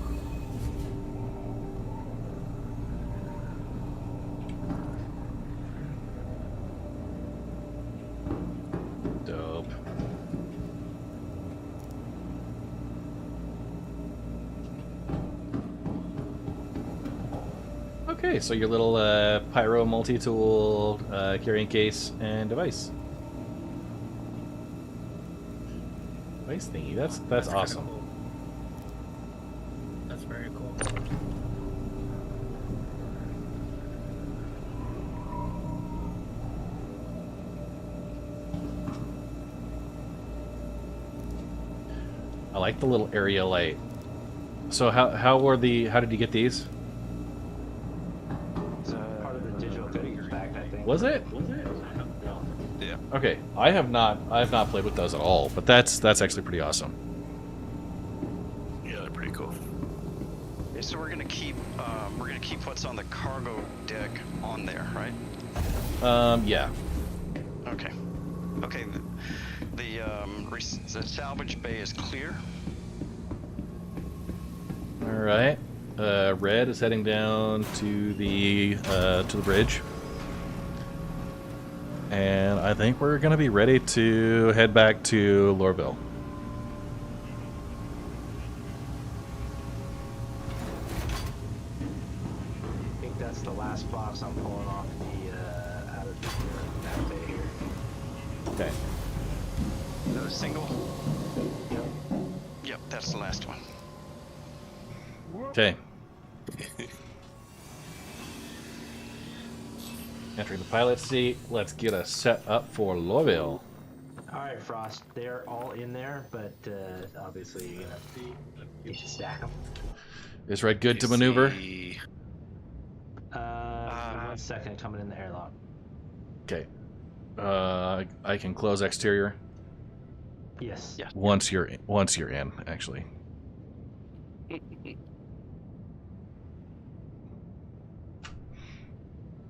Dope. Okay, so your little pyro multi-tool carrying case and device. Device thingy. That's awesome. Cool. That's very cool. I like the little area light. So how did you get these? It's part of the digital figures pack, I think. Was it? Yeah. Okay, I have not played with those at all, but that's actually pretty awesome. Yeah, they're pretty cool. Okay, so we're gonna keep what's on the cargo deck on there, right? Yeah. Okay. Okay. The salvage bay is clear. All right. Red is heading down to the bridge, and I think we're gonna be ready to head back to Lorville. I think that's the last box I'm pulling off the out of that bay here. Okay. Is that a single? Yep. Yep, that's the last one. Okay. Entering the pilot seat. Let's get us set up for Lorville. All right, Frost. They're all in there, but obviously you're gonna need to stack them. Is Red good to maneuver? 1 second, coming in the airlock. Okay. I can close exterior. Yes. Yeah. Once you're in, actually.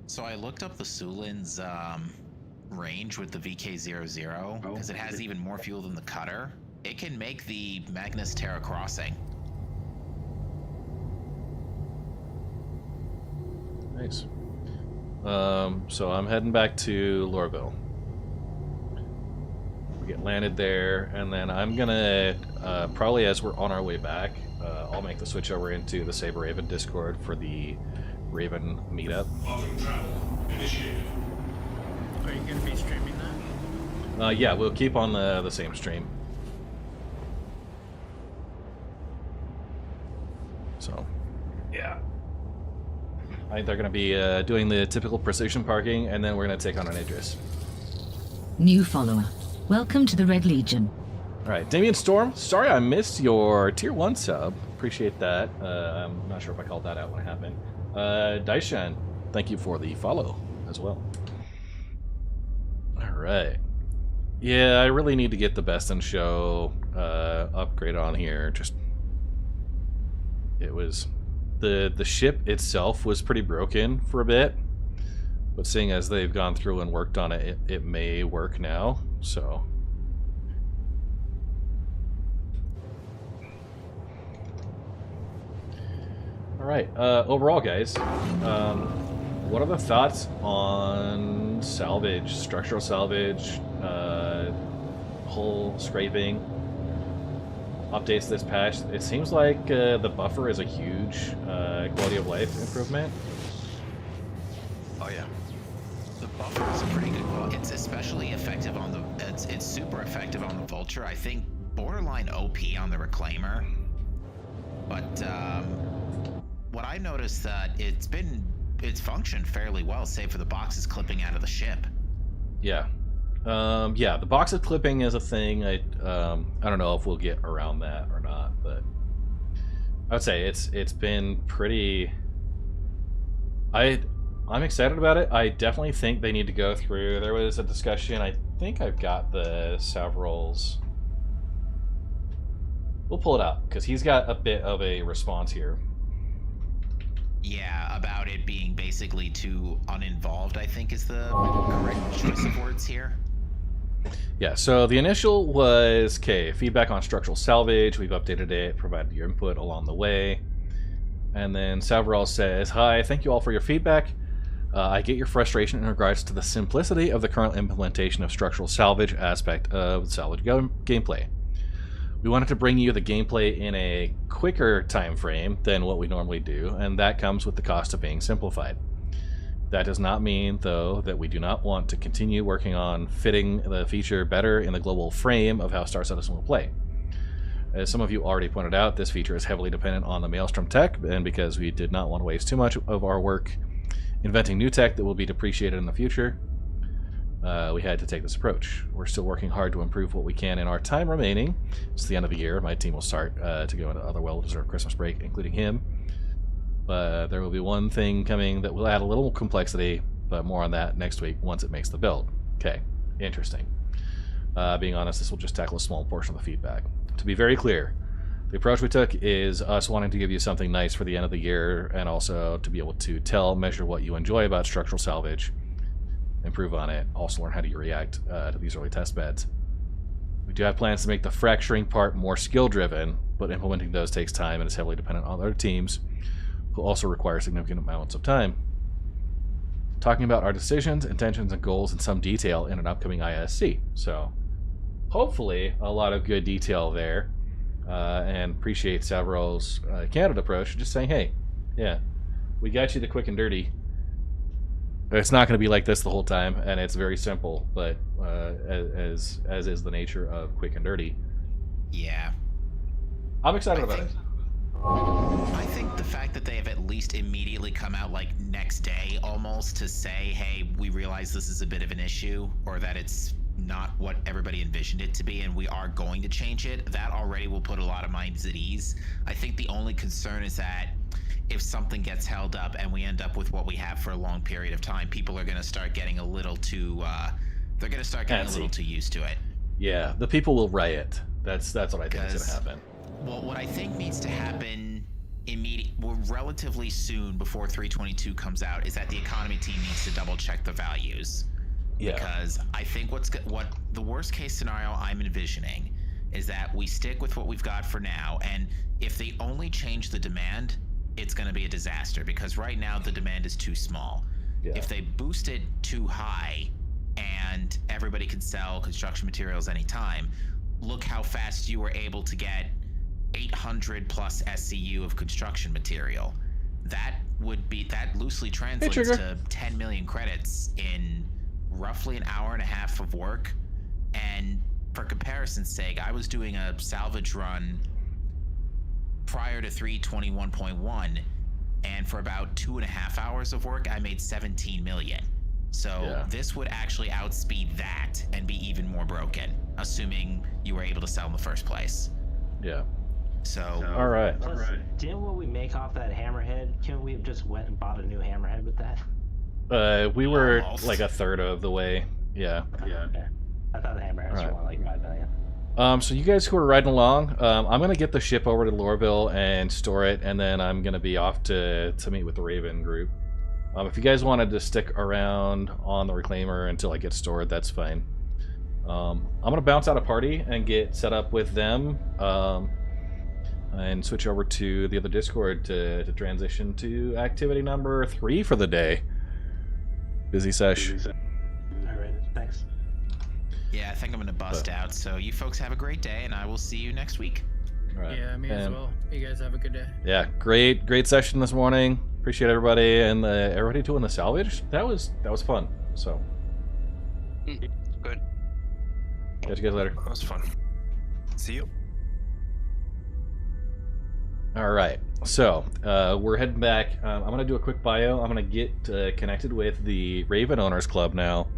So I looked up the Sulin's range with the VK00 because it has even more fuel than the cutter. It can make the Magnus Terra crossing. Nice. So I'm heading back to Lorville. We get landed there, and then I'm gonna probably as we're on our way back, I'll make the switch over into the Sabre Raven Discord for the Raven meetup. Autumn travel initiated. Are you going to be streaming that? Yeah, we'll keep on the same stream. So, yeah. I think they're going to be doing the typical precision parking, and then we're going to take on an Idris. New follower. Welcome to the Red Legion. Alright, Damien Storm, sorry I missed your tier 1 sub. Appreciate that. I'm not sure if I called that out when it happened. Daishan, thank you for the follow as well. Alright. Yeah, I really need to get the Best in Show upgrade on here. Just it was the ship itself was pretty broken for a bit, but seeing as they've gone through and worked on it, it may work now. So all right. Overall, guys, what are the thoughts on salvage, structural salvage, hull scraping? Updates this patch. It seems like the buffer is a huge quality of life improvement. Oh yeah, the buffer is a pretty good quality. It's especially effective on the. It's super effective on the Vulture. I think borderline OP on the Reclaimer. But what I noticed that it's functioned fairly well, save for the boxes clipping out of the ship. Yeah. Yeah, the box of clipping is a thing. I don't know if we'll get around that or not, but I would say it's been pretty. I'm excited about it. I definitely think they need to go through. There was a discussion. I think I've got the Savral's. We'll pull it up because he's got a bit of a response here. Yeah, about it being basically too uninvolved, I think is the correct choice of words here. Yeah, so the initial was, okay, feedback on structural salvage. We've updated it, provided your input along the way. And then Salvage says, hi, thank you all for your feedback. I get your frustration in regards to the simplicity of the current implementation of structural salvage aspect of salvage gameplay. We wanted to bring you the gameplay in a quicker time frame than what we normally do, and that comes with the cost of being simplified. That does not mean, though, that we do not want to continue working on fitting the feature better in the global frame of how Star Citizen will play. As some of you already pointed out, this feature is heavily dependent on the Maelstrom tech, and because we did not want to waste too much of our work inventing new tech that will be depreciated in the future, we had to take this approach. We're still working hard to improve what we can in our time remaining. It's the end of the year. My team will start to go into other well-deserved Christmas break, including him. But there will be one thing coming that will add a little complexity, but more on that next week once it makes the build. Okay, interesting. Being honest, this will just tackle a small portion of the feedback. To be very clear, the approach we took is us wanting to give you something nice for the end of the year, and also to be able to measure what you enjoy about structural salvage, improve on it, also learn how to react to these early test beds. We do have plans to make the fracturing part more skill-driven, but implementing those takes time and is heavily dependent on other teams who also require significant amounts of time. Talking about our decisions, intentions, and goals in some detail in an upcoming ISC. So, hopefully, a lot of good detail there. And appreciate Savral's candid approach, just saying, hey, yeah, we got you the quick and dirty. It's not going to be like this the whole time, and it's very simple, but as is the nature of quick and dirty. Yeah. I'm excited about it. I think the fact that they have at least immediately come out like next day almost to say, hey, we realize this is a bit of an issue, or that it's not what everybody envisioned it to be and we are going to change it, that already will put a lot of minds at ease. I think the only concern is that if something gets held up and we end up with what we have for a long period of time, people are going to start getting a little too they're going to start getting a little too used to it. Yeah, the people will riot. That's what I think is going to happen. Well, what I think needs to happen relatively soon before 322 comes out is that the economy team needs to double check the values. Yeah. Because I think what the worst case scenario I'm envisioning is that we stick with what we've got for now, and if they only change the demand, it's going to be a disaster because right now the demand is too small. Yeah. If they boost it too high and everybody can sell construction materials anytime, look how fast you were able to get 800 plus SCU of construction material. that loosely translates to 10 million credits in roughly an hour and a half of work. And for comparison's sake, I was doing a salvage run prior to 321.1, and for about 2.5 hours of work, I made 17 million. So this would actually outspeed that and be even more broken, assuming you were able to sell in the first place. Yeah. So all right. Plus, didn't what we make off that hammerhead? Couldn't we have just went and bought a new hammerhead with that? We were like a third of the way. Yeah. Yeah. Okay. I thought the hammerheads were more like 5 million. So you guys who are riding along, I'm gonna get the ship over to Lorville and store it, and then I'm gonna be off to meet with the Raven group. If you guys wanted to stick around on the Reclaimer until I get stored, that's fine. I'm gonna bounce out a party and get set up with them, and switch over to the other Discord to transition to activity number 3 for the day. Busy sesh. Alright, thanks. Yeah, I think I'm gonna bust out. So you folks have a great day, and I will see you next week. All right. Yeah, me as well. You guys have a good day. Yeah, great session this morning. Appreciate everybody and everybody doing the salvage. That was fun. So Good. catch you guys later. That was fun. See you. All right, so we're heading back. I'm gonna do a quick bio. I'm gonna get connected with the Raven Owners Club now,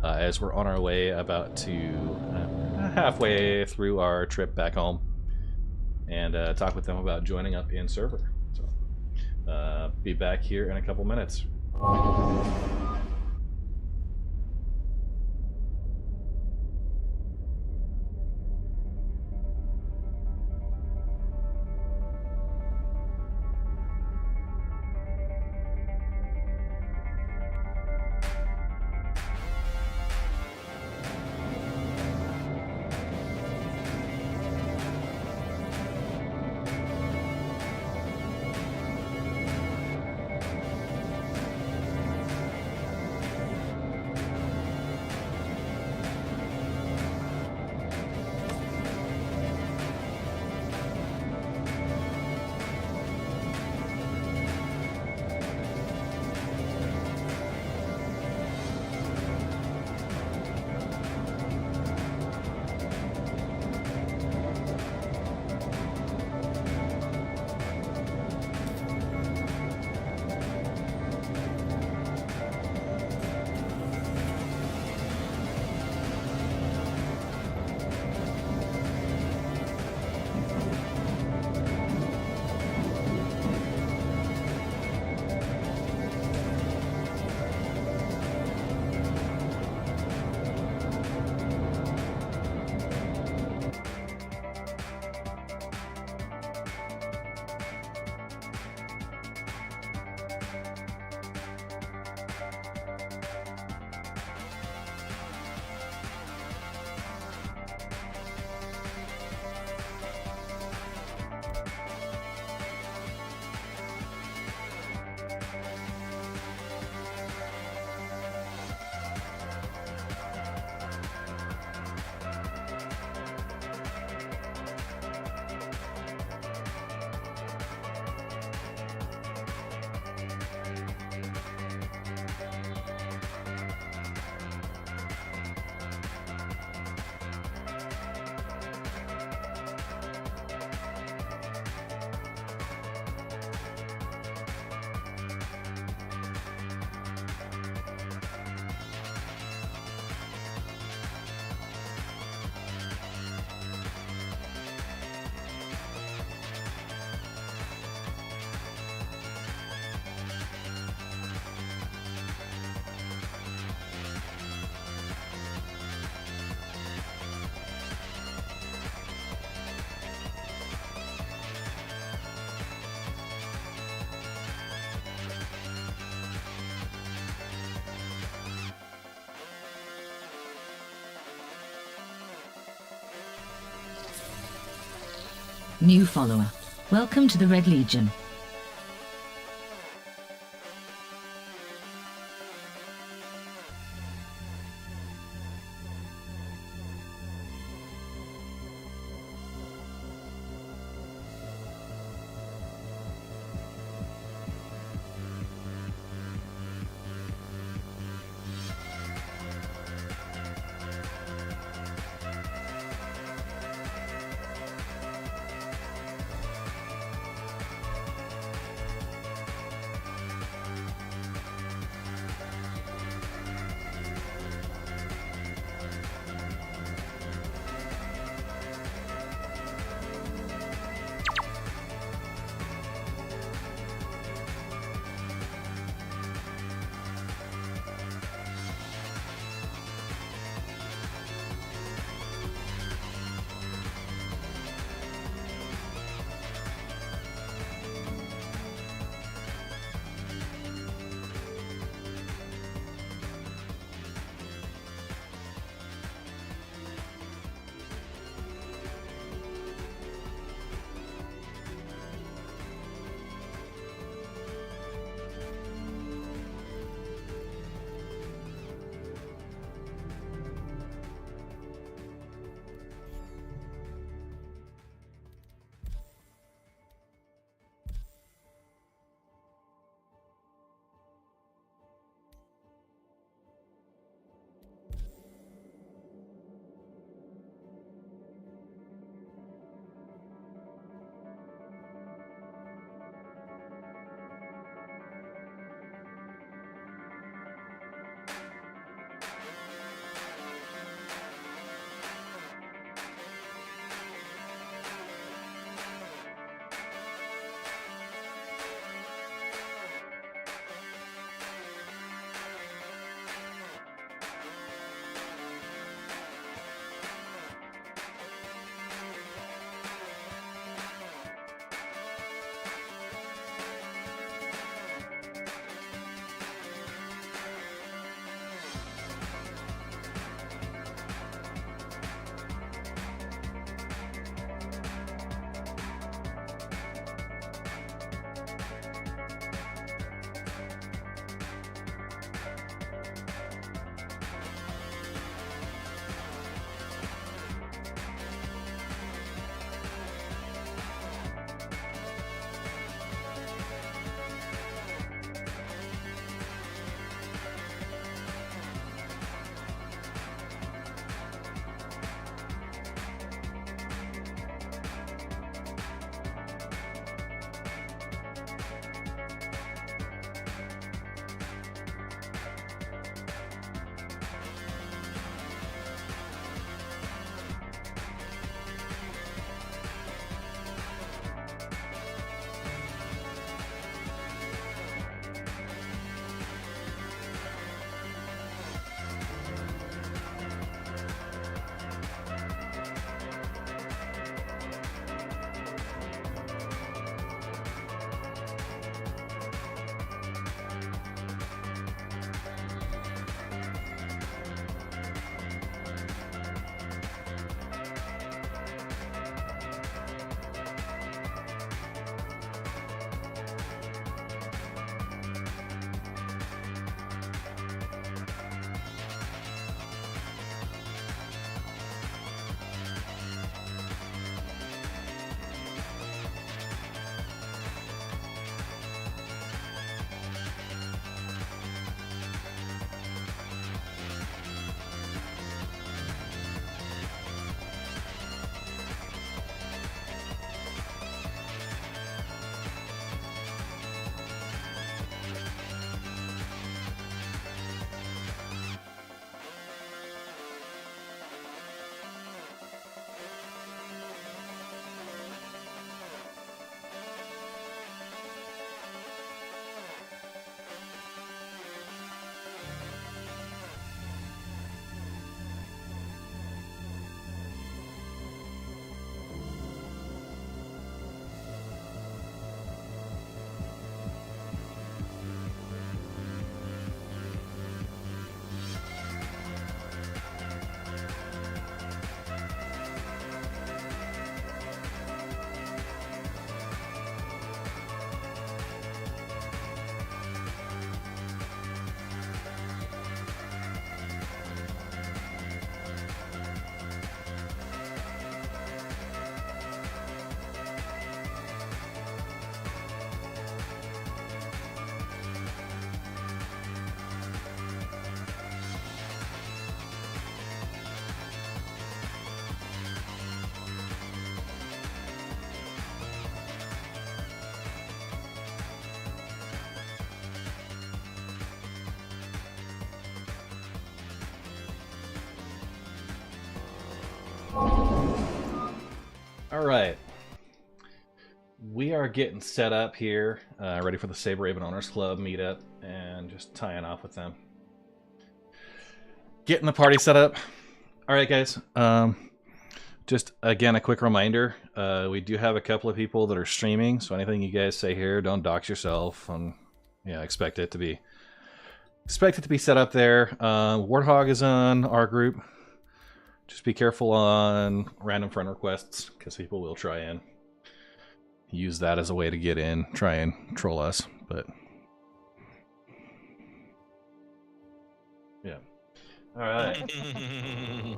as we're on our way about to halfway through our trip back home, and talk with them about joining up in server. So be back here in a couple minutes. New follower. Welcome to the Red Legion. All right. We are getting set up here, ready for the Sabre Raven Owners Club meetup, and just tying off with them. Getting the party set up. All right, guys. Just again, a quick reminder: we do have a couple of people that are streaming, so anything you guys say here, don't dox yourself. Expect it to be set up there. Warthog is on our group. Just be careful on random friend requests, because people will try and use that as a way to get in, try and troll us, but yeah. All right.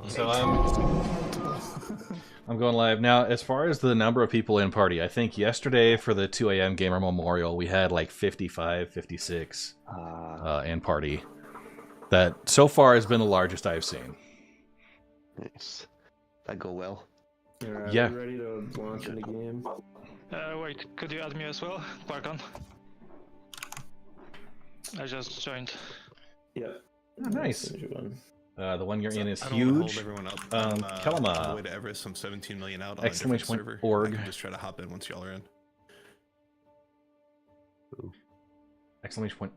So I'm going live now. As far as the number of people in party, I think yesterday for the 2 a.m. Gamer Memorial, we had like 55, 56 in party. That so far has been the largest I've seen. Nice. That go well. Alright, Yeah. we ready to launch in the game? Wait, could you add me as well, Barkon? I just joined. Yep. Oh, nice. The one you're in is I don't wanna hold huge. everyone up. On the Kalama. way to Everest, I'm 17 million out on a different server. !org. I can just try to hop in once y'all are in.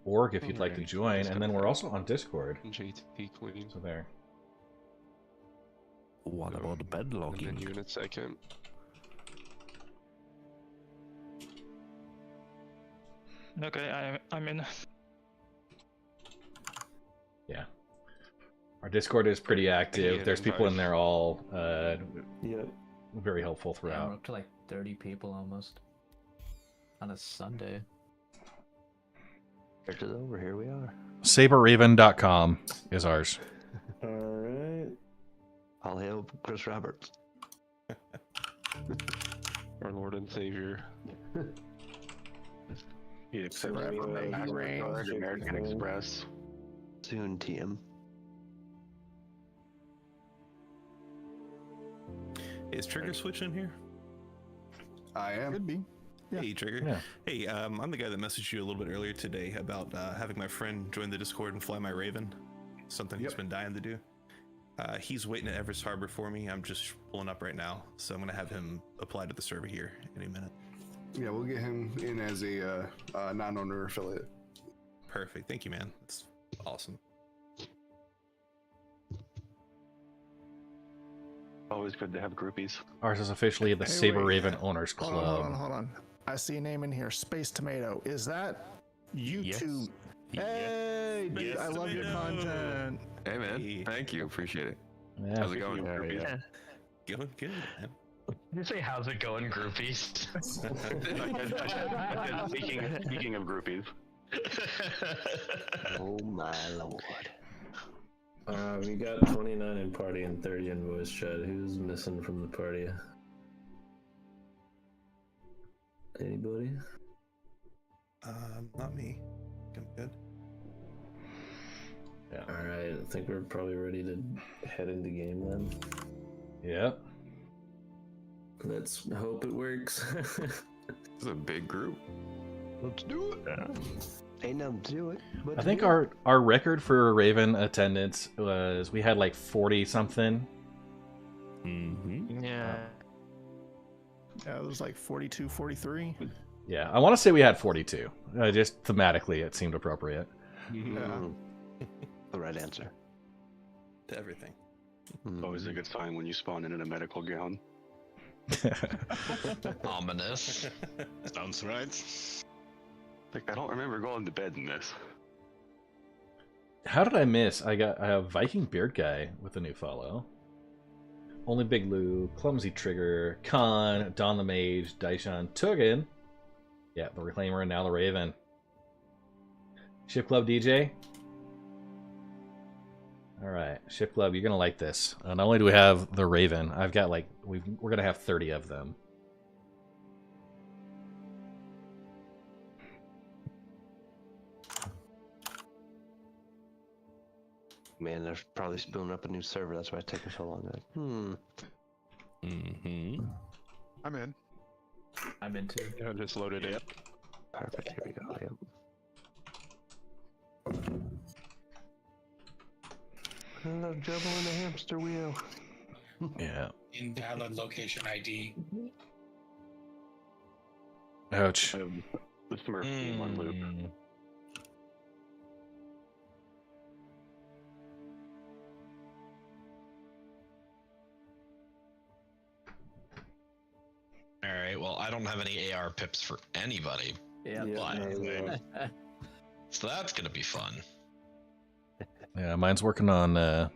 !org if you'd like to join, and then we're also on Discord. So there. What about the bed logging? Units I can. Okay, I'm in. Yeah. Our Discord is pretty active. There's people in there all very helpful Yeah, we're throughout. up to like 30 people almost. On a Sunday. It's over, here we are. SaberRaven.com is ours. Alright. All hail Chris Roberts. Our Lord and Savior. American Express. Soon, TM. Is Trigger Switch in here? I am. Could be. Hey, Trigger. Yeah. Hey, I'm the guy that messaged you a little bit earlier today about having my friend join the Discord and fly my Raven. Something he's been dying to do. He's waiting at Everest Harbor for me. I'm just pulling up right now, so I'm going to have him apply to the server here any minute. Yeah, we'll get him in as a non-owner affiliate. Perfect. Thank you, man. That's awesome. Always good to have groupies. Ours is officially the Sabre Raven Owners Club. Hold on. I see a name in here, Space Tomato. Is that you two? Hey, dude, Space I love your Tomato. content. Hey, man. Thank you. Appreciate it. Yeah. How's it going? Going good, man. Did you say, how's it going, groupies? I said, speaking of groupies. Oh my lord. We got 29 in party and 30 in voice chat. Who's missing from the party? Anybody? Not me. I'm good. Yeah. Alright, I think we're probably ready to head into game then. Yep. Let's hope it works. This is a big group. Let's do it. Ain't nothing to it. I think our record for Raven attendance was we had like 40 something. Mm-hmm. Yeah. Yeah, it was like 42, 43. Yeah, I want to say we had 42. Just thematically, it seemed appropriate. The right answer. To everything. Always a good sign when you spawn in a medical gown. Ominous. Sounds right. Like, I don't remember going to bed in this. How did I miss? I have Viking Beard Guy with a new follow. Only Big Lou, Clumsy Trigger, Khan, Don the Mage, Daishan, Tugan. Yeah, the Reclaimer and now the Raven. Ship Club DJ. Alright, Ship Club, you're gonna like this. Not only do we have the Raven, I've got like, we're gonna have 30 of them. Man, they're probably spooling up a new server. That's why it's taking so long. Mm-hmm. I'm in. I'm in too. Yeah, just loaded it. Perfect. Here we go. Yep. Hello, trouble in the hamster wheel. Yeah. Invalid location ID. Ouch. The Smurf game on loop. Alright, well, I don't have any AR pips for anybody. Yeah. So that's gonna be fun. Yeah, mine's working on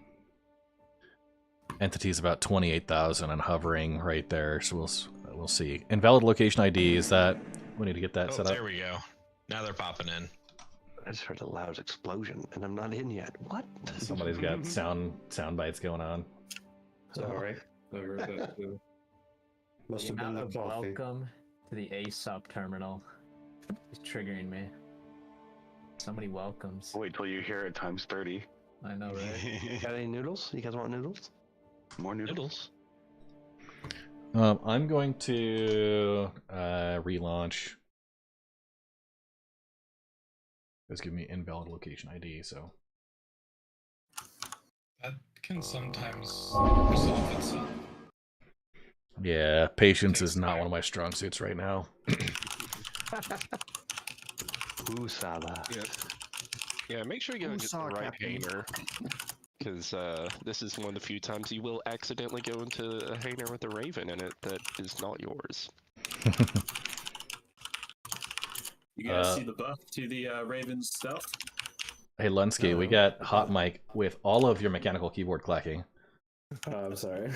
entities about 28,000 and hovering right there, so we'll see. Invalid location ID, is that... We need to get that set up. There we go. Now they're popping in. I just heard a loud explosion, and I'm not in yet. What? Somebody's got sound bites going on. Sorry. I heard that too. Must have been the coffee. Welcome to the A sub terminal. It's triggering me. So many welcomes. Wait till you hear it times 30. I know, right? Got any noodles? You guys want noodles? More noodles? I'm going to relaunch. It's giving me invalid location ID, so. That can sometimes resolve itself. Yeah, patience is not one of my strong suits right now. Usala. Yeah, make sure you get the right hanger. Because this is one of the few times you will accidentally go into a hanger with a Raven in it that is not yours. You guys see the buff to the Raven stuff? Hey, Lunsky, we got hot mic with all of your mechanical keyboard clacking. Oh, I'm sorry.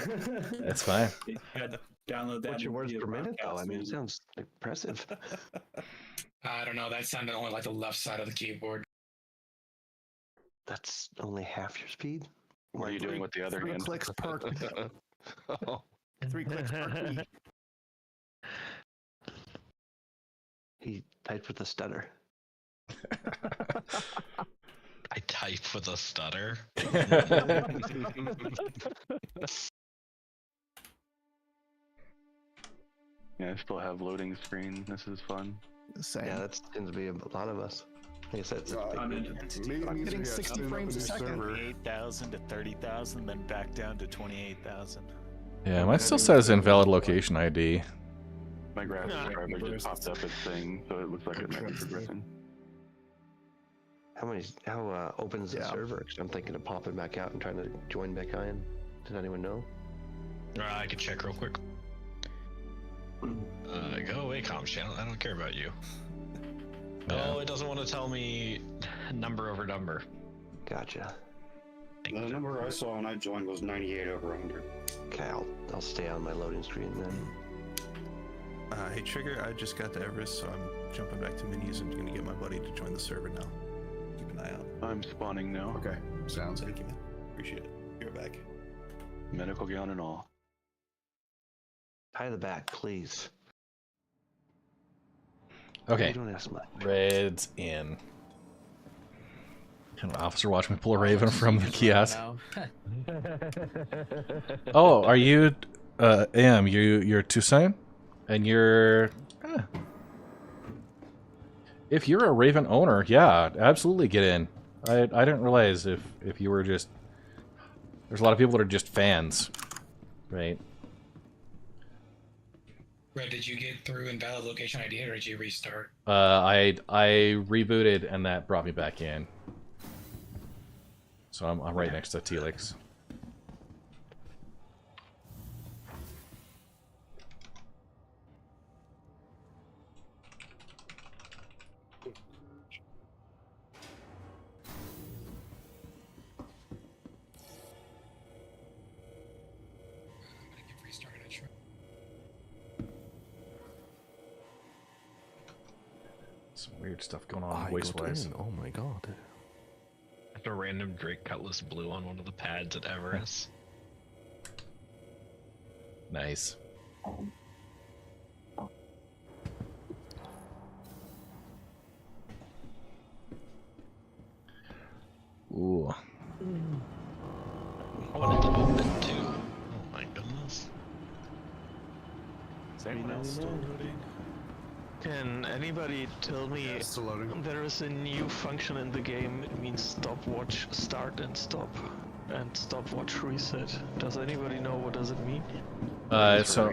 That's fine. You had to download that. What's your words per minute, though? I mean, it sounds impressive. I don't know, that sounded only like the left side of the keyboard. That's only half your speed? What are you doing with the other hand? 3 clicks per 3 clicks per key. He typed with a stutter. I type with a stutter. Yeah, I still have loading screen. This is fun. Same. Yeah, that seems to be a lot of us. Like I said, I'm getting 60 frames a second. 28,000 to 30,000, then back down to 28,000. Yeah, mine still says invalid location ID. My graphics driver just popped up its thing, so it looks like it might be progressing. How open is the server? 'Cause I'm thinking of popping back out and trying to join back in. Does anyone know? I can check real quick. Go away, comms channel. I don't care about you. Oh, it doesn't want to tell me number over number. Gotcha. The number I saw when I joined was 98 over 100. Okay, I'll stay on my loading screen then. Hey Trigger, I just got to Everest, so I'm jumping back to menus and gonna get my buddy to join the server now. Keep an eye out. I'm spawning now. Okay, sounds Thank you, man. Appreciate it. You're back. Medical gown and all. Tie the back, please. Okay. You don't ask much. Red's in. Can an officer watch me pull a Raven from the kiosk? Oh, are you AM? You're Toussaint? And you're if you're a Raven owner, yeah, absolutely get in. I didn't realize if you were just there's a lot of people that are just fans, right? Red, did you get through invalid location ID or did you restart? I rebooted and that brought me back in. So I'm right next to Telix. Some weird stuff going on voice-wise. Oh my god. A random Drake Cutlass blue on one of the pads at Everest. Nice. Ooh. I wanted to open too. Oh my goodness. Is anyone else still loading? Can anybody tell me there is a new function in the game? It means stopwatch start and stopwatch reset. Does anybody know what does it mean? So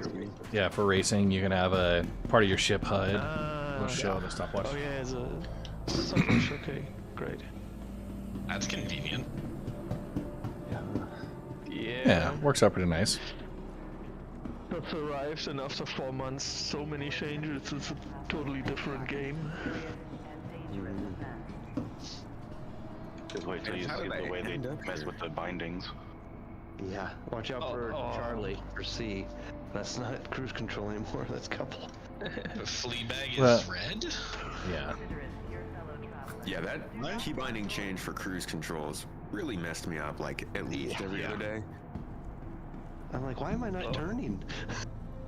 yeah, for racing, you can have a part of your ship HUD will show the stopwatch. Oh yeah, it's a stopwatch. Okay, great. That's convenient. Yeah, works out pretty nice. Just arrives, and after 4 months, so many changes. It's a totally different game. Just wait till you see the way they mess with the bindings. Yeah, watch out for Charlie, for C. That's not cruise control anymore, that's couple. Fleabag is red? Yeah. Yeah, that key binding change for cruise controls really messed me up, like, at least every other day. I'm like, why am I not turning?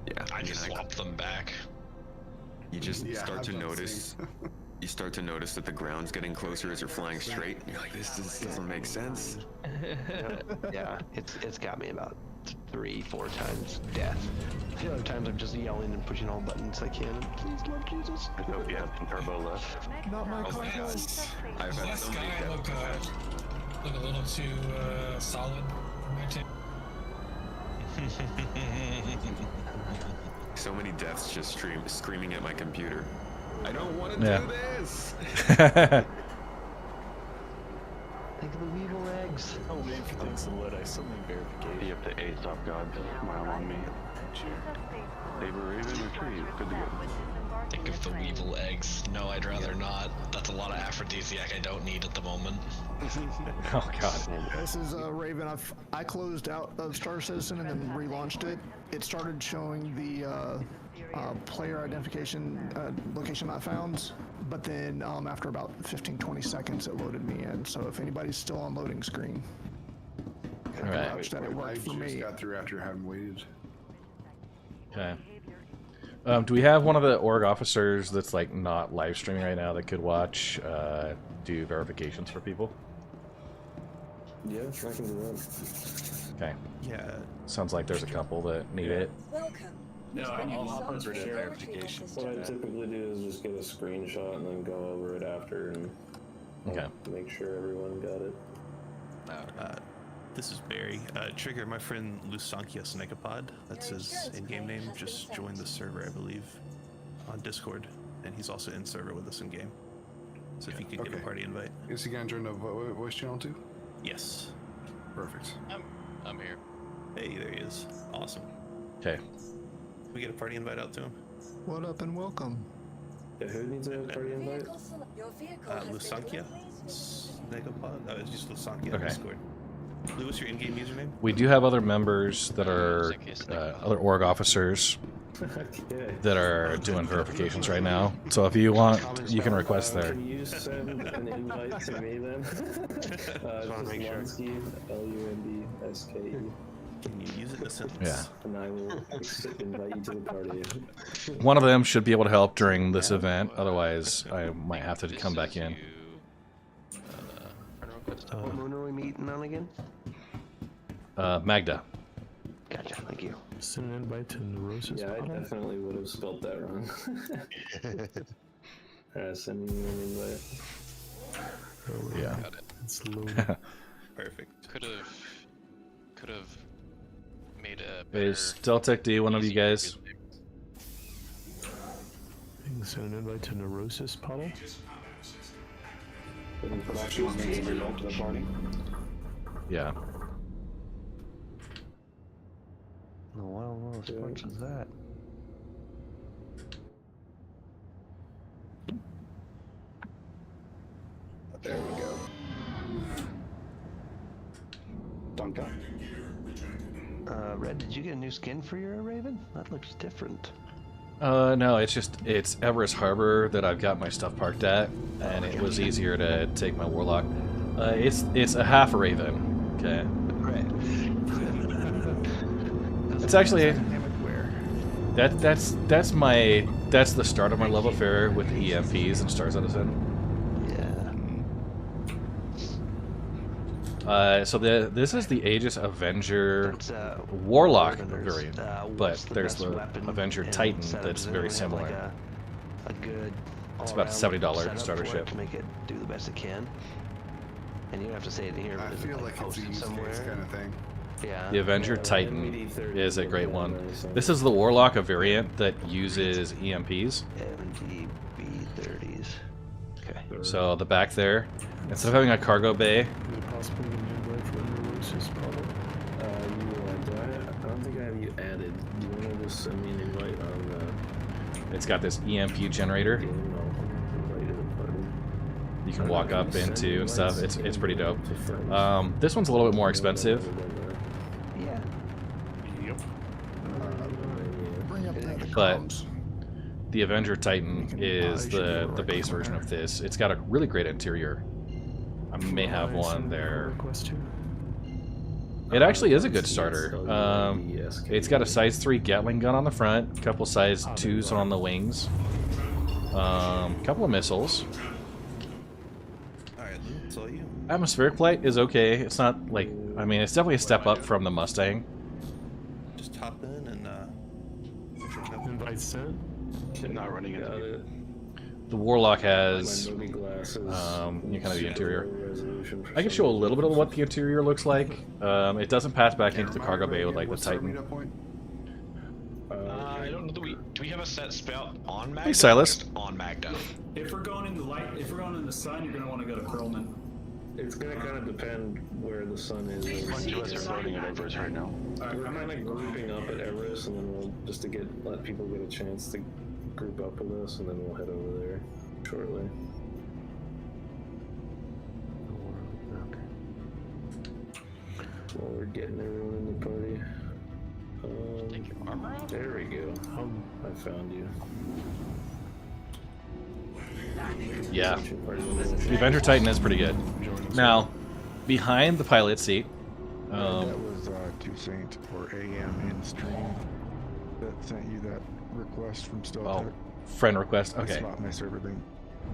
Yeah, I just swapped them back. You just start to notice... You start to notice that the ground's getting closer as you're flying straight. You're like, this doesn't make sense. Yeah, it's got me about 3-4 times death. The other times I'm just yelling and pushing all buttons I can. And please, Lord Jesus. I hope you have some turbo left. Not my car. I've had so many deaths. Look a little too solid for my team. So many deaths just screaming at my computer. I don't want to do this! Think of the weevil eggs. Oh, maybe if you think some wood, I still need verification. Be up to A stop god. Smile on me. Sabre Raven or tree. Good to go. Think of the weevil eggs. No, I'd rather not. That's a lot of aphrodisiac I don't need at the moment. Oh god. This is Raven. I closed out of Star Citizen and then relaunched it. It started showing the player identification location not found, but then after about 15-20 seconds it loaded me in. So if anybody's still on loading screen, I vouch that it worked for me. I just got through after having waited. Okay. Do we have one of the org officers that's like not live streaming right now that could watch do verifications for people? Yeah, I can do that. Okay. Yeah. Sounds like there's a couple that need it. Welcome. No, I'll hop over to verification. What I typically do is just get a screenshot and then go over it after and make sure everyone got it. This is Barry. Trigger, my friend Lusankia Snegapod, that's his in-game name, just joined the server, I believe, on Discord, and he's also in server with us in-game. So if you could get a party invite. Is he gonna join the voice channel too? Yes. Perfect. I'm here. Hey, there he is. Awesome. Okay. We get a party invite out to him. What up and welcome. Yeah, who needs a party invite? Lusankia Snegapod? Oh, it's just Lusankia Okay. Discord. Lou, what's your in-game username? We do have other members that are other org officers that are doing verifications right now. So if you want, you can request there. Can you send an invite to me then? Just Lunsky, L-U-N-D-S-K-E. Can you use it in a sentence? Yeah. And I will invite you to the party. One of them should be able to help during this event. Otherwise, I might have to come back in. What moon are we meeting on again? Magda. Gotcha, thank you. Send an invite to Neurosis. Yeah, I definitely would have spelled that wrong. Sending you an invite. Oh, yeah. Got it. It's loaded. Perfect. Could have made a better... Is Deltec D one of you guys? You can send an invite to Neurosis Puddle. Production is making a note to the party. Yeah. Oh, wow, what sports is that? There we go. Duncan. Red, did you get a new skin for your Raven? That looks different. No, it's Everest Harbor that I've got my stuff parked at, and it was easier to take my Warlock. It's a half Raven, okay? Right. It's actually that's the start of my love affair with EMPs and Star Citizen. Yeah. So this is the Aegis Avenger Warlock variant, but there's the Avenger Titan that's very similar. It's about a $70 starter ship. To make it do the best it can. And you don't have to say it here, but I feel like it's a use case kind of thing. Yeah. The Avenger Titan is a great one. This is the Warlock, a variant that uses EMPs. MGB30s. Okay. So the back there, instead of having a cargo bay, Is it possible to get an invite for Lucius problem? I don't think I have you added. Do you want to just send me an invite on it's got this EMP generator. You can walk up into and stuff. It's pretty dope. This one's a little bit more expensive. Yeah. Yep. Bring up the But comms. the Avenger Titan is the base version of this. It's got a really great interior. I may have one there. It actually is a good starter. It's got a size 3 Gatling gun on the front, a couple size 2s on the wings, couple of missiles. Alright, Lou, it's all you. Atmospheric flight is okay. It's not like, I mean, it's definitely a step up from the Mustang. Just hop in and invite sent? Not running into it. The Warlock has you know, kind of the interior. I can show a little bit of what the interior looks like. It doesn't pass back into the cargo bay with like the Titan. I don't know. Do we have a set spout on Magda? Hey, Silas. Or just on Magda. If we're going in the light, if we're going in the sun, you're gonna want to go to Perlman. It's gonna kind of depend where the sun is. Bunch of us are floating at Everest right now. We're kind of grouping up at Everest, and then we'll just to let people get a chance to group up with us, and then we'll head over there shortly. While we're getting everyone in the party. There we go. I found you. Yeah. The Avenger Titan is pretty good. Now, behind the pilot seat, that was Toussaint or AM in stream that sent you that request from Stealth. friend request. Okay. That's not my server thing.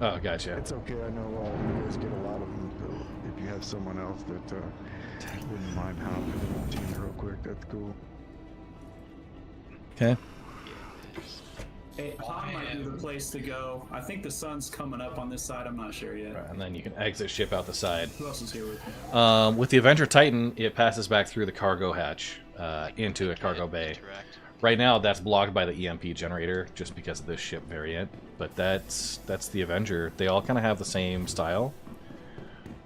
Oh, gotcha. It's okay. I know you guys get a lot of them. So if you have someone else that wouldn't mind hopping in the team real quick, that's cool. Okay. Hey, Han might be the place to go. I think the sun's coming up on this side. I'm not sure yet. And then you can exit ship out the side. Who else is here with me? With the Avenger Titan, it passes back through the cargo hatch into a cargo bay. Right now, that's blocked by the EMP generator, just because of this ship variant. But that's the Avenger. They all kind of have the same style.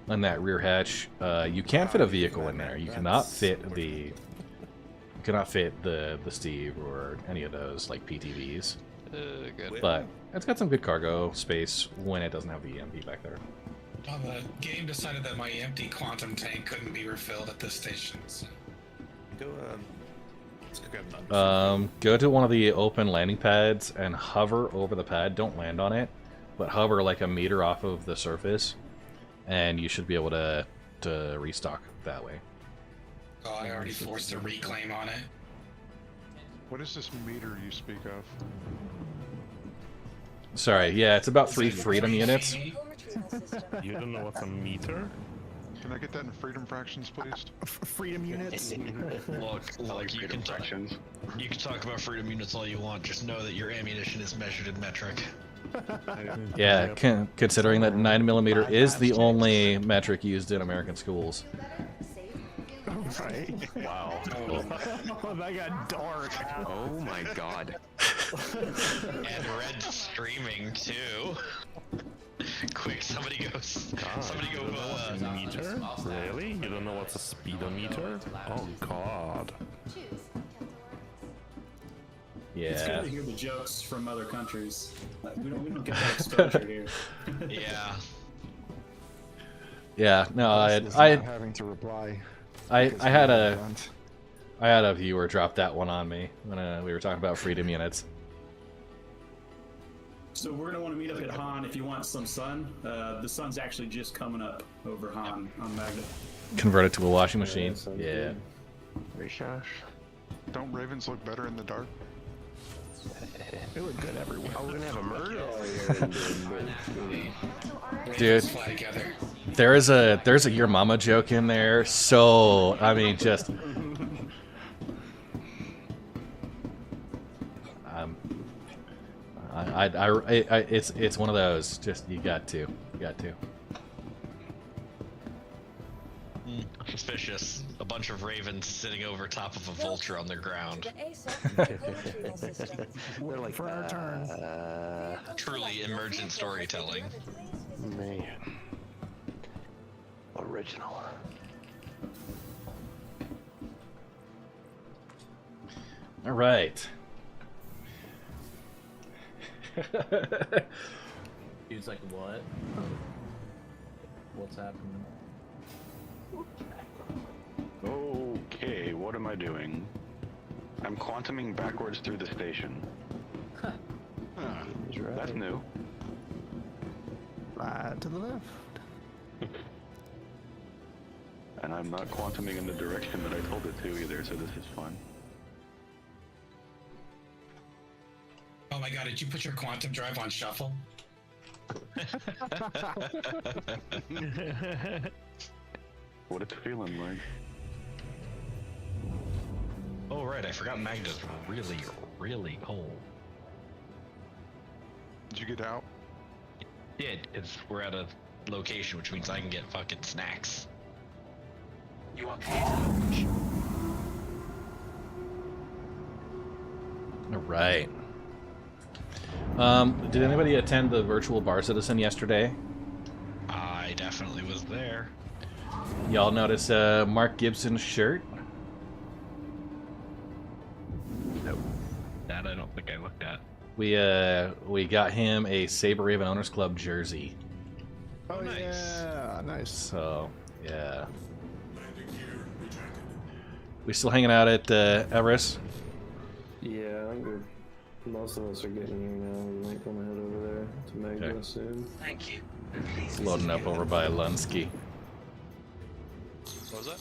On that rear hatch, you can't fit a vehicle in there. You cannot fit the Steve or any of those like PTVs. Good. But it's got some good cargo space when it doesn't have the EMP back there. Well, the game decided that my empty quantum tank couldn't be refilled at this station. So. Let's go grab none. Go to one of the open landing pads and hover over the pad. Don't land on it, but hover like a meter off of the surface, and you should be able to restock that way. Oh, I already forced a reclaim on it. What is this meter you speak of? Sorry, yeah, it's about 3 freedom units. You don't know what's a meter? Can I get that in freedom fractions, please? Freedom units? Look, you can talk about freedom units all you want, just know that your ammunition is measured in metric. Yeah, considering that 9mm is the only metric used in American schools. Right. Wow. Oh, that got dark. Oh my god. And red streaming too. Quick, somebody go. Meter? Really? You don't know what's a speedometer? Oh god. Yeah. It's good to hear the jokes from other countries. We don't get that exposure here. Yeah. Yeah. No, I having to reply. I had a viewer drop that one on me when we were talking about freedom units. So we're gonna want to meet up at Han if you want some sun. The sun's actually just coming up over Han on Magda. Convert it to a washing machine. Yeah. Don't ravens look better in the dark? They look good everywhere. Oh, we're gonna have a murder. Dude, there's a your mama joke in there. So I mean, just it's one of those. Just you got to. Suspicious. a bunch of ravens sitting over top of a vulture on the ground. They're like, for our turn. Truly emergent storytelling. Man. Original. All right. Dude's like, what? What's happening? Okay, what am I doing? I'm quantuming backwards through the station. Huh. That's new. Right to the left. And I'm not quantuming in the direction that I told it to either, so this is fun. Oh my god, did you put your quantum drive on shuffle? What it's feeling like. Oh right, I forgot Magda's really, really old. Did you get out? Yeah, because we're at a location, which means I can get fucking snacks. You okay? All right. Did anybody attend the virtual Bar Citizen yesterday? I definitely was there. Y'all notice Mark Gibson's shirt? Nope. That I don't think I looked at. We got him a Sabre Raven Owners Club jersey. Oh, nice. Yeah, nice. So, yeah. We still hanging out at Everest? Yeah, I'm good. Most of us are getting here now. We might come head over there to Magda Okay. soon. Thank you. Loading up over by Lunsky. What was that?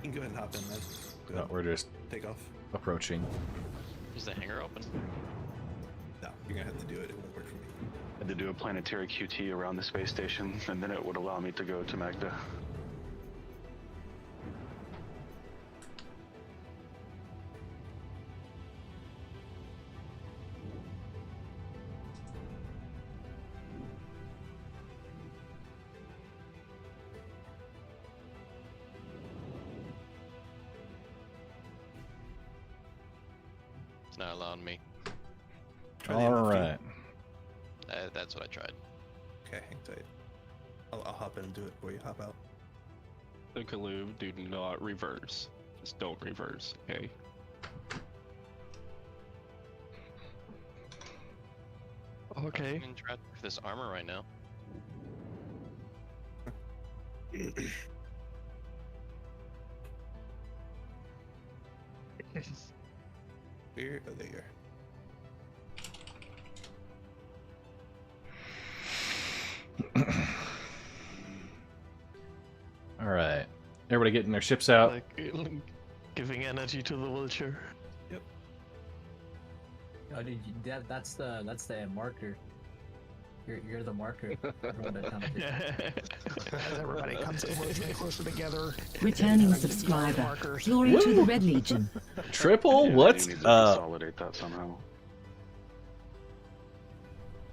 You can go ahead and hop in, man. Go No, ahead. we're just Take off. approaching. Is the hangar open? No, you're gonna have to do it. It won't work for me. I had to do a planetary QT around the space station, and then it would allow me to go to Magda. It's not allowing me. All right. That's what I tried. Okay, hang tight. I'll hop in and do it before you hop out. The Kaloo, do not reverse. Just don't reverse, okay? Okay. I'm in trap for this armor right now. Here, oh, there you are. All right. Everybody getting their ships out. Like giving energy to the vulture. Yep. Oh, dude, that's the marker. You're the marker. Everyone that comes in. As everybody comes closer and closer together. Returning subscriber. Glory to the Red Legion. Triple? Yeah, What? you need to consolidate that somehow.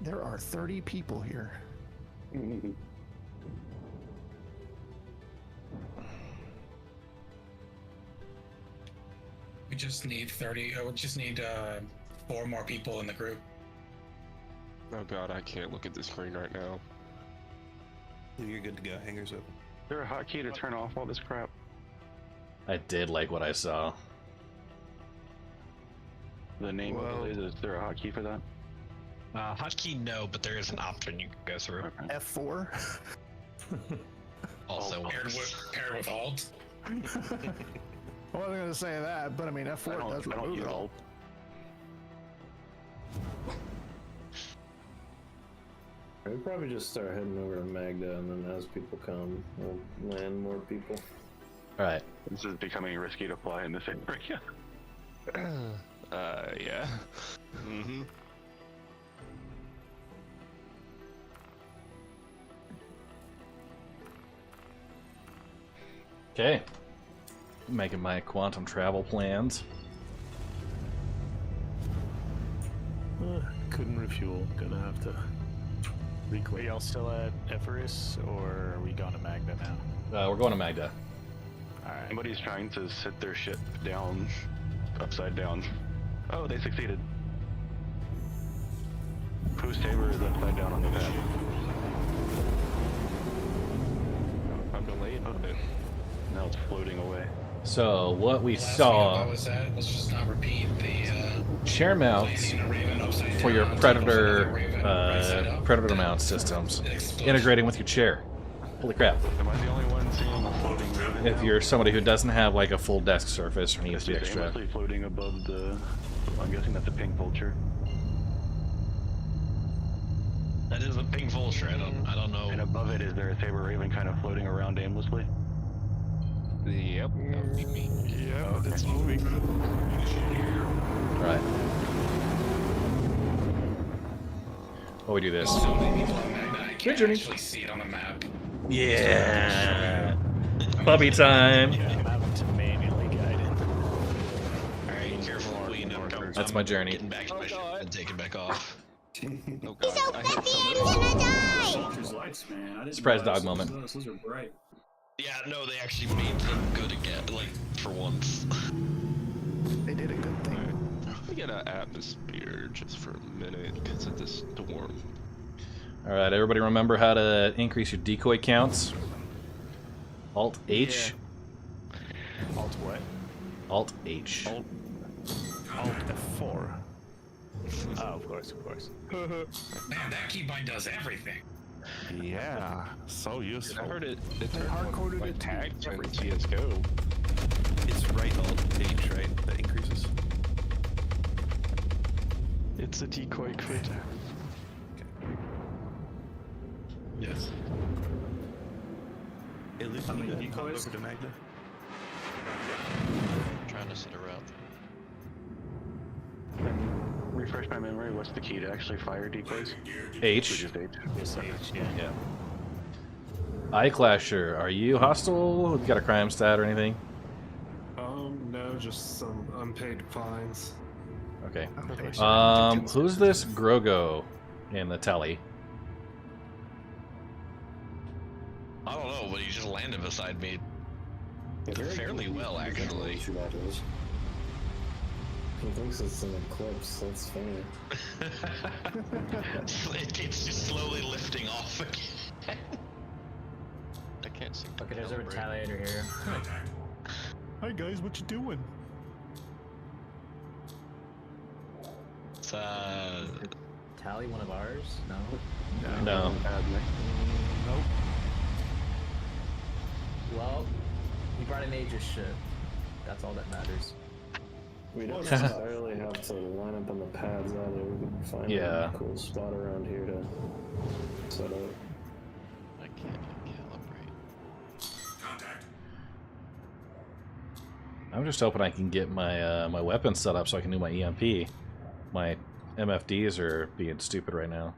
There are 30 people here. We just need 30. We just need 4 more people in the group. Oh god, I can't look at the screen right now. You're good to go. Hangar's open. Is there a hotkey to turn off all this crap? I did like what I saw. The name of it is there a hotkey for that? Hotkey, no, but there is an option you can go through. F4. Also Paired with Alt. I wasn't going to say that, but I mean, F4 does remove it. Alt. We'll probably just start heading over to Magda, and then as people come, we'll land more people. All right. This is becoming risky to fly in this area. Yeah. Mm-hmm. Okay. Making my quantum travel plans. Couldn't refuel. Gonna have to reclaim. Are y'all still at Everest, or are we going to Magda now? We're going to Magda. Somebody's trying to sit their ship down, upside down. Oh, they succeeded. Whose Saber is upside down on the pad? I'm delayed a bit. Now it's floating away. So what we Last saw. What was that? Let's just not repeat the chair mounts for your predator mount systems, integrating with your chair. Holy crap! Am I the only one seeing a floating Raven? If you're somebody who doesn't have like a full desk surface or needs to be It's extra. aimlessly floating above the. I'm guessing that's a pink vulture. That is a pink vulture. I don't know. And above it, is there a Saber Raven kind of floating around aimlessly? Yep, that would be me. Yep, okay. It's moving. Right. Oh, we do this. So many people on Magda, I can't journey. actually see it on the map. Yeah. Puppy time. Yeah, I'm having to manually guide it. Alright, careful, Queen. That's my journey. Getting back to my ship and taking back off. Oh god, I hit somebody. Surprise dog moment. Those are bright. Yeah, no, they actually made them good again, like, for once. They did a good thing. Let me get an atmosphere just for a minute because of this storm. Alright, everybody remember how to increase your decoy counts? Alt H. Yeah. Alt what? Alt H. Alt F4. Oh, of course, of course. Man, that keybind does everything. Yeah, so useful. I heard it They hard-coded my it to tags in everything. CSGO. It's right alt H, right? That increases. It's a decoy crit. Yes. Hey, Luke, How can many you pop decoys? over to Magda? Trying to sit around. Refresh my memory. What's the key to actually fire decoys? H. Just H. Just H, yeah. iClasher, are you hostile? You got a crime stat or anything? No, just some unpaid fines. Okay. Unpaid Who's this Grogo in the tally? I don't know, but he just landed beside me fairly well, actually. He thinks it's an eclipse, that's funny. It's just slowly lifting off again. I can't see. Okay, there's a retaliator here. Hi guys, what you doing? It's Tally one of ours? No. No. Nope. Well, he brought an Aegis ship. That's all that matters. We don't necessarily have to line up on the pads either. We can find a cool spot around here to set up. I can't calibrate. I'm just hoping I can get my my weapon set up so I can do my EMP. My MFDs are being stupid right now.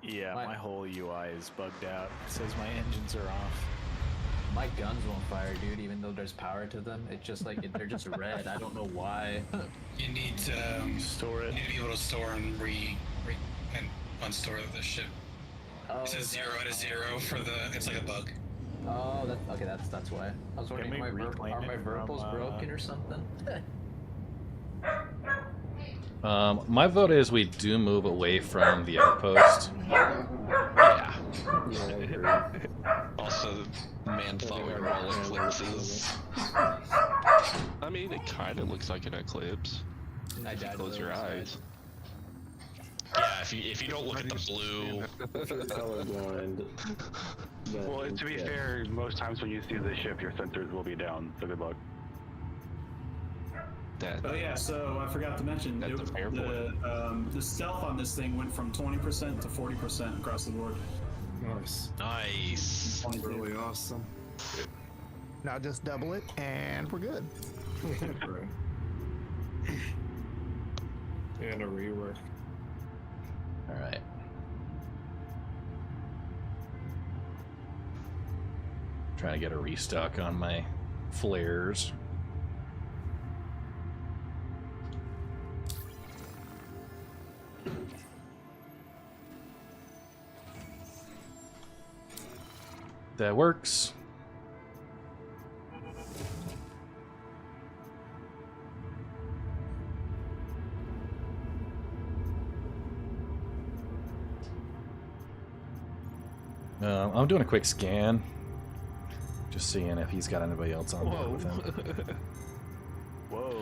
Yeah, my whole UI is bugged out. It says my engines are off. My guns won't fire, dude, even though there's power to them. It's just like, they're just red. I don't know why. You need to store it. You need to be able to store and and unstore the ship. Oh, It says 0 out of 0 for the. It's like a bug. Oh, that's why. I was wondering, we are my reclaim it verbals from, broken or something? My vote is we do move away from the outpost. Yeah. Also, man thought we were all eclipses. I mean, it kind of looks like an eclipse. I died. Close your eyes. Yeah, if you don't look at the blue. Colorblind. Well, to be fair, most times when you see the ship, your sensors will be down, so good luck. Oh yeah, so I forgot to mention, the stealth on this thing went from 20% to 40% across the board. Nice. Nice. Really awesome. Now just double it, and we're good. And a rework. Alright. Trying to get a restock on my flares. That works. I'm doing a quick scan. Just seeing if he's got anybody else on board with him. Whoa,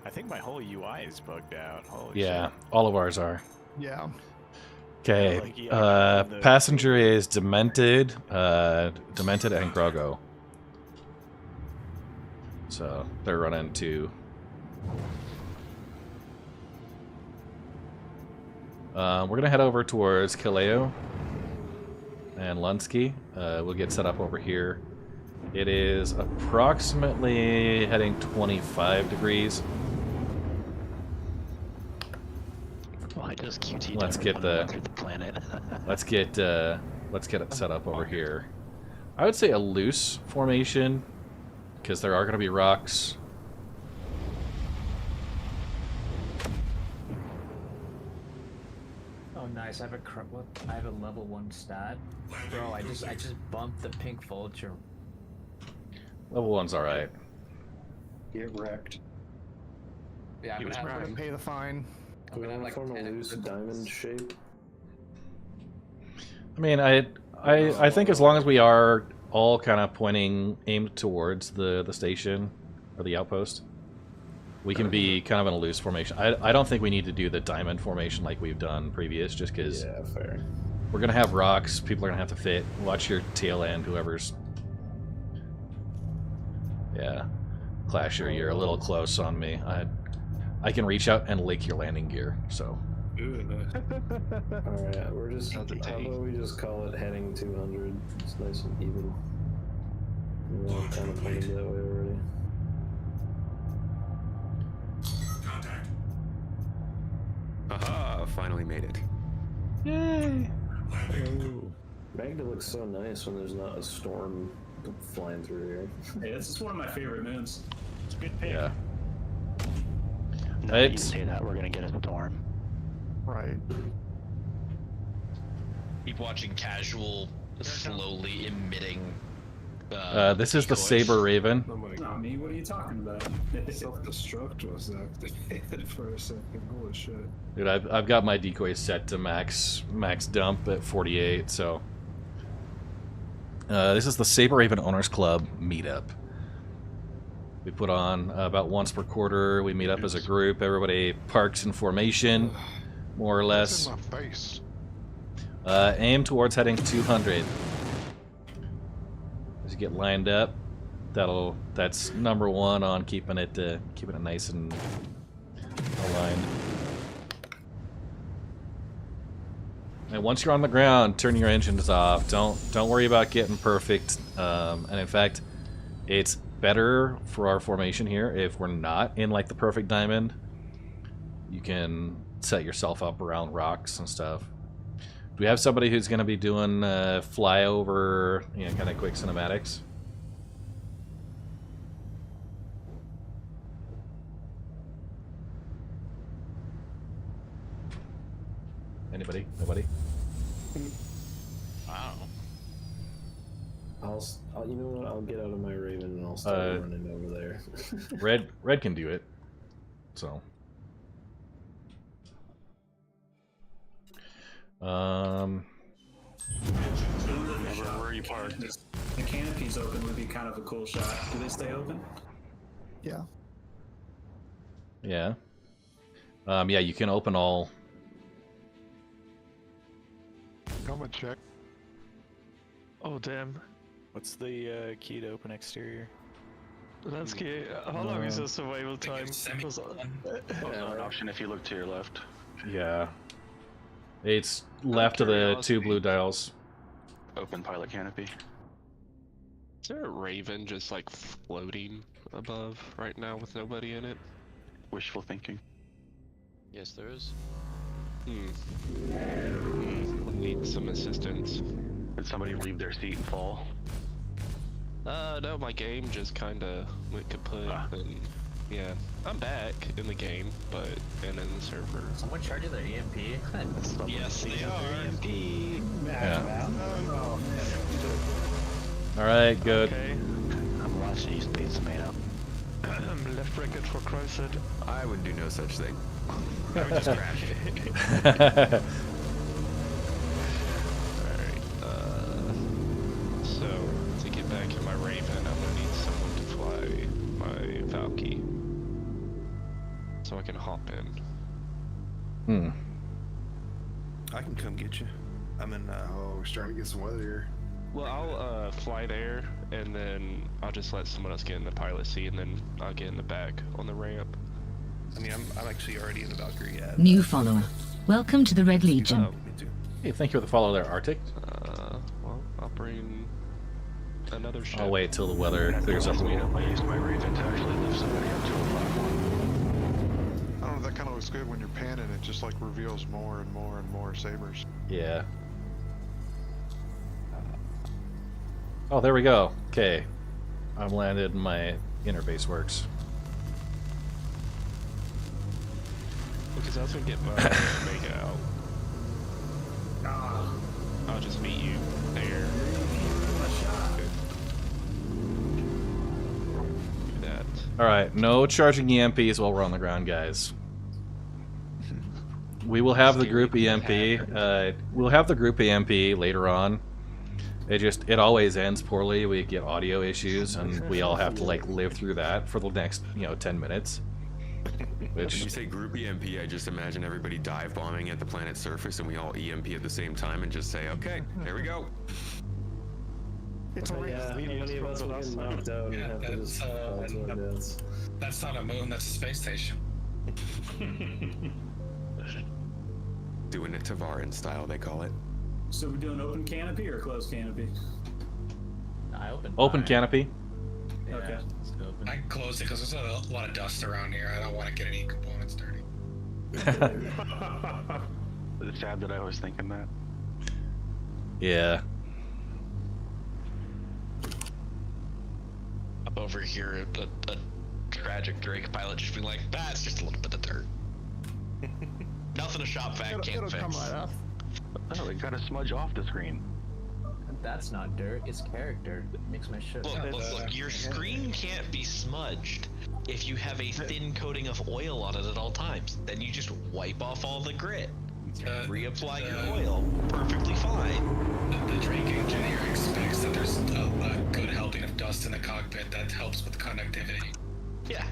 I think my whole UI is bugged out. Holy Yeah, shit. all of ours are. Yeah. Okay, passenger is Demented, Demented and Grogo. So they're running to. We're gonna head over towards Kaleo and Lunsky. We'll get set up over here. It is approximately heading 25 degrees. Well, I just QT. Let's get the planet. let's get it set up over here. I would say a loose formation because there are going to be rocks. Oh, nice! I have a level 1 stat, bro. I just bumped the pink vulture. Level 1's all right. Get wrecked. Yeah, I'm gonna pay the fine. I'm gonna like form a loose diamond shape. I mean, I think as long as we are all kind of aimed towards the station or the outpost, we can be kind of in a loose formation. I don't think we need to do the diamond formation like we've done previous, just because fair. We're gonna have rocks. People are gonna have to fit. Watch your tail end, whoever's. Yeah, Clasher, you're a little close on me. I can reach out and lick your landing gear. So. Alright, we're just. How about we just call it heading 200? It's nice and even. We're all kind of pointed that way already. Aha! Finally made it. Yay! Oh, Magda looks so nice when there's not a storm flying through here. Hey, this is one of my favorite moons. It's a good pick. Yeah. No, you say that we're gonna get a storm. Right. Keep watching casual, slowly emitting. This is the Sabre Raven. Not me. What are you talking about? Self-destruct was activated for a second. Holy shit. Dude, I've got my decoy set to max dump at 48. So this is the Sabre Raven Owners Club meetup. We put on about once per quarter. We meet up as a group. Everybody parks in formation, more or less. It's in my face. Aim towards heading 200. As you get lined up, that's number one on keeping it nice and aligned. And once you're on the ground, turn your engines off. Don't worry about getting perfect. And in fact, it's better for our formation here if we're not in like the perfect diamond. You can set yourself up around rocks and stuff. Do we have somebody who's going to be doing flyover, kind of quick cinematics? Anybody? Nobody? Wow. You know what? I'll get out of my Raven and I'll start running over there. Red can do it. So. Where you parked? The canopies open would be kind of a cool shot. Do they stay open? Yeah. Yeah. Yeah, you can open all. Come and check. Oh damn. What's the key to open exterior? That's key. How long is the survival time? Because, an option if you look to your left. Yeah. It's left of the two blue dials. Open pilot canopy. Is there a Raven just like floating above right now with nobody in it? Wishful thinking. Yes, there is. We'll need some assistance. Did somebody leave their seat and fall? No, my game just kinda went kaput, and yeah, I'm back in the game, and in the server. Someone charging their EMP? Yes, they are. EMP. Yeah. Alright, good. Okay. I'm watching you speed tomato. Left bracket for Christ's sake. I would do no such thing. I would just crash it. Alright. can hop in. Hmm. I can come get you. I'm in. Oh, we're starting to get some weather here. Well, I'll fly there, and then I'll just let someone else get in the pilot seat, and then I'll get in the back on the ramp. I mean, I'm actually already in the Valkyrie. Yeah. New follower. Welcome to the Red Legion. Oh, me too. Hey, thank you for the follow there, Arctic. Well, I'll bring another ship. I'll wait till the weather clears up a little. I used my Raven to actually lift somebody up to a platform. I don't know, that kind of looks good when you're panning. It just like reveals more and more and more sabers. Yeah. Oh, there we go. Okay. I'm landed and my interface works. Because I was gonna get Bud and make out. I'll just meet you there. Do that. Alright, no charging EMPs while we're on the ground, guys. We will have the group EMP. We'll have the group EMP later on. It always ends poorly. We get audio issues, and we all have to like live through that for the next 10 minutes. When you say group EMP, I just imagine everybody dive bombing at the planet's surface, and we all EMP at the same time, and just say, "Okay, here we go." It's a race. Yeah, many of us will get knocked out and have to just fall to our deaths. That's not a moon, that's a space station. Doing it Tavarin style, they call it. So we're doing open canopy or closed canopy? I opened Open mine. canopy. Yeah, Okay. it's open. I closed it because there's a lot of dust around here. I don't want to get any components dirty. It's sad that I was thinking that. Yeah. Up over here, a tragic Drake pilot just being like, "That's just a little bit of dirt. Nothing a shop vac can't It'll fix." come right off. Oh, they gotta smudge off the screen. That's not dirt, it's character. It makes my shit. Look, your screen can't be smudged if you have a thin coating of oil on it at all times. Then you just wipe off all the grit. Reapply your oil. Perfectly fine. The Drake engineer expects that there's a good helping of dust in the cockpit that helps with conductivity. Yeah.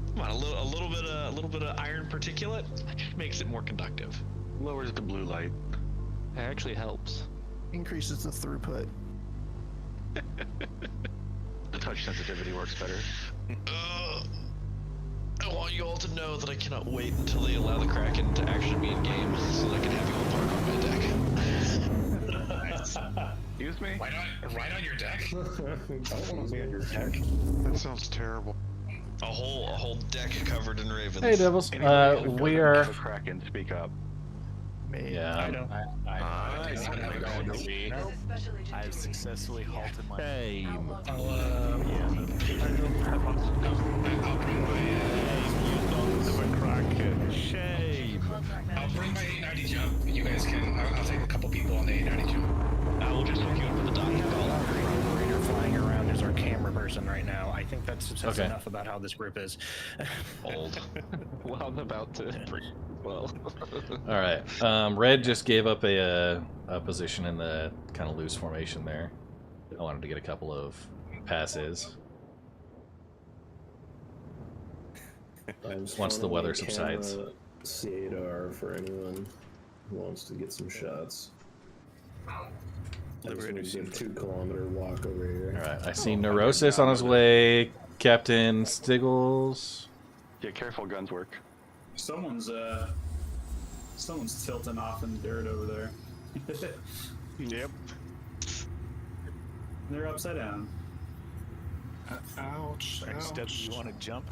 Come on, a little bit of iron particulate just makes it more conductive. Lowers the blue light. It actually helps. Increases the throughput. The touch sensitivity works better. I want you all to know that I cannot wait until they allow the Kraken to actually be in game so that I can have you all park on my deck. Excuse me? Right on your deck? I don't want to be on your deck. That sounds terrible. A whole deck covered in ravens. Hey, Devils. We are. Kraken, speak up. Yeah. I know. I've successfully halted my. Hey. Shame. I'll bring my 890 jump. You guys can. I'll take a couple people on the 890 jump. I will just hook you up with the docking belt. Operator flying around is our camera person right now. I think that says Okay. enough about how this group is. Old. Well, I'm about to. Well. All right. Red just gave up a position in the kind of loose formation there. I wanted to get a couple of passes once the weather subsides. C8R for anyone who wants to get some shots. Liberator's a 2-kilometer walk over here. All right. I see Neurosis on his way. Captain Stiggles. Yeah, careful, guns work. Someone's tilting off in the dirt over there. Yep. They're upside down. Ouch. Step, you want to jump?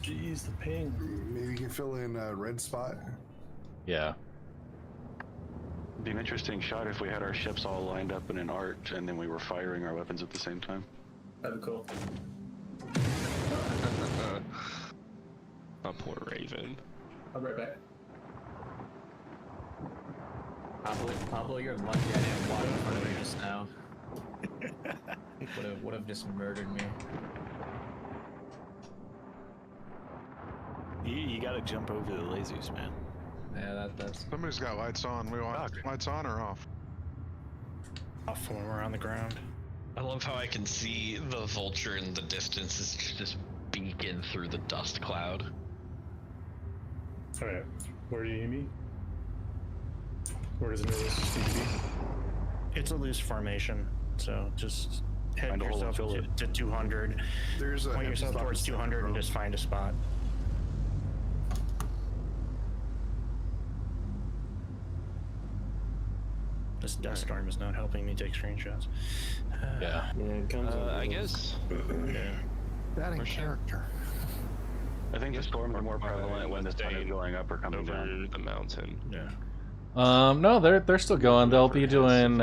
Jeez, the ping. Maybe you can fill in a red spot. Yeah. It'd be an interesting shot if we had our ships all lined up in an arc and then we were firing our weapons at the same time. That'd be cool. Oh, poor Raven. I'll be right back. Pablo, you're lucky I didn't walk in front of you just now. Would have just murdered me. You gotta jump over the lasers, man. Yeah, that's. Somebody's got lights on. We want lights on or off? Off when we're on the ground. I love how I can see the vulture in the distance is just beacon through the dust cloud. Alright, where do you need me? Where does the nearest need to be? It's a loose formation, so just head yourself to 200. Point yourself towards 200 and just find a spot. This dust storm is not helping me take screenshots. Yeah. It comes I guess. Yeah. That in character. I think the storms are more prevalent when the sun is going up or coming down. The mountain. Yeah. No, they're still going. They'll be doing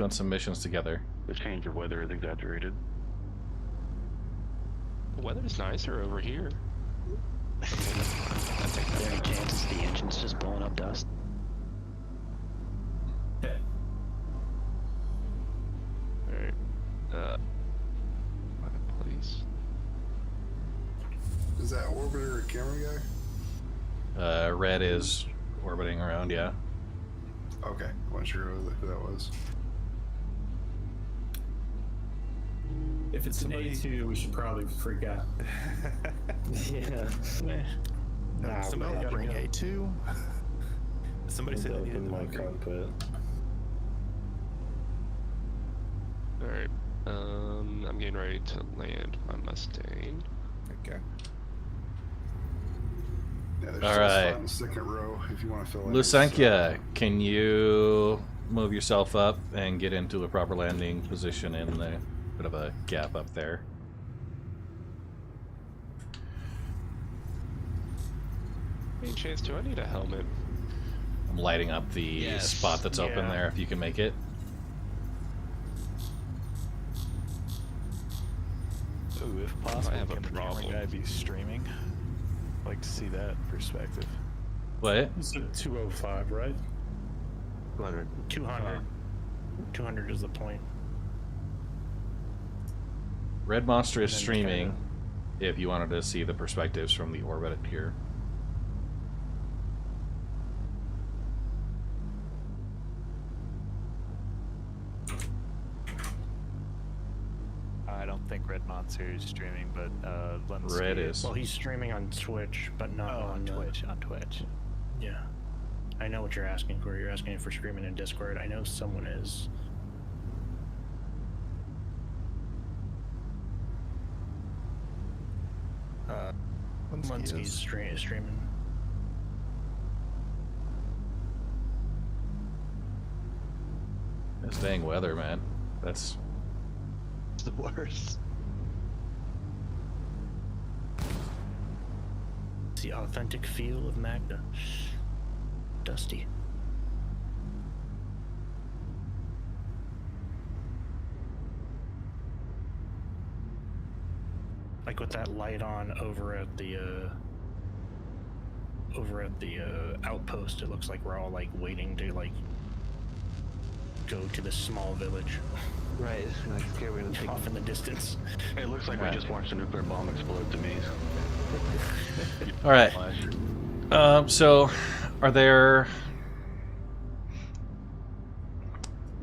some missions together. The change of weather is exaggerated. The weather's nicer over here. Is there any chances the engine's just blowing up dust? Alright. Please. Is that orbiter or camera guy? Red is orbiting around, yeah. Okay, I wasn't sure who that was. If it's an A2, we should probably freak out. Yeah. Nah, we gotta bring A2. Somebody said that in my cockpit. Alright. I'm getting ready to land my Mustang. Okay. Yeah, there's All still a spot right. in the second row if you want to fill in. Lusankia, can you move yourself up and get into a proper landing position in the bit of a gap up there? Any chance do I need a helmet? I'm lighting up the spot that's open there if you can make it. Ooh, if possible, I have a can the camera problem. guy be streaming? I'd like to see that perspective. What? You said 205, right? 200. 200. 200 is the point. Red Monster is And then streaming if you wanted to see the perspectives from the orbit here. I don't think Red Monster is streaming, but let me Red see. is. Well, he's streaming on Twitch, but not on Twitch. On Twitch. Yeah. I know what you're asking for. You're asking for streaming in Discord. I know someone is. Linsky's streaming. This dang weather, man. That's the worst. It's the authentic feel of Magda. Dusty. Like with that light on over at the outpost, it looks like we're all like waiting to like go to this small village. Right, like we're gonna take off in the distance. It looks like we just watched a nuclear bomb explode to me. all right. So, are there?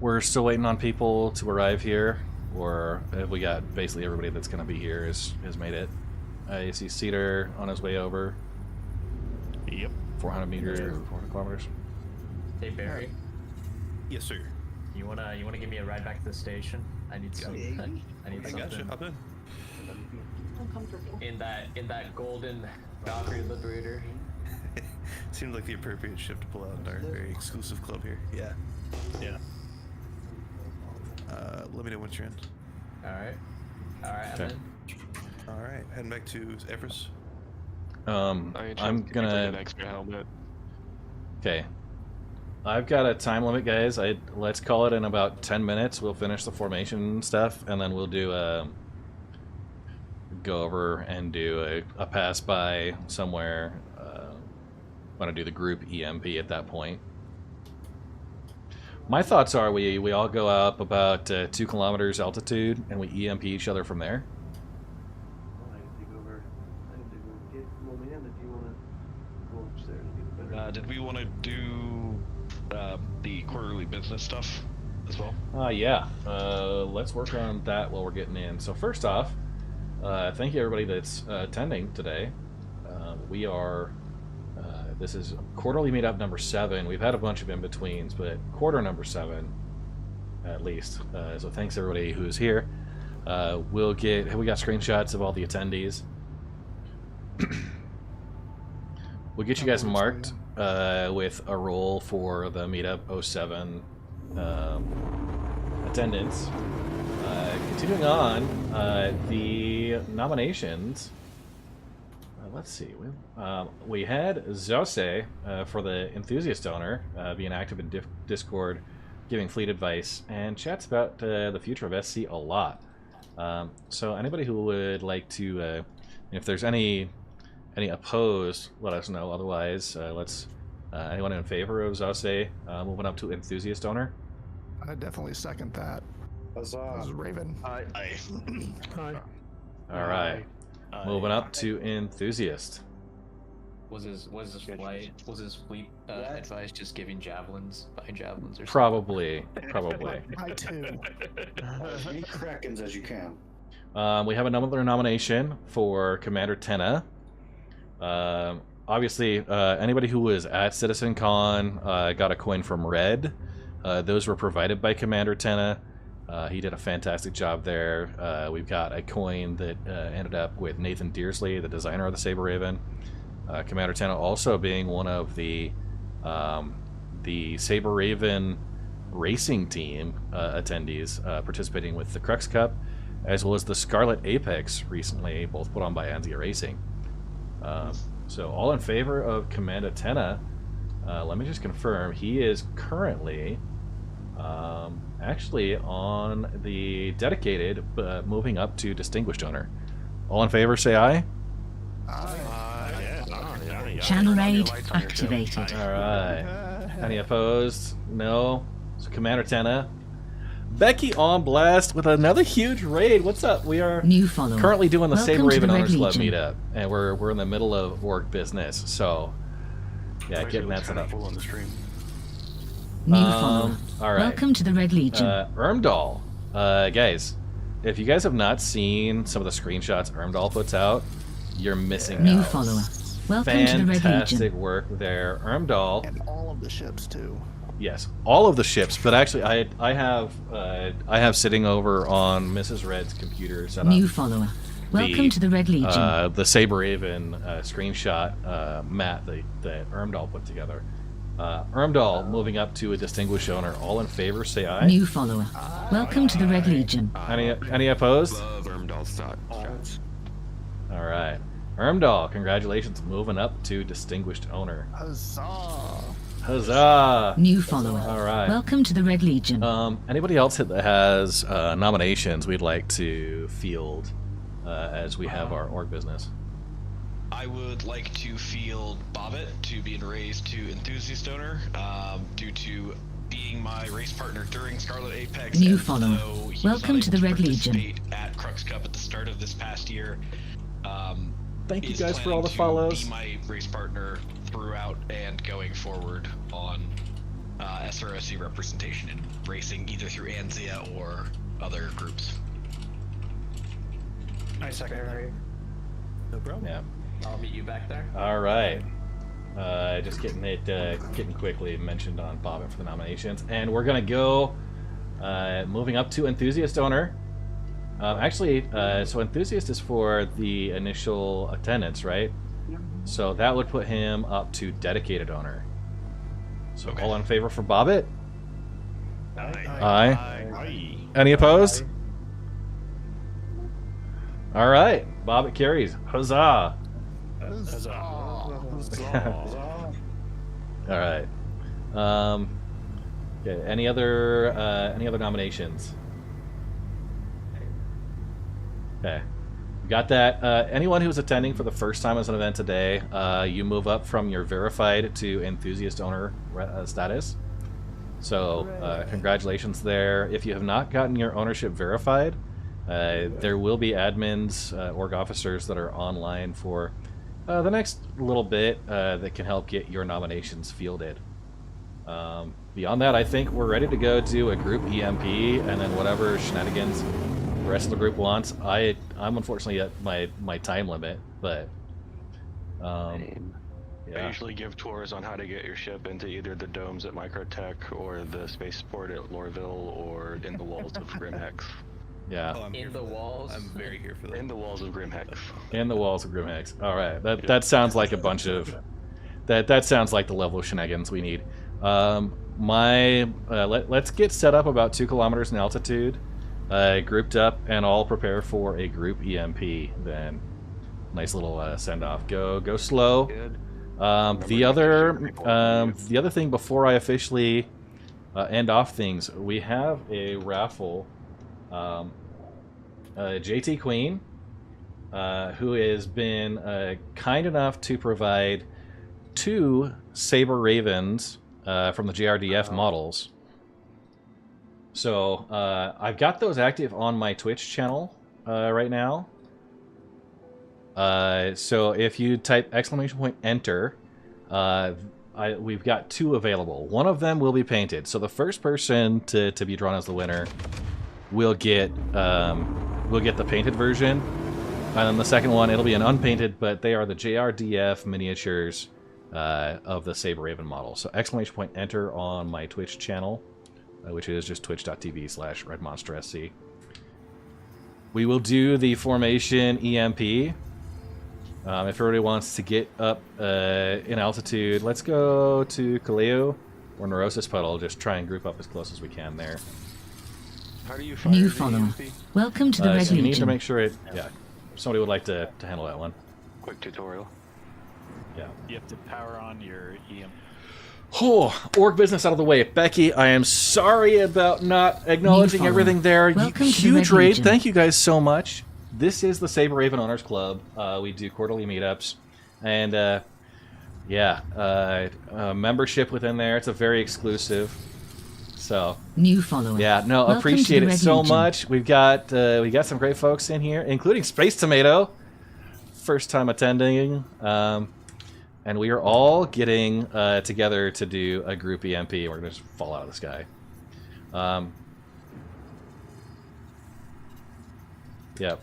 We're still waiting on people to arrive here, or have we got basically everybody that's going to be here has made it? I see Cedar on his way over. Yep. 400 meters, 400 kilometers. Hey Barry, Yes, sir. you wanna give me a ride back to the station? I need some. I need I got you. something. Hop in. In that golden Valkyrie Liberator. Seems like the appropriate ship to pull out in our very exclusive club here. Yeah. Yeah. Let me know once you're in. All right. I'm Okay. in. All right, heading back to Everest. I'm gonna. an extra helmet. Okay. I've got a time limit, guys. Let's call it in about 10 minutes. We'll finish the formation stuff, and then we'll do go over and do a pass by somewhere. Want to do the group EMP at that point. My thoughts are we all go up about 2 kilometers altitude and we EMP each other from there. Did we want to do the quarterly business stuff as well? Yeah. Let's work on that while we're getting in. So first off, thank you everybody that's attending today. We are, this is quarterly meetup number 7. We've had a bunch of in-betweens, but quarter number 7 at least. So thanks everybody who's here. We got screenshots of all the attendees. We'll get you guys marked with a roll for the meetup 07 attendance. Continuing on, the nominations. Let's see. We had Zose for the enthusiast owner, being active in Discord, giving fleet advice, and chats about the future of SC a lot. So anybody who would like to, if there's any opposed, let us know. Otherwise, let's. Anyone in favor of Zose moving up to enthusiast owner? I definitely second that. This is Raven. Hi. All right. Moving up to enthusiast. Was his fleet advice just giving javelins, buying javelins, or something? Probably. I too. As many Krakens as you can. We have another nomination for Commander Tenna. Obviously, anybody who was at CitizenCon got a coin from Red. Those were provided by Commander Tenna. He did a fantastic job there. We've got a coin that ended up with Nathan Dearsley, the designer of the Sabre Raven. Commander Tenna also being one of the Sabre Raven racing team attendees participating with the Crux Cup, as well as the Scarlet Apex recently, both put on by Anzia Racing. So all in favor of Commander Tenna. Let me just confirm, he is currently actually on the dedicated, but moving up to distinguished owner. All in favor, say aye. Channel raid activated. All right. Any opposed? No. So Commander Tenna. Becky on blast with another huge raid. What's up? We are currently doing the Sabre Raven Owners Club meetup, and we're in the middle of org business. So yeah, getting that set up. On the stream. New follower. All right. Welcome to the Red Legion. Ermdahl. Guys, if you guys have not seen some of the screenshots Ermdahl puts out, you're missing New out. follower. Welcome to the Red Legion. Fantastic work there, Ermdahl. And all of the ships too. Yes, all of the ships. But actually, I have sitting over on Mrs. Red's computer set up. New follower. Welcome to the Red Legion. The Sabre Raven screenshot map that Ermdahl put together. Ermdahl moving up to a distinguished owner. All in favor, say aye. New follower. Welcome to the Red Legion. Any opposed? Love Ermdahl's shots. All right. Ermdahl, congratulations, moving up to distinguished owner. Huzzah! Huzzah! New follower. All right. Welcome to the Red Legion. Anybody else that has nominations we'd like to field as we have our org business? I would like to field Bobbit to being raised to enthusiast owner due to being my race partner during Scarlet Apex. New follower. Welcome to the Red Legion. At Crux Cup at the start of this past year. Thank you guys for all the follows. Be my race partner throughout and going forward on SROC representation and racing either through Anzia or other groups. I second Larry. No problem. Yeah. I'll meet you back there. All right. Just getting quickly mentioned on Bobbit for the nominations, and we're gonna go moving up to enthusiast owner. So enthusiast is for the initial attendance, right? So that would put him up to dedicated owner. So all in favor for Bobbit? Aye. Any opposed? All right, Bobbit carries. Huzzah! All right. Okay. Any other nominations? Okay. Got that. Anyone who's attending for the first time as an event today, you move up from your verified to enthusiast owner status. So congratulations there. If you have not gotten your ownership verified, there will be admins, org officers that are online for the next little bit that can help get your nominations fielded. Beyond that, I think we're ready to go do a group EMP and then whatever shenanigans the rest of the group wants. I'm unfortunately at my time limit, but I yeah. usually give tours on how to get your ship into either the domes at Microtech or the spaceport at Lorville or in the walls of Grimhex. Yeah. Oh, I'm In the walls. I'm very here for that. In the walls of Grimhex. In the walls of Grimhex. All right. That sounds like a bunch of that sounds like the level of shenanigans we need. Let's get set up about 2 kilometers in altitude, grouped up, and all prepare for a group EMP. Then, nice little send off. Go slow. The other thing before I officially end off things, we have a raffle. JT Queen, who has been kind enough to provide 2 Sabre Ravens from the JRDF models. So I've got those active on my Twitch channel right now. So if you type !enter, we've got 2 available. One of them will be painted. So the first person to be drawn as the winner will get the painted version, and then the second one, it'll be an unpainted, but they are the JRDF miniatures of the Sabre Raven model. So !enter on my Twitch channel, which is just twitch.tv/redmonstersc. We will do the formation EMP. If everybody wants to get up in altitude, let's go to Kaleo or Neurosis Puddle. Just try and group up as close as we can there. How do you fire New the follower. EMP? Welcome to the Red so you need to Legion. make sure it. Yeah, somebody would like to handle that one. Quick tutorial. Yeah. You have to power on your EM. Oh, org business out of the way. Becky, I am sorry about not acknowledging everything there. Huge raid. Thank you guys so much. This is the Sabre Raven Owners Club. We do quarterly meetups. And, membership within there. It's a very exclusive. So New follower. yeah, no, Welcome appreciate to the it Red so Legion. much. We got some great folks in here, including Space Tomato, first time attending, and we are all getting together to do a group EMP. We're gonna just fall out of the sky. Yep.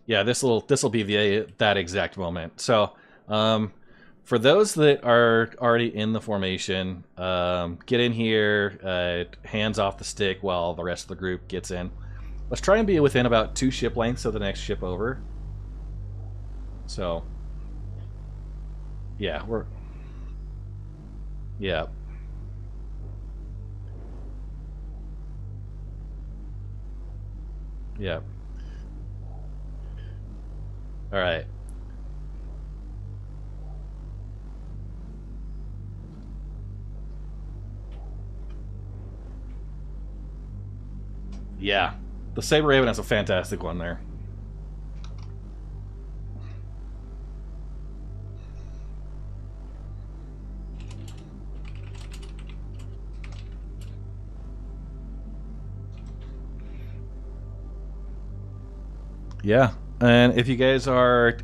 Yeah, this will be that exact moment. So. For those that are already in the formation, get in here, hands off the stick while the rest of the group gets in. Let's try and be within about 2 ship lengths of the next ship over. So, yeah, yeah. Yeah. All right. Yeah, the Sabre Raven has a fantastic one there. Yeah, and if you guys are,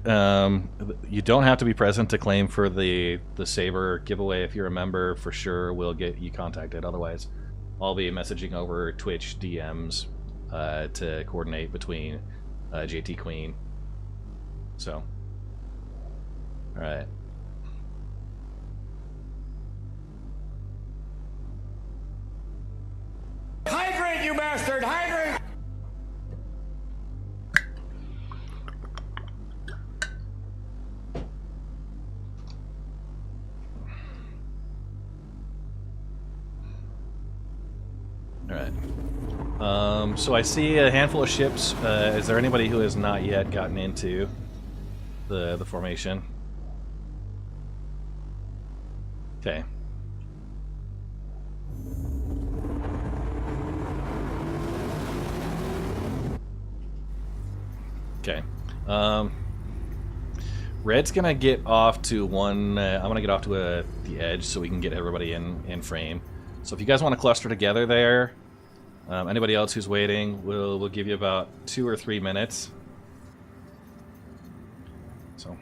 you don't have to be present to claim for the Saber giveaway. If you're a member, for sure we'll get you contacted. Otherwise, I'll be messaging over Twitch DMs to coordinate between JT Queen. So, all right. Hydrate, you bastard! Hydrate! All right. So I see a handful of ships. Is there anybody who has not yet gotten into the formation? Okay. Okay. Red's gonna get off to one. I'm gonna get off to the edge so we can get everybody in frame. So if you guys want to cluster together there, anybody else who's waiting, we'll give you about 2 or 3 minutes. So.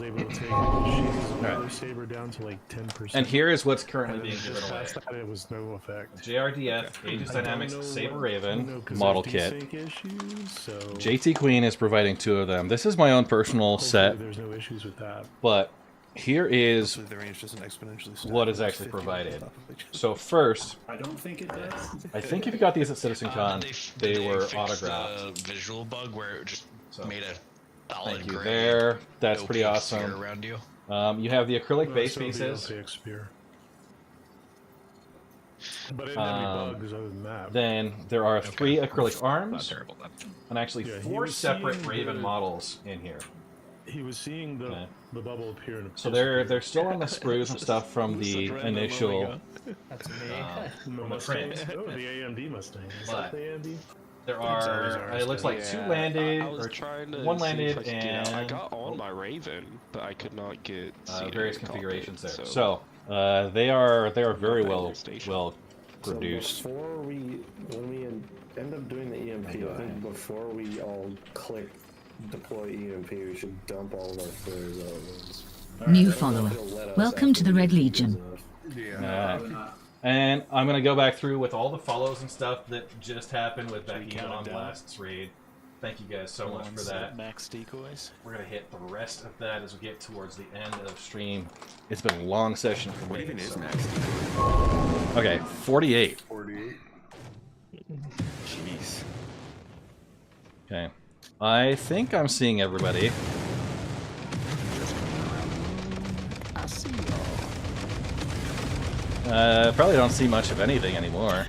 was able to take She's another Saber down to like 10%. And here is what's currently being just given away. past that, it was no effect. JRDF, Aegis Dynamics Sabre Raven model kit. Issues, so JT Queen is providing 2 of them. This is my own personal set. There's no issues with that. But here is The range doesn't exponentially stack what is with actually 50 provided. on top of each other. So first, I don't think it does. I think if you got these at CitizenCon, Did they were fix autographed. The visual bug where it just made a solid Thank you gray. there. That's pretty opaque sphere awesome. around you. You have the acrylic base So the pieces. opaque sphere. But it didn't have any bugs other than that. Then there are 3 acrylic arms, Not terrible. and actually Yeah, he 4 was separate seeing Raven the- models in here. He was seeing the bubble appear in a So they're still on the screws and stuff from the initial That's me. from the print. Oh, the AMD Mustang. Is But that the AMD? there are it looks like 2 landed, I was or trying to 1 see if landed, I could get and out. I got on my Raven, but I could not get seated various in the configurations there. cockpit, So they are very well produced. So when we end up doing the EMP, I think before we all click deploy EMP, we should dump all of our flares out at once. New follower. Welcome to the Red Legion. And I'm gonna go back through with all the follows and stuff that just happened with Becky on last raid. Thank you guys so much for that. Max decoys. We're gonna hit the rest of that as we get towards the end of stream. It's been a long session for me. What even is so- max? Okay, 48. 48. Jeez. Okay. I think I'm seeing everybody. I see Probably don't see much of anything anymore.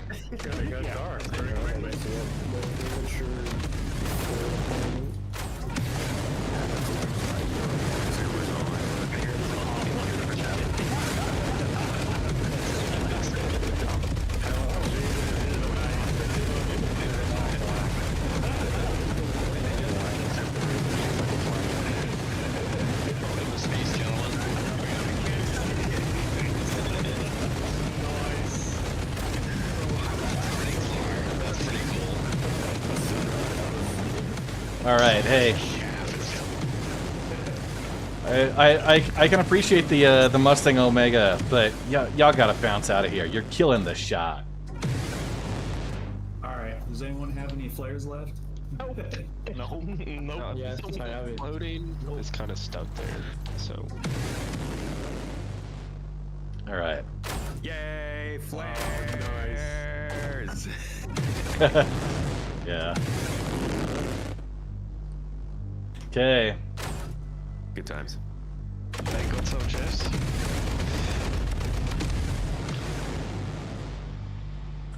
All right, hey. I can appreciate the Mustang Omega, but y'all gotta bounce out of here. You're killing the shot. Alright, does anyone have any flares left? No. No, Yes, I have it. Floating is kind of stuck there, so. All right. Yay, flares! Yeah. Okay. Good times. Hey, what's up, Jess?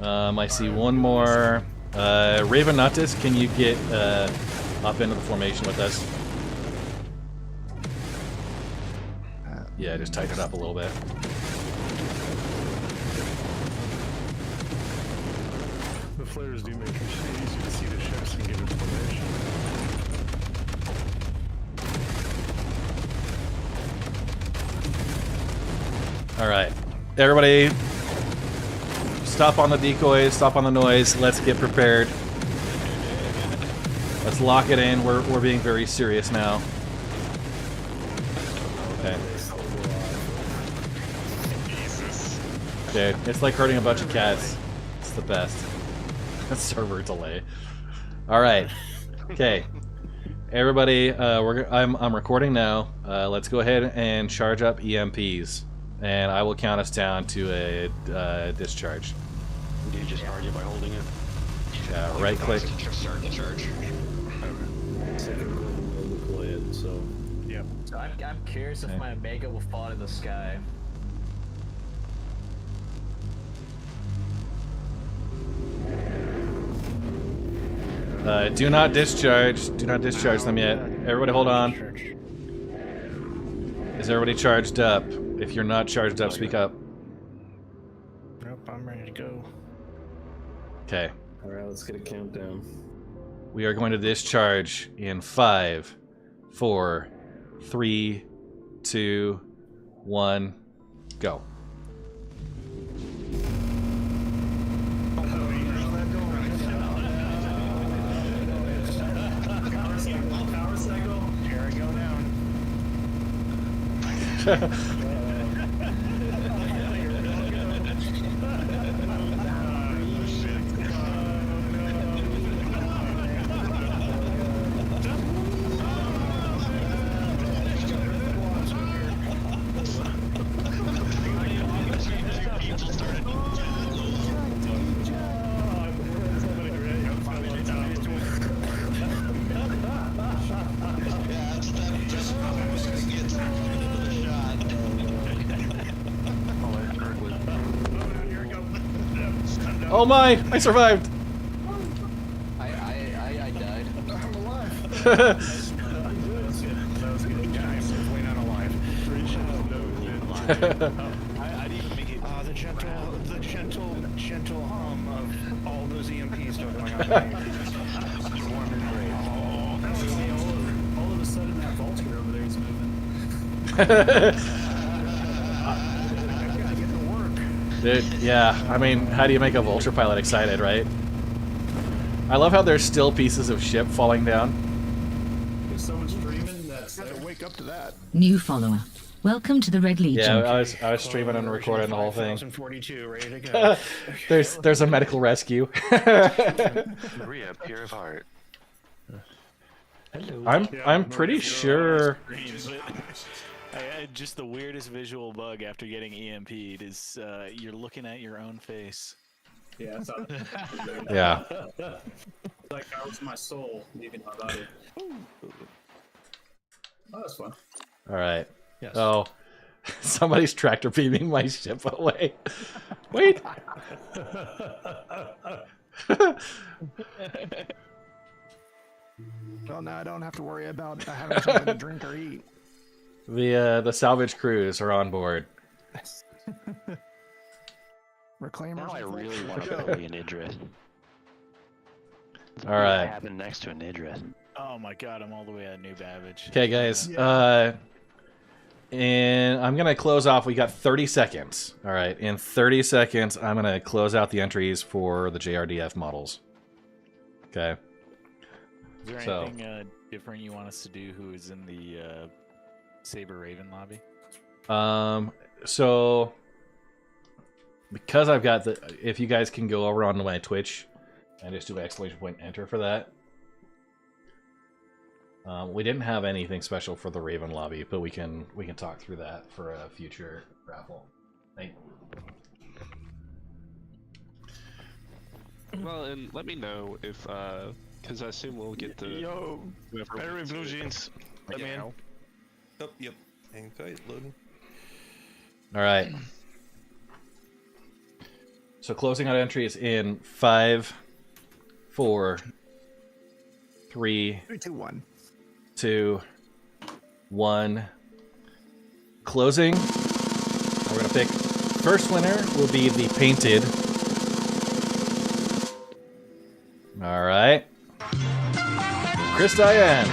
I see one more. Raven Nuttis, can you get up into the formation with us? Yeah, just tighten it up a little bit. The flares do make it easy to see the ships and get information. All right, everybody, stop on the decoys, stop on the noise. Let's get prepared. Let's lock it in. We're being very serious now. Okay. Dude, it's like hurting a bunch of cats. It's the best. Server delay. All right. Okay. Everybody, I'm recording now. Let's go ahead and charge up EMPs, and I will count us down to a discharge. Do you just charge it by holding it? Yeah, right click. Start the charge. So yeah. So I'm curious if my Omega will fall to the sky. Do not discharge. Do not discharge them yet. Everybody hold on. Is everybody charged up? If you're not charged up, speak up. Nope, I'm ready to go. Okay. Alright, let's get a countdown. We are going to discharge in 5, 4, 3, 2, 1, go. Power cycle. Here I go down. Oh my! I survived! I died. I'm alive. That was good. Yeah, I'm definitely not alive. I didn't even make it. The gentle hum of all those EMPs still going on. Warm and great. All of a sudden, that vulture over there is moving. Dude, yeah, I mean, how do you make a vulture pilot excited, right? I love how there's still pieces of ship falling down. There's so much streaming that's I have to wake up to that. New follower. Welcome to the Red Legion. Yeah, I was streaming and recording the whole thing. 2042, ready to go. there's a medical rescue. Maria, pure of heart. Hello. I'm pretty sure. Just the weirdest visual bug after getting EMP'd is you're looking at your own face. Yeah, I saw that. Yeah. Like that was my soul leaving my body. Oh, that's fun. All right. Yes. Oh, somebody's tractor beaming my ship away. Wait. Well, now I don't have to worry about having something to drink or eat. The Salvage crews are on board. Reclaimers. Now I really want to play an Idris. All right. What happened next to an Idris? Oh my god, I'm all the way at New Babbage. Okay, guys. And I'm gonna close off. We got 30 seconds. All right. In 30 seconds, I'm gonna close out the entries for the JRDF models. Okay. Is there anything different you want us to do? Who is in the Sabre Raven lobby? So because I've got the, if you guys can go over onto my Twitch and just do !enter for that. We didn't have anything special for the Raven lobby, but we can talk through that for a future raffle. Well, and let me know if because I assume we'll get the Battery blue jeans. Let me know. Oh, yep. Hang tight, loading. All right. So closing out entries in 5, 4, 3, 2, 1. 2, 1. Closing. We're gonna pick first winner will be the painted. All right. Chris Diane.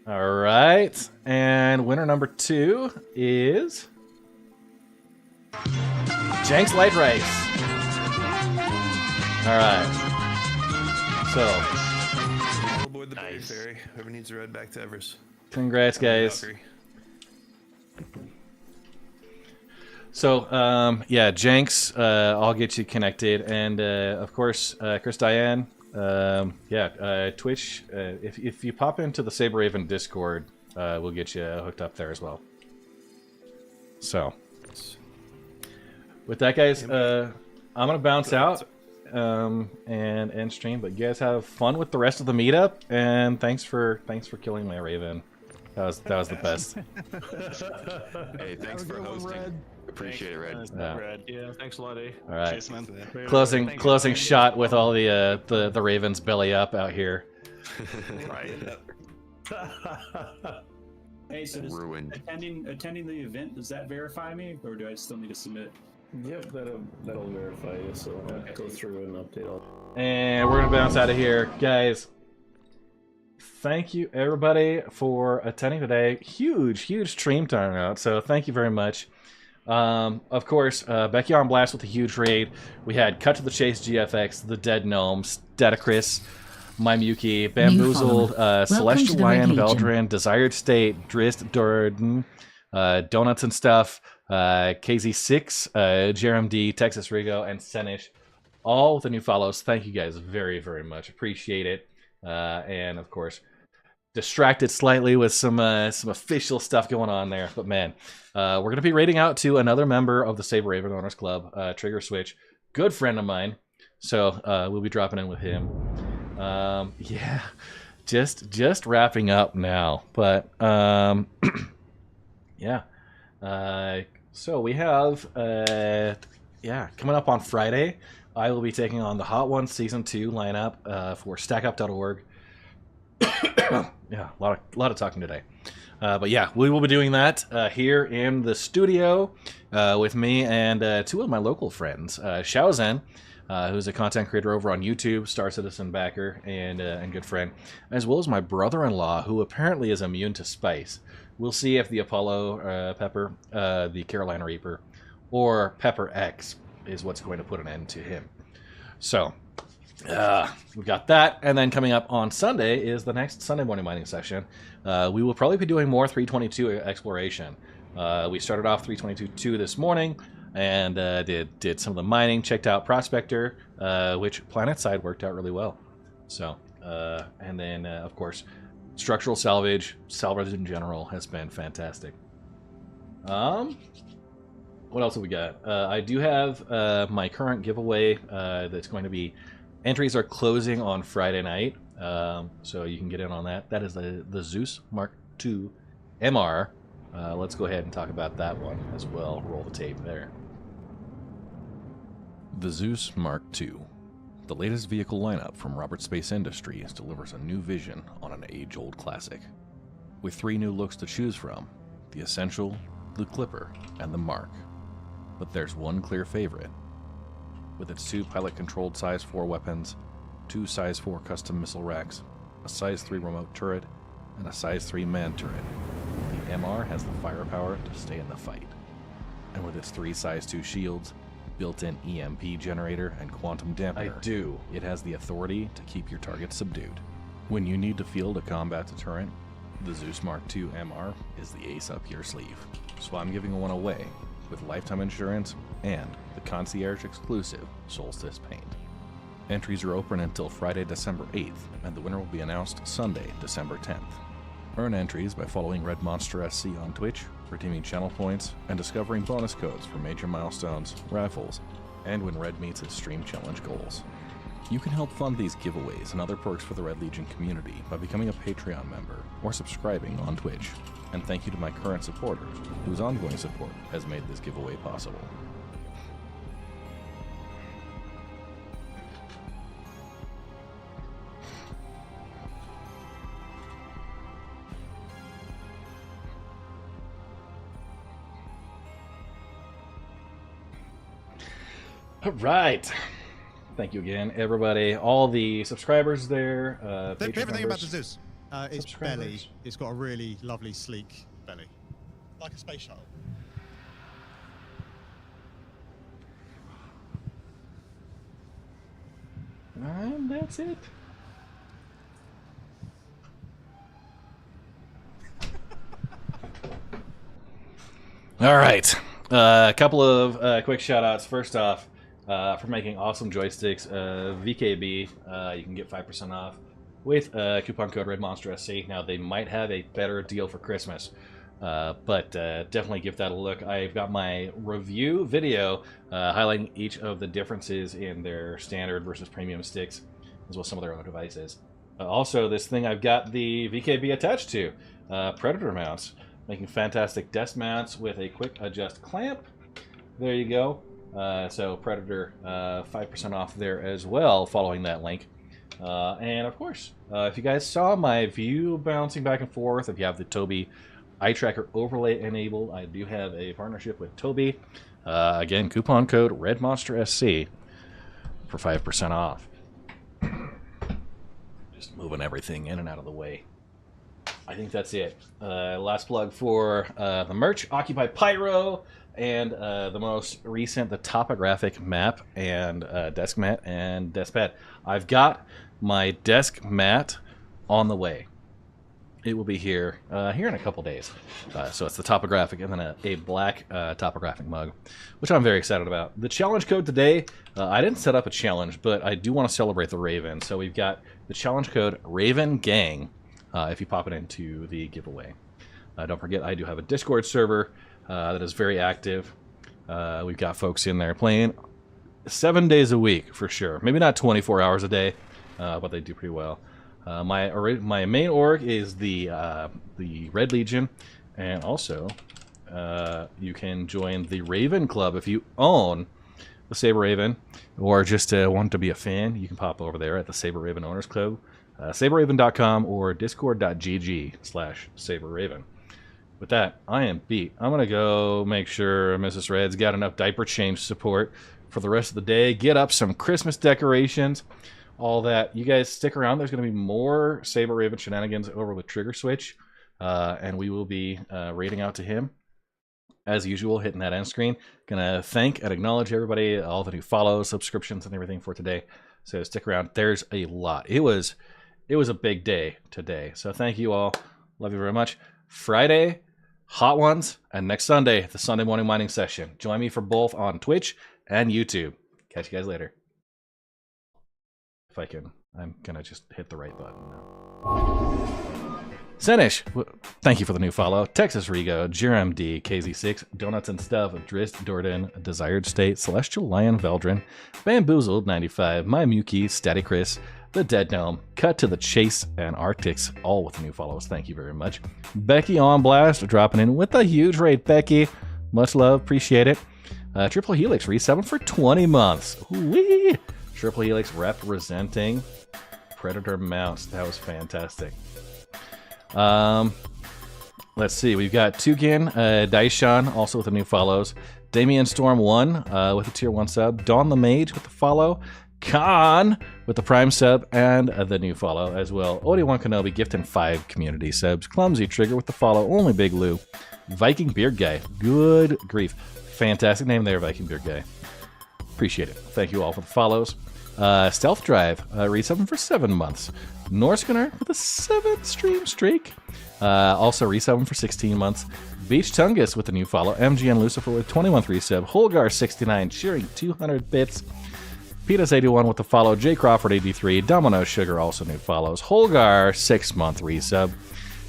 All right, and winner number 2 is Jenks Light Rice. All right, so All aboard the Berry Ferry. Whoever needs a ride back to Evers. congrats, guys. So, yeah, Jenks, I'll get you connected, and of course, Chris Diane. Twitch. If you pop into the Sabre Raven Discord, we'll get you hooked up there as well. So, with that, guys, I'm gonna bounce out and end stream. But you guys have fun with the rest of the meetup, and thanks for killing my Raven. That was the best. Hey, thanks for hosting. Appreciate it, Red. Yeah, thanks a lot, eh? All right. Cheers, man. Closing shot with all the Ravens belly up out here. Right. Hey, so does attending the event, does that verify me, or do I still need to submit? Yep, that'll verify you. So I'll go through and update all. And we're gonna bounce out of here, guys. Thank you, everybody, for attending today. Huge stream turnout. So thank you very much. Of course, Becky on blast with a huge raid. We had Cut to the Chase GFX, the Dead Gnomes, Dedicris, My Miyuki, Bamboozled, Celestial Lion, Veldrin, Desired State, Drist, Durden, Donuts and Stuff, KZ6, Jerem D, Texas Rigo, and Senish. All with the new follows. Thank you guys very, very much. Appreciate it. And of course, distracted slightly with some official stuff going on there. But man, we're going to be raiding out to another member of the Sabre Raven Owners Club, Trigger Switch. Good friend of mine. So we'll be dropping in with him. Yeah, just wrapping up now. But yeah. So we have, coming up on Friday, I will be taking on the Hot Ones Season 2 lineup for StackUp.org. Yeah, a lot of talking today. But yeah, we will be doing that here in the studio with me and two of my local friends, Xiaozhen, who's a content creator over on YouTube, Star Citizen backer, and good friend, as well as my brother-in-law, who apparently is immune to spice. We'll see if the Apollo Pepper, the Carolina Reaper, or Pepper X is what's going to put an end to him. So we've got that, and then coming up on Sunday is the next Sunday morning mining session. We will probably be doing more 322 exploration. We started off 322 this morning and did some of the mining, checked out Prospector, which PlanetSide worked out really well. So and then of course structural salvage in general has been fantastic. What else have we got? I do have my current giveaway that's going to be, entries are closing on Friday night, so you can get in on that. That is the Zeus Mark II MR. Let's go ahead and talk about that one as well. Roll the tape there. The Zeus Mark II. The latest vehicle lineup from Robert Space Industries delivers a new vision on an age-old classic. With 3 new looks to choose from, the Essential, the Clipper, and the Mark. But there's one clear favorite. With its 2 pilot-controlled size 4 weapons, 2 size 4 custom missile racks, a size 3 remote turret, and a size 3 man turret, the MR has the firepower to stay in the fight. And with its 3 size 2 shields, built-in EMP generator, and quantum dampener, it has the authority to keep your target subdued. When you need to field a combat deterrent, the Zeus Mark II MR is the ace up your sleeve. So I'm giving one away, with lifetime insurance and the concierge exclusive Solstice paint. Entries are open until Friday, December 8th, and the winner will be announced Sunday, December 10th. Earn entries by following Red Monster SC on Twitch, redeeming channel points, and discovering bonus codes for major milestones, raffles, and when Red meets its stream challenge goals. You can help fund these giveaways and other perks for the Red Legion community by becoming a Patreon member or subscribing on Twitch. And thank you to my current supporters, whose ongoing support has made this giveaway possible. All right. Thank you again, everybody. All the subscribers there. The favorite thing about the Zeus, its belly. It's got a really lovely, sleek belly, like a space shuttle. And that's it. All right. A couple of quick shout outs. First off, for making awesome joysticks, VKB, you can get 5% off with coupon code RedMonsterSC. Now, they might have a better deal for Christmas, but definitely give that a look. I've got my review video highlighting each of the differences in their standard versus premium sticks, as well as some of their own devices. Also, this thing I've got the VKB attached to, Predator mounts, making fantastic desk mounts with a quick adjust clamp. There you go. So Predator, 5% off there as well, following that link. And of course, if you guys saw my view bouncing back and forth, if you have the Tobii eye tracker overlay enabled, I do have a partnership with Tobii. Again, coupon code RedMonsterSC for 5% off. Just moving everything in and out of the way. I think that's it. Last plug for the merch, Occupy Pyro and the most recent, the topographic map and desk mat and desk pad. I've got my desk mat on the way. It will be here in a couple days. So it's the topographic and then a black topographic mug, which I'm very excited about. The challenge code today, I didn't set up a challenge, but I do want to celebrate the Raven. So we've got the challenge code Raven Gang if you pop it into the giveaway. Don't forget, I do have a Discord server that is very active. We've got folks in there playing 7 days a week for sure. Maybe not 24 hours a day, but they do pretty well. My main org is the Red Legion, and also you can join the Raven Club if you own the Sabre Raven or just want to be a fan. You can pop over there at the Sabre Raven Owners Club, saberraven.com or discord.gg/Sabre Raven. With that, I am beat. I'm gonna go make sure Mrs. Red's got enough diaper change support for the rest of the day. Get up some Christmas decorations. All that. You guys stick around. There's going to be more Sabre Raven shenanigans over with Trigger Switch, and we will be raiding out to him as usual, hitting that end screen. Gonna thank and acknowledge everybody, all the new follows, subscriptions, and everything for today. So stick around. There's a lot. It was a big day today. So thank you all. Love you very much. Friday, Hot Ones, and next Sunday, the Sunday morning mining session. Join me for both on Twitch and YouTube. Catch you guys later. If I can, I'm gonna just hit the right button now. Senish, thank you for the new follow. Texas Rigo, Jerem D, KZ6, Donuts and Stuff, Drist, Dordan, Desired State, Celestial Lion, Veldrin, Bamboozled 95, My Muki, Static Chris, The Dead Gnome, Cut to the Chase, and Arctics, all with the new follows. Thank you very much. Becky on Blast, dropping in with a huge raid. Becky, much love, appreciate it. Triple Helix, resubbing for 20 months. Wee! Triple Helix representing Predator mounts. That was fantastic. Let's see. We've got Tukin, Daishan, also with the new follows. Damian Storm 1 with a tier 1 sub. Dawn the Mage with the follow. Khan with the prime sub and the new follow as well. Obi-Wan Kenobi gifting 5 community subs. Clumsy Trigger with the follow. Only Big Lou. Viking Beard Guy. Good grief. Fantastic name there, Viking Beard Guy. Appreciate it. Thank you all for the follows. Stealth Drive, resubbing for 7 months. Norsgunner with a 7 stream streak. Also resubbing for 16 months. Beach Tungus with a new follow. MGN Lucifer with 20-month resub. Holgar69 cheering 200 bits. Petus81 with the follow. J Crawford 83. Domino Sugar also new follows. Holgar 6-month resub.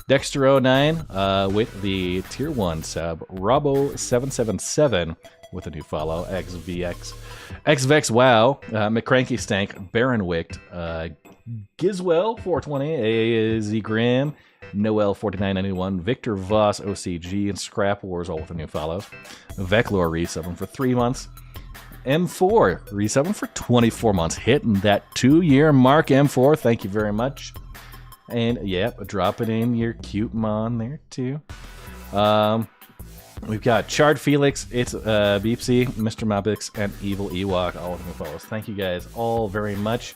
Dexter09 with the tier 1 sub. Robo777 with a new follow. XVX Wow, McCranky Stank, Baron Wicked, Gizwell 420, AZ Graham, Noel 4991, Victor Voss OCG, and Scrap Wars all with the new follows. Veclor resubbing for 3 months. M4 resubbing for 24 months, hitting that 2-year mark. M4, thank you very much. And yep, dropping in your cute mon there too. We've got Chard Felix, it's Beepsy, Mr. Mabix, and Evil Ewok, all of them follows. Thank you guys all very much.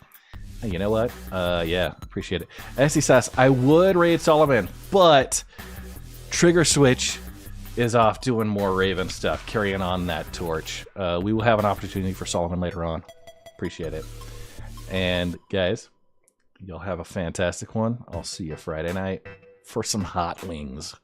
Hey, you know what? Yeah, appreciate it. SD Sass, I would raid Solomon, but Trigger Switch is off doing more Raven stuff, carrying on that torch. We will have an opportunity for Solomon later on. Appreciate it. And guys, y'all have a fantastic one. I'll see you Friday night for some hot wings.